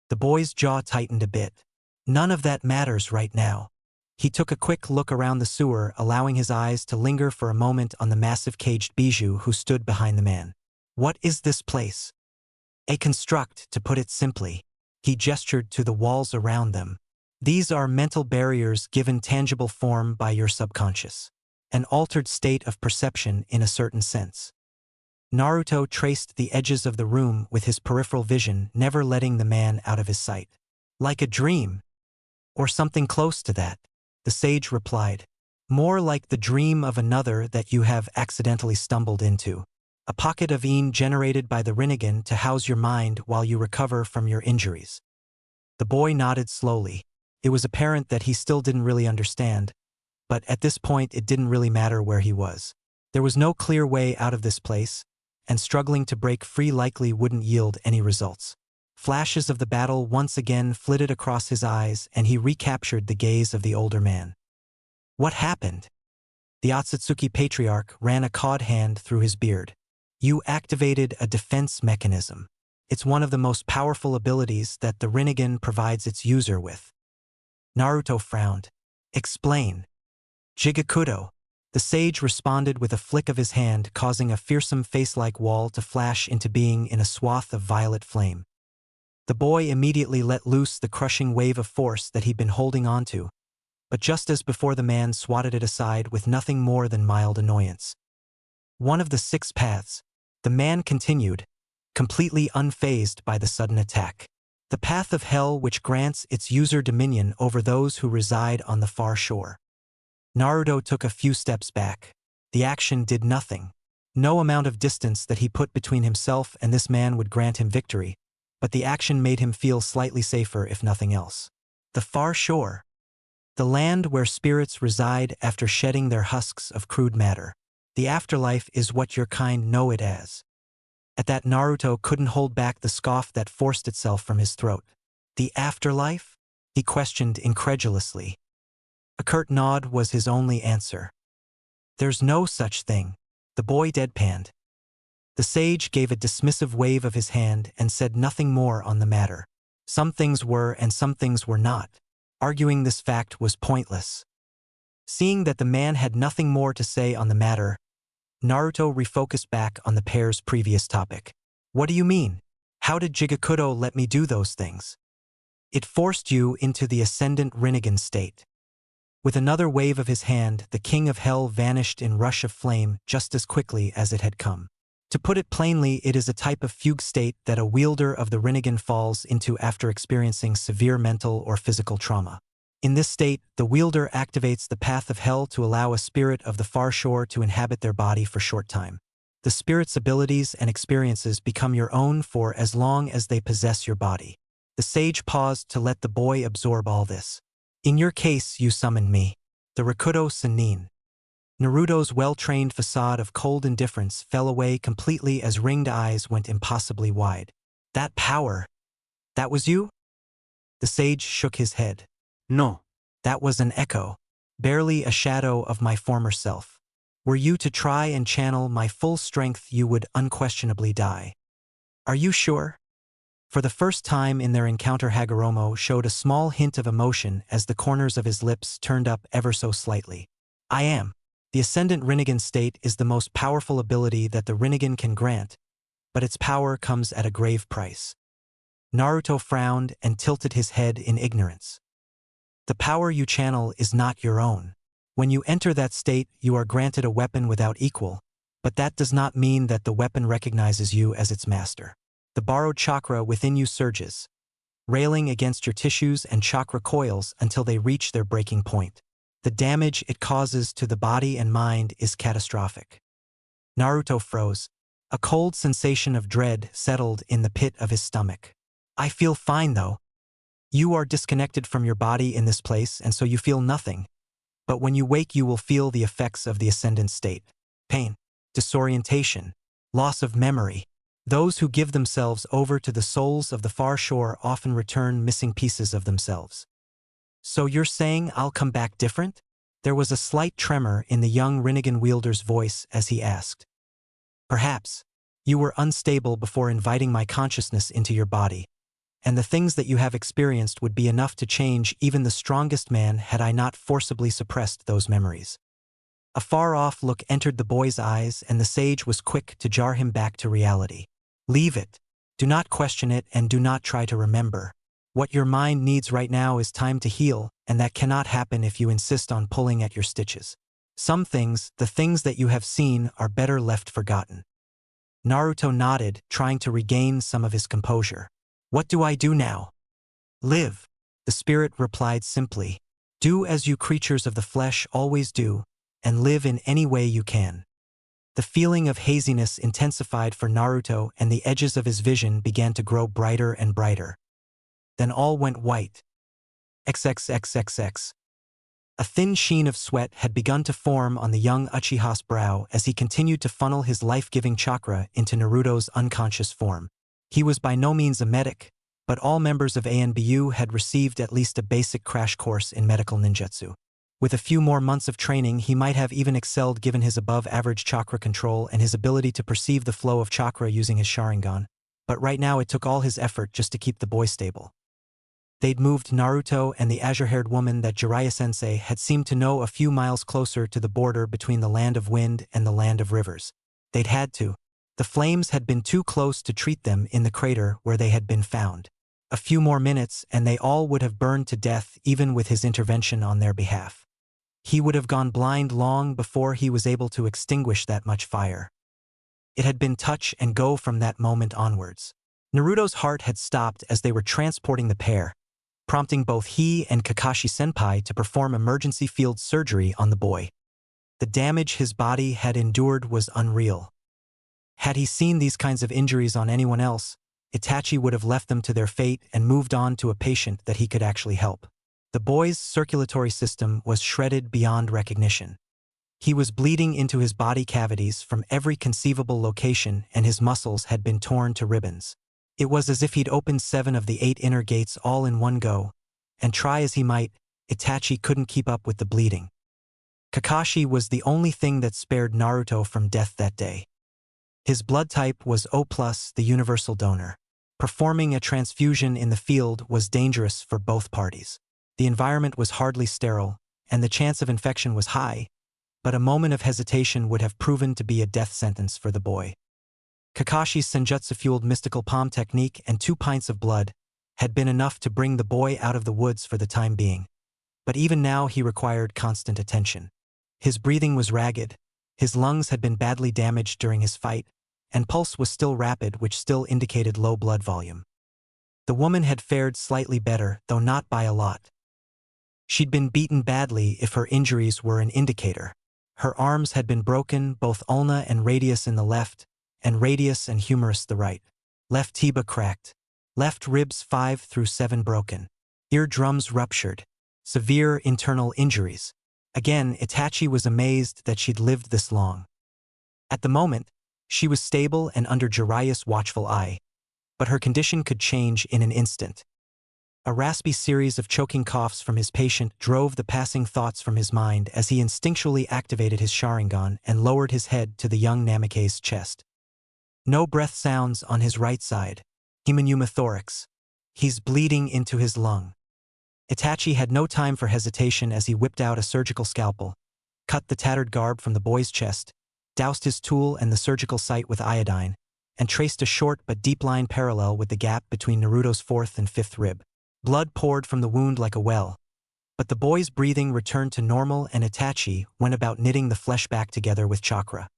The boy's jaw tightened a bit. None of that matters right now. He took a quick look around the sewer, allowing his eyes to linger for a moment on the massive caged bijou who stood behind the man. "What is this place?" "A construct, to put it simply." He gestured to the walls around them. "These are mental barriers given tangible form by your subconscious. An altered state of perception in a certain sense." Naruto traced the edges of the room with his peripheral vision, never letting the man out of his sight. "Like a dream. Or something close to that," the sage replied. "More like the dream of another that you have accidentally stumbled into. A pocket of een generated by the Rinnegan to house your mind while you recover from your injuries." The boy nodded slowly. It was apparent that he still didn't really understand, but at this point it didn't really matter where he was. There was no clear way out of this place, and struggling to break free likely wouldn't yield any results. Flashes of the battle once again flitted across his eyes, and he recaptured the gaze of the older man. "What happened?" The Akatsuki patriarch ran a cawed hand through his beard. "You activated a defense mechanism. It's one of the most powerful abilities that the Rinnegan provides its user with." Naruto frowned. "Explain." "Jigakudo." The sage responded with a flick of his hand, causing a fearsome face-like wall to flash into being in a swath of violet flame. The boy immediately let loose the crushing wave of force that he'd been holding onto, but just as before the man swatted it aside with nothing more than mild annoyance. "One of the 6 paths," the man continued, completely unfazed by the sudden attack. "The path of hell which grants its user dominion over those who reside on the far shore." Naruto took a few steps back. The action did nothing. No amount of distance that he put between himself and this man would grant him victory, but the action made him feel slightly safer if nothing else. The far shore. The land where spirits reside after shedding their husks of crude matter. The afterlife is what your kind know it as. At that, Naruto couldn't hold back the scoff that forced itself from his throat. The afterlife? He questioned incredulously. A curt nod was his only answer. There's no such thing, the boy deadpanned. The sage gave a dismissive wave of his hand and said nothing more on the matter. Some things were and some things were not. Arguing this fact was pointless. Seeing that the man had nothing more to say on the matter, Naruto refocused back on the pair's previous topic. What do you mean? How did Jigakudo let me do those things? It forced you into the ascendant Rinnegan state. With another wave of his hand, the king of hell vanished in rush of flame just as quickly as it had come. To put it plainly, it is a type of fugue state that a wielder of the Rinnegan falls into after experiencing severe mental or physical trauma. In this state, the wielder activates the path of hell to allow a spirit of the far shore to inhabit their body for short time. The spirit's abilities and experiences become your own for as long as they possess your body. The sage paused to let the boy absorb all this. In your case, you summoned me. The Rakudo Sannin. Naruto's well-trained facade of cold indifference fell away completely as ringed eyes went impossibly wide. That power, that was you? The sage shook his head. No. That was an echo, barely a shadow of my former self. Were you to try and channel my full strength, you would unquestionably die. Are you sure? For the first time in their encounter, Hagoromo showed a small hint of emotion as the corners of his lips turned up ever so slightly. I am. The Ascendant Rinnegan state is the most powerful ability that the Rinnegan can grant, but its power comes at a grave price. Naruto frowned and tilted his head in ignorance. The power you channel is not your own. When you enter that state, you are granted a weapon without equal, but that does not mean that the weapon recognizes you as its master. The borrowed chakra within you surges, railing against your tissues and chakra coils until they reach their breaking point. The damage it causes to the body and mind is catastrophic. Naruto froze. A cold sensation of dread settled in the pit of his stomach. I feel fine though. You are disconnected from your body in this place, and so you feel nothing. But when you wake, you will feel the effects of the ascendant state. Pain, disorientation, loss of memory. Those who give themselves over to the souls of the far shore often return missing pieces of themselves. So you're saying I'll come back different? There was a slight tremor in the young Rinnegan wielder's voice as he asked. Perhaps. You were unstable before inviting my consciousness into your body, and the things that you have experienced would be enough to change even the strongest man had I not forcibly suppressed those memories. A far-off look entered the boy's eyes, and the sage was quick to jar him back to reality. Leave it. Do not question it, and do not try to remember. What your mind needs right now is time to heal, and that cannot happen if you insist on pulling at your stitches. Some things, the things that you have seen, are better left forgotten. Naruto nodded, trying to regain some of his composure. What do I do now? Live, the spirit replied simply. Do as you creatures of the flesh always do, and live in any way you can. The feeling of haziness intensified for Naruto, and the edges of his vision began to grow brighter and brighter. Then all went white. XXXXX. A thin sheen of sweat had begun to form on the young Uchiha's brow as he continued to funnel his life-giving chakra into Naruto's unconscious form. He was by no means a medic, but all members of ANBU had received at least a basic crash course in medical ninjutsu. With a few more months of training, he might have even excelled given his above-average chakra control and his ability to perceive the flow of chakra using his Sharingan. But right now it took all his effort just to keep the boy stable. They'd moved Naruto and the azure-haired woman that Jiraiya-sensei had seemed to know a few miles closer to the border between the land of wind and the land of rivers. They'd had to. The flames had been too close to treat them in the crater where they had been found. A few more minutes and they all would have burned to death even with his intervention on their behalf. He would have gone blind long before he was able to extinguish that much fire. It had been touch and go from that moment onwards. Naruto's heart had stopped as they were transporting the pair, prompting both he and Kakashi-senpai to perform emergency field surgery on the boy. The damage his body had endured was unreal. Had he seen these kinds of injuries on anyone else, Itachi would have left them to their fate and moved on to a patient that he could actually help. The boy's circulatory system was shredded beyond recognition. He was bleeding into his body cavities from every conceivable location, and his muscles had been torn to ribbons. It was as if he'd opened 7 of the 8 inner gates all in one go, and try as he might, Itachi couldn't keep up with the bleeding. Kakashi was the only thing that spared Naruto from death that day. His blood type was O+, the universal donor. Performing a transfusion in the field was dangerous for both parties. The environment was hardly sterile, and the chance of infection was high, but a moment of hesitation would have proven to be a death sentence for the boy. Kakashi's senjutsu-fueled mystical palm technique and 2 pints of blood had been enough to bring the boy out of the woods for the time being. But even now he required constant attention. His breathing was ragged, his lungs had been badly damaged during his fight, and pulse was still rapid, which still indicated low blood volume. The woman had fared slightly better, though not by a lot. She'd been beaten badly if her injuries were an indicator. Her arms had been broken, both ulna and radius in the left, and radius and humerus the right. Left tibia cracked. Left ribs 5 through 7 broken. Eardrums ruptured. Severe internal injuries. Again, Itachi was amazed that she'd lived this long. At the moment, she was stable and under Jiraiya's watchful eye, but her condition could change in an instant. A raspy series of choking coughs from his patient drove the passing thoughts from his mind as he instinctually activated his Sharingan and lowered his head to the young Namake's chest. No breath sounds on his right side. Pneumothorax. He's bleeding into his lung. Itachi had no time for hesitation as he whipped out a surgical scalpel, cut the tattered garb from the boy's chest, doused his tool and the surgical site with iodine, and traced a short but deep line parallel with the gap between Naruto's 4th and 5th rib. Blood poured from the wound like a well, but the boy's breathing returned to normal and Itachi went about knitting the flesh back together with chakra.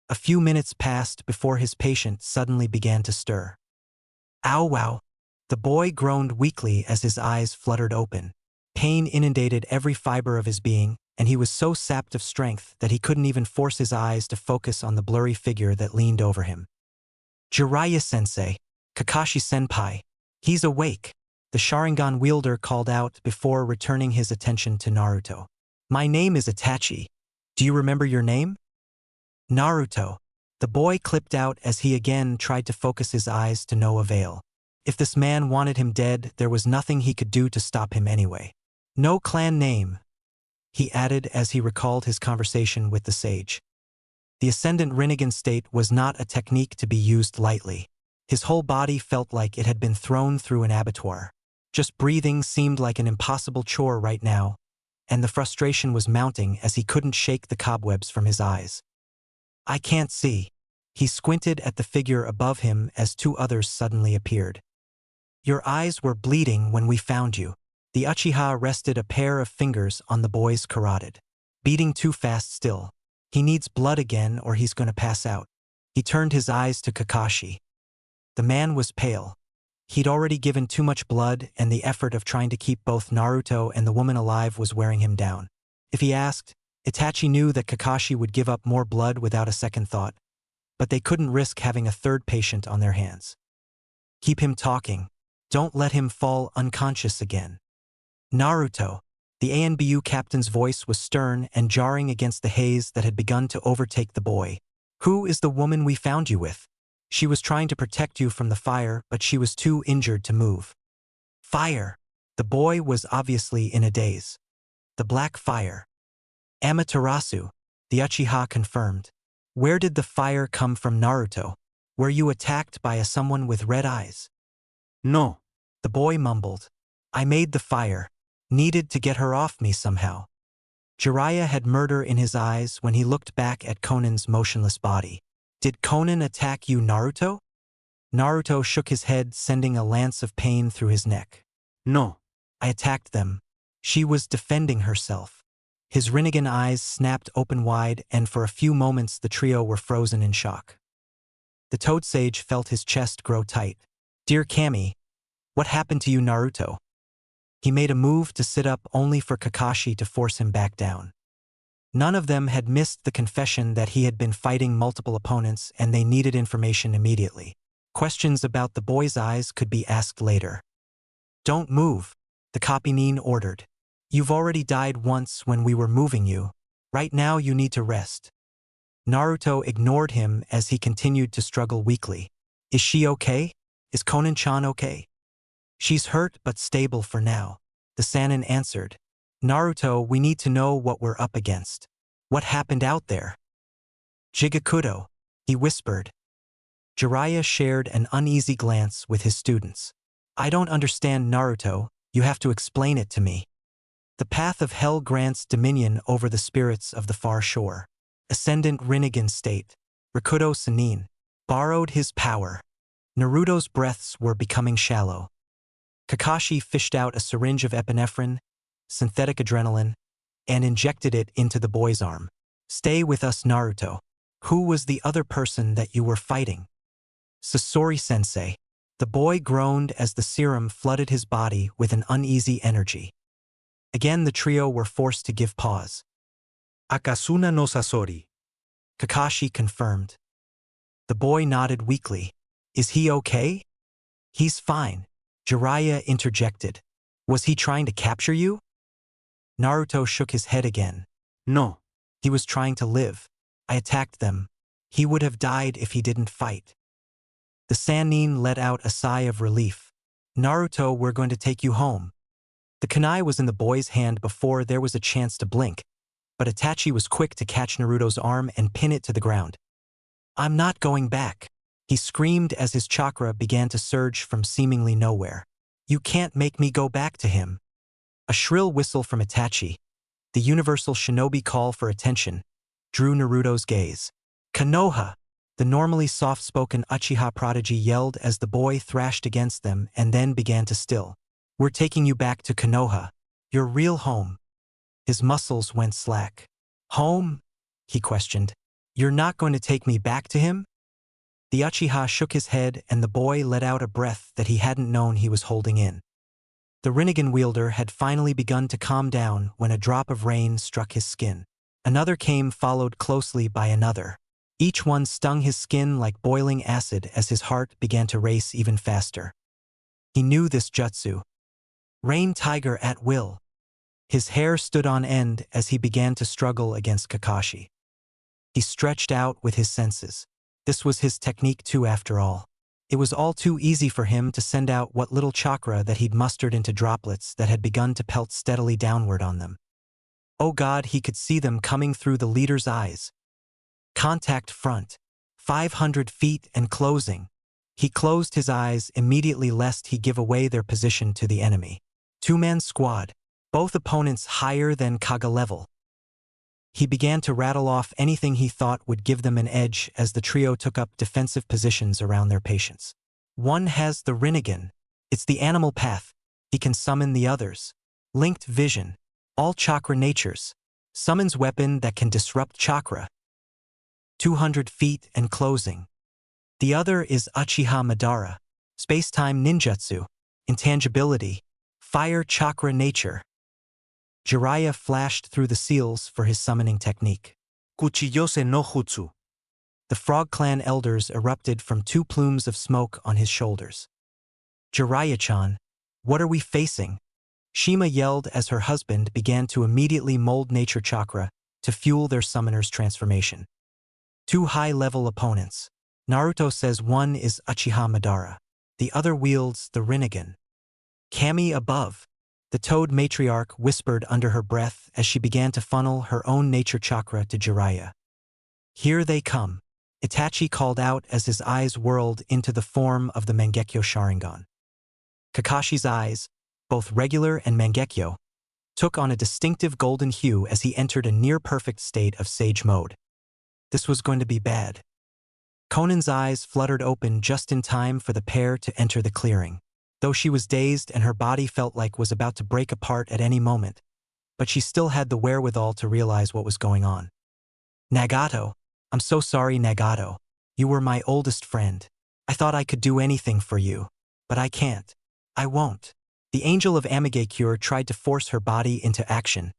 A few minutes passed before his patient suddenly began to stir. Ow wow! The boy groaned weakly as his eyes fluttered open. Pain inundated every fiber of his being, and he was so sapped of strength that he couldn't even force his eyes to focus on the blurry figure that leaned over him. Jiraiya-sensei, Kakashi-senpai, he's awake, the Sharingan wielder called out before returning his attention to Naruto. My name is Itachi. Do you remember your name? Naruto. The boy clipped out as he again tried to focus his eyes to no avail. If this man wanted him dead, there was nothing he could do to stop him anyway. No clan name, he added as he recalled his conversation with the sage. The ascendant Rinnegan state was not a technique to be used lightly. His whole body felt like it had been thrown through an abattoir. Just breathing seemed like an impossible chore right now, and the frustration was mounting as he couldn't shake the cobwebs from his eyes. I can't see. He squinted at the figure above him as 2 others suddenly appeared. Your eyes were bleeding when we found you. The Uchiha rested a pair of fingers on the boy's carotid. Beating too fast still. He needs blood again or he's gonna pass out. He turned his eyes to Kakashi. The man was pale. He'd already given too much blood, and the effort of trying to keep both Naruto and the woman alive was wearing him down. If he asked, Itachi knew that Kakashi would give up more blood without a second thought, but they couldn't risk having a 3rd patient on their hands. Keep him talking. Don't let him fall unconscious again. Naruto. The ANBU captain's voice was stern and jarring against the haze that had begun to overtake the boy. Who is the woman we found you with? She was trying to protect you from the fire, but she was too injured to move. Fire. The boy was obviously in a daze. The black fire. Amaterasu, the Uchiha confirmed. Where did the fire come from, Naruto? Were you attacked by someone with red eyes? No. The boy mumbled. I made the fire. Needed to get her off me somehow. Jiraiya had murder in his eyes when he looked back at Conan's motionless body. Did Conan attack you, Naruto? Naruto shook his head, sending a lance of pain through his neck. No. I attacked them. She was defending herself. His Rinnegan eyes snapped open wide, and for a few moments the trio were frozen in shock. The Toad Sage felt his chest grow tight. Dear Kami, what happened to you, Naruto? He made a move to sit up only for Kakashi to force him back down. None of them had missed the confession that he had been fighting multiple opponents and they needed information immediately. Questions about the boy's eyes could be asked later. Don't move, the Kapinin ordered. You've already died once when we were moving you. Right now you need to rest. Naruto ignored him as he continued to struggle weakly. Is she okay? Is Konan-chan okay? She's hurt but stable for now, the Sannin answered. Naruto, we need to know what we're up against. What happened out there? Jigakudo, he whispered. Jiraiya shared an uneasy glance with his students. I don't understand, Naruto, you have to explain it to me. The path of hell grants dominion over the spirits of the far shore. Ascendant Rinnegan state, Rakudo Sannin, borrowed his power. Naruto's breaths were becoming shallow. Kakashi fished out a syringe of epinephrine, synthetic adrenaline, and injected it into the boy's arm. Stay with us, Naruto. Who was the other person that you were fighting? Sasori-sensei. The boy groaned as the serum flooded his body with an uneasy energy. Again the trio were forced to give pause. Akasuna no Sasori. Kakashi confirmed. The boy nodded weakly. Is he okay? He's fine, Jiraiya interjected. Was he trying to capture you? Naruto shook his head again. No. He was trying to live. I attacked them. He would have died if he didn't fight. The Sannin let out a sigh of relief. Naruto, we're going to take you home. The kunai was in the boy's hand before there was a chance to blink, but Itachi was quick to catch Naruto's arm and pin it to the ground. I'm not going back, he screamed as his chakra began to surge from seemingly nowhere. You can't make me go back to him. A shrill whistle from Itachi, the universal shinobi call for attention, drew Naruto's gaze. Konoha! The normally soft-spoken Uchiha prodigy yelled as the boy thrashed against them and then began to still. We're taking you back to Konoha, your real home. His muscles went slack. Home? He questioned. You're not going to take me back to him? The Uchiha shook his head and the boy let out a breath that he hadn't known he was holding in. The Rinnegan wielder had finally begun to calm down when a drop of rain struck his skin. Another came followed closely by another. Each one stung his skin like boiling acid as his heart began to race even faster. He knew this jutsu. Rain Tiger at will. His hair stood on end as he began to struggle against Kakashi. He stretched out with his senses. This was his technique too, after all. It was all too easy for him to send out what little chakra that he'd mustered into droplets that had begun to pelt steadily downward on them. Oh God, he could see them coming through the leader's eyes. Contact front. 500 feet and closing. He closed his eyes immediately lest he give away their position to the enemy. Two-man squad. Both opponents higher than Kaga level. He began to rattle off anything he thought would give them an edge as the trio took up defensive positions around their patients. One has the Rinnegan. It's the animal path. He can summon the others. Linked vision. All chakra natures. Summons weapon that can disrupt chakra. 200 feet and closing. The other is Uchiha Madara. Space-time ninjutsu. Intangibility. Fire chakra nature. Jiraiya flashed through the seals for his summoning technique. Kuchiyose no Jutsu. The Frog Clan elders erupted from two plumes of smoke on his shoulders. Jiraiya-chan, what are we facing? Shima yelled as her husband began to immediately mold nature chakra to fuel their summoner's transformation. Two high-level opponents. Naruto says one is Uchiha Madara. The other wields the Rinnegan. Kami above. The Toad matriarch whispered under her breath as she began to funnel her own nature chakra to Jiraiya. Here they come. Itachi called out as his eyes whirled into the form of the Mangekyo Sharingan. Kakashi's eyes, both regular and Mangekyo, took on a distinctive golden hue as he entered a near-perfect state of Sage mode. This was going to be bad. Conan's eyes fluttered open just in time for the pair to enter the clearing. Though she was dazed and her body felt like was about to break apart at any moment, but she still had the wherewithal to realize what was going on. Nagato, I'm so sorry, Nagato. You were my oldest friend. I thought I could do anything for you, but I can't. I won't. The angel of Amigakure tried to force her body into action,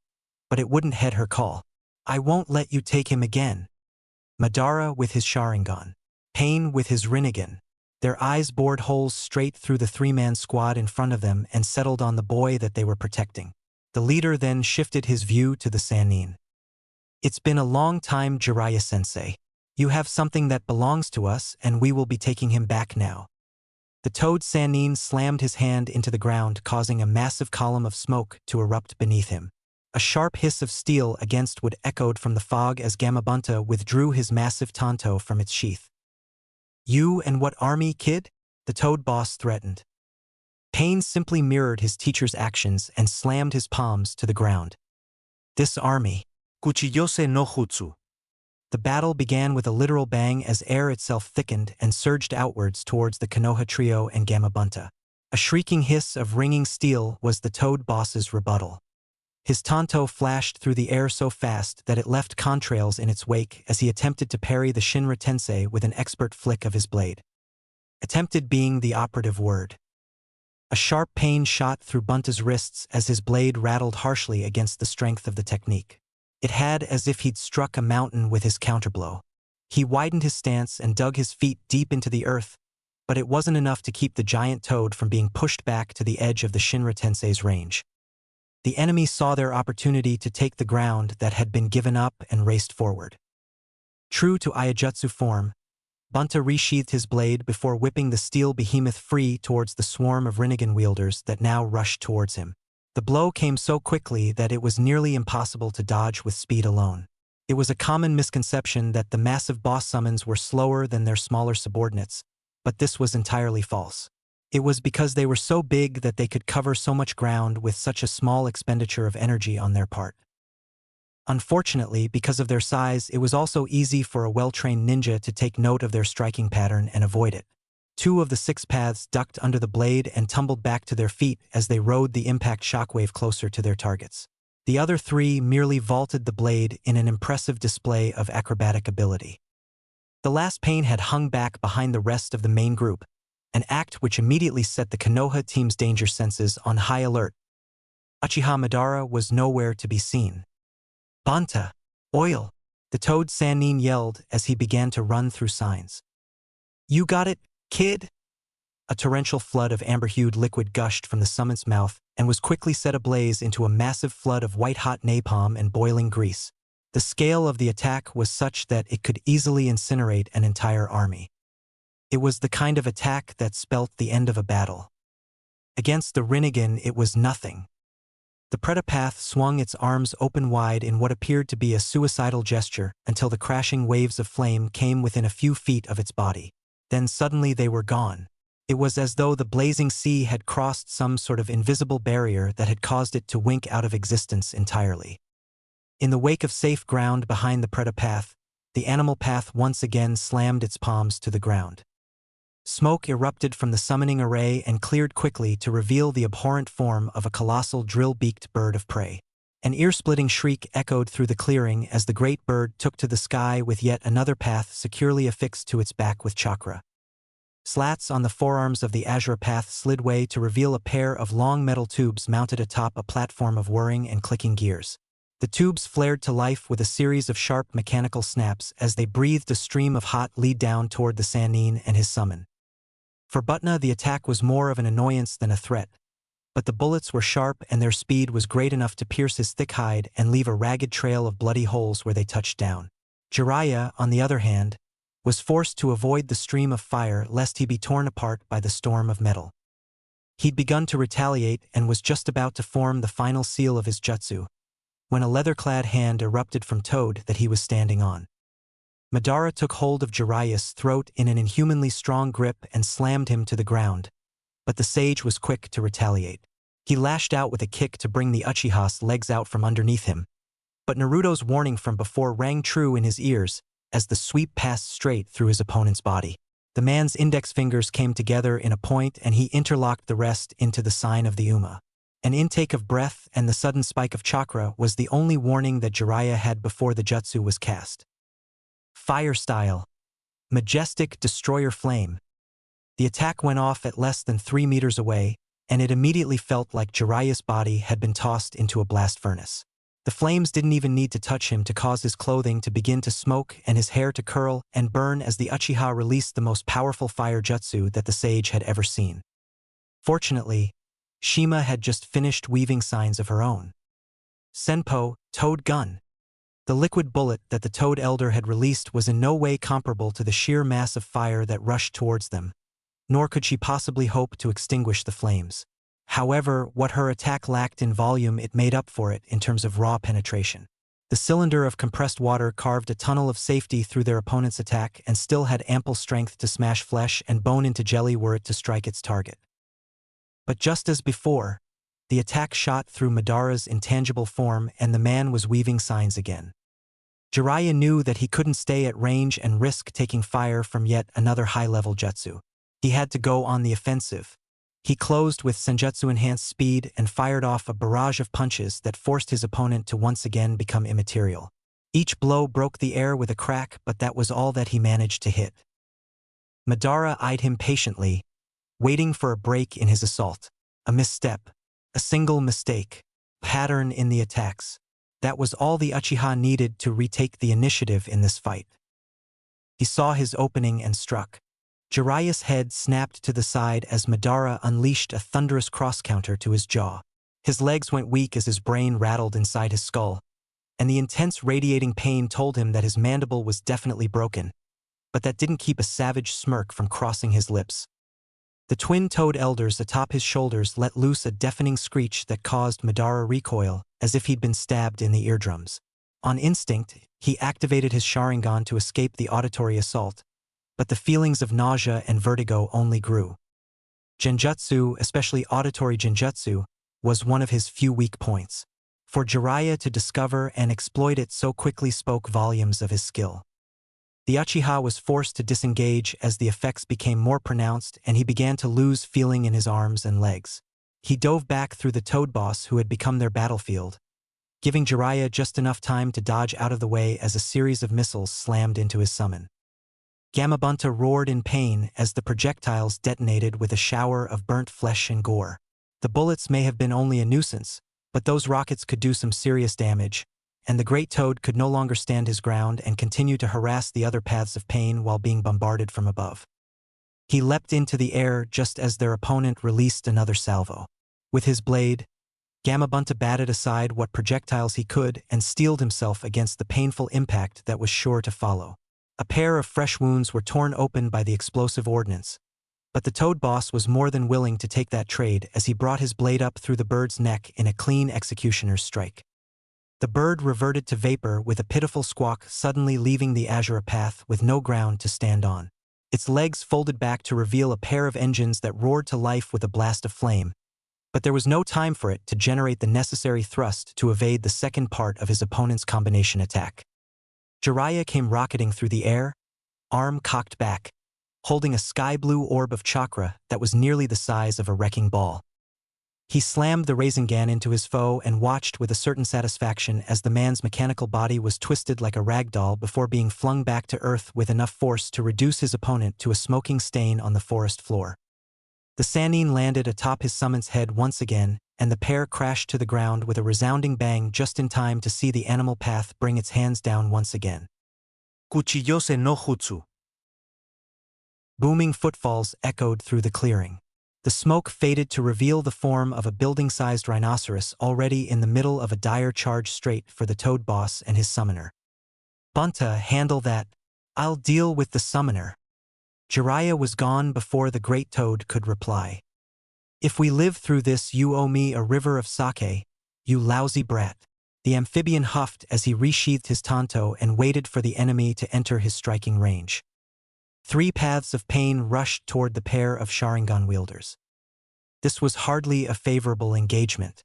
but it wouldn't heed her call. I won't let you take him again. Madara with his Sharingan. Pain with his Rinnegan. Their eyes bored holes straight through the three-man squad in front of them and settled on the boy that they were protecting. The leader then shifted his view to the Sannin. "It's been a long time, Jiraiya-sensei. You have something that belongs to us, and we will be taking him back now." The toad Sannin slammed his hand into the ground, causing a massive column of smoke to erupt beneath him. A sharp hiss of steel against wood echoed from the fog as Gamabunta withdrew his massive tanto from its sheath. "You and what army, kid?" the toad boss threatened. Pain simply mirrored his teacher's actions and slammed his palms to the ground. "This army." Kuchiyose no jutsu. The battle began with a literal bang as air itself thickened and surged outwards towards the Konoha trio and Gamabunta. A shrieking hiss of ringing steel was the toad boss's rebuttal. His tanto flashed through the air so fast that it left contrails in its wake as he attempted to parry the Shinra Tensei with an expert flick of his blade. Attempted being the operative word. A sharp pain shot through Bunta's wrists as his blade rattled harshly against the strength of the technique. It had as if he'd struck a mountain with his counterblow. He widened his stance and dug his feet deep into the earth, but it wasn't enough to keep the giant toad from being pushed back to the edge of the Shinra Tensei's range. The enemy saw their opportunity to take the ground that had been given up and raced forward. True to Iajutsu form, Bunta resheathed his blade before whipping the steel behemoth free towards the swarm of Rinnegan wielders that now rushed towards him. The blow came so quickly that it was nearly impossible to dodge with speed alone. It was a common misconception that the massive boss summons were slower than their smaller subordinates, but this was entirely false. It was because they were so big that they could cover so much ground with such a small expenditure of energy on their part. Unfortunately, because of their size, it was also easy for a well-trained ninja to take note of their striking pattern and avoid it. 2 of the 6 paths ducked under the blade and tumbled back to their feet as they rode the impact shockwave closer to their targets. The other 3 merely vaulted the blade in an impressive display of acrobatic ability. The last pane had hung back behind the rest of the main group, an act which immediately set the Konoha team's danger senses on high alert. Uchiha Madara was nowhere to be seen. "Bunta! Oil!" the toad Sannin yelled as he began to run through signs. "You got it, kid?" A torrential flood of amber-hued liquid gushed from the summon's mouth and was quickly set ablaze into a massive flood of white-hot napalm and boiling grease. The scale of the attack was such that it could easily incinerate an entire army. It was the kind of attack that spelt the end of a battle. Against the Rinnegan, it was nothing. The Pretapath swung its arms open wide in what appeared to be a suicidal gesture until the crashing waves of flame came within a few feet of its body. Then suddenly they were gone. It was as though the blazing sea had crossed some sort of invisible barrier that had caused it to wink out of existence entirely. In the wake of safe ground behind the Pretapath, the animal path once again slammed its palms to the ground. Smoke erupted from the summoning array and cleared quickly to reveal the abhorrent form of a colossal drill-beaked bird of prey. An ear-splitting shriek echoed through the clearing as the great bird took to the sky with yet another path securely affixed to its back with chakra. Slats on the forearms of the Azure path slid way to reveal a pair of long metal tubes mounted atop a platform of whirring and clicking gears. The tubes flared to life with a series of sharp mechanical snaps as they breathed a stream of hot lead down toward the Sannin and his summon. For Butna, the attack was more of an annoyance than a threat, but the bullets were sharp and their speed was great enough to pierce his thick hide and leave a ragged trail of bloody holes where they touched down. Jiraiya, on the other hand, was forced to avoid the stream of fire lest he be torn apart by the storm of metal. He'd begun to retaliate and was just about to form the final seal of his jutsu, when a leather-clad hand erupted from Toad that he was standing on. Madara took hold of Jiraiya's throat in an inhumanly strong grip and slammed him to the ground, but the sage was quick to retaliate. He lashed out with a kick to bring the Uchiha's legs out from underneath him, but Naruto's warning from before rang true in his ears as the sweep passed straight through his opponent's body. The man's index fingers came together in a point and he interlocked the rest into the sign of the Uma. An intake of breath and the sudden spike of chakra was the only warning that Jiraiya had before the jutsu was cast. Fire style. Majestic destroyer flame. The attack went off at less than 3 meters away, and it immediately felt like Jiraiya's body had been tossed into a blast furnace. The flames didn't even need to touch him to cause his clothing to begin to smoke and his hair to curl and burn as the Uchiha released the most powerful fire jutsu that the sage had ever seen. Fortunately, Shima had just finished weaving signs of her own. Senpo, Toad Gun. The liquid bullet that the Toad Elder had released was in no way comparable to the sheer mass of fire that rushed towards them, nor could she possibly hope to extinguish the flames. However, what her attack lacked in volume, it made up for it in terms of raw penetration. The cylinder of compressed water carved a tunnel of safety through their opponent's attack and still had ample strength to smash flesh and bone into jelly were it to strike its target. But just as before, the attack shot through Madara's intangible form and the man was weaving signs again. Jiraiya knew that he couldn't stay at range and risk taking fire from yet another high-level jutsu. He had to go on the offensive. He closed with senjutsu-enhanced speed and fired off a barrage of punches that forced his opponent to once again become immaterial. Each blow broke the air with a crack, but that was all that he managed to hit. Madara eyed him patiently, waiting for a break in his assault. A misstep, a single mistake, pattern in the attacks. That was all the Uchiha needed to retake the initiative in this fight. He saw his opening and struck. Jiraiya's head snapped to the side as Madara unleashed a thunderous cross-counter to his jaw. His legs went weak as his brain rattled inside his skull, and the intense radiating pain told him that his mandible was definitely broken, but that didn't keep a savage smirk from crossing his lips. The twin Toad Elders atop his shoulders let loose a deafening screech that caused Madara recoil, as if he'd been stabbed in the eardrums. On instinct, he activated his Sharingan to escape the auditory assault, but the feelings of nausea and vertigo only grew. Genjutsu, especially auditory genjutsu, was one of his few weak points. For Jiraiya to discover and exploit it so quickly spoke volumes of his skill. The Uchiha was forced to disengage as the effects became more pronounced and he began to lose feeling in his arms and legs. He dove back through the Toad Boss who had become their battlefield, giving Jiraiya just enough time to dodge out of the way as a series of missiles slammed into his summon. Gamabunta roared in pain as the projectiles detonated with a shower of burnt flesh and gore. The bullets may have been only a nuisance, but those rockets could do some serious damage, and the Great Toad could no longer stand his ground and continue to harass the other paths of pain while being bombarded from above. He leapt into the air just as their opponent released another salvo. With his blade, Gamabunta batted aside what projectiles he could and steeled himself against the painful impact that was sure to follow. A pair of fresh wounds were torn open by the explosive ordnance, but the Toad Boss was more than willing to take that trade as he brought his blade up through the bird's neck in a clean executioner's strike. The bird reverted to vapor with a pitiful squawk, suddenly leaving the azure path with no ground to stand on. Its legs folded back to reveal a pair of engines that roared to life with a blast of flame, but there was no time for it to generate the necessary thrust to evade the second part of his opponent's combination attack. Jiraiya came rocketing through the air, arm cocked back, holding a sky-blue orb of chakra that was nearly the size of a wrecking ball. He slammed the Rasengan into his foe and watched with a certain satisfaction as the man's mechanical body was twisted like a rag doll before being flung back to earth with enough force to reduce his opponent to a smoking stain on the forest floor. The Sannin landed atop his summon's head once again, and the pair crashed to the ground with a resounding bang just in time to see the animal path bring its hands down once again. Cuchillose no jutsu. Booming footfalls echoed through the clearing. The smoke faded to reveal the form of a building-sized rhinoceros already in the middle of a dire charge straight for the Toad Boss and his summoner. "Bunta, handle that. I'll deal with the summoner." Jiraiya was gone before the Great Toad could reply. "If we live through this, you owe me a river of sake, you lousy brat." The amphibian huffed as he resheathed his tanto and waited for the enemy to enter his striking range. 3 paths of pain rushed toward the pair of Sharingan wielders. This was hardly a favorable engagement.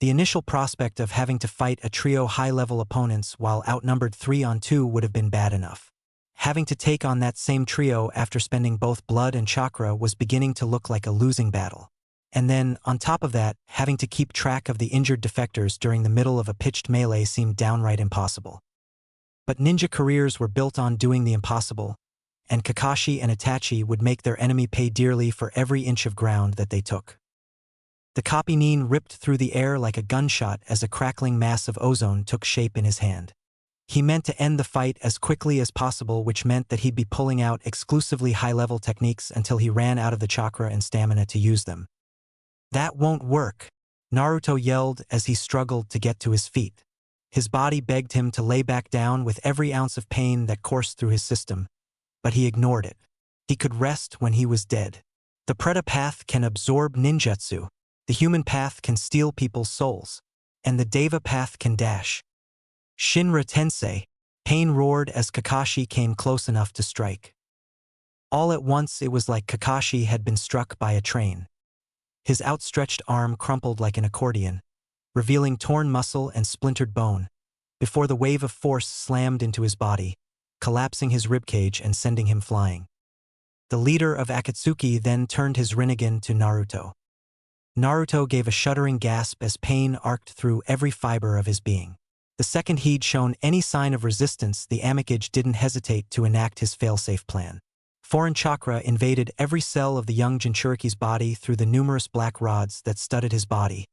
The initial prospect of having to fight a trio high-level opponents while outnumbered 3-on-2 would have been bad enough. Having to take on that same trio after spending both blood and chakra was beginning to look like a losing battle. And then, on top of that, having to keep track of the injured defectors during the middle of a pitched melee seemed downright impossible. But ninja careers were built on doing the impossible, and Kakashi and Itachi would make their enemy pay dearly for every inch of ground that they took. The copy nin ripped through the air like a gunshot as a crackling mass of ozone took shape in his hand. He meant to end the fight as quickly as possible, which meant that he'd be pulling out exclusively high-level techniques until he ran out of the chakra and stamina to use them. That won't work, Naruto yelled as he struggled to get to his feet. His body begged him to lay back down with every ounce of pain that coursed through his system, but he ignored it. He could rest when he was dead. The Preta path can absorb ninjutsu, the human path can steal people's souls, and the Deva path can dash. Shinra Tensei, pain roared as Kakashi came close enough to strike. All at once it was like Kakashi had been struck by a train. His outstretched arm crumpled like an accordion, revealing torn muscle and splintered bone, before the wave of force slammed into his body, collapsing his ribcage and sending him flying. The leader of Akatsuki then turned his Rinnegan to Naruto. Naruto gave a shuddering gasp as pain arced through every fiber of his being. The second he'd shown any sign of resistance, the Amikage didn't hesitate to enact his failsafe plan. Foreign chakra invaded every cell of the young Jinchuriki's body through the numerous black rods that studded his body,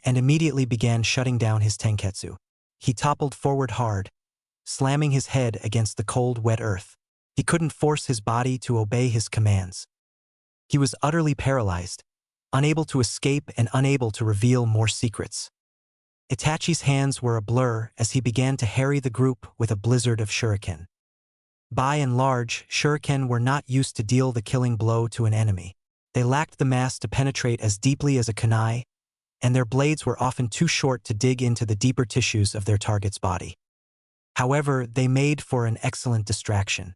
and immediately began shutting down his tenketsu. He toppled forward hard, slamming his head against the cold, wet earth. He couldn't force his body to obey his commands. He was utterly paralyzed, unable to escape and unable to reveal more secrets. Itachi's hands were a blur as he began to harry the group with a blizzard of shuriken. By and large, shuriken were not used to deal the killing blow to an enemy. They lacked the mass to penetrate as deeply as a kunai, and their blades were often too short to dig into the deeper tissues of their target's body. However, they made for an excellent distraction.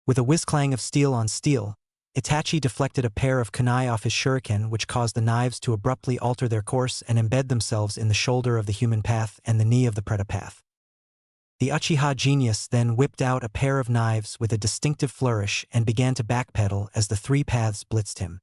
With a whiz-clang of steel on steel, Itachi deflected a pair of kunai off his shuriken, which caused the knives to abruptly alter their course and embed themselves in the shoulder of the human path and the knee of the Preta path. The Uchiha genius then whipped out a pair of knives with a distinctive flourish and began to backpedal as the three paths blitzed him.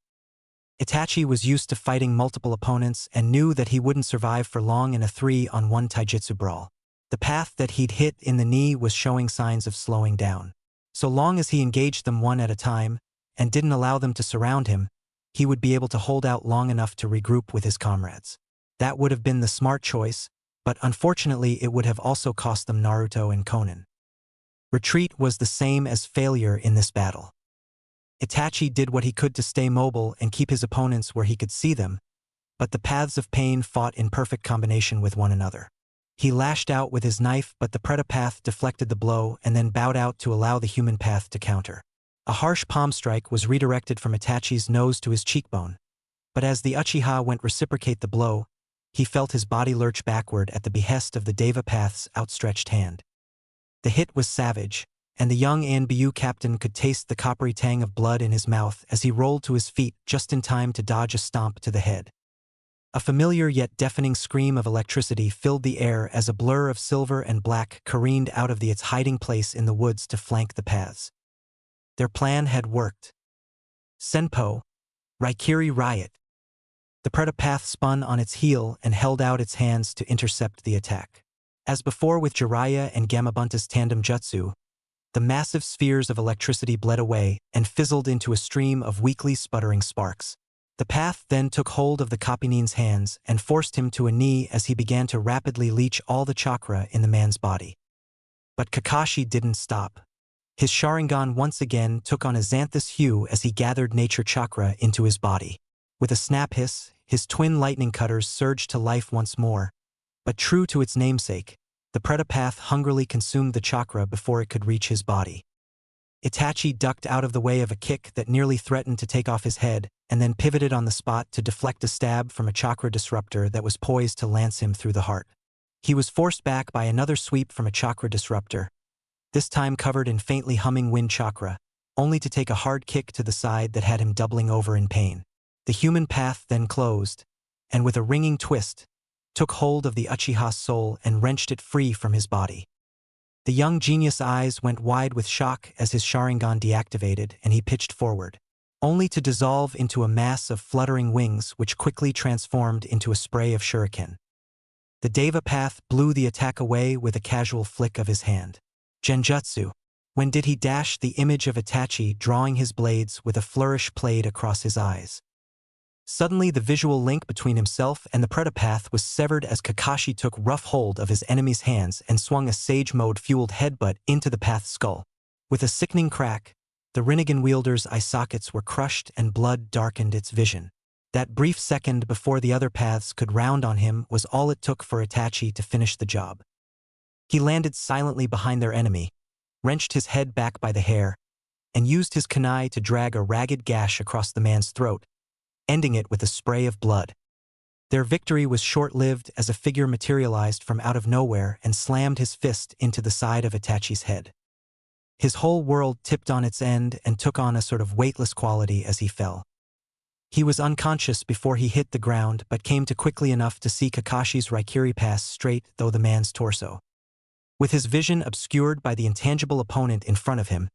Itachi was used to fighting multiple opponents and knew that he wouldn't survive for long in a 3-on-1 taijutsu brawl. The path that he'd hit in the knee was showing signs of slowing down. So long as he engaged them one at a time, and didn't allow them to surround him, he would be able to hold out long enough to regroup with his comrades. That would have been the smart choice, but unfortunately it would have also cost them Naruto and Konan. Retreat was the same as failure in this battle. Itachi did what he could to stay mobile and keep his opponents where he could see them, but the paths of pain fought in perfect combination with one another. He lashed out with his knife, but the Preta path deflected the blow and then bowed out to allow the human path to counter. A harsh palm strike was redirected from Itachi's nose to his cheekbone, but as the Uchiha went reciprocate the blow, he felt his body lurch backward at the behest of the Deva path's outstretched hand. The hit was savage, and the young Anbu captain could taste the coppery tang of blood in his mouth as he rolled to his feet just in time to dodge a stomp to the head. A familiar yet deafening scream of electricity filled the air as a blur of silver and black careened out of its hiding place in the woods to flank the paths. Their plan had worked. Senpo, Raikiri riot. The Preta path spun on its heel and held out its hands to intercept the attack. As before with Jiraiya and Gamabunta's tandem jutsu, the massive spheres of electricity bled away and fizzled into a stream of weakly sputtering sparks. The path then took hold of the Kapinin's hands and forced him to a knee as he began to rapidly leach all the chakra in the man's body. But Kakashi didn't stop. His Sharingan once again took on a xanthous hue as he gathered nature chakra into his body. With a snap hiss, his twin lightning cutters surged to life once more, but true to its namesake, the Preta path hungrily consumed the chakra before it could reach his body. Itachi ducked out of the way of a kick that nearly threatened to take off his head, and then pivoted on the spot to deflect a stab from a chakra disruptor that was poised to lance him through the heart. He was forced back by another sweep from a chakra disruptor, this time covered in faintly humming wind chakra, only to take a hard kick to the side that had him doubling over in pain. The human path then closed, and with a ringing twist, took hold of the Uchiha's soul and wrenched it free from his body. The young genius' eyes went wide with shock as his Sharingan deactivated and he pitched forward, only to dissolve into a mass of fluttering wings which quickly transformed into a spray of shuriken. The Deva path blew the attack away with a casual flick of his hand. Genjutsu. When did he dash the image of Itachi drawing his blades with a flourish played across his eyes? Suddenly, the visual link between himself and the Predapath was severed as Kakashi took rough hold of his enemy's hands and swung a Sage Mode-fueled headbutt into the Path's skull. With a sickening crack, the Rinnegan wielder's eye sockets were crushed and blood darkened its vision. That brief second before the other paths could round on him was all it took for Itachi to finish the job. He landed silently behind their enemy, wrenched his head back by the hair, and used his kunai to drag a ragged gash across the man's throat, ending it with a spray of blood. Their victory was short-lived as a figure materialized from out of nowhere and slammed his fist into the side of Itachi's head. His whole world tipped on its end and took on a sort of weightless quality as he fell. He was unconscious before he hit the ground but came to quickly enough to see Kakashi's Raikiri pass straight through the man's torso. With his vision obscured by the intangible opponent in front of him,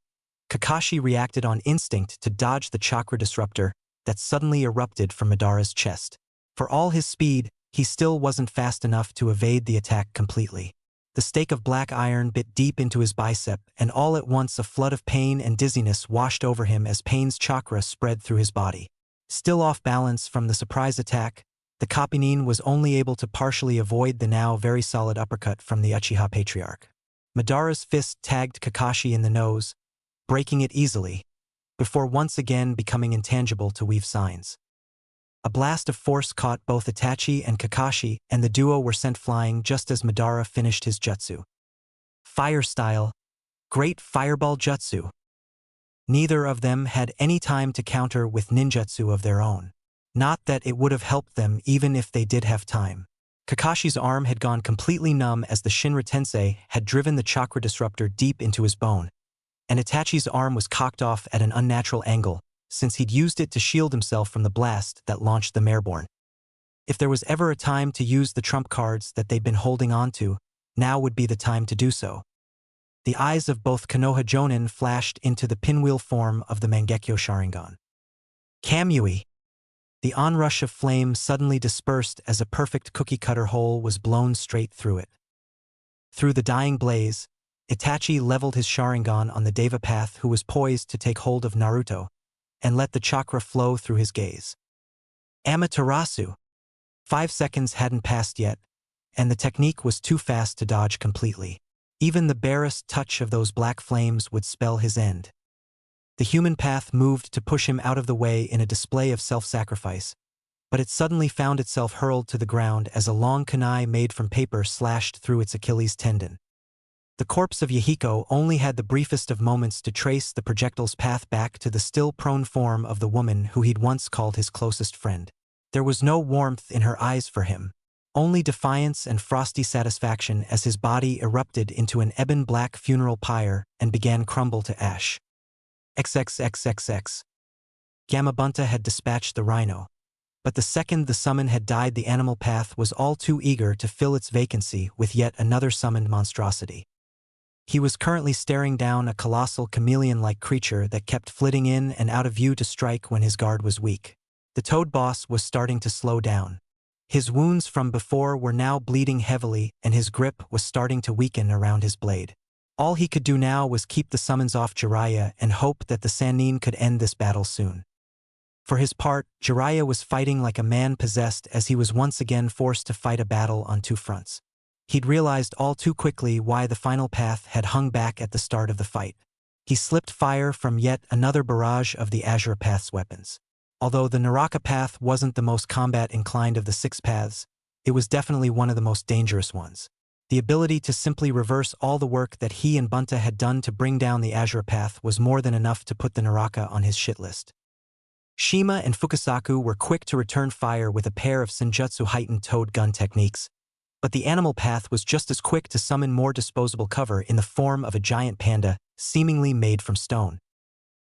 Kakashi reacted on instinct to dodge the chakra disruptor that suddenly erupted from Madara's chest. For all his speed, he still wasn't fast enough to evade the attack completely. The stake of black iron bit deep into his bicep, and all at once a flood of pain and dizziness washed over him as pain's chakra spread through his body. Still off balance from the surprise attack, the Kapinin was only able to partially avoid the now very solid uppercut from the Uchiha Patriarch. Madara's fist tagged Kakashi in the nose, breaking it easily, before once again becoming intangible to weave signs. A blast of force caught both Itachi and Kakashi, and the duo were sent flying just as Madara finished his jutsu. Fire style, great fireball jutsu. Neither of them had any time to counter with ninjutsu of their own. Not that it would have helped them even if they did have time. Kakashi's arm had gone completely numb as the Shinra Tensei had driven the chakra disruptor deep into his bone, and Itachi's arm was cocked off at an unnatural angle, since he'd used it to shield himself from the blast that launched the Mareborn. If there was ever a time to use the trump cards that they'd been holding on to, now would be the time to do so. The eyes of both Konoha Jonin flashed into the pinwheel form of the Mangekyo Sharingan. Kamui! The onrush of flame suddenly dispersed as a perfect cookie-cutter hole was blown straight through it. Through the dying blaze, Itachi leveled his Sharingan on the Devapath who was poised to take hold of Naruto, and let the chakra flow through his gaze. Amaterasu! 5 seconds hadn't passed yet, and the technique was too fast to dodge completely. Even the barest touch of those black flames would spell his end. The human path moved to push him out of the way in a display of self-sacrifice, but it suddenly found itself hurled to the ground as a long kunai made from paper slashed through its Achilles tendon. The corpse of Yahiko only had the briefest of moments to trace the projectile's path back to the still prone form of the woman who he'd once called his closest friend. There was no warmth in her eyes for him, only defiance and frosty satisfaction as his body erupted into an ebon-black funeral pyre and began crumble to ash. XXXXX. Gamabunta had dispatched the rhino, but the second the summon had died, the animal path was all too eager to fill its vacancy with yet another summoned monstrosity. He was currently staring down a colossal chameleon-like creature that kept flitting in and out of view to strike when his guard was weak. The Toad Boss was starting to slow down. His wounds from before were now bleeding heavily, and his grip was starting to weaken around his blade. All he could do now was keep the summons off Jiraiya and hope that the Sannin could end this battle soon. For his part, Jiraiya was fighting like a man possessed as he was once again forced to fight a battle on two fronts. He'd realized all too quickly why the final path had hung back at the start of the fight. He slipped fire from yet another barrage of the Azure Path's weapons. Although the Naraka path wasn't the most combat-inclined of the 6 paths, it was definitely one of the most dangerous ones. The ability to simply reverse all the work that he and Bunta had done to bring down the Azure path was more than enough to put the Naraka on his shit list. Shima and Fukasaku were quick to return fire with a pair of Senjutsu-heightened toad gun techniques, but the animal path was just as quick to summon more disposable cover in the form of a giant panda, seemingly made from stone.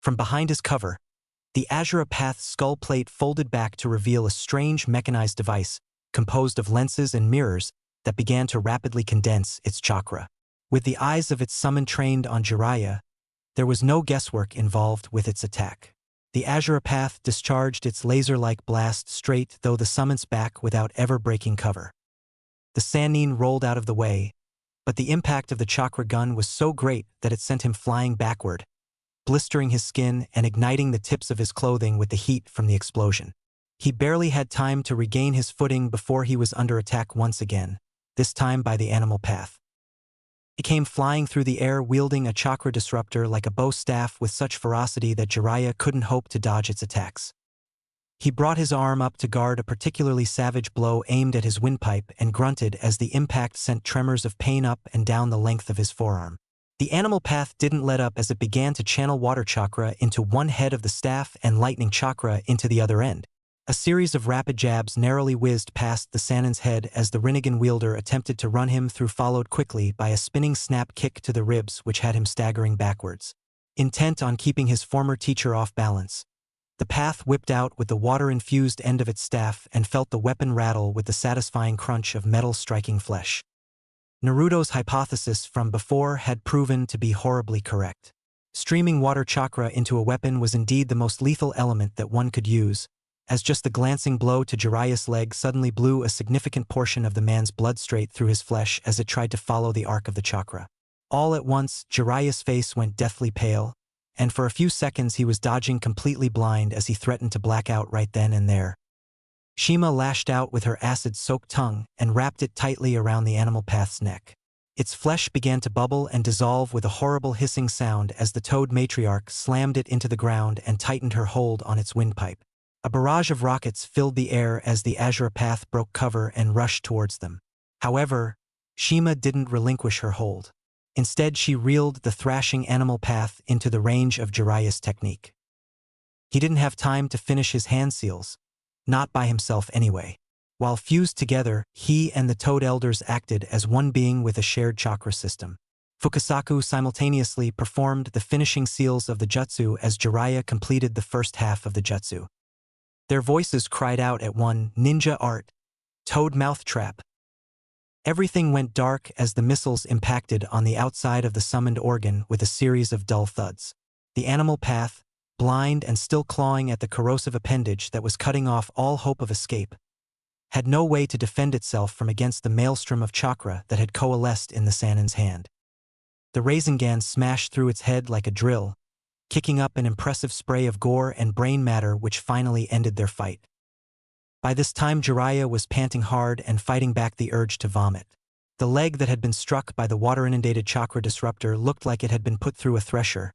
From behind his cover, the Azure Path's skull plate folded back to reveal a strange mechanized device composed of lenses and mirrors that began to rapidly condense its chakra. With the eyes of its summon trained on Jiraiya, there was no guesswork involved with its attack. The Azure Path discharged its laser-like blast straight through the summon's back without ever breaking cover. The Sannin rolled out of the way, but the impact of the chakra gun was so great that it sent him flying backward, blistering his skin and igniting the tips of his clothing with the heat from the explosion. He barely had time to regain his footing before he was under attack once again, this time by the animal path. It came flying through the air wielding a chakra disruptor like a bow staff with such ferocity that Jiraiya couldn't hope to dodge its attacks. He brought his arm up to guard a particularly savage blow aimed at his windpipe and grunted as the impact sent tremors of pain up and down the length of his forearm. The animal path didn't let up as it began to channel water chakra into one head of the staff and lightning chakra into the other end. A series of rapid jabs narrowly whizzed past the Sannin's head as the Rinnegan wielder attempted to run him through, followed quickly by a spinning snap kick to the ribs which had him staggering backwards. Intent on keeping his former teacher off balance, the path whipped out with the water-infused end of its staff and felt the weapon rattle with the satisfying crunch of metal striking flesh. Naruto's hypothesis from before had proven to be horribly correct. Streaming water chakra into a weapon was indeed the most lethal element that one could use, as just the glancing blow to Jiraiya's leg suddenly blew a significant portion of the man's blood straight through his flesh as it tried to follow the arc of the chakra. All at once, Jiraiya's face went deathly pale, and for a few seconds he was dodging completely blind as he threatened to black out right then and there. Shima lashed out with her acid-soaked tongue and wrapped it tightly around the animal path's neck. Its flesh began to bubble and dissolve with a horrible hissing sound as the toad matriarch slammed it into the ground and tightened her hold on its windpipe. A barrage of rockets filled the air as the Azure Path broke cover and rushed towards them. However, Shima didn't relinquish her hold. Instead, she reeled the thrashing animal path into the range of Jiraiya's technique. He didn't have time to finish his hand seals, not by himself anyway. While fused together, he and the Toad Elders acted as one being with a shared chakra system. Fukasaku simultaneously performed the finishing seals of the jutsu as Jiraiya completed the first half of the jutsu. Their voices cried out at one, "Ninja art! Toad mouth trap!" Everything went dark as the missiles impacted on the outside of the summoned organ with a series of dull thuds. The animal path, blind and still clawing at the corrosive appendage that was cutting off all hope of escape, had no way to defend itself from against the maelstrom of chakra that had coalesced in the Sannin's hand. The Rasengan smashed through its head like a drill, kicking up an impressive spray of gore and brain matter which finally ended their fight. By this time Jiraiya was panting hard and fighting back the urge to vomit. The leg that had been struck by the water-inundated chakra disruptor looked like it had been put through a thresher,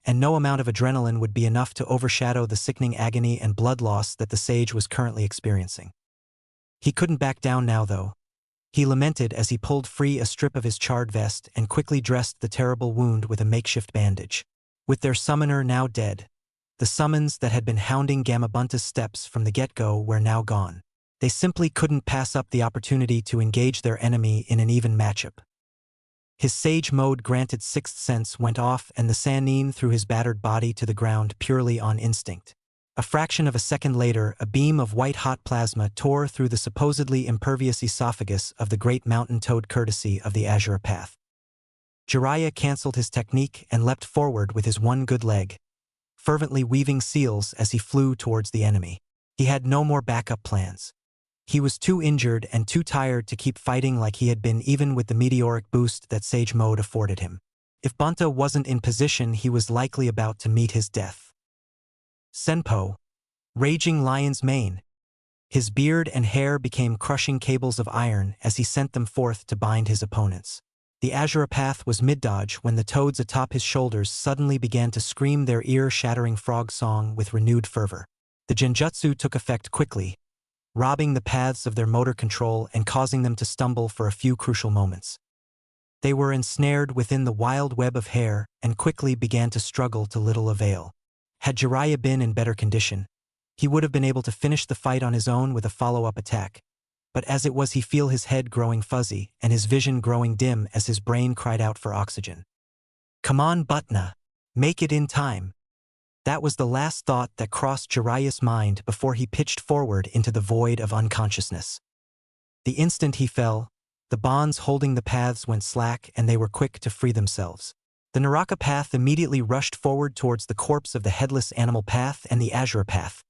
and no amount of adrenaline would be enough to overshadow the sickening agony and blood loss that the sage was currently experiencing. He couldn't back down now, though. He lamented as he pulled free a strip of his charred vest and quickly dressed the terrible wound with a makeshift bandage. With their summoner now dead, the summons that had been hounding Gamabunta's steps from the get-go were now gone. They simply couldn't pass up the opportunity to engage their enemy in an even matchup. His sage mode granted sixth sense went off and the Sannin threw his battered body to the ground purely on instinct. A fraction of a second later, a beam of white-hot plasma tore through the supposedly impervious esophagus of the great mountain toad courtesy of the Azure Path. Jiraiya cancelled his technique and leapt forward with his one good leg, fervently weaving seals as he flew towards the enemy. He had no more backup plans. He was too injured and too tired to keep fighting like he had been even with the meteoric boost that Sage Mode afforded him. If Bunta wasn't in position, he was likely about to meet his death. Senpo, raging lion's mane. His beard and hair became crushing cables of iron as he sent them forth to bind his opponents. The Azure Path was mid-dodge when the toads atop his shoulders suddenly began to scream their ear-shattering frog song with renewed fervor. The genjutsu took effect quickly, robbing the paths of their motor control and causing them to stumble for a few crucial moments. They were ensnared within the wild web of hair and quickly began to struggle to little avail. Had Jiraiya been in better condition, he would have been able to finish the fight on his own with a follow-up attack. But as it was, he felt his head growing fuzzy and his vision growing dim as his brain cried out for oxygen. "Come on, Butna. Make it in time." That was the last thought that crossed Jiraiya's mind before he pitched forward into the void of unconsciousness. The instant he fell, the bonds holding the paths went slack and they were quick to free themselves. The Naraka Path immediately rushed forward towards the corpse of the headless animal path and the Azure Path.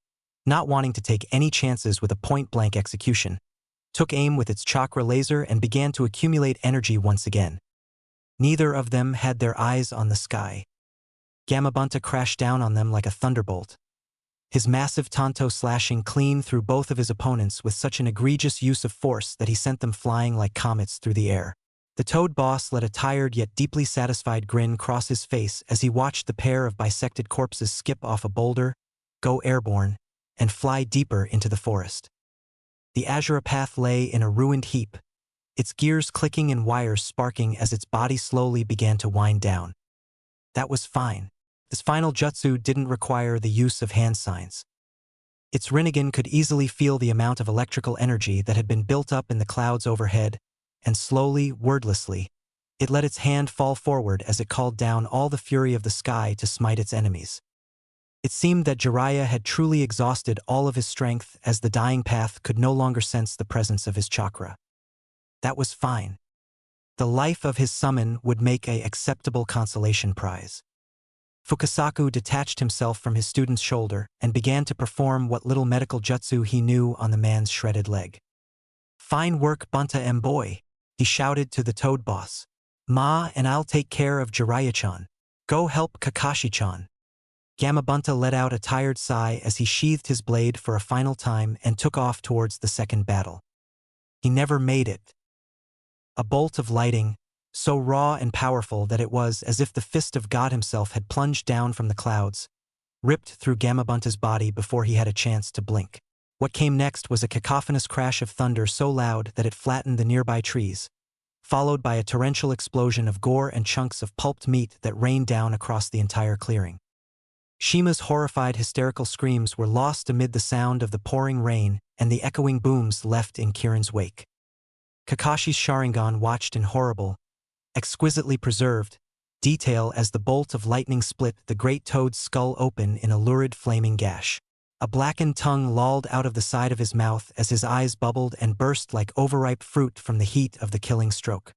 Not wanting to take any chances with a point-blank execution, took aim with its chakra laser and began to accumulate energy once again. Neither of them had their eyes on the sky. Gamabunta crashed down on them like a thunderbolt, his massive tanto slashing clean through both of his opponents with such an egregious use of force that he sent them flying like comets through the air. The Toad boss let a tired yet deeply satisfied grin cross his face as he watched the pair of bisected corpses skip off a boulder, go airborne, and fly deeper into the forest. The Azura path lay in a ruined heap, its gears clicking and wires sparking as its body slowly began to wind down. That was fine. This final jutsu didn't require the use of hand signs. Its Rinnegan could easily feel the amount of electrical energy that had been built up in the clouds overhead, and slowly, wordlessly, it let its hand fall forward as it called down all the fury of the sky to smite its enemies. It seemed that Jiraiya had truly exhausted all of his strength as the dying path could no longer sense the presence of his chakra. That was fine. The life of his summon would make an acceptable consolation prize. Fukasaku detached himself from his student's shoulder and began to perform what little medical jutsu he knew on the man's shredded leg. "Fine work, Bunta boy," he shouted to the Toad boss. "Ma and I'll take care of Jiraiya-chan. Go help Kakashi-chan." Gamabunta let out a tired sigh as he sheathed his blade for a final time and took off towards the second battle. He never made it. A bolt of lighting, so raw and powerful that it was as if the fist of God himself had plunged down from the clouds, ripped through Gamabunta's body before he had a chance to blink. What came next was a cacophonous crash of thunder so loud that it flattened the nearby trees, followed by a torrential explosion of gore and chunks of pulped meat that rained down across the entire clearing. Shima's horrified hysterical screams were lost amid the sound of the pouring rain and the echoing booms left in Kirin's wake. Kakashi's Sharingan watched in horrible, exquisitely preserved detail as the bolt of lightning split the great toad's skull open in a lurid flaming gash. A blackened tongue lolled out of the side of his mouth as his eyes bubbled and burst like overripe fruit from the heat of the killing stroke.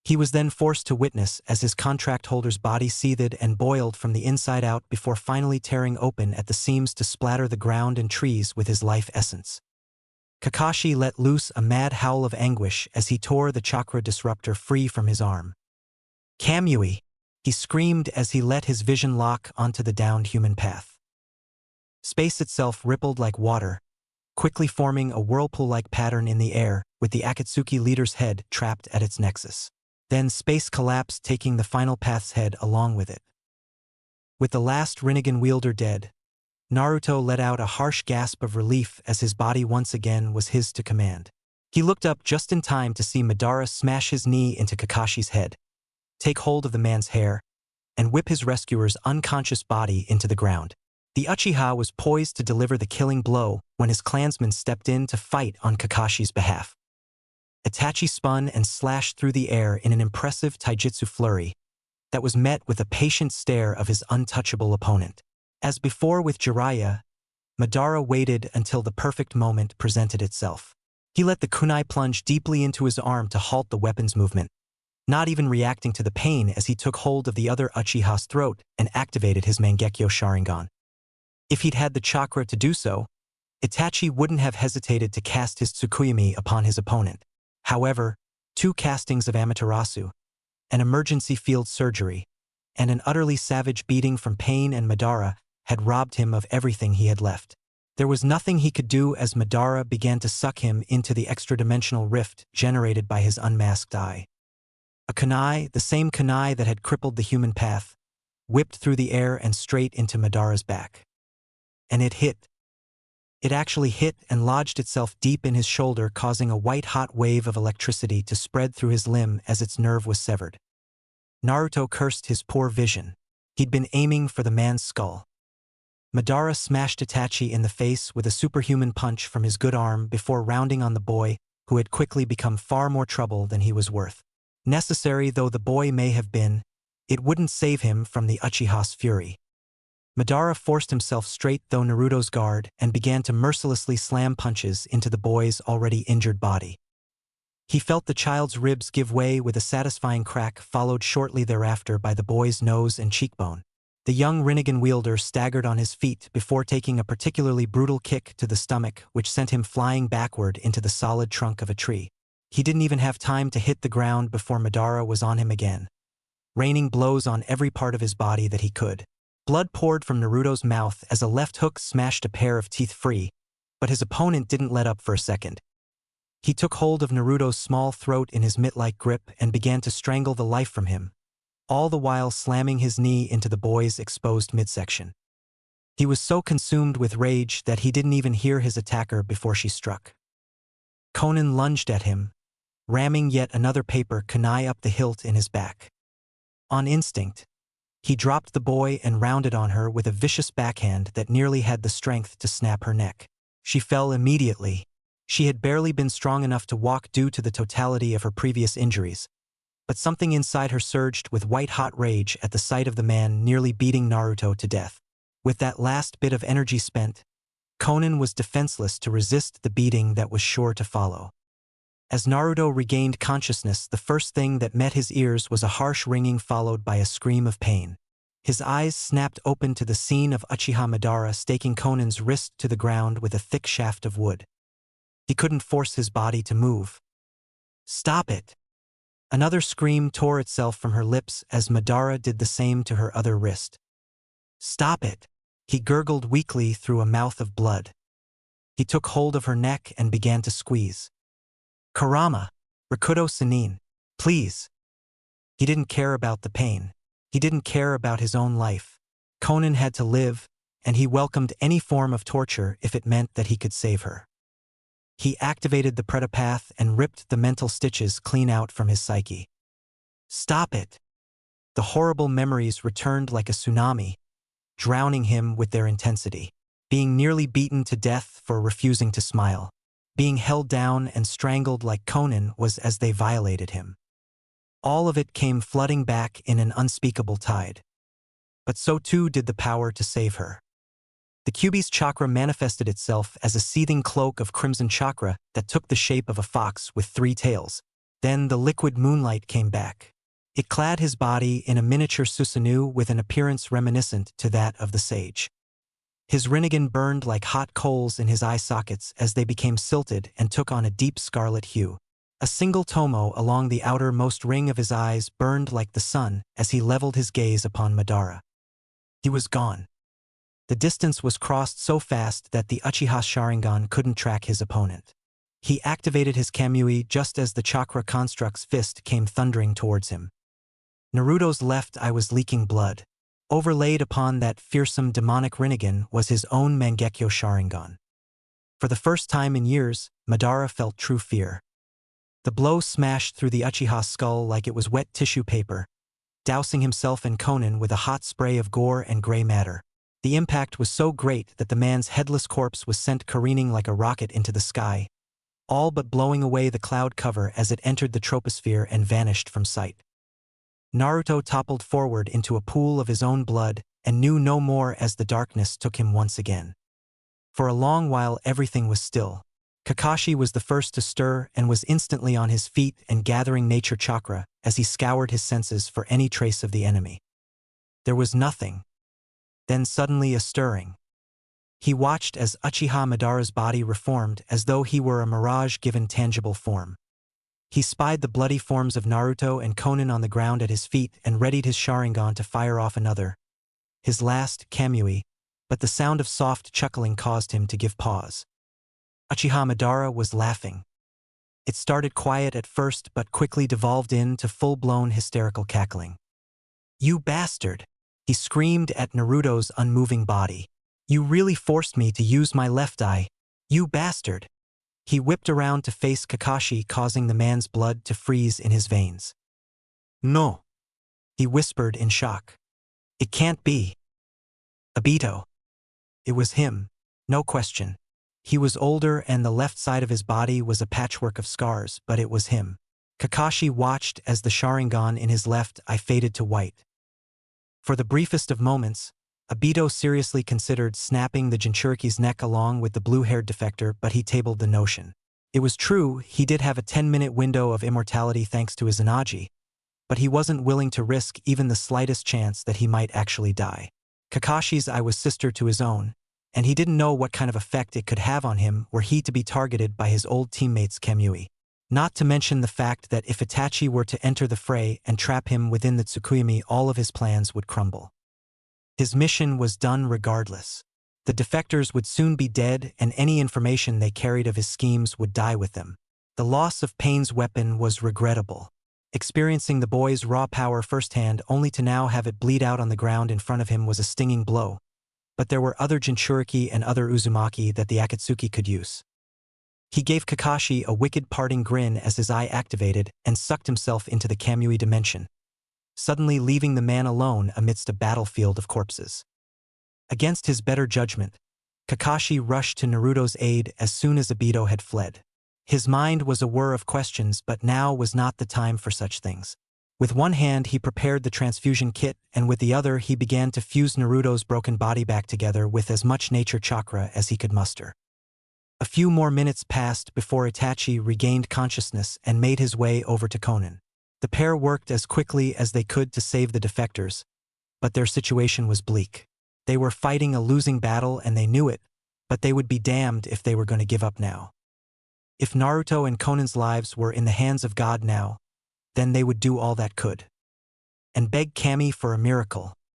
He was then forced to witness as his contract holder's body seethed and boiled from the inside out before finally tearing open at the seams to splatter the ground and trees with his life essence. Kakashi let loose a mad howl of anguish as he tore the chakra disruptor free from his arm. "Kamui!" he screamed as he let his vision lock onto the downed human path. Space itself rippled like water, quickly forming a whirlpool-like pattern in the air, with the Akatsuki leader's head trapped at its nexus. Then space collapsed, taking the final path's head along with it. With the last Rinnegan wielder dead, Naruto let out a harsh gasp of relief as his body once again was his to command. He looked up just in time to see Madara smash his knee into Kakashi's head, take hold of the man's hair, and whip his rescuer's unconscious body into the ground. The Uchiha was poised to deliver the killing blow when his clansmen stepped in to fight on Kakashi's behalf. Itachi spun and slashed through the air in an impressive taijutsu flurry that was met with a patient stare of his untouchable opponent. As before with Jiraiya, Madara waited until the perfect moment presented itself. He let the kunai plunge deeply into his arm to halt the weapon's movement, not even reacting to the pain as he took hold of the other Uchiha's throat and activated his Mangekyo Sharingan. If he'd had the chakra to do so, Itachi wouldn't have hesitated to cast his Tsukuyomi upon his opponent. However, 2 castings of Amaterasu, an emergency field surgery, and an utterly savage beating from pain and Madara had robbed him of everything he had left. There was nothing he could do as Madara began to suck him into the extra-dimensional rift generated by his unmasked eye. A kunai, the same kunai that had crippled the human path, whipped through the air and straight into Madara's back. And it hit. It actually hit and lodged itself deep in his shoulder, causing a white-hot wave of electricity to spread through his limb as its nerve was severed. Naruto cursed his poor vision. He'd been aiming for the man's skull. Madara smashed Itachi in the face with a superhuman punch from his good arm before rounding on the boy, who had quickly become far more trouble than he was worth. Necessary though the boy may have been, it wouldn't save him from the Uchiha's fury. Madara forced himself straight through Naruto's guard and began to mercilessly slam punches into the boy's already injured body. He felt the child's ribs give way with a satisfying crack, followed shortly thereafter by the boy's nose and cheekbone. The young Rinnegan wielder staggered on his feet before taking a particularly brutal kick to the stomach, which sent him flying backward into the solid trunk of a tree. He didn't even have time to hit the ground before Madara was on him again, raining blows on every part of his body that he could. Blood poured from Naruto's mouth as a left hook smashed a pair of teeth free, but his opponent didn't let up for a second. He took hold of Naruto's small throat in his mitt-like grip and began to strangle the life from him, all the while slamming his knee into the boy's exposed midsection. He was so consumed with rage that he didn't even hear his attacker before she struck. Conan lunged at him, ramming yet another paper kunai up the hilt in his back. On instinct, he dropped the boy and rounded on her with a vicious backhand that nearly had the strength to snap her neck. She fell immediately. She had barely been strong enough to walk due to the totality of her previous injuries, but something inside her surged with white-hot rage at the sight of the man nearly beating Naruto to death. With that last bit of energy spent, Conan was defenseless to resist the beating that was sure to follow. As Naruto regained consciousness, the first thing that met his ears was a harsh ringing followed by a scream of pain. His eyes snapped open to the scene of Uchiha Madara staking Conan's wrist to the ground with a thick shaft of wood. He couldn't force his body to move. "Stop it!" Another scream tore itself from her lips as Madara did the same to her other wrist. "Stop it!" He gurgled weakly through a mouth of blood. He took hold of her neck and began to squeeze. "Kurama, Rakuto Sannin, please." He didn't care about the pain. He didn't care about his own life. Conan had to live, and he welcomed any form of torture if it meant that he could save her. He activated the Pretapath and ripped the mental stitches clean out from his psyche. "Stop it!" The horrible memories returned like a tsunami, drowning him with their intensity. Being nearly beaten to death for refusing to smile. Being held down and strangled like Conan was as they violated him. All of it came flooding back in an unspeakable tide. But so too did the power to save her. The Kyuubi's chakra manifested itself as a seething cloak of crimson chakra that took the shape of a fox with 3 tails. Then the liquid moonlight came back. It clad his body in a miniature Susanoo with an appearance reminiscent to that of the sage. His Rinnegan burned like hot coals in his eye sockets as they became silted and took on a deep scarlet hue. A single tomo along the outermost ring of his eyes burned like the sun as he leveled his gaze upon Madara. He was gone. The distance was crossed so fast that the Uchiha Sharingan couldn't track his opponent. He activated his Kamui just as the chakra construct's fist came thundering towards him. Naruto's left eye was leaking blood. Overlaid upon that fearsome demonic Rinnegan was his own Mangekyo Sharingan. For the first time in years, Madara felt true fear. The blow smashed through the Uchiha's skull like it was wet tissue paper, dousing himself and Conan with a hot spray of gore and gray matter. The impact was so great that the man's headless corpse was sent careening like a rocket into the sky, all but blowing away the cloud cover as it entered the troposphere and vanished from sight. Naruto toppled forward into a pool of his own blood and knew no more as the darkness took him once again. For a long while everything was still. Kakashi was the first to stir and was instantly on his feet and gathering nature chakra as he scoured his senses for any trace of the enemy. There was nothing. Then suddenly a stirring. He watched as Uchiha Madara's body reformed as though he were a mirage given tangible form. He spied the bloody forms of Naruto and Conan on the ground at his feet and readied his Sharingan to fire off another, his last, Kamui, but the sound of soft chuckling caused him to give pause. Uchiha Madara was laughing. It started quiet at first but quickly devolved into full-blown hysterical cackling. "You bastard!" he screamed at Naruto's unmoving body. "You really forced me to use my left eye. You bastard!" He whipped around to face Kakashi, causing the man's blood to freeze in his veins. "No," he whispered in shock. "It can't be. Obito." It was him, no question. He was older and the left side of his body was a patchwork of scars, but it was him. Kakashi watched as the Sharingan in his left eye faded to white. For the briefest of moments, Obito seriously considered snapping the Jinchuriki's neck along with the blue-haired defector, but he tabled the notion. It was true, he did have a 10-minute window of immortality thanks to his Anaji, but he wasn't willing to risk even the slightest chance that he might actually die. Kakashi's eye was sister to his own, and he didn't know what kind of effect it could have on him were he to be targeted by his old teammate's Kamui. Not to mention the fact that if Itachi were to enter the fray and trap him within the Tsukuyomi, all of his plans would crumble. His mission was done regardless. The defectors would soon be dead, and any information they carried of his schemes would die with them. The loss of Payne's weapon was regrettable. Experiencing the boy's raw power firsthand only to now have it bleed out on the ground in front of him was a stinging blow. But there were other Jinchuriki and other Uzumaki that the Akatsuki could use. He gave Kakashi a wicked parting grin as his eye activated and sucked himself into the Kamui dimension, suddenly leaving the man alone amidst a battlefield of corpses. Against his better judgment, Kakashi rushed to Naruto's aid as soon as Obito had fled. His mind was a whir of questions, but now was not the time for such things. With one hand he prepared the transfusion kit, and with the other he began to fuse Naruto's broken body back together with as much nature chakra as he could muster. A few more minutes passed before Itachi regained consciousness and made his way over to Konan. The pair worked as quickly as they could to save the defectors, but their situation was bleak. They were fighting a losing battle and they knew it, but they would be damned if they were going to give up now. If Naruto and Konan's lives were in the hands of God now, then they would do all that could. And beg Kami for a miracle.